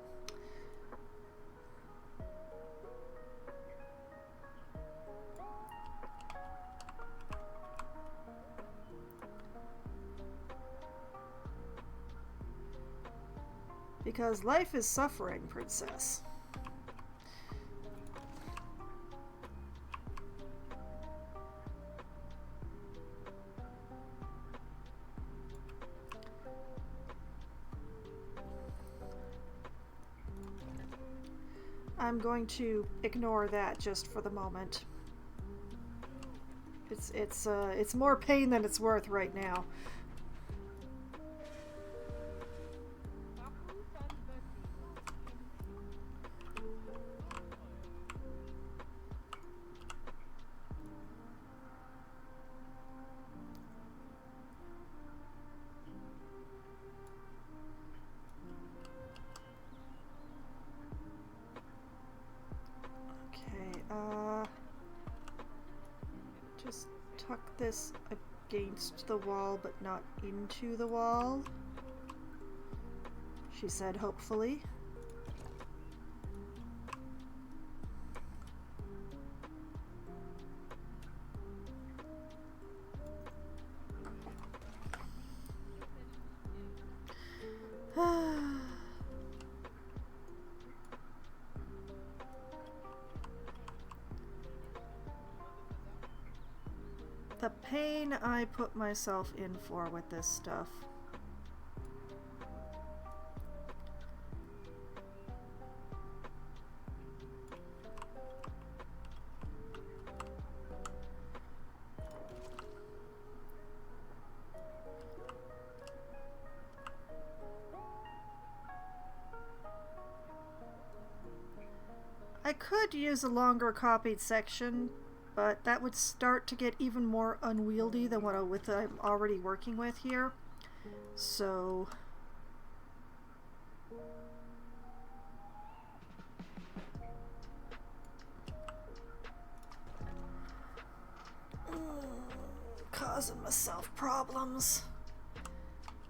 Because life is suffering, princess. I'm going to ignore that just for the moment. It's more pain than it's worth right now. Just tuck this against the wall, but not into the wall, she said hopefully. The pain I put myself in for with this stuff. I could use a longer copied section, but that would start to get even more unwieldy than what I'm already working with here. So causing myself problems.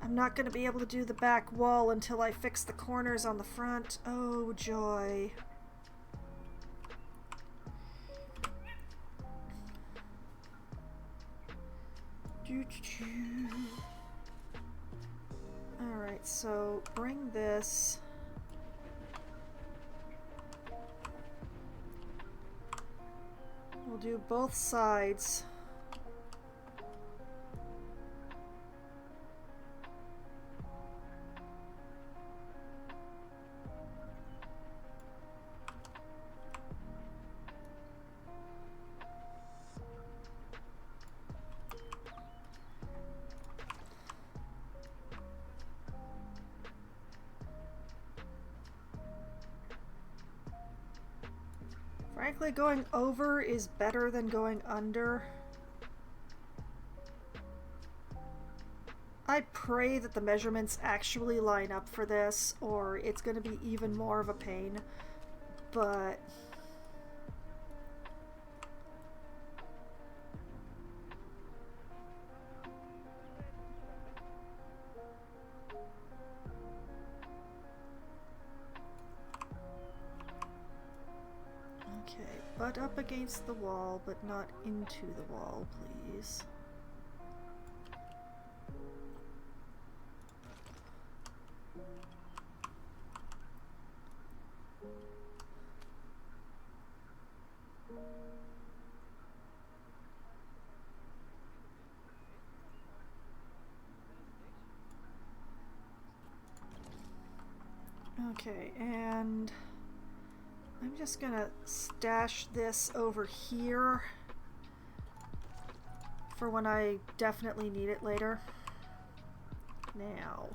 I'm not going to be able to do the back wall until I fix the corners on the front. Oh, joy. Alright, so bring this. We'll do both sides. Frankly, going over is better than going under. I pray that the measurements actually line up for this, or it's going to be even more of a pain, but... Okay, butt up against the wall, but not into the wall, please. Okay, and I'm just gonna stash this over here for when I definitely need it later. Now,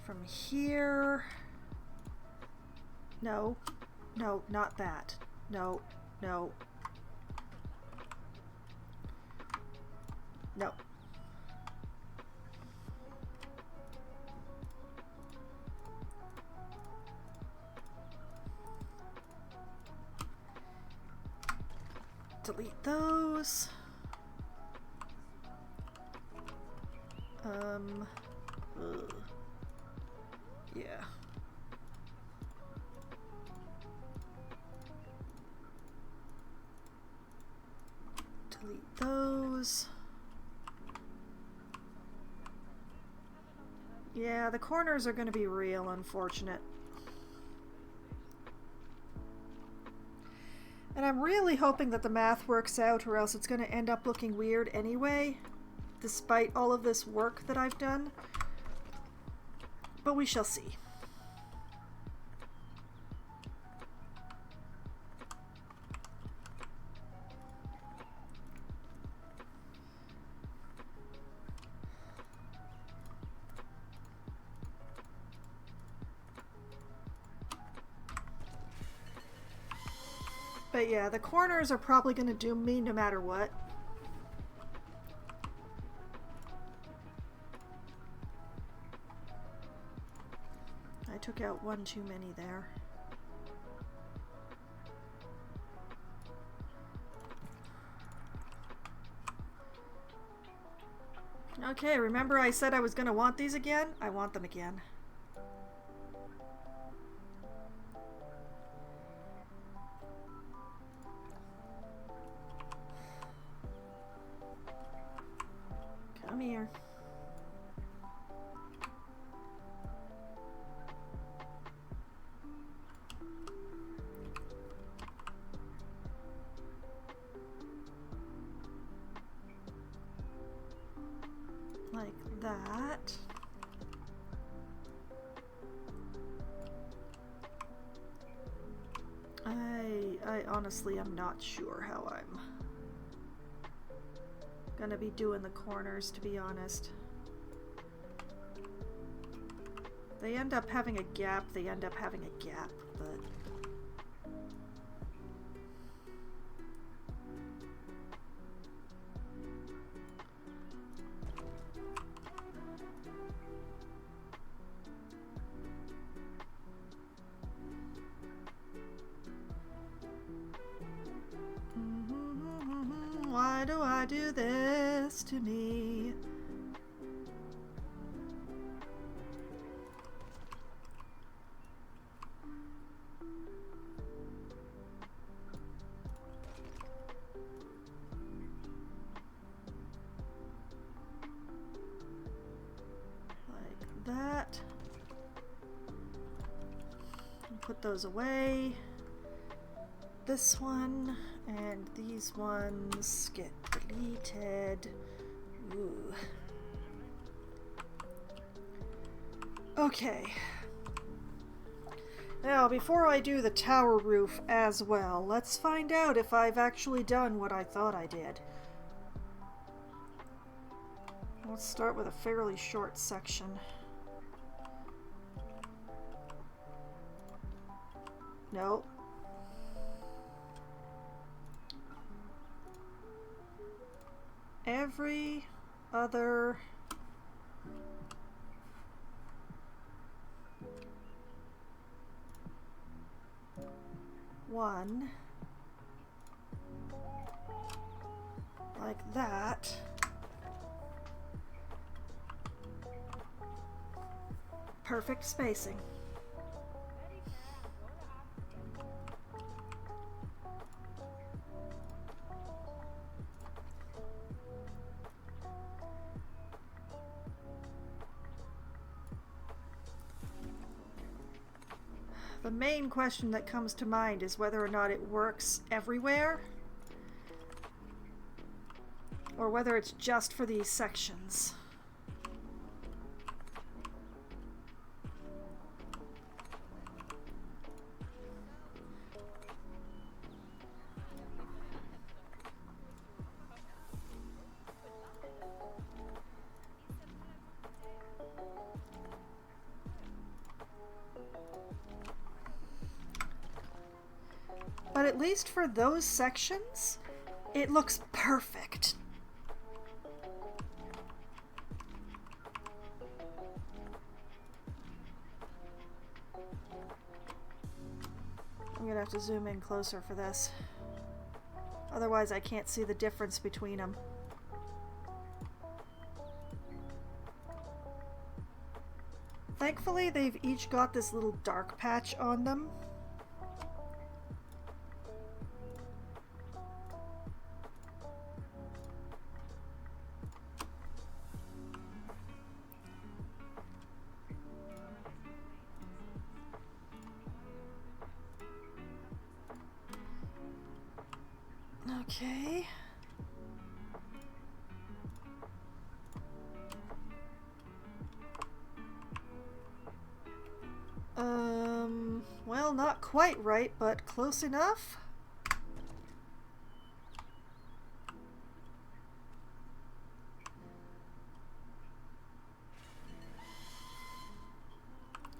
from here... No, no, not that. No, no. No. Delete those. Ugh. Yeah. Delete those. Yeah, the corners are going to be real unfortunate. And I'm really hoping that the math works out, or else it's going to end up looking weird anyway, despite all of this work that I've done. But we shall see. But yeah, the corners are probably going to doom me no matter what. I took out one too many there. Okay, remember I said I was going to want these again? I want them again. Come here. Like that. I honestly am not sure how I'm gonna be doing the corners, to be honest. They end up having a gap, but Why do I do this to me? Like that. Put those away. This one and these ones get deleted. Ooh. Okay. Now, before I do the tower roof as well, let's find out if I've actually done what I thought I did. Let's start with a fairly short section. Nope. Every other one like that. Perfect spacing. The main question that comes to mind is whether or not it works everywhere, or whether it's just for these sections. But at least for those sections, it looks perfect. I'm gonna have to zoom in closer for this. Otherwise, I can't see the difference between them. Thankfully, they've each got this little dark patch on them. Okay. Well, not quite right, but close enough.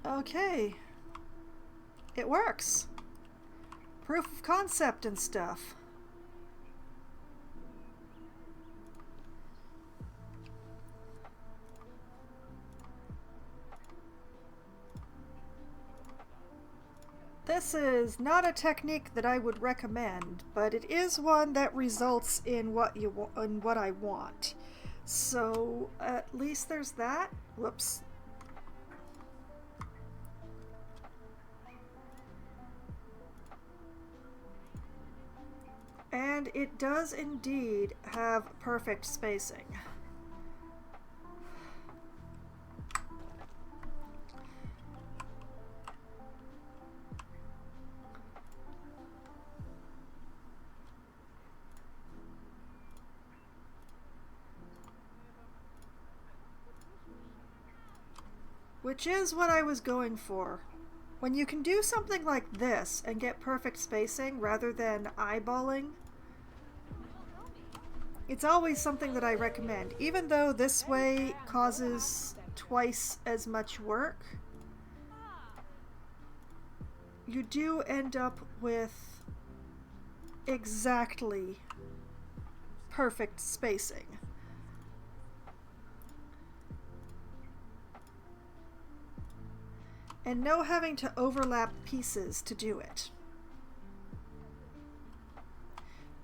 Okay. It works. Proof of concept and stuff. This is not a technique that I would recommend, but it is one that results in what I want. So at least there's that. Whoops. And it does indeed have perfect spacing. Which is what I was going for. When you can do something like this and get perfect spacing rather than eyeballing, it's always something that I recommend. Even though this way causes twice as much work, you do end up with exactly perfect spacing. And no having to overlap pieces to do it.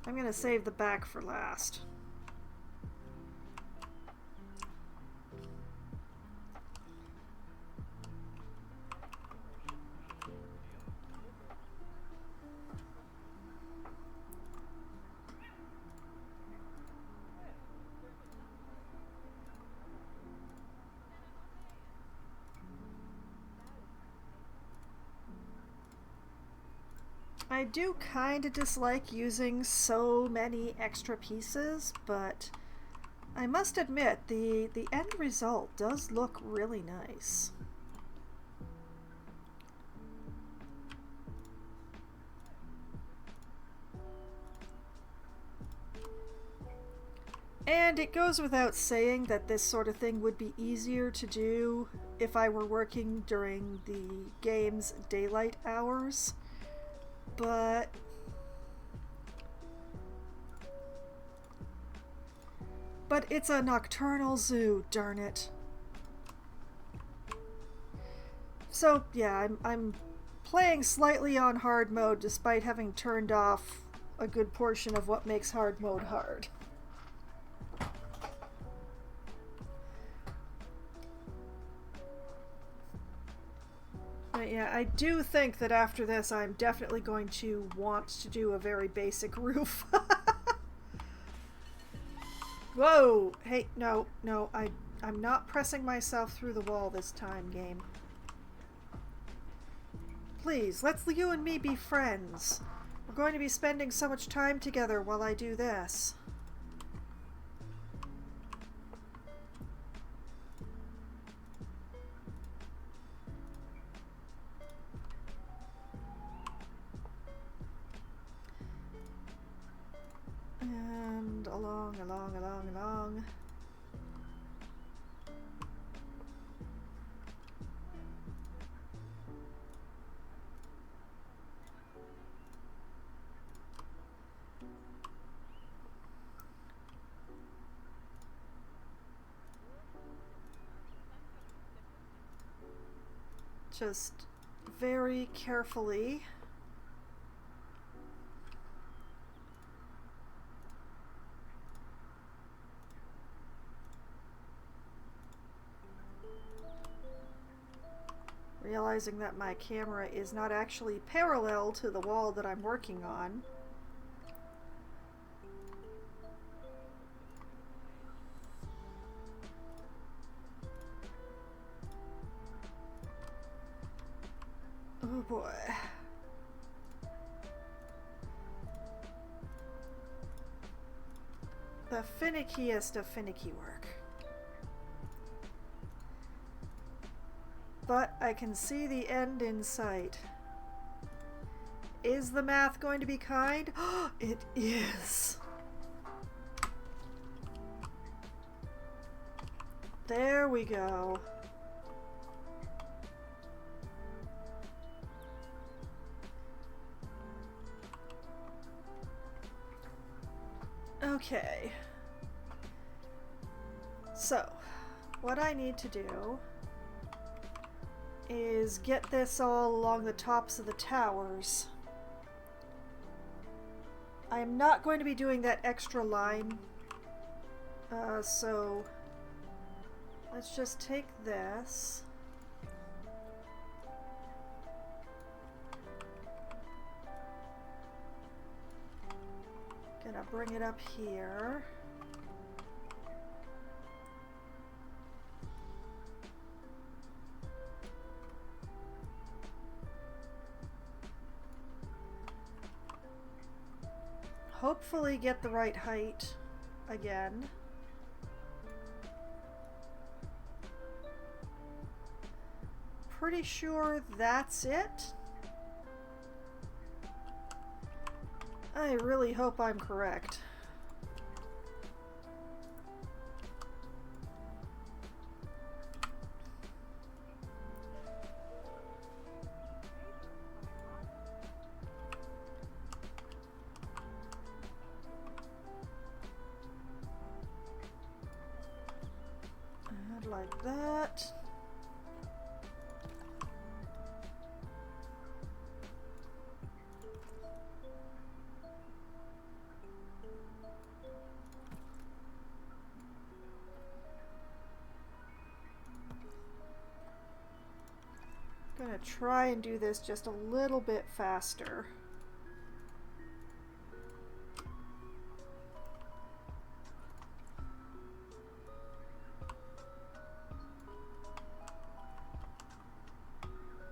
I'm gonna save the back for last. I do kind of dislike using so many extra pieces, but I must admit the end result does look really nice. And it goes without saying that this sort of thing would be easier to do if I were working during the game's daylight hours. But it's a nocturnal zoo, darn it. So yeah, I'm playing slightly on hard mode despite having turned off a good portion of what makes hard mode hard. But yeah, I do think that after this I'm definitely going to want to do a very basic roof. Whoa! Hey, no, I'm not pressing myself through the wall this time, game. Please, let's you and me be friends. We're going to be spending so much time together while I do this. And along. Just very carefully. Realizing that my camera is not actually parallel to the wall that I'm working on. Oh boy. The finickiest of finicky work. But I can see the end in sight. Is the math going to be kind? It is. There we go. Okay. So, what I need to do is get this all along the tops of the towers. I'm not going to be doing that extra line, so let's just take this. Gonna bring it up here. Hopefully get the right height again. Pretty sure that's it. I really hope I'm correct. And like that. to try and do this just a little bit faster.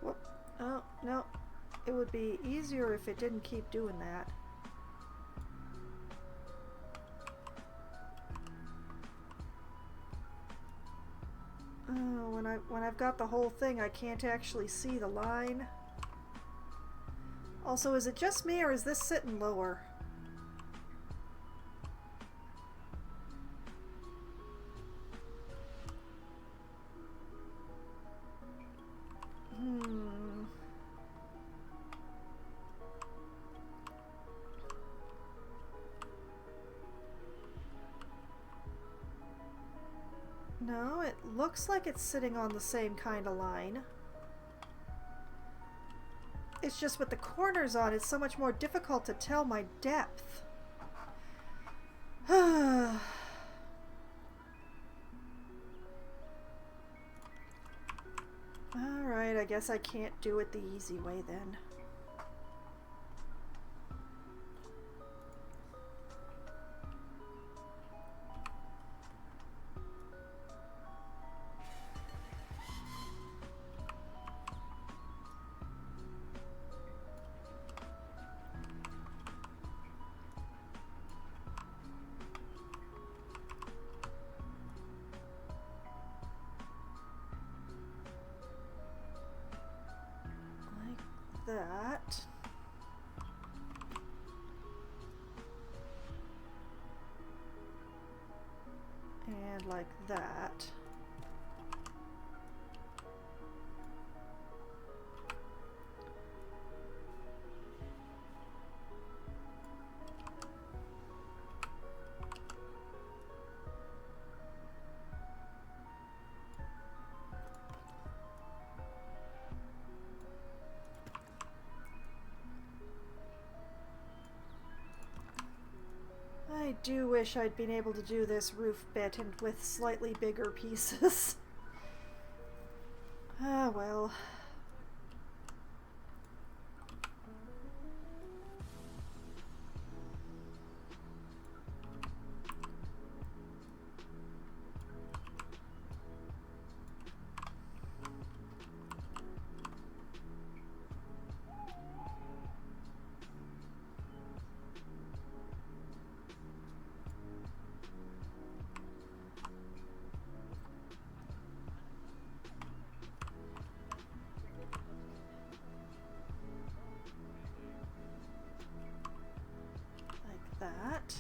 Whoop. Oh, no. It would be easier if it didn't keep doing that. Oh, when I've got the whole thing, I can't actually see the line. Also, is it just me or is this sitting lower? No, it looks like it's sitting on the same kind of line. It's just with the corners on, it's so much more difficult to tell my depth. Alright, I guess I can't do it the easy way then. That. And like that. I do wish I'd been able to do this roof bit and with slightly bigger pieces. Ah, well. That.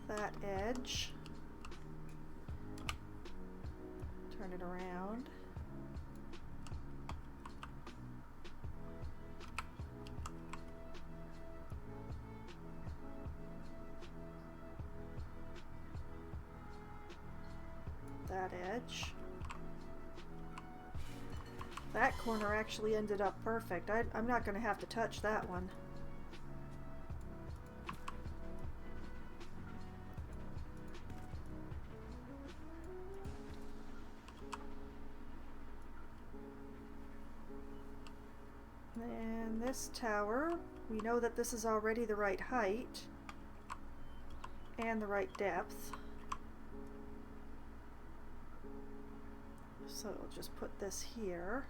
That edge. Turn it around. That edge. That corner actually ended up perfect. I'm not going to have to touch that one. And this tower, we know that this is already the right height and the right depth. So we'll just put this here.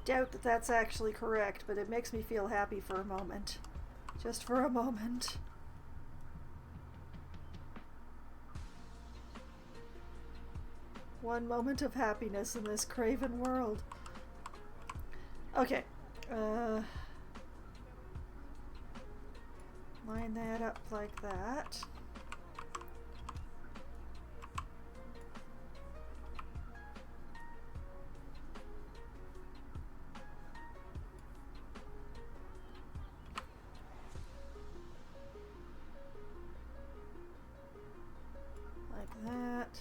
Doubt that that's actually correct, but it makes me feel happy for a moment. Just for a moment. One moment of happiness in this craven world. Okay. Line that up like that. Like that.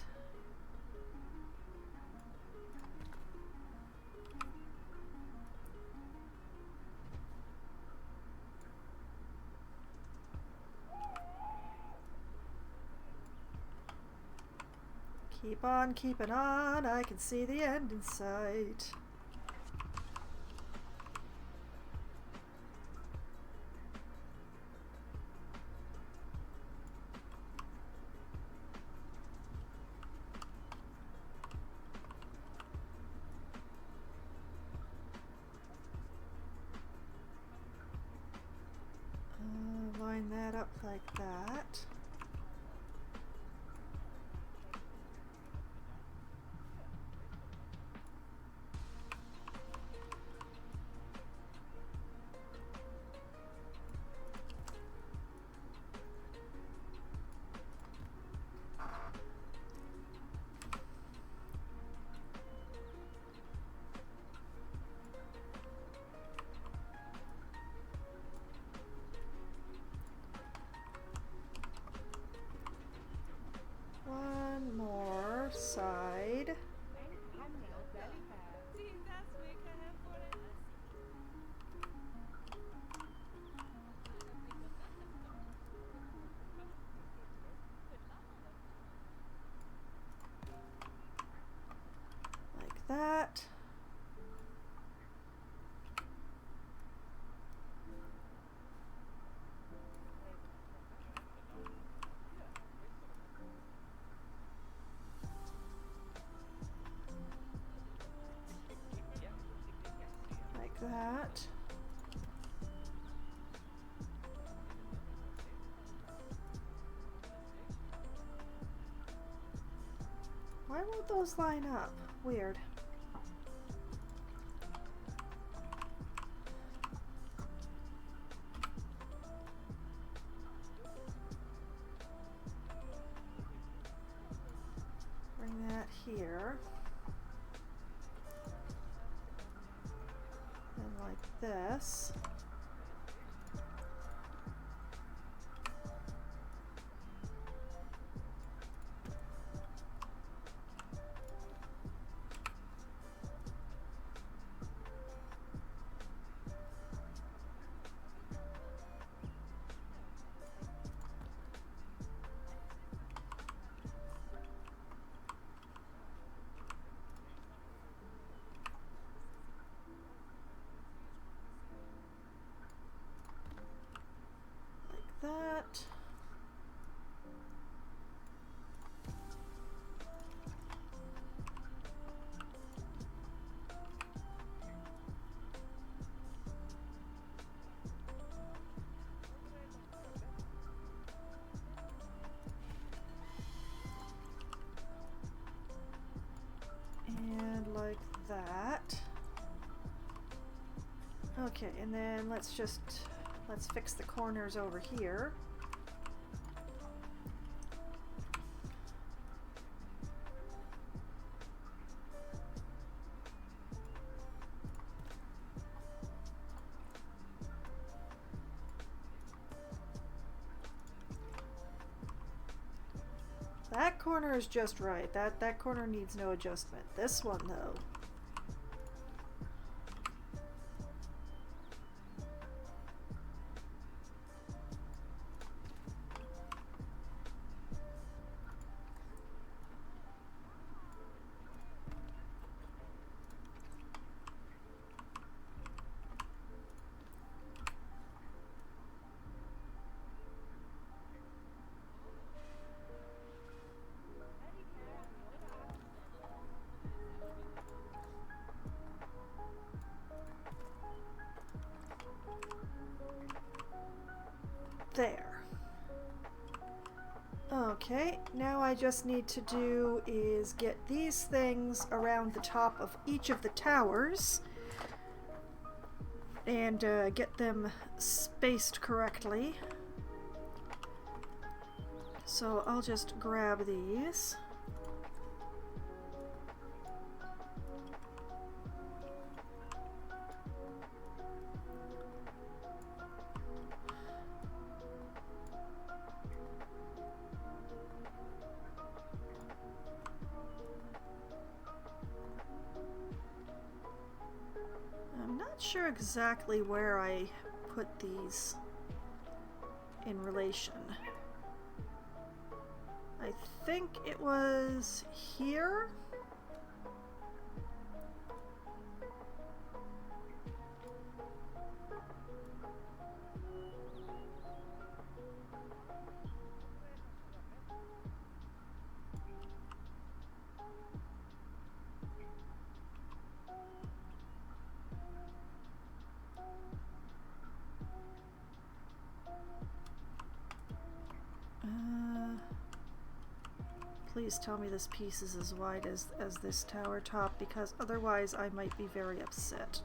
Keep on keeping on, I can see the end in sight. Line that up like that. One more side. Like that. Like that. Why won't those line up? Weird. Bring that here. And like this. That. And like that. Okay, and then let's fix the corners over here. That corner is just right. That corner needs no adjustment. This one though. Okay, now I just need to do is get these things around the top of each of the towers and get them spaced correctly. So I'll just grab these. I'm not sure exactly where I put these in relation. I think it was here. Please tell me this piece is as wide as this tower top, because otherwise I might be very upset.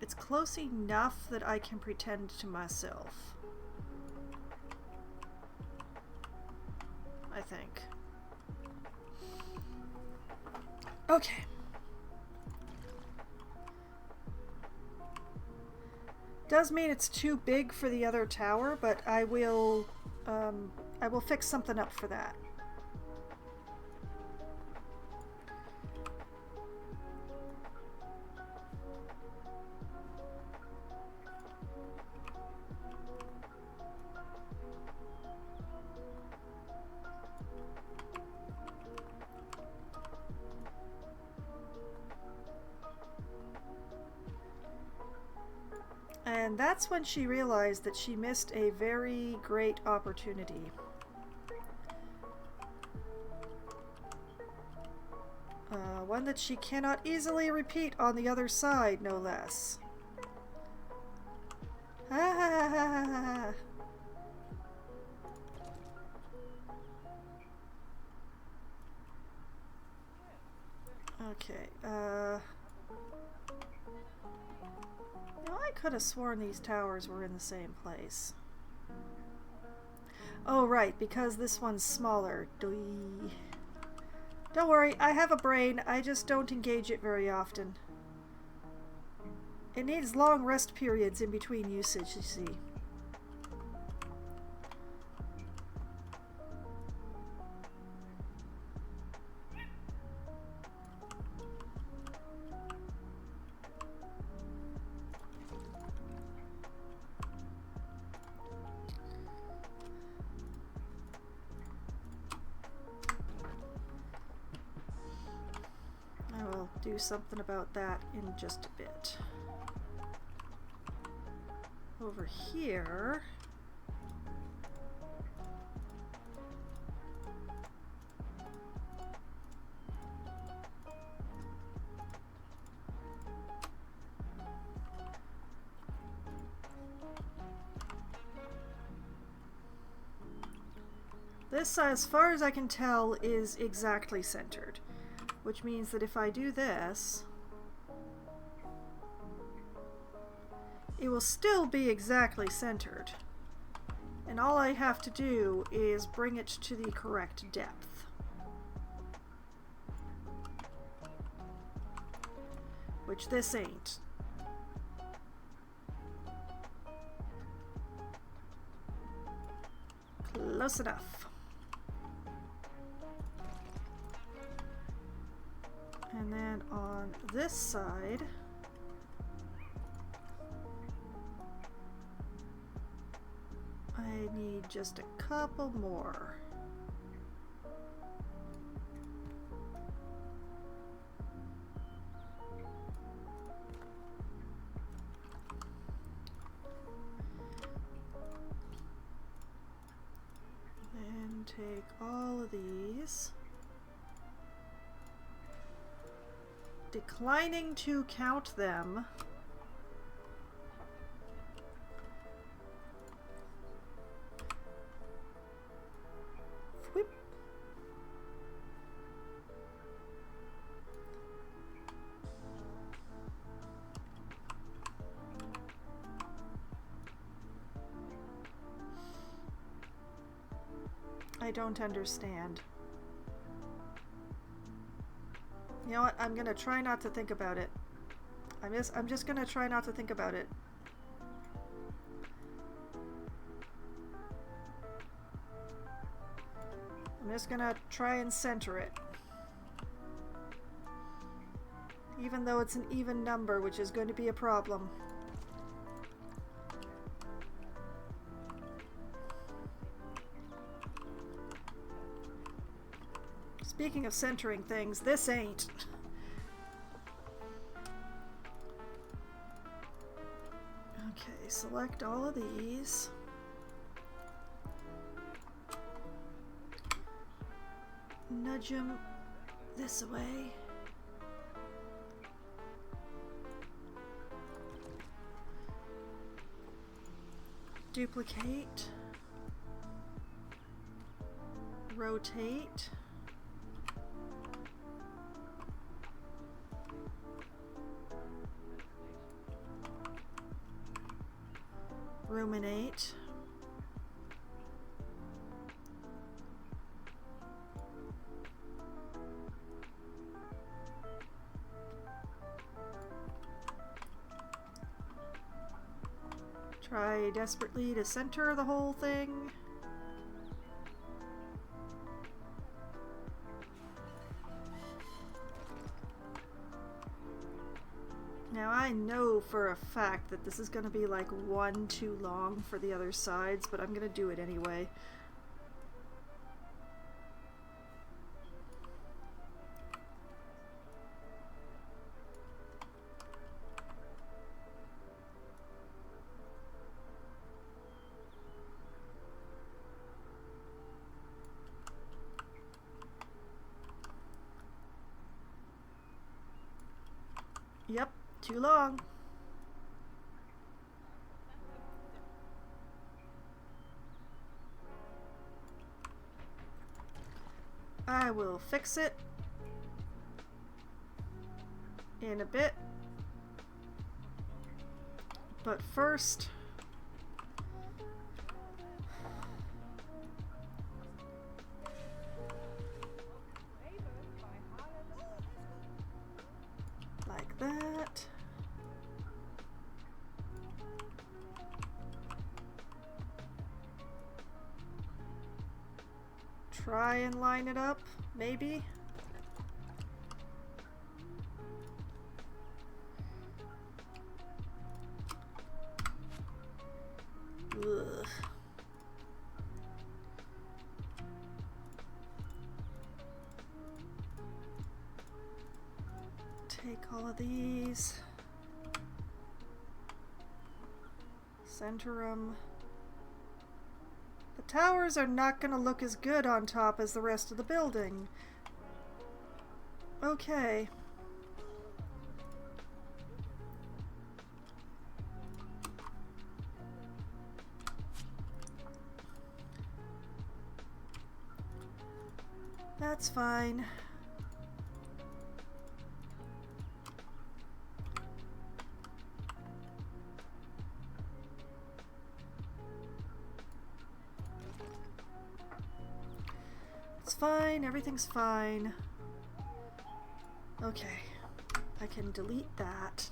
It's close enough that I can pretend to myself, I think. Okay. Does mean it's too big for the other tower, but I will fix something up for that. And that's when she realized that she missed a very great opportunity. One that she cannot easily repeat on the other side, no less. Okay, now I could have sworn these towers were in the same place. Oh, right, because this one's smaller. Doi. Don't worry, I have a brain, I just don't engage it very often. It needs long rest periods in between usage, you see. Do something about that in just a bit. Over here, this, as far as I can tell, is exactly centered. Which means that if I do this, it will still be exactly centered. And all I have to do is bring it to the correct depth. Which this ain't. Close enough. And then on this side, I need just a couple more. Then take all of these. Declining to count them. I don't understand. You know what? I'm gonna try not to think about it. I'm just gonna try not to think about it. I'm just gonna try and center it. Even though it's an even number, which is going to be a problem. Speaking of centering things, this ain't. Okay, select all of these. Nudge them this way. Duplicate. Rotate. Ruminate. Try desperately to center the whole thing. Now I know for a fact that this is going to be like one too long for the other sides, but I'm going to do it anyway. Yep, too long. I will fix it in a bit. But first, like that. Try and line it up, maybe. Ugh. Take all of these, center them. The towers are not going to look as good on top as the rest of the building. Okay. That's fine. It's fine, everything's fine. Okay, I can delete that.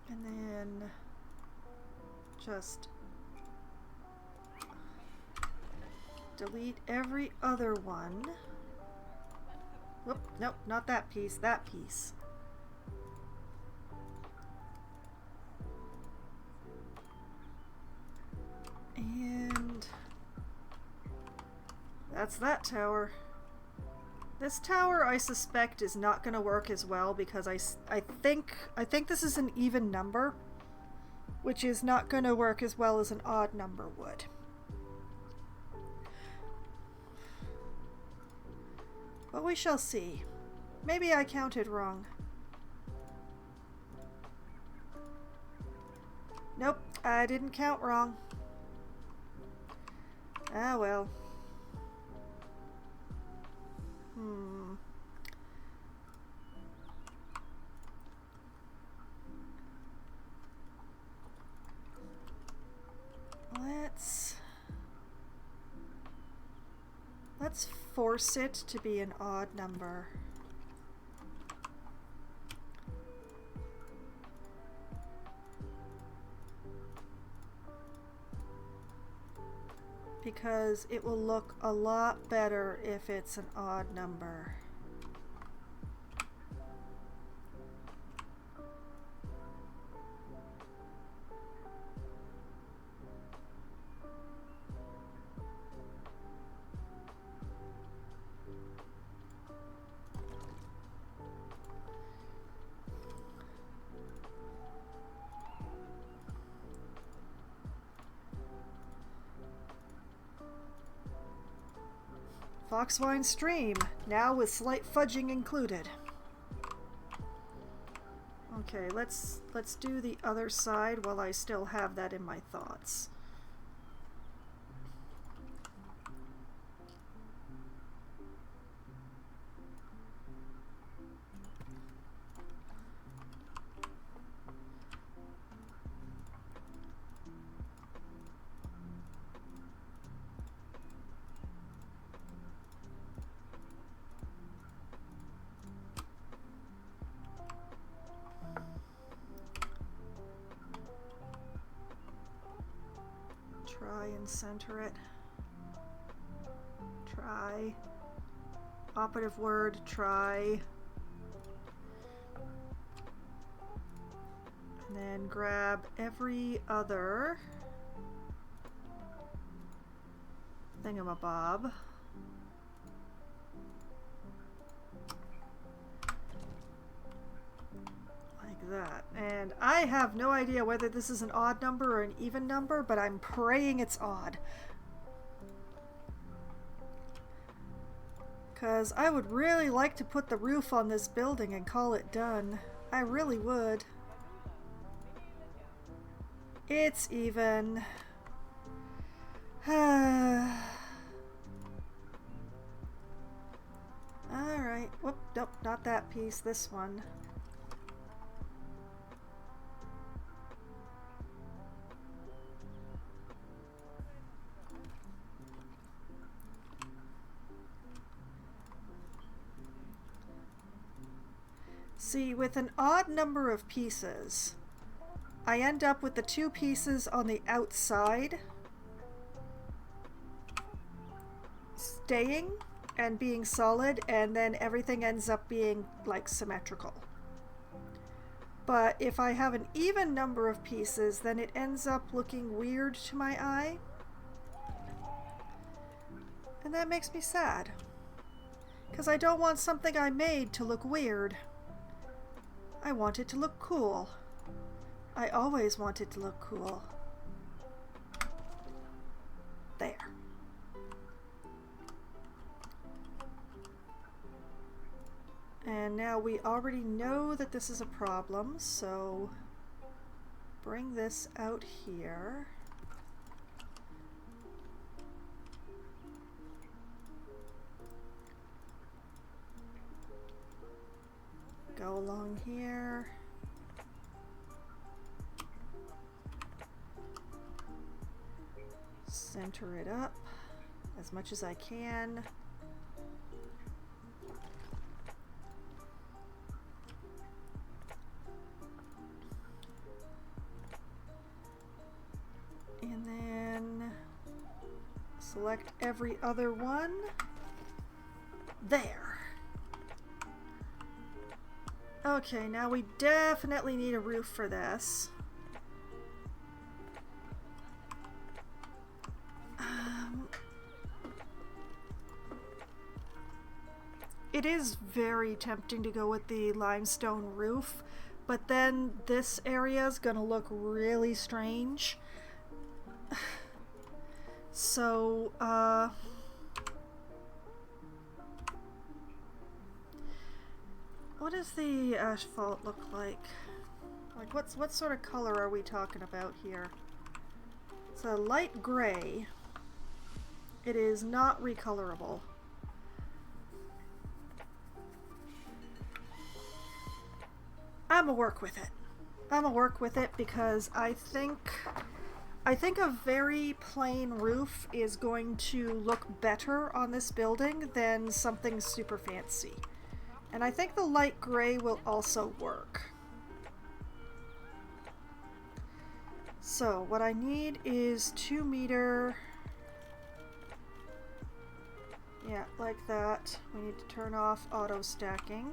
And then just delete every other one. Whoop, nope, not that piece, that piece. And that's that tower. This tower, I suspect, is not going to work as well because I think this is an even number, which is not going to work as well as an odd number would. But we shall see. Maybe I counted wrong. Nope, I didn't count wrong. Ah, well. Let's force it to be an odd number. Because it will look a lot better if it's an odd number. Foxwine stream, now with slight fudging included. Okay, let's do the other side while I still have that in my thoughts. Try and center it. Try. Operative word, try. And then grab every other thingamabob. That. And I have no idea whether this is an odd number or an even number, but I'm praying it's odd. Because I would really like to put the roof on this building and call it done. I really would. It's even. Alright. Whoop, nope, not that piece, this one. See, with an odd number of pieces, I end up with the two pieces on the outside staying and being solid, and then everything ends up being like symmetrical. But if I have an even number of pieces, then it ends up looking weird to my eye. And that makes me sad. Because I don't want something I made to look weird. I want it to look cool. I always want it to look cool. There. And now we already know that this is a problem, so bring this out here. Go along here. Center it up as much as I can. And then select every other one. There. Okay, now we definitely need a roof for this. It is very tempting to go with the limestone roof, but then this area is gonna look really strange. So, What does the asphalt look like? Like what sort of color are we talking about here? It's a light gray. It is not recolorable. I'ma work with it. I'ma work with it because I think a very plain roof is going to look better on this building than something super fancy. And I think the light gray will also work. So what I need is 2 meter. Yeah, like that. We need to turn off auto stacking.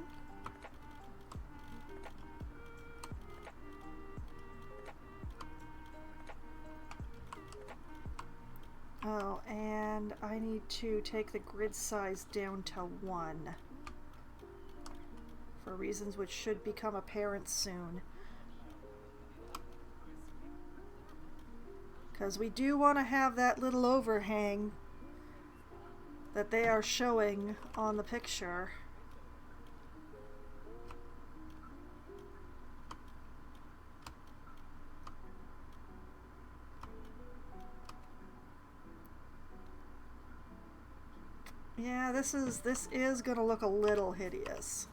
Oh, and I need to take the grid size down to 1 for reasons which should become apparent soon. Because we do want to have that little overhang that they are showing on the picture. Yeah, this is gonna look a little hideous.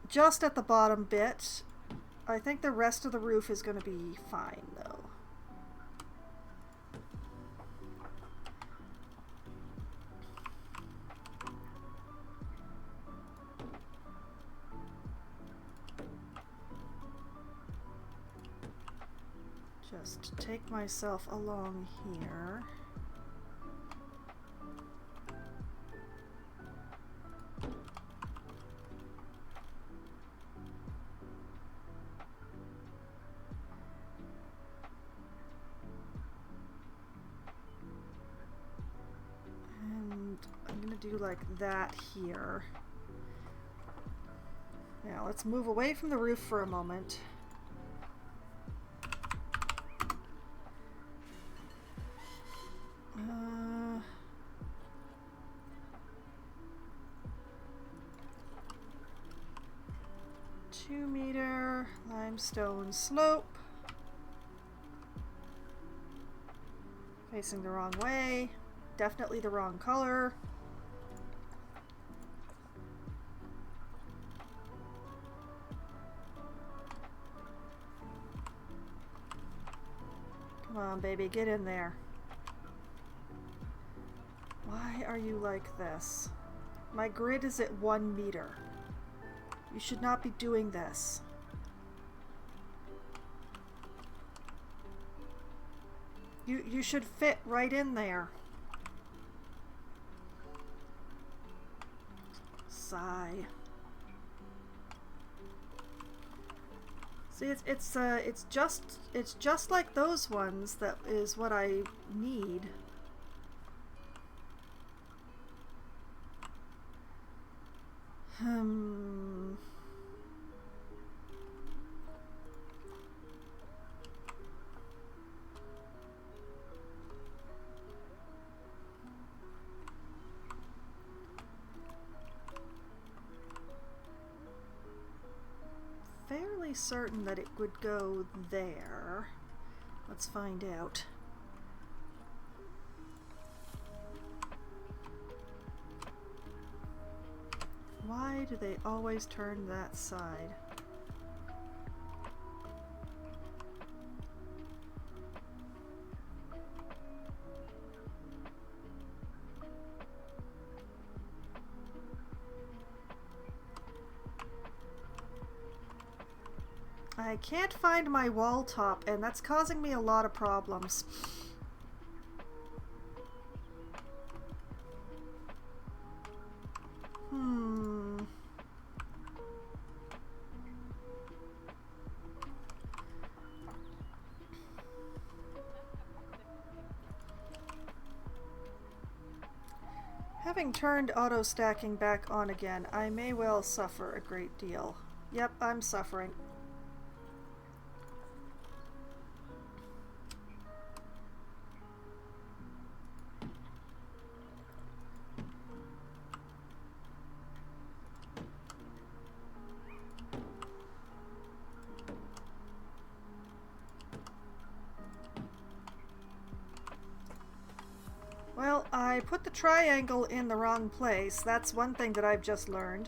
Just at the bottom bit. I think the rest of the roof is gonna be fine though. Just take myself along here. And I'm gonna do like that here. Now let's move away from the roof for a moment. Two-meter limestone slope. Facing the wrong way. Definitely the wrong color. Come on, baby, get in there. Why are you like this? My grid is at 1 meter. You should not be doing this. You should fit right in there. Sigh. See, it's just like those ones. That is what I need. Fairly certain that it would go there. Let's find out. Why do they always turn that side? I can't find my wall top, and that's causing me a lot of problems. Having turned auto stacking back on again, I may well suffer a great deal. Yep, I'm suffering. put the triangle in the wrong place. That's one thing that I've just learned.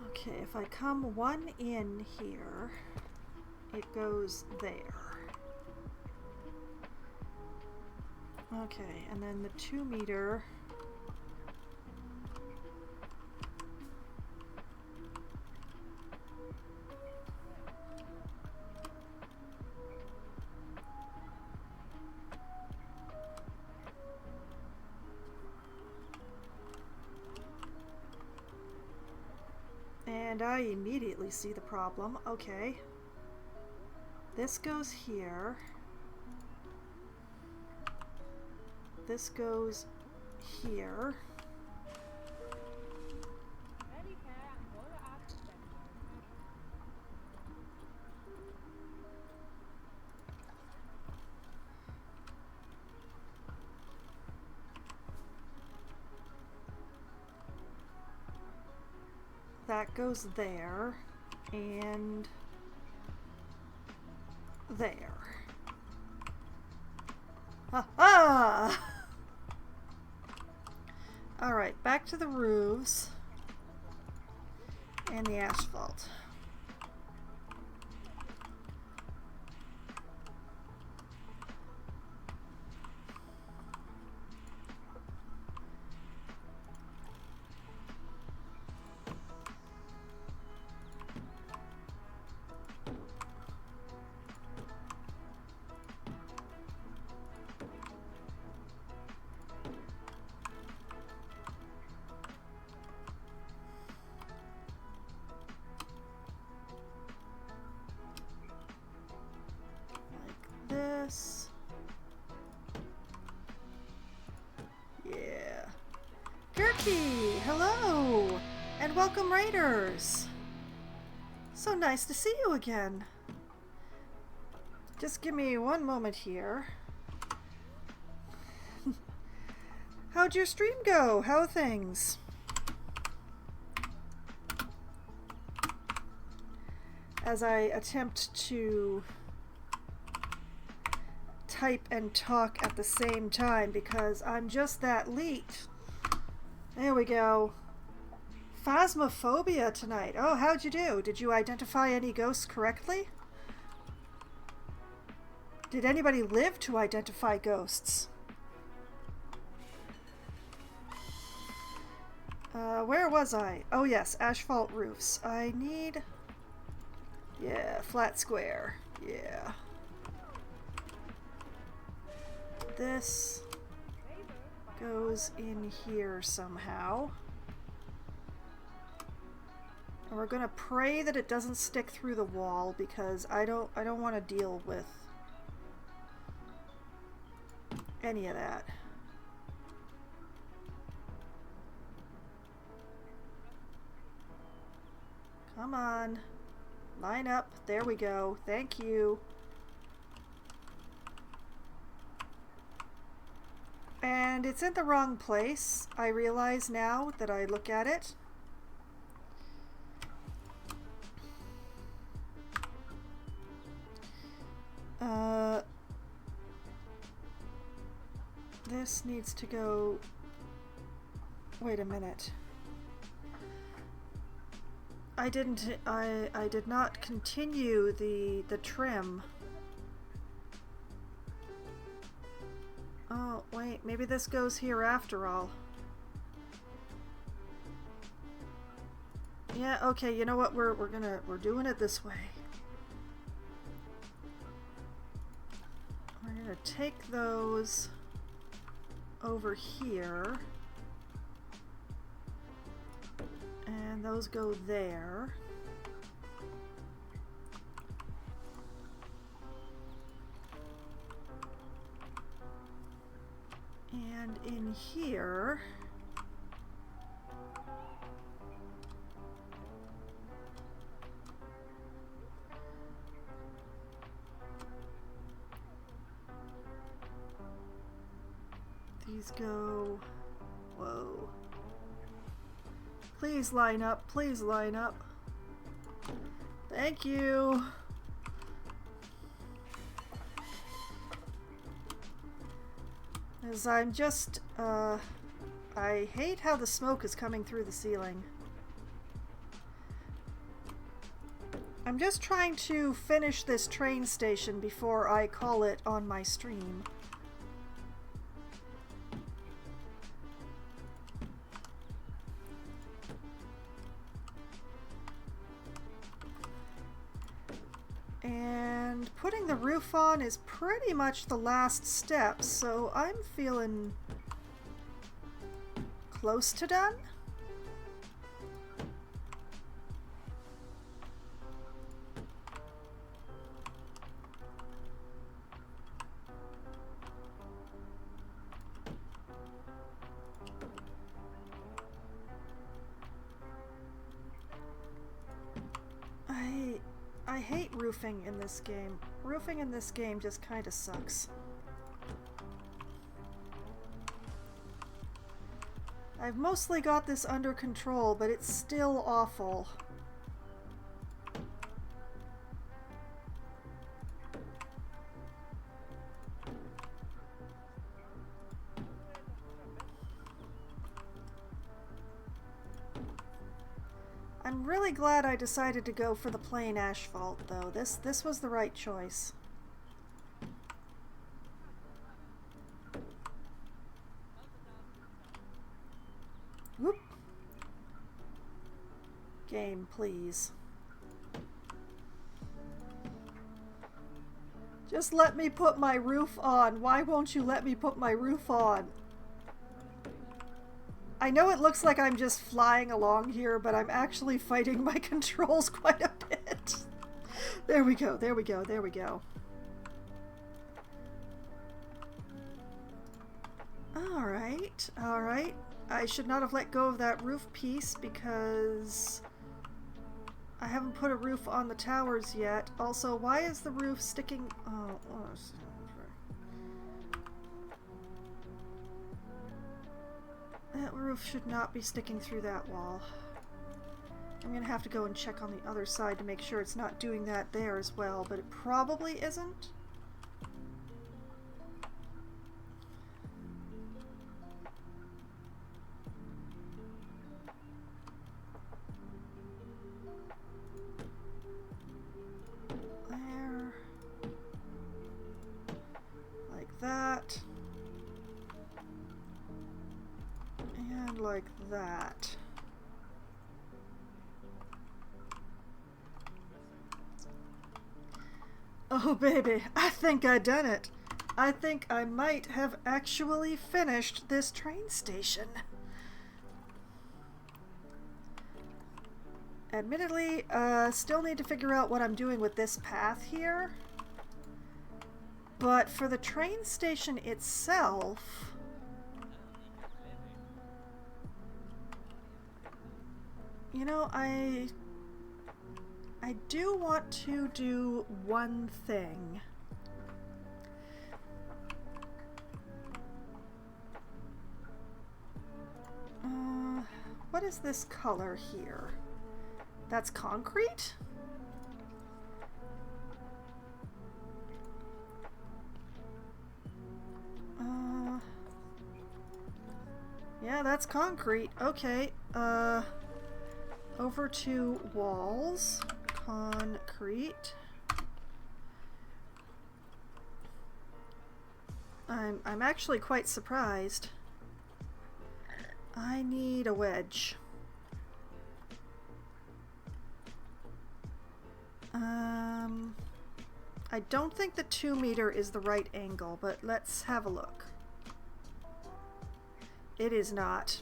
Okay, if I come one in here, it goes there. Okay, and then the 2 meter. And I immediately see the problem. Okay. This goes here. This goes here. That goes there, and there. Ha-ha! Alright, back to the roofs and the asphalt. This. Yeah. Gurky, hello! And welcome, Raiders! So nice to see you again. Just give me one moment here. How'd your stream go? How are things? As I attempt to type and talk at the same time because I'm just that leet. There we go. Phasmophobia tonight. Oh, how'd you do? Did you identify any ghosts correctly? Did anybody live to identify ghosts? Where was I? Oh yes, asphalt roofs. I need... Yeah, flat square. Yeah. This goes in here somehow. And we're gonna pray that it doesn't stick through the wall because I don't want to deal with any of that. Come on. Line up. There we go. Thank you. And it's in the wrong place. I realize now that I look at it. This needs to go... Wait a minute. I did not continue the trim. Oh, wait, maybe this goes here after all. Yeah, okay, you know what? We're doing it this way. We're gonna take those over here. And those go there. And in here, Please go. Whoa. Please line up. Please line up. Thank you. As I'm just, I hate how the smoke is coming through the ceiling. I'm just trying to finish this train station before I call it on my stream. And putting the roof on is pretty much the last step, so I'm feeling close to done. I hate roofing in this game. Roofing in this game just kind of sucks. I've mostly got this under control, but it's still awful. I'm really glad I decided to go for the plain asphalt, though. This was the right choice. Whoop. Game, please. Just let me put my roof on. Why won't you let me put my roof on? I know it looks like I'm just flying along here, but I'm actually fighting my controls quite a bit. There we go, there we go, there we go. Alright, alright. I should not have let go of that roof piece because I haven't put a roof on the towers yet. Also, why is the roof sticking... Oh, that roof should not be sticking through that wall. I'm gonna have to go and check on the other side to make sure it's not doing that there as well, but it probably isn't. There. Like that. And like that. Oh baby, I think I done it. I think I might have actually finished this train station. Admittedly, still need to figure out what I'm doing with this path here. But for the train station itself... You know, I do want to do one thing. What is this color here? That's concrete? Yeah, that's concrete. Okay, over to walls. Concrete. I'm actually quite surprised. I need a wedge. I don't think the 2 meter is the right angle, but let's have a look. It is not.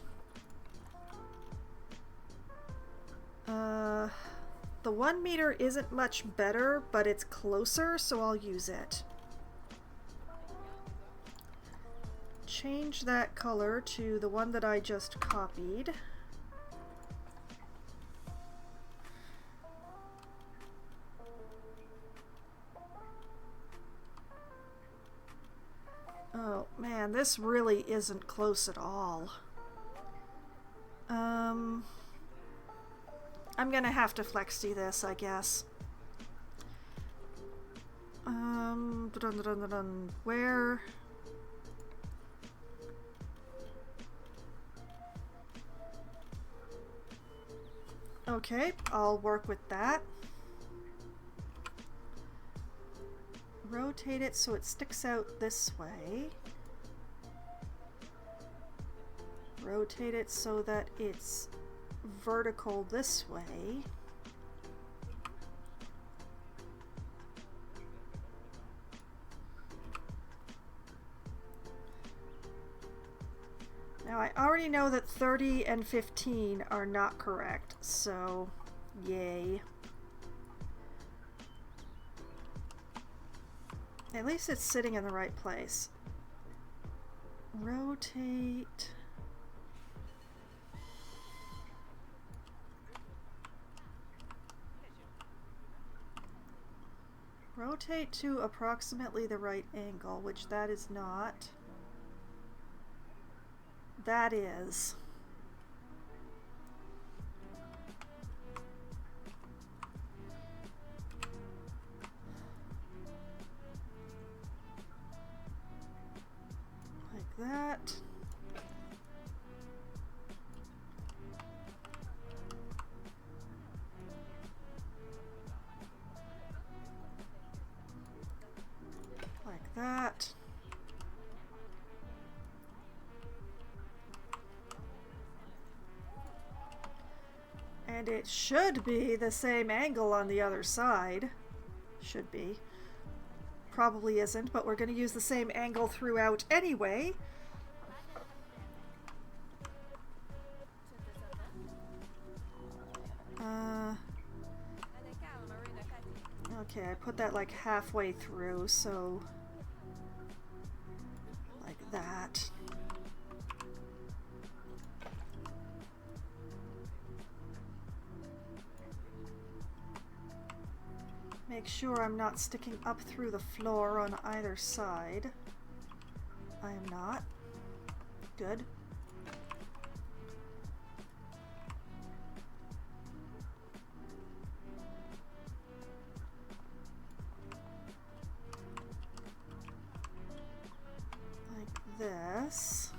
The 1 meter isn't much better, but it's closer, so I'll use it. Change that color to the one that I just copied. Oh man, this really isn't close at all. I'm gonna have to flexi this, I guess. Where? Okay, I'll work with that. Rotate it so it sticks out this way. Rotate it so that it's vertical this way. Now I already know that 30 and 15 are not correct, so yay. At least it's sitting in the right place. Rotate. Rotate to approximately the right angle, which that is not. That is. Like that. Like that. And it should be the same angle on the other side. Should be. Probably isn't, but we're going to use the same angle throughout anyway. Okay, I put that like halfway through, so like that. Make sure I'm not sticking up through the floor on either side. I am not. Good. Like this.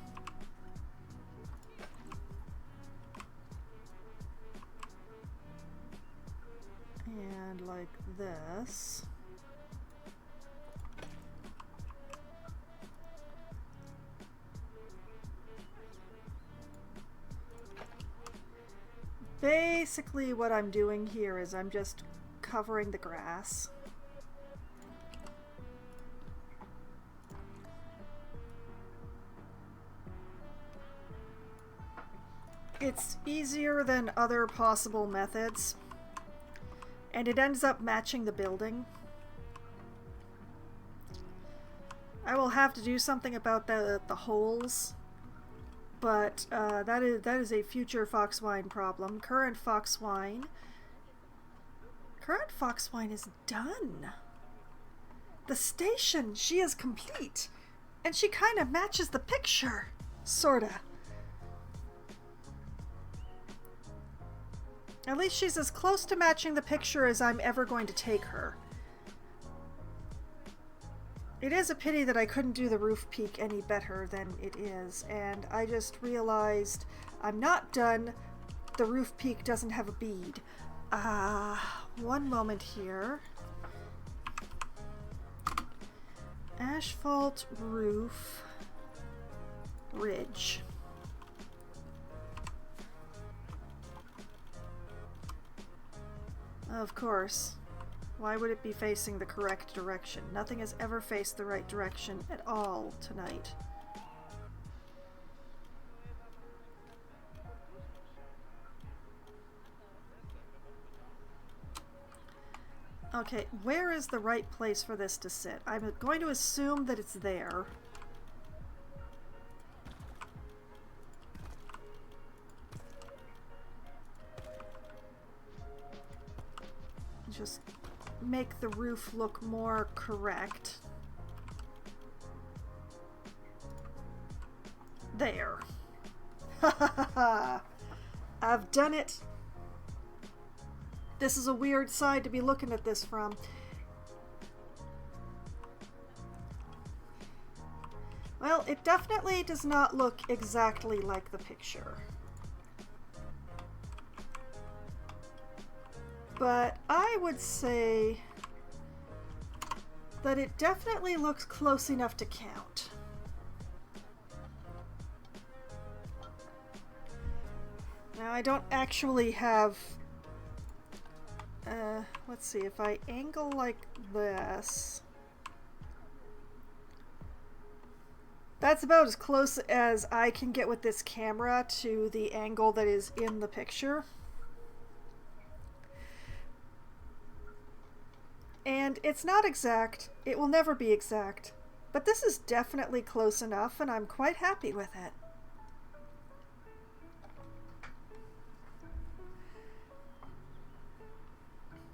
And like this. Basically what I'm doing here is I'm just covering the grass. It's easier than other possible methods. And it ends up matching the building. I will have to do something about the holes, but that is a future Foxwine problem. Current Foxwine is done. The station, she is complete, and she kind of matches the picture, sorta. At least she's as close to matching the picture as I'm ever going to take her. It is a pity that I couldn't do the roof peak any better than it is, and I just realized I'm not done. The roof peak doesn't have a bead. One moment here. Asphalt roof ridge. Of course. Why would it be facing the correct direction? Nothing has ever faced the right direction at all tonight. Okay, where is the right place for this to sit? I'm going to assume that it's there. Just make the roof look more correct. There. Ha ha ha ha. I've done it. This is a weird side to be looking at this from. Well, it definitely does not look exactly like the picture. But I would say that it definitely looks close enough to count. Now, I don't actually have... let's see, if I angle like this... That's about as close as I can get with this camera to the angle that is in the picture. And it's not exact. It will never be exact. But this is definitely close enough, and I'm quite happy with it.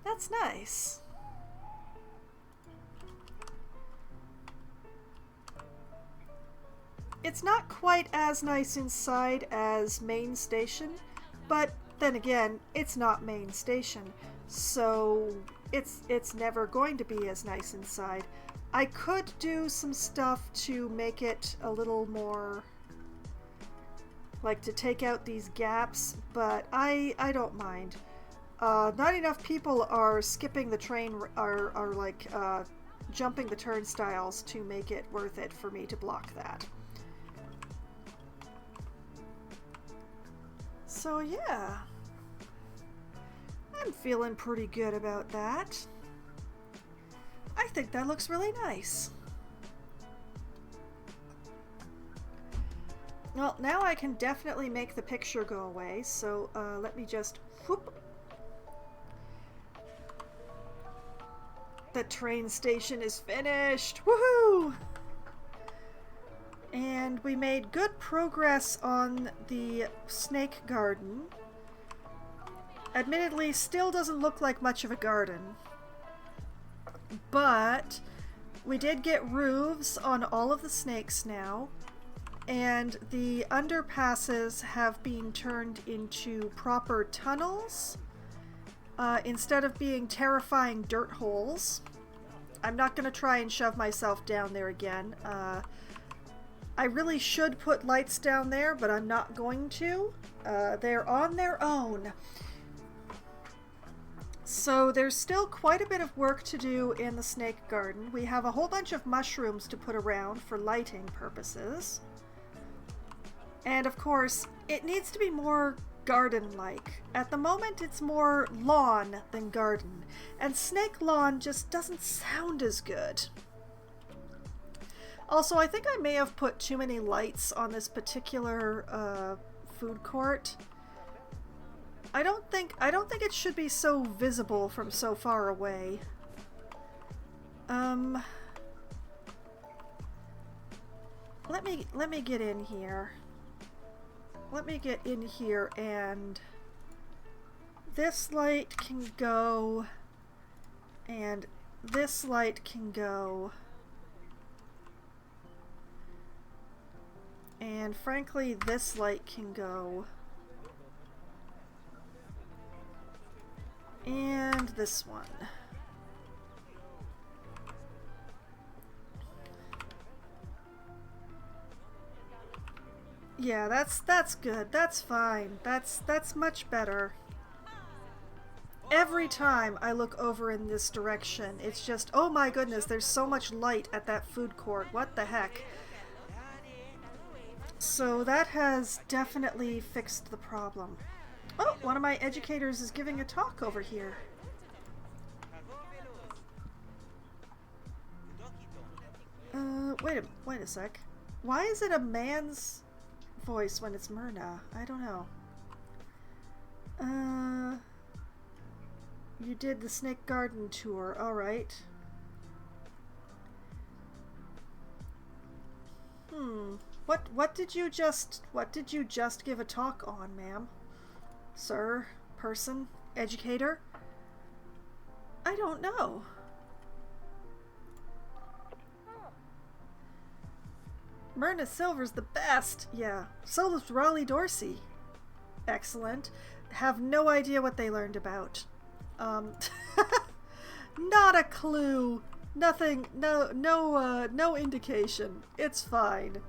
That's nice. It's not quite as nice inside as Main Station, but then again, it's not Main Station, so it's never going to be as nice inside. I could do some stuff to make it a little more, like to take out these gaps, but I don't mind. Not enough people are skipping the train, are like jumping the turnstiles to make it worth it for me to block that. So yeah, I'm feeling pretty good about that. I think that looks really nice. Well, now I can definitely make the picture go away, so let me just whoop. The train station is finished! Woohoo! And we made good progress on the snake garden. Admittedly, still doesn't look like much of a garden. But we did get roofs on all of the snakes now. And the underpasses have been turned into proper tunnels. Instead of being terrifying dirt holes. I'm not going to try and shove myself down there again. I really should put lights down there, but I'm not going to. They're on their own. So there's still quite a bit of work to do in the snake garden. We have a whole bunch of mushrooms to put around for lighting purposes. And of course, it needs to be more garden-like. At the moment, it's more lawn than garden. And snake lawn just doesn't sound as good. Also, I think I may have put too many lights on this particular food court. I don't think it should be so visible from so far away. Let me get in here. Let me get in here, and this light can go, and this light can go. And frankly, this light can go. And this one. Yeah, that's good. That's fine. That's much better. Every time I look over in this direction, it's just, oh my goodness, there's so much light at that food court. What the heck? So that has definitely fixed the problem. Oh, one of my educators is giving a talk over here. Wait a sec. Why is it a man's voice when it's Myrna? I don't know. You did the Snake Garden tour, alright. What did you just give a talk on, ma'am? Sir? Person? Educator? I don't know. Myrna Silver's the best. Yeah. So is Raleigh Dorsey. Excellent. Have no idea what they learned about. Not a clue. Nothing. No indication. It's fine.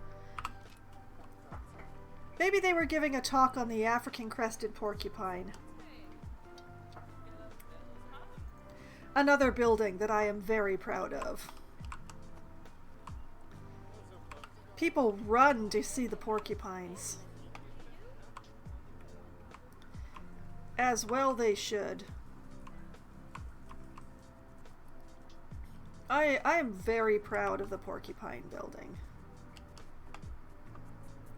Maybe they were giving a talk on the African crested porcupine. Another building that I am very proud of. People run to see the porcupines. As well they should. I am very proud of the porcupine building.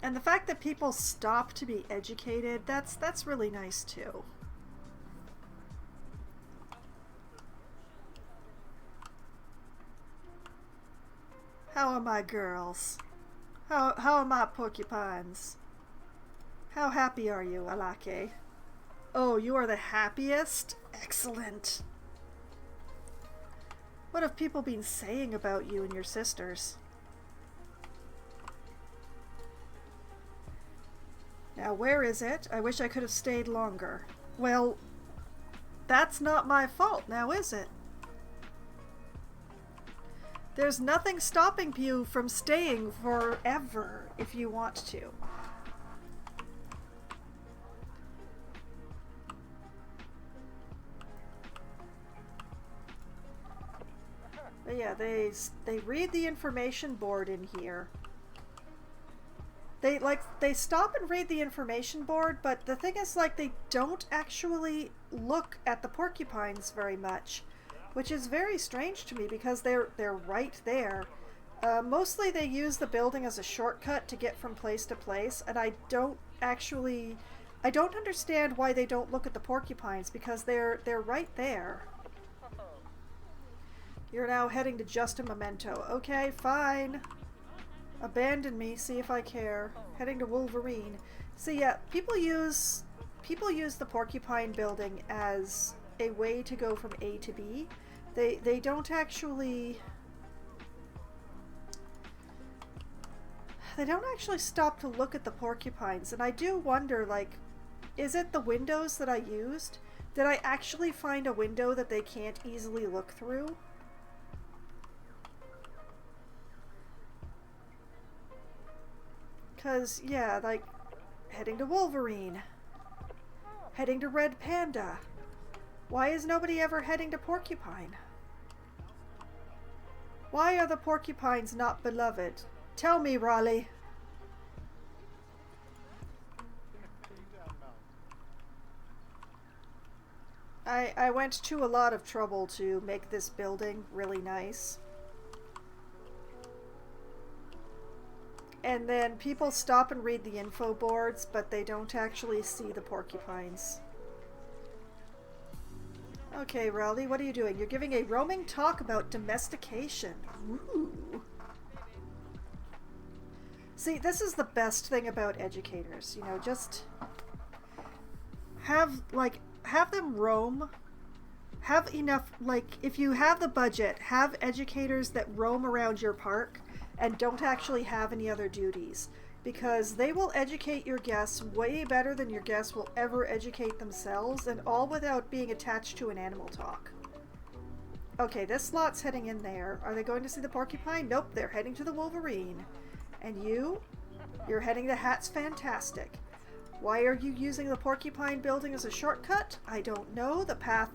And the fact that people stop to be educated, that's really nice too. How are my girls? How are my porcupines? How happy are you, Alake? Oh, you are the happiest? Excellent. What have people been saying about you and your sisters? Now, where is it? I wish I could have stayed longer. Well, that's not my fault now, is it? There's nothing stopping you from staying forever if you want to. But yeah, they read the information board in here. They stop and read the information board, but the thing is, like, they don't actually look at the porcupines very much, which is very strange to me because they're right there. Mostly they use the building as a shortcut to get from place to place, and I don't understand why they don't look at the porcupines because they're right there. You're now heading to Just a Memento. Okay, fine. Abandon me, see if I care. Heading to Wolverine. So yeah, people use the porcupine building as a way to go from A to B. They don't actually stop to look at the porcupines, and I do wonder, like, is it the windows that I used? Did I actually find a window that they can't easily look through? Because, yeah, like, heading to Wolverine. Heading to Red Panda. Why is nobody ever heading to Porcupine? Why are the porcupines not beloved? Tell me, Raleigh. I went to a lot of trouble to make this building really nice. And then people stop and read the info boards, but they don't actually see the porcupines. Okay, Raleigh, what are you doing? You're giving a roaming talk about domestication. Ooh. See, this is the best thing about educators. You know, just have them roam. Have enough, like, if you have the budget, have educators that roam around your park and don't actually have any other duties, because they will educate your guests way better than your guests will ever educate themselves, and all without being attached to an animal talk. Okay, this lot's heading in there. Are they going to see the porcupine? Nope, they're heading to the Wolverine. And you're heading to Hat's Fantastic. Why are you using the porcupine building as a shortcut? I don't know. The path,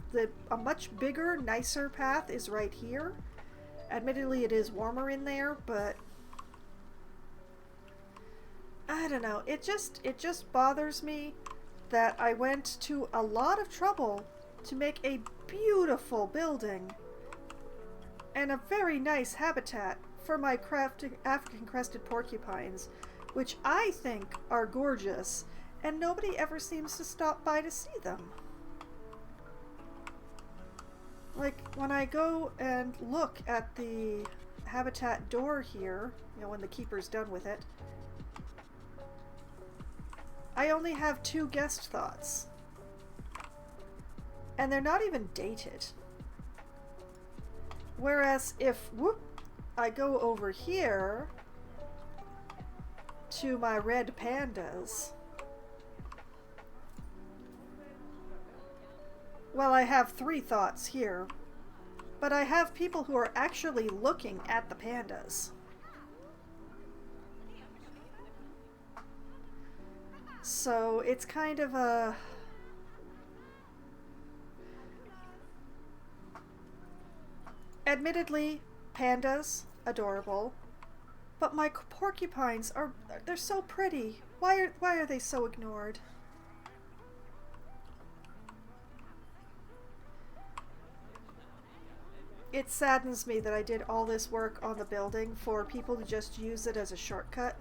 a much bigger, nicer path is right here. Admittedly, it is warmer in there, but I don't know. It just bothers me that I went to a lot of trouble to make a beautiful building and a very nice habitat for my African crested porcupines, which I think are gorgeous, and nobody ever seems to stop by to see them. Like, when I go and look at the habitat door here, you know, when the keeper's done with it, I only have 2 guest thoughts. And they're not even dated. Whereas if, I go over here, to my red pandas. Well, I have 3 thoughts here, but I have people who are actually looking at the pandas. So it's kind of a... Admittedly, pandas, adorable, but my porcupines are, they're so pretty. Why are they so ignored? It saddens me that I did all this work on the building for people to just use it as a shortcut.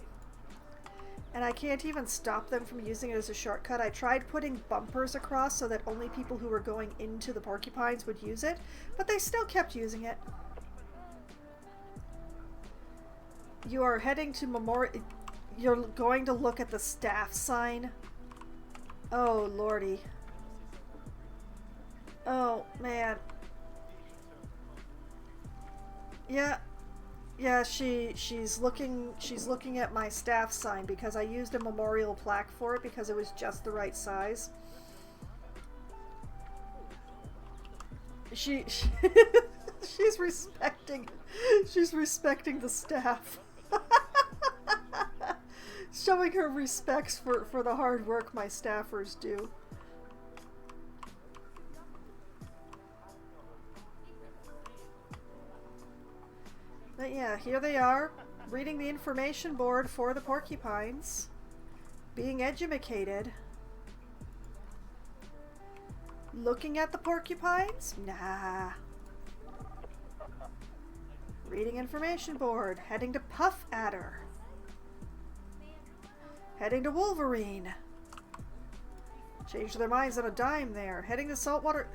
And I can't even stop them from using it as a shortcut. I tried putting bumpers across so that only people who were going into the porcupines would use it, but they still kept using it. You are heading to Memorial... You're going to look at the staff sign? Oh, lordy. Oh, man. Yeah. Yeah, she's looking at my staff sign because I used a memorial plaque for it because it was just the right size. She's respecting the staff. Showing her respects for the hard work my staffers do. But yeah, here they are, reading the information board for the porcupines, being edumacated. Looking at the porcupines? Nah. Reading information board, heading to Puff Adder. Heading to Wolverine. Changed their minds on a dime there. Heading to Saltwater.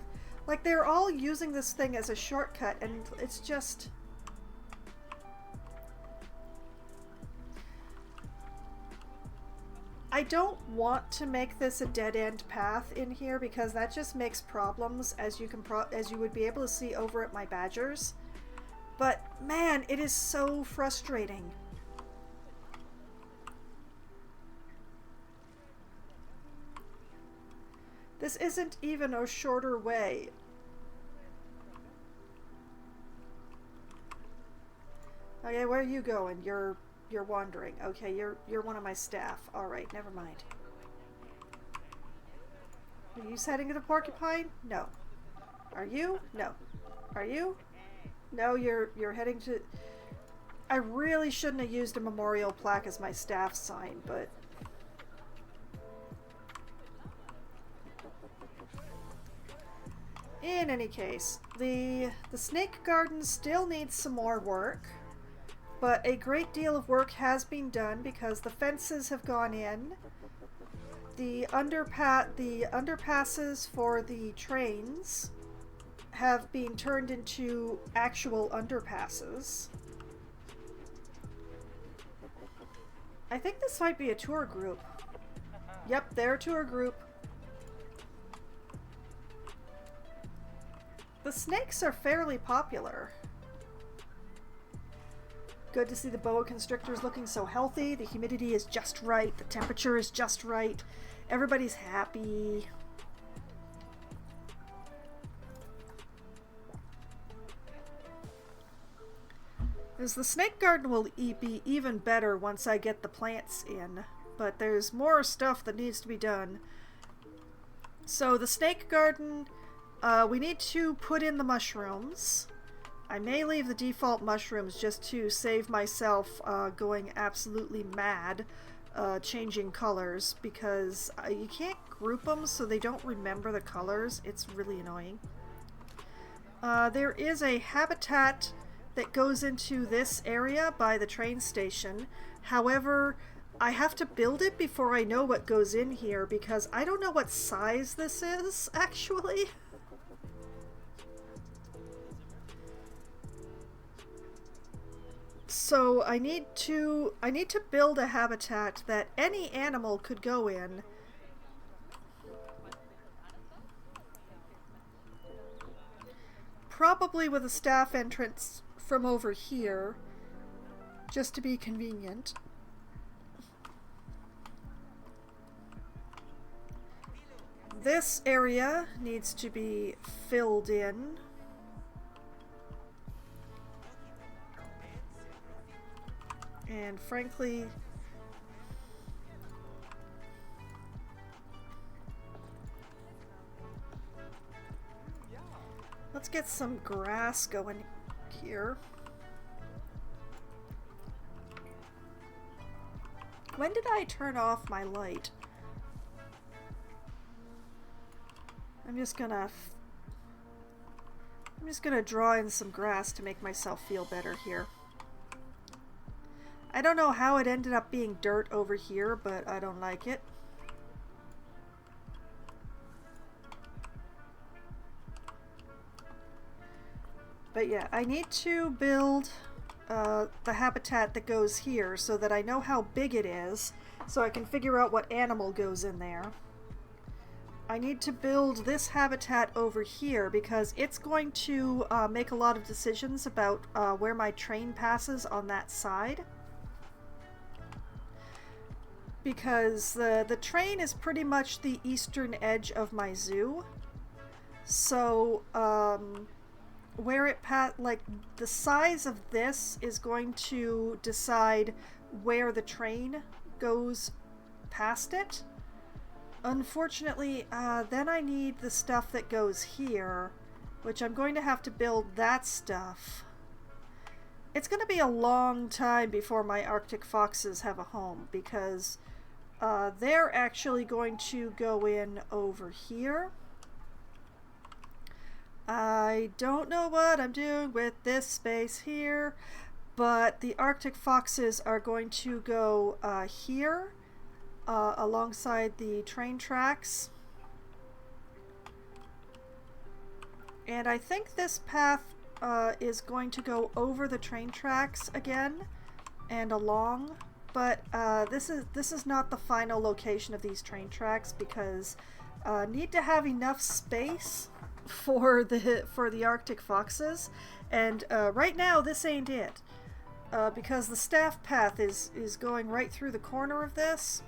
Like, they're all using this thing as a shortcut, and it's just... I don't want to make this a dead-end path in here because that just makes problems, as you would be able to see over at my badgers. But man, it is so frustrating. This isn't even a shorter way. Okay, where are you going? You're wandering. Okay, you're one of my staff. Alright, never mind. Are you heading to the porcupine? No. Are you? No. Are you? No, you're heading to... I really shouldn't have used a memorial plaque as my staff sign, but... In any case, the snake garden still needs some more work. But a great deal of work has been done because the fences have gone in. The underpasses for the trains have been turned into actual underpasses. I think this might be a tour group. Yep, they're a tour group. The snakes are fairly popular. Good to see the boa constrictors looking so healthy. The humidity is just right. The temperature is just right. Everybody's happy. As the snake garden will be even better once I get the plants in. But there's more stuff that needs to be done. So the snake garden, we need to put in the mushrooms. I may leave the default mushrooms just to save myself going absolutely mad changing colors because you can't group them so they don't remember the colors. It's really annoying. There is a habitat that goes into this area by the train station. However, I have to build it before I know what goes in here because I don't know what size this is, actually. So I need to build a habitat that any animal could go in. Probably with a staff entrance from over here, just to be convenient. this area needs to be filled in. And frankly, let's get some grass going here. When did I turn off my light? I'm just gonna draw in some grass to make myself feel better here. I don't know how it ended up being dirt over here, but I don't like it. But yeah, I need to build the habitat that goes here so that I know how big it is, so I can figure out what animal goes in there. I need to build this habitat over here because it's going to make a lot of decisions about where my train passes on that side. Because the train is pretty much the eastern edge of my zoo. So, where it like the size of this is going to decide where the train goes past it. Unfortunately, then I need the stuff that goes here, which I'm going to have to build that stuff. It's going to be a long time before my Arctic foxes have a home, because they're actually going to go in over here. I don't know what I'm doing with this space here, but the Arctic foxes are going to go here alongside the train tracks. And I think this path is going to go over the train tracks again and along, but this is not the final location of these train tracks because need to have enough space for the Arctic foxes, and right now this ain't it, because the staff path is going right through the corner of this.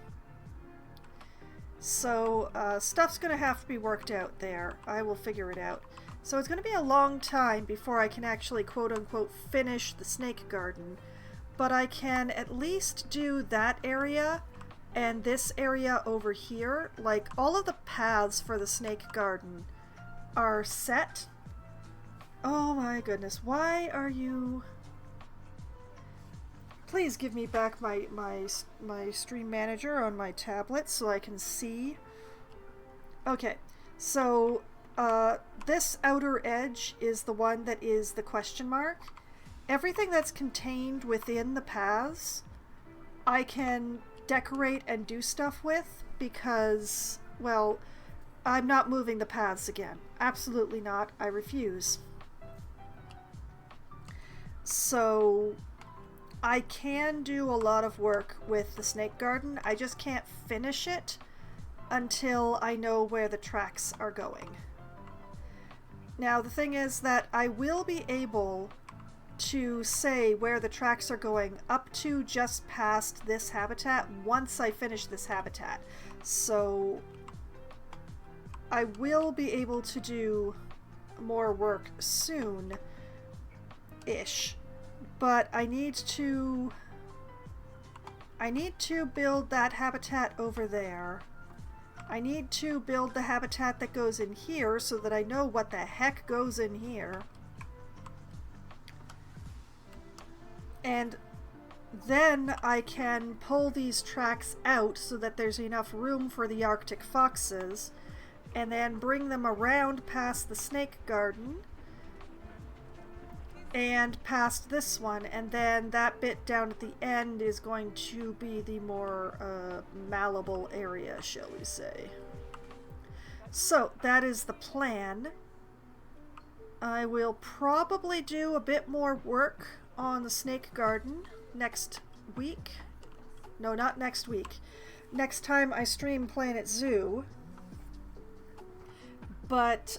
So stuff's gonna have to be worked out there. I will figure it out. So it's gonna be a long time before I can actually quote-unquote finish the snake garden, but I can at least do that area and this area over here. Like, all of the paths for the snake garden are set. Oh my goodness, why are you... Please give me back my stream manager on my tablet so I can see. Okay, so this outer edge is the one that is the question mark. Everything that's contained within the paths I can decorate and do stuff with because, well, I'm not moving the paths again. Absolutely not. I refuse. So I can do a lot of work with the snake garden. I just can't finish it until I know where the tracks are going. Now the thing is that I will be able to say where the tracks are going up to just past this habitat once I finish this habitat. So I will be able to do more work soon-ish, but I need to build that habitat over there. I need to build the habitat that goes in here so that I know what the heck goes in here. And then I can pull these tracks out so that there's enough room for the Arctic foxes, and then bring them around past the snake garden and past this one, and then that bit down at the end is going to be the more malleable area, shall we say. So that is the plan. I will probably do a bit more work on the snake garden next week. No, not next week. Next time I stream Planet Zoo. But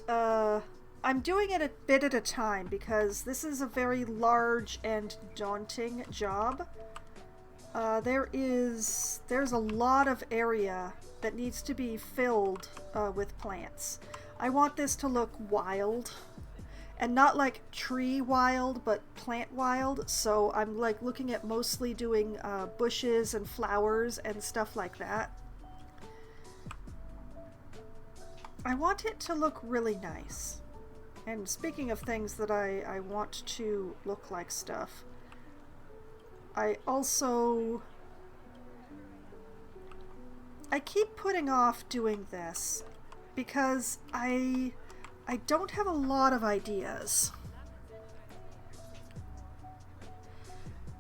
I'm doing it a bit at a time because this is a very large and daunting job. There's a lot of area that needs to be filled with plants. I want this to look wild, and not like tree wild, but plant wild. So I'm like looking at mostly doing bushes and flowers and stuff like that. I want it to look really nice. And speaking of things that I want to look like stuff, I keep putting off doing this because I don't have a lot of ideas.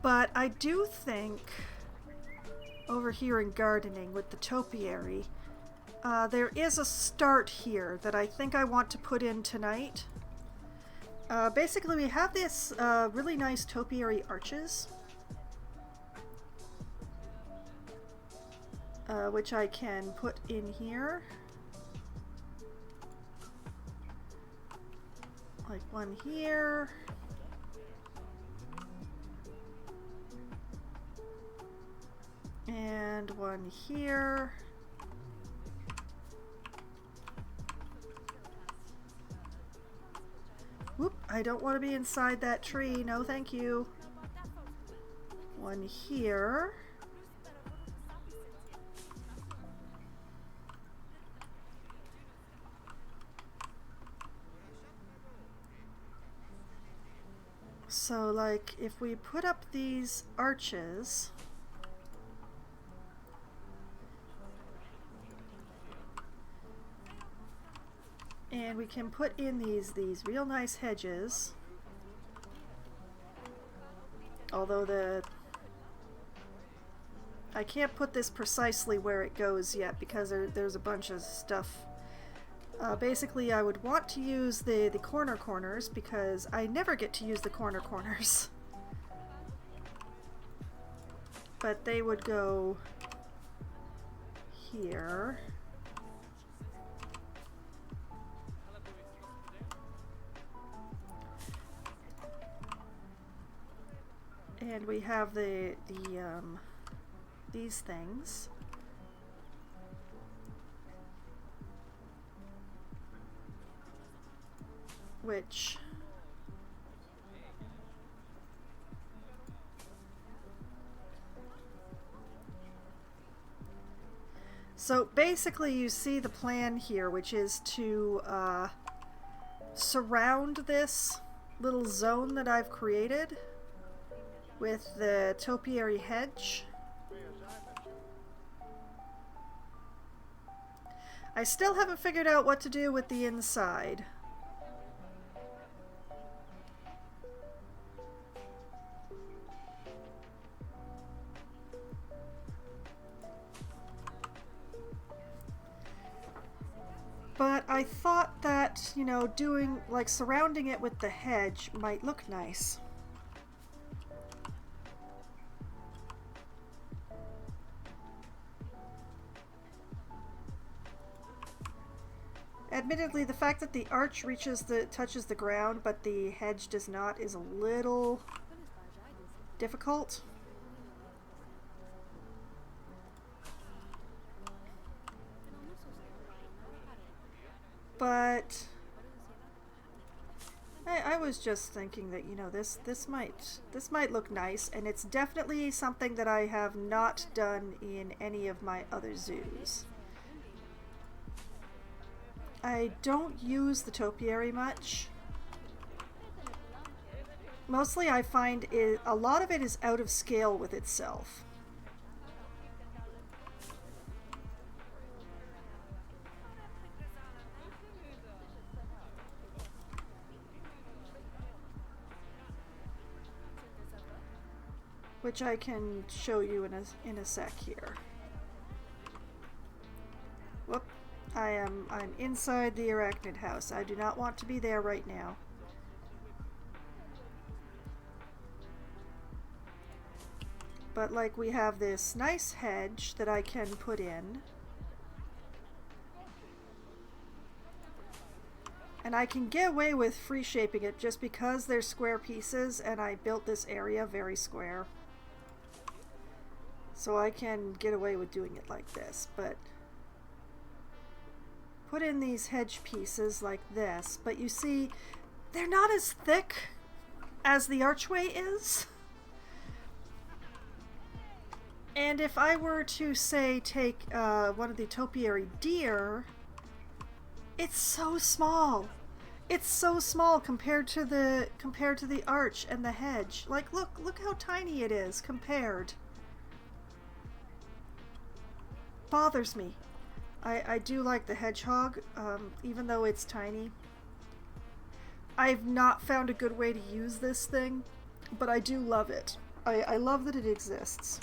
But I do think over here in gardening with the topiary, there is a start here that I think I want to put in tonight. Basically, we have this really nice topiary arches, which I can put in here. Like one here. And one here. Whoop, I don't want to be inside that tree. No, thank you. One here. So, like, if we put up these arches, and we can put in these real nice hedges, although I can't put this precisely where it goes yet because there's a bunch of stuff. Basically, I would want to use the corners because I never get to use the corners. But they would go here. And we have these things. Which so basically you see the plan here, which is to surround this little zone that I've created with the topiary hedge. I still haven't figured out what to do with the inside. But I thought that, you know, doing, like, surrounding it with the hedge might look nice. Admittedly, the fact that the arch touches the ground, but the hedge does not, is a little difficult. But I was just thinking that, you know, this might look nice, and it's definitely something that I have not done in any of my other zoos. I don't use the topiary much. Mostly I find a lot of it is out of scale with itself. Which I can show you in a sec here. Whoop. I'm inside the arachnid house. I do not want to be there right now. But like, we have this nice hedge that I can put in. And I can get away with free shaping it just because they're square pieces and I built this area very square. So I can get away with doing it like this, but put in these hedge pieces like this, but you see, they're not as thick as the archway is. And if I were to, say, take one of the topiary deer, it's so small. It's so small compared to the arch and the hedge. Like, look how tiny it is compared. Bothers me. I do like the hedgehog, even though it's tiny. I've not found a good way to use this thing, but I do love it. I love that it exists.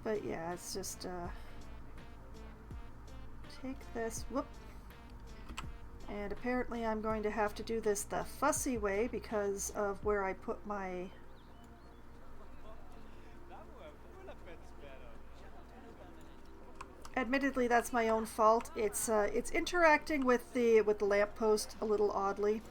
But yeah, it's just, take this, whoop. And apparently I'm going to have to do this the fussy way because of where I put my... Admittedly, that's my own fault. It's interacting with the lamppost a little oddly.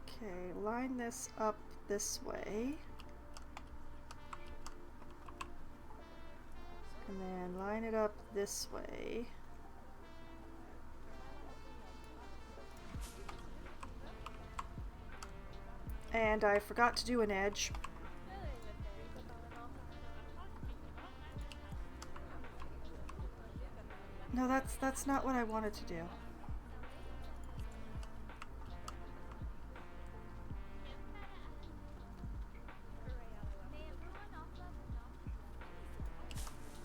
Okay, line this up this way. And then line it up this way. And I forgot to do an edge. No, that's not what I wanted to do.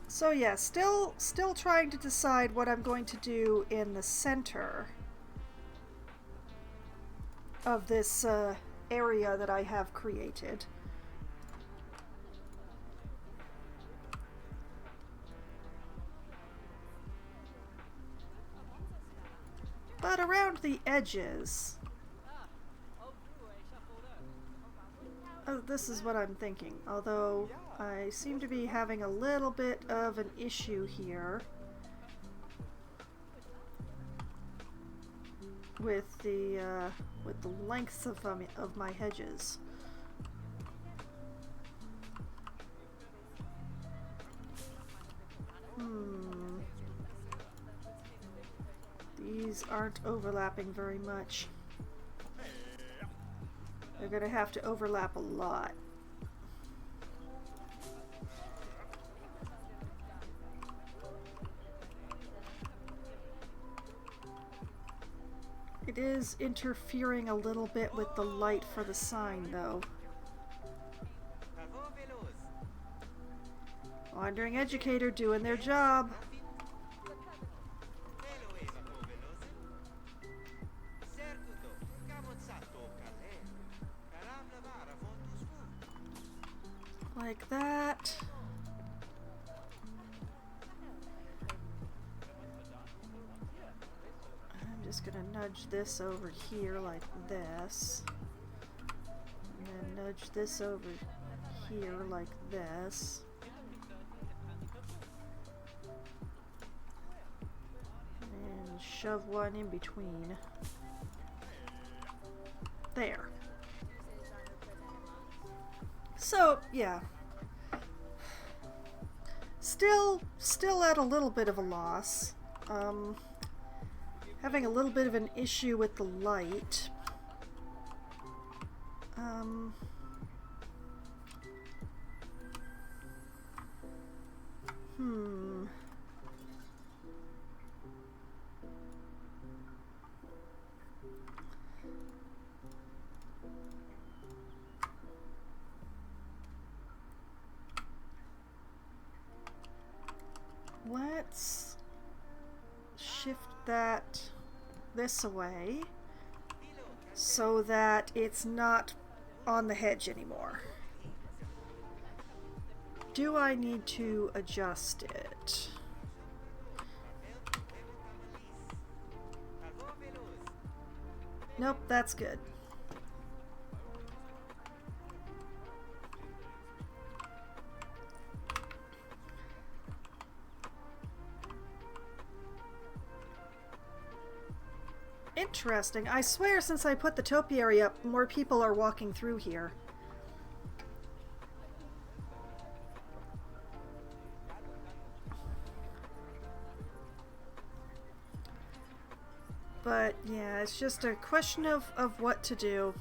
So yeah, still trying to decide what I'm going to do in the center of this area that I have created. But around the edges, this is what I'm thinking, although I seem to be having a little bit of an issue here with the lengths of my hedges. These aren't overlapping very much. They're gonna have to overlap a lot. It is interfering a little bit with the light for the sign, though. Wandering Educator doing their job. Like that. I'm just gonna nudge this over here like this. And then nudge this over here like this. And shove one in between. There. So, yeah. Still at a little bit of a loss. Having a little bit of an issue with the light. Let's shift that this away so that it's not on the hedge anymore. Do I need to adjust it? Nope, that's good. interesting. I swear since I put the topiary up, more people are walking through here. But yeah, it's just a question of what to do.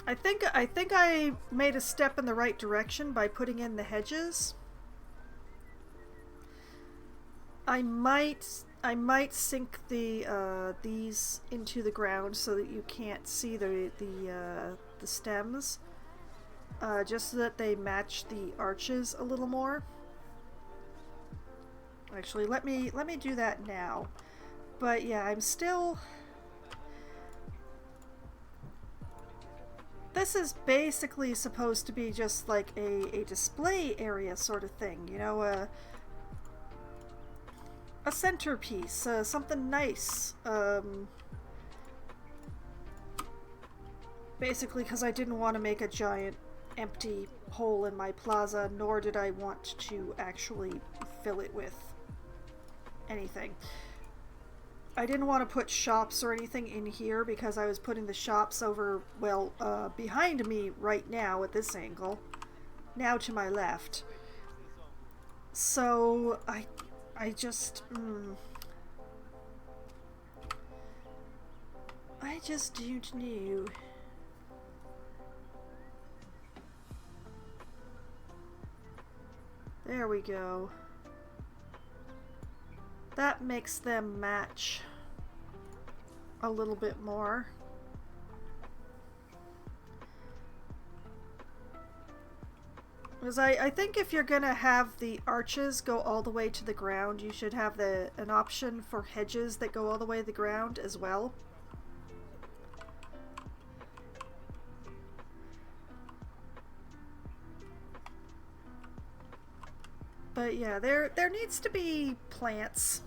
I think I made a step in the right direction by putting in the hedges. I might sink the these into the ground so that you can't see the stems, just so that they match the arches a little more. Actually, let me do that now. But yeah, I'm still. This is basically supposed to be just like a display area sort of thing, you know, a centerpiece, something nice. Basically because I didn't want to make a giant empty hole in my plaza, nor did I want to actually fill it with anything. I didn't want to put shops or anything in here because I was putting the shops over, well, behind me right now at this angle. Now to my left. So, I just don't know. There we go. That makes them match a little bit more. Because I think if you're gonna have the arches go all the way to the ground, you should have an option for hedges that go all the way to the ground as well. But yeah, there needs to be plants.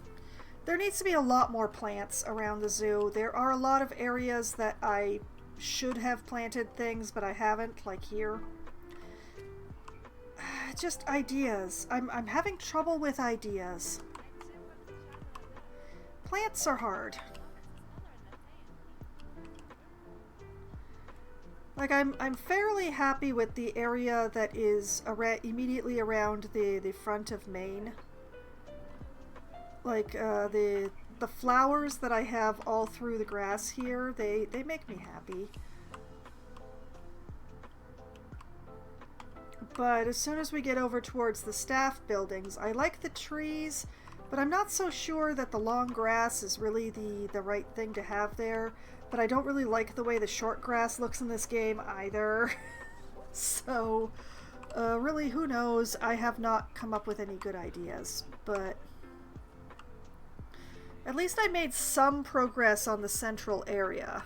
There needs to be a lot more plants around the zoo. There are a lot of areas that I should have planted things, but I haven't, like here. Just ideas. I'm having trouble with ideas. Plants are hard. Like, I'm fairly happy with the area that is immediately around the front of Maine. Like, the flowers that I have all through the grass here, they make me happy. But as soon as we get over towards the staff buildings, I like the trees, but I'm not so sure that the long grass is really the right thing to have there. But I don't really like the way the short grass looks in this game either. So, really, who knows? I have not come up with any good ideas, but at least I made some progress on the central area.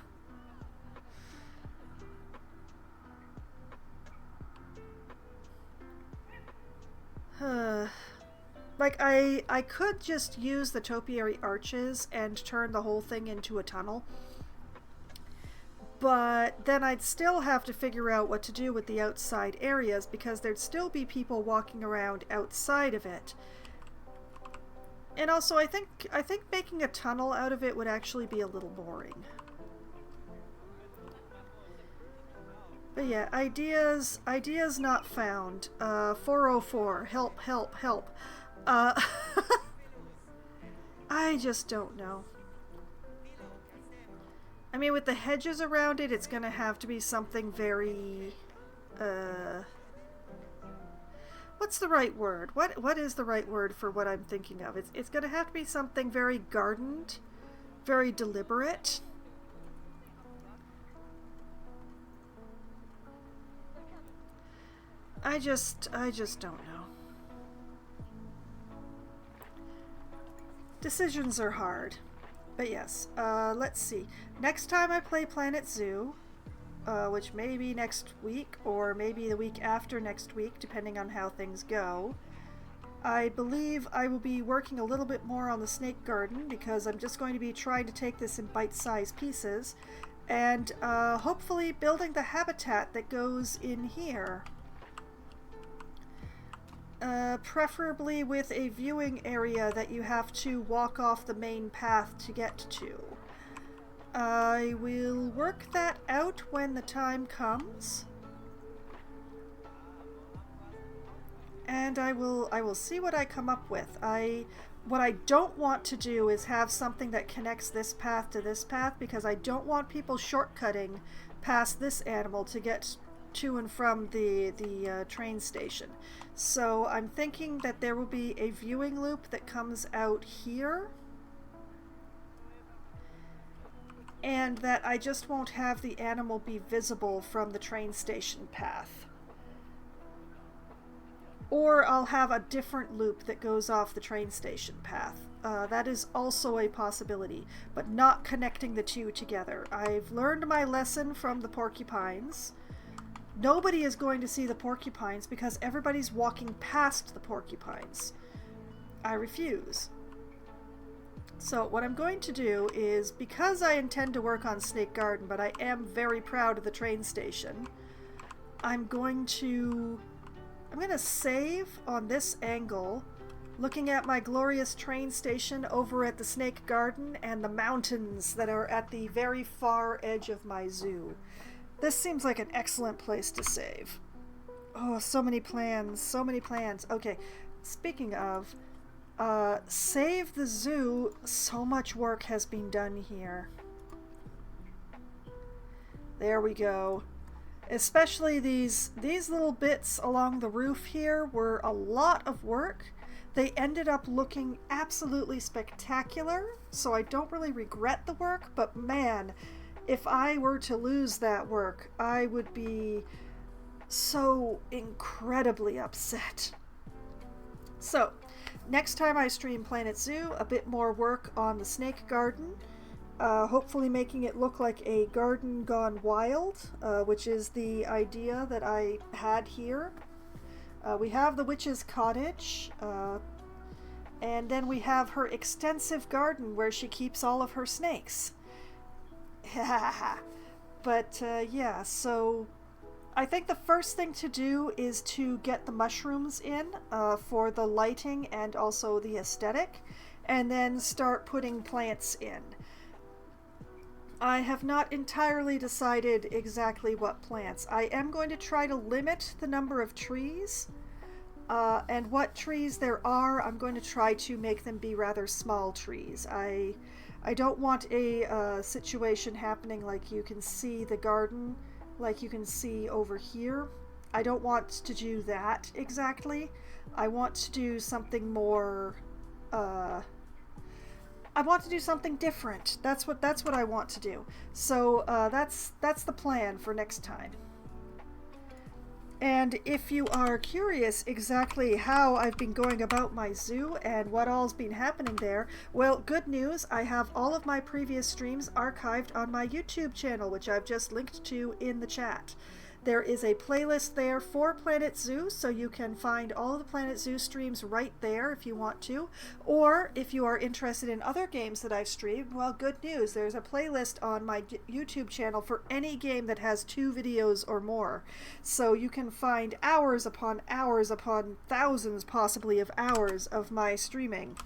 Like, I could just use the topiary arches and turn the whole thing into a tunnel. But then I'd still have to figure out what to do with the outside areas because there'd still be people walking around outside of it. And also, I think making a tunnel out of it would actually be a little boring. But yeah, ideas not found. 404, help, help, help. I just don't know. I mean, with the hedges around it, it's gonna have to be something very, what's the right word? What is the right word for what I'm thinking of? It's gonna have to be something very gardened, very deliberate. I just don't know. Decisions are hard. But yes, let's see. Next time I play Planet Zoo, which may be next week, or maybe the week after next week, depending on how things go, I believe I will be working a little bit more on the snake garden, because I'm just going to be trying to take this in bite-sized pieces, and hopefully building the habitat that goes in here. preferably with a viewing area that you have to walk off the main path to get to. I will work that out when the time comes. And I will see what I come up with. What I don't want to do is have something that connects this path to this path, because I don't want people shortcutting past this animal to get to and from the train station. So I'm thinking that there will be a viewing loop that comes out here, and that I just won't have the animal be visible from the train station path. Or I'll have a different loop that goes off the train station path. That is also a possibility, but not connecting the two together. I've learned my lesson from the porcupines. Nobody is going to see the porcupines because everybody's walking past the porcupines. I refuse. So what I'm going to do is, because I intend to work on Snake Garden, but I am very proud of the train station, I'm going to save on this angle, looking at my glorious train station over at the Snake Garden and the mountains that are at the very far edge of my zoo. This seems like an excellent place to save. Oh, so many plans, so many plans. Okay, speaking of, save the zoo. So much work has been done here. There we go. Especially these little bits along the roof here were a lot of work. They ended up looking absolutely spectacular, so I don't really regret the work, but man, if I were to lose that work, I would be so incredibly upset. So, next time I stream Planet Zoo, a bit more work on the Snake Garden, hopefully making it look like a garden gone wild, which is the idea that I had here. We have the witch's cottage, and then we have her extensive garden where she keeps all of her snakes. But yeah, so I think the first thing to do is to get the mushrooms in for the lighting and also the aesthetic, and then start putting plants in. I have not entirely decided exactly what plants. I am going to try to limit the number of trees, and what trees there are, I'm going to try to make them be rather small trees. I don't want a situation happening like you can see the garden, like you can see over here. I don't want to do that exactly. I want to do something more, I want to do something different. That's what I want to do. So that's the plan for next time. And if you are curious exactly how I've been going about my zoo and what all's been happening there, well, good news, I have all of my previous streams archived on my YouTube channel, which I've just linked to in the chat. There is a playlist there for Planet Zoo, so you can find all of the Planet Zoo streams right there if you want to. Or if you are interested in other games that I've streamed, well, good news. There's a playlist on my YouTube channel for any game that has 2 videos or more. So you can find hours upon thousands possibly of hours of my streaming.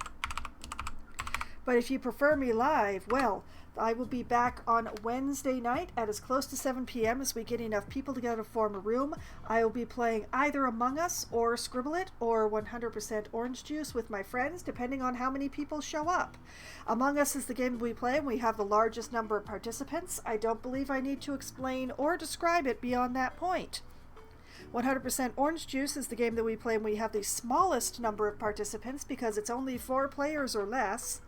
But if you prefer me live, well, I will be back on Wednesday night at as close to 7 p.m. as we get enough people together to form a room. I will be playing either Among Us or Scribble It or 100% Orange Juice with my friends, depending on how many people show up. Among Us is the game we play, and we have the largest number of participants. I don't believe I need to explain or describe it beyond that point. 100% Orange Juice is the game that we play, and we have the smallest number of participants because it's only 4 players or less.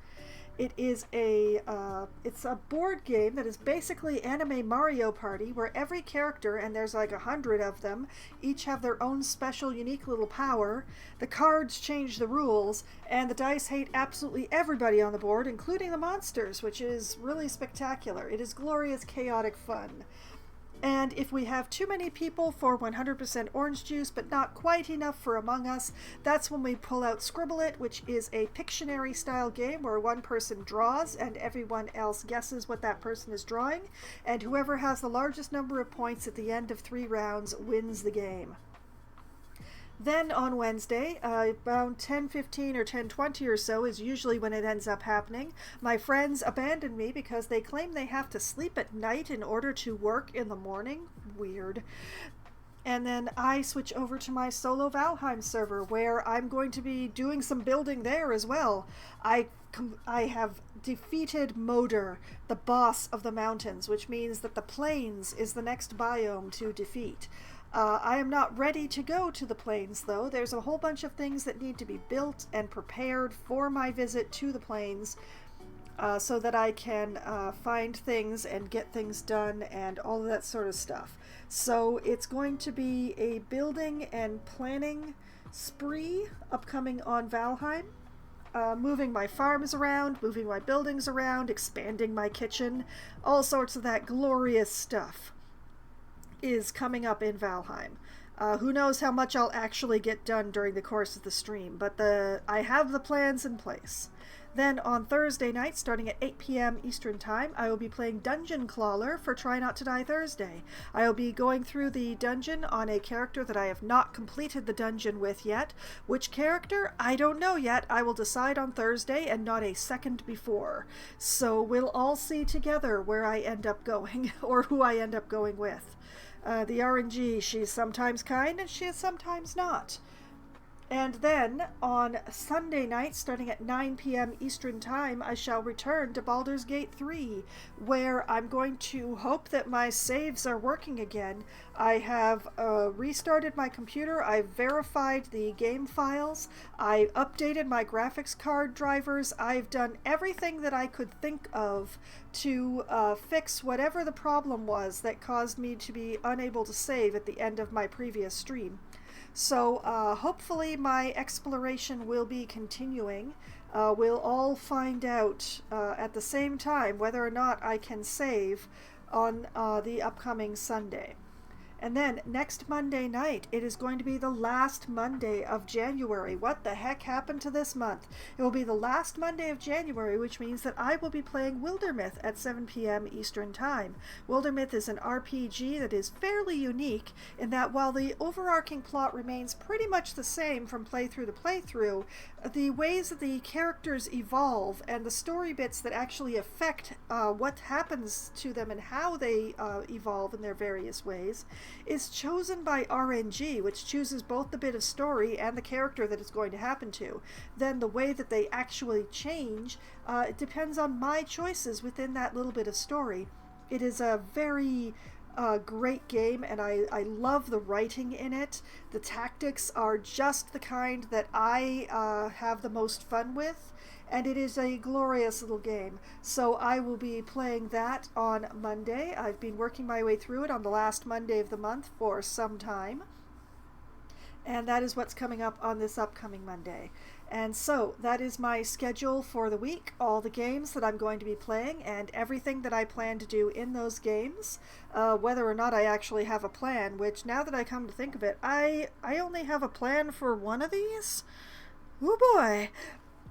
It is it's a board game that is basically Anime Mario Party, where every character, and there's like 100 of them, each have their own special, unique little power. The cards change the rules, and the dice hate absolutely everybody on the board, including the monsters, which is really spectacular. It is glorious, chaotic fun. And if we have too many people for 100% Orange Juice, but not quite enough for Among Us, that's when we pull out Scribble It, which is a Pictionary-style game where one person draws and everyone else guesses what that person is drawing, and whoever has the largest number of points at the end of 3 rounds wins the game. Then on Wednesday, around 10:15 or 10:20 or so is usually when it ends up happening. My friends abandon me because they claim they have to sleep at night in order to work in the morning. Weird. And then I switch over to my solo Valheim server where I'm going to be doing some building there as well. I have defeated Moder, the boss of the mountains, which means that the plains is the next biome to defeat. I am not ready to go to the plains, though. There's a whole bunch of things that need to be built and prepared for my visit to the plains, so that I can find things and get things done and all of that sort of stuff. So it's going to be a building and planning spree upcoming on Valheim. Moving my farms around, moving my buildings around, expanding my kitchen, all sorts of that glorious stuff is coming up in Valheim. Who knows how much I'll actually get done during the course of the stream, but I have the plans in place. Then on Thursday night, starting at 8 p.m. Eastern Time, I will be playing Dungeon Crawler for Try Not to Die Thursday. I will be going through the dungeon on a character that I have not completed the dungeon with yet. Which character? I don't know yet. I will decide on Thursday and not a second before. So we'll all see together where I end up going, or who I end up going with. The RNG, she's sometimes kind and she is sometimes not. And then on Sunday night, starting at 9 p.m. Eastern Time, I shall return to Baldur's Gate 3, where I'm going to hope that my saves are working again. I have restarted my computer, I've verified the game files, I updated my graphics card drivers, I've done everything that I could think of to fix whatever the problem was that caused me to be unable to save at the end of my previous stream. So hopefully my exploration will be continuing. We'll all find out at the same time whether or not I can save on the upcoming Sunday. And then next Monday night, it is going to be the last Monday of January. What the heck happened to this month? It will be the last Monday of January, which means that I will be playing Wildermyth at 7 p.m. Eastern Time. Wildermyth is an RPG that is fairly unique in that while the overarching plot remains pretty much the same from playthrough to playthrough, the ways that the characters evolve and the story bits that actually affect what happens to them and how they evolve in their various ways is chosen by RNG, which chooses both the bit of story and the character that it's going to happen to. Then the way that they actually change, it depends on my choices within that little bit of story. It is a very great game, and I love the writing in it. The tactics are just the kind that I have the most fun with, and it is a glorious little game. So I will be playing that on Monday. I've been working my way through it on the last Monday of the month for some time, and that is what's coming up on this upcoming Monday. And so that is my schedule for the week, all the games that I'm going to be playing and everything that I plan to do in those games, whether or not I actually have a plan, which now that I come to think of it, I only have a plan for one of these? Oh boy!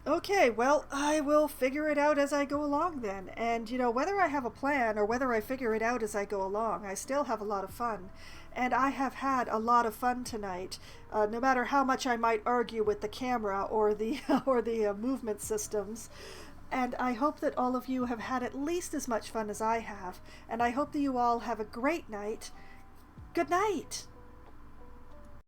Okay, well, I will figure it out as I go along then. And, you know, whether I have a plan or whether I figure it out as I go along, I still have a lot of fun. And I have had a lot of fun tonight, no matter how much I might argue with the camera or the, or the movement systems. And I hope that all of you have had at least as much fun as I have. And I hope that you all have a great night. Good night!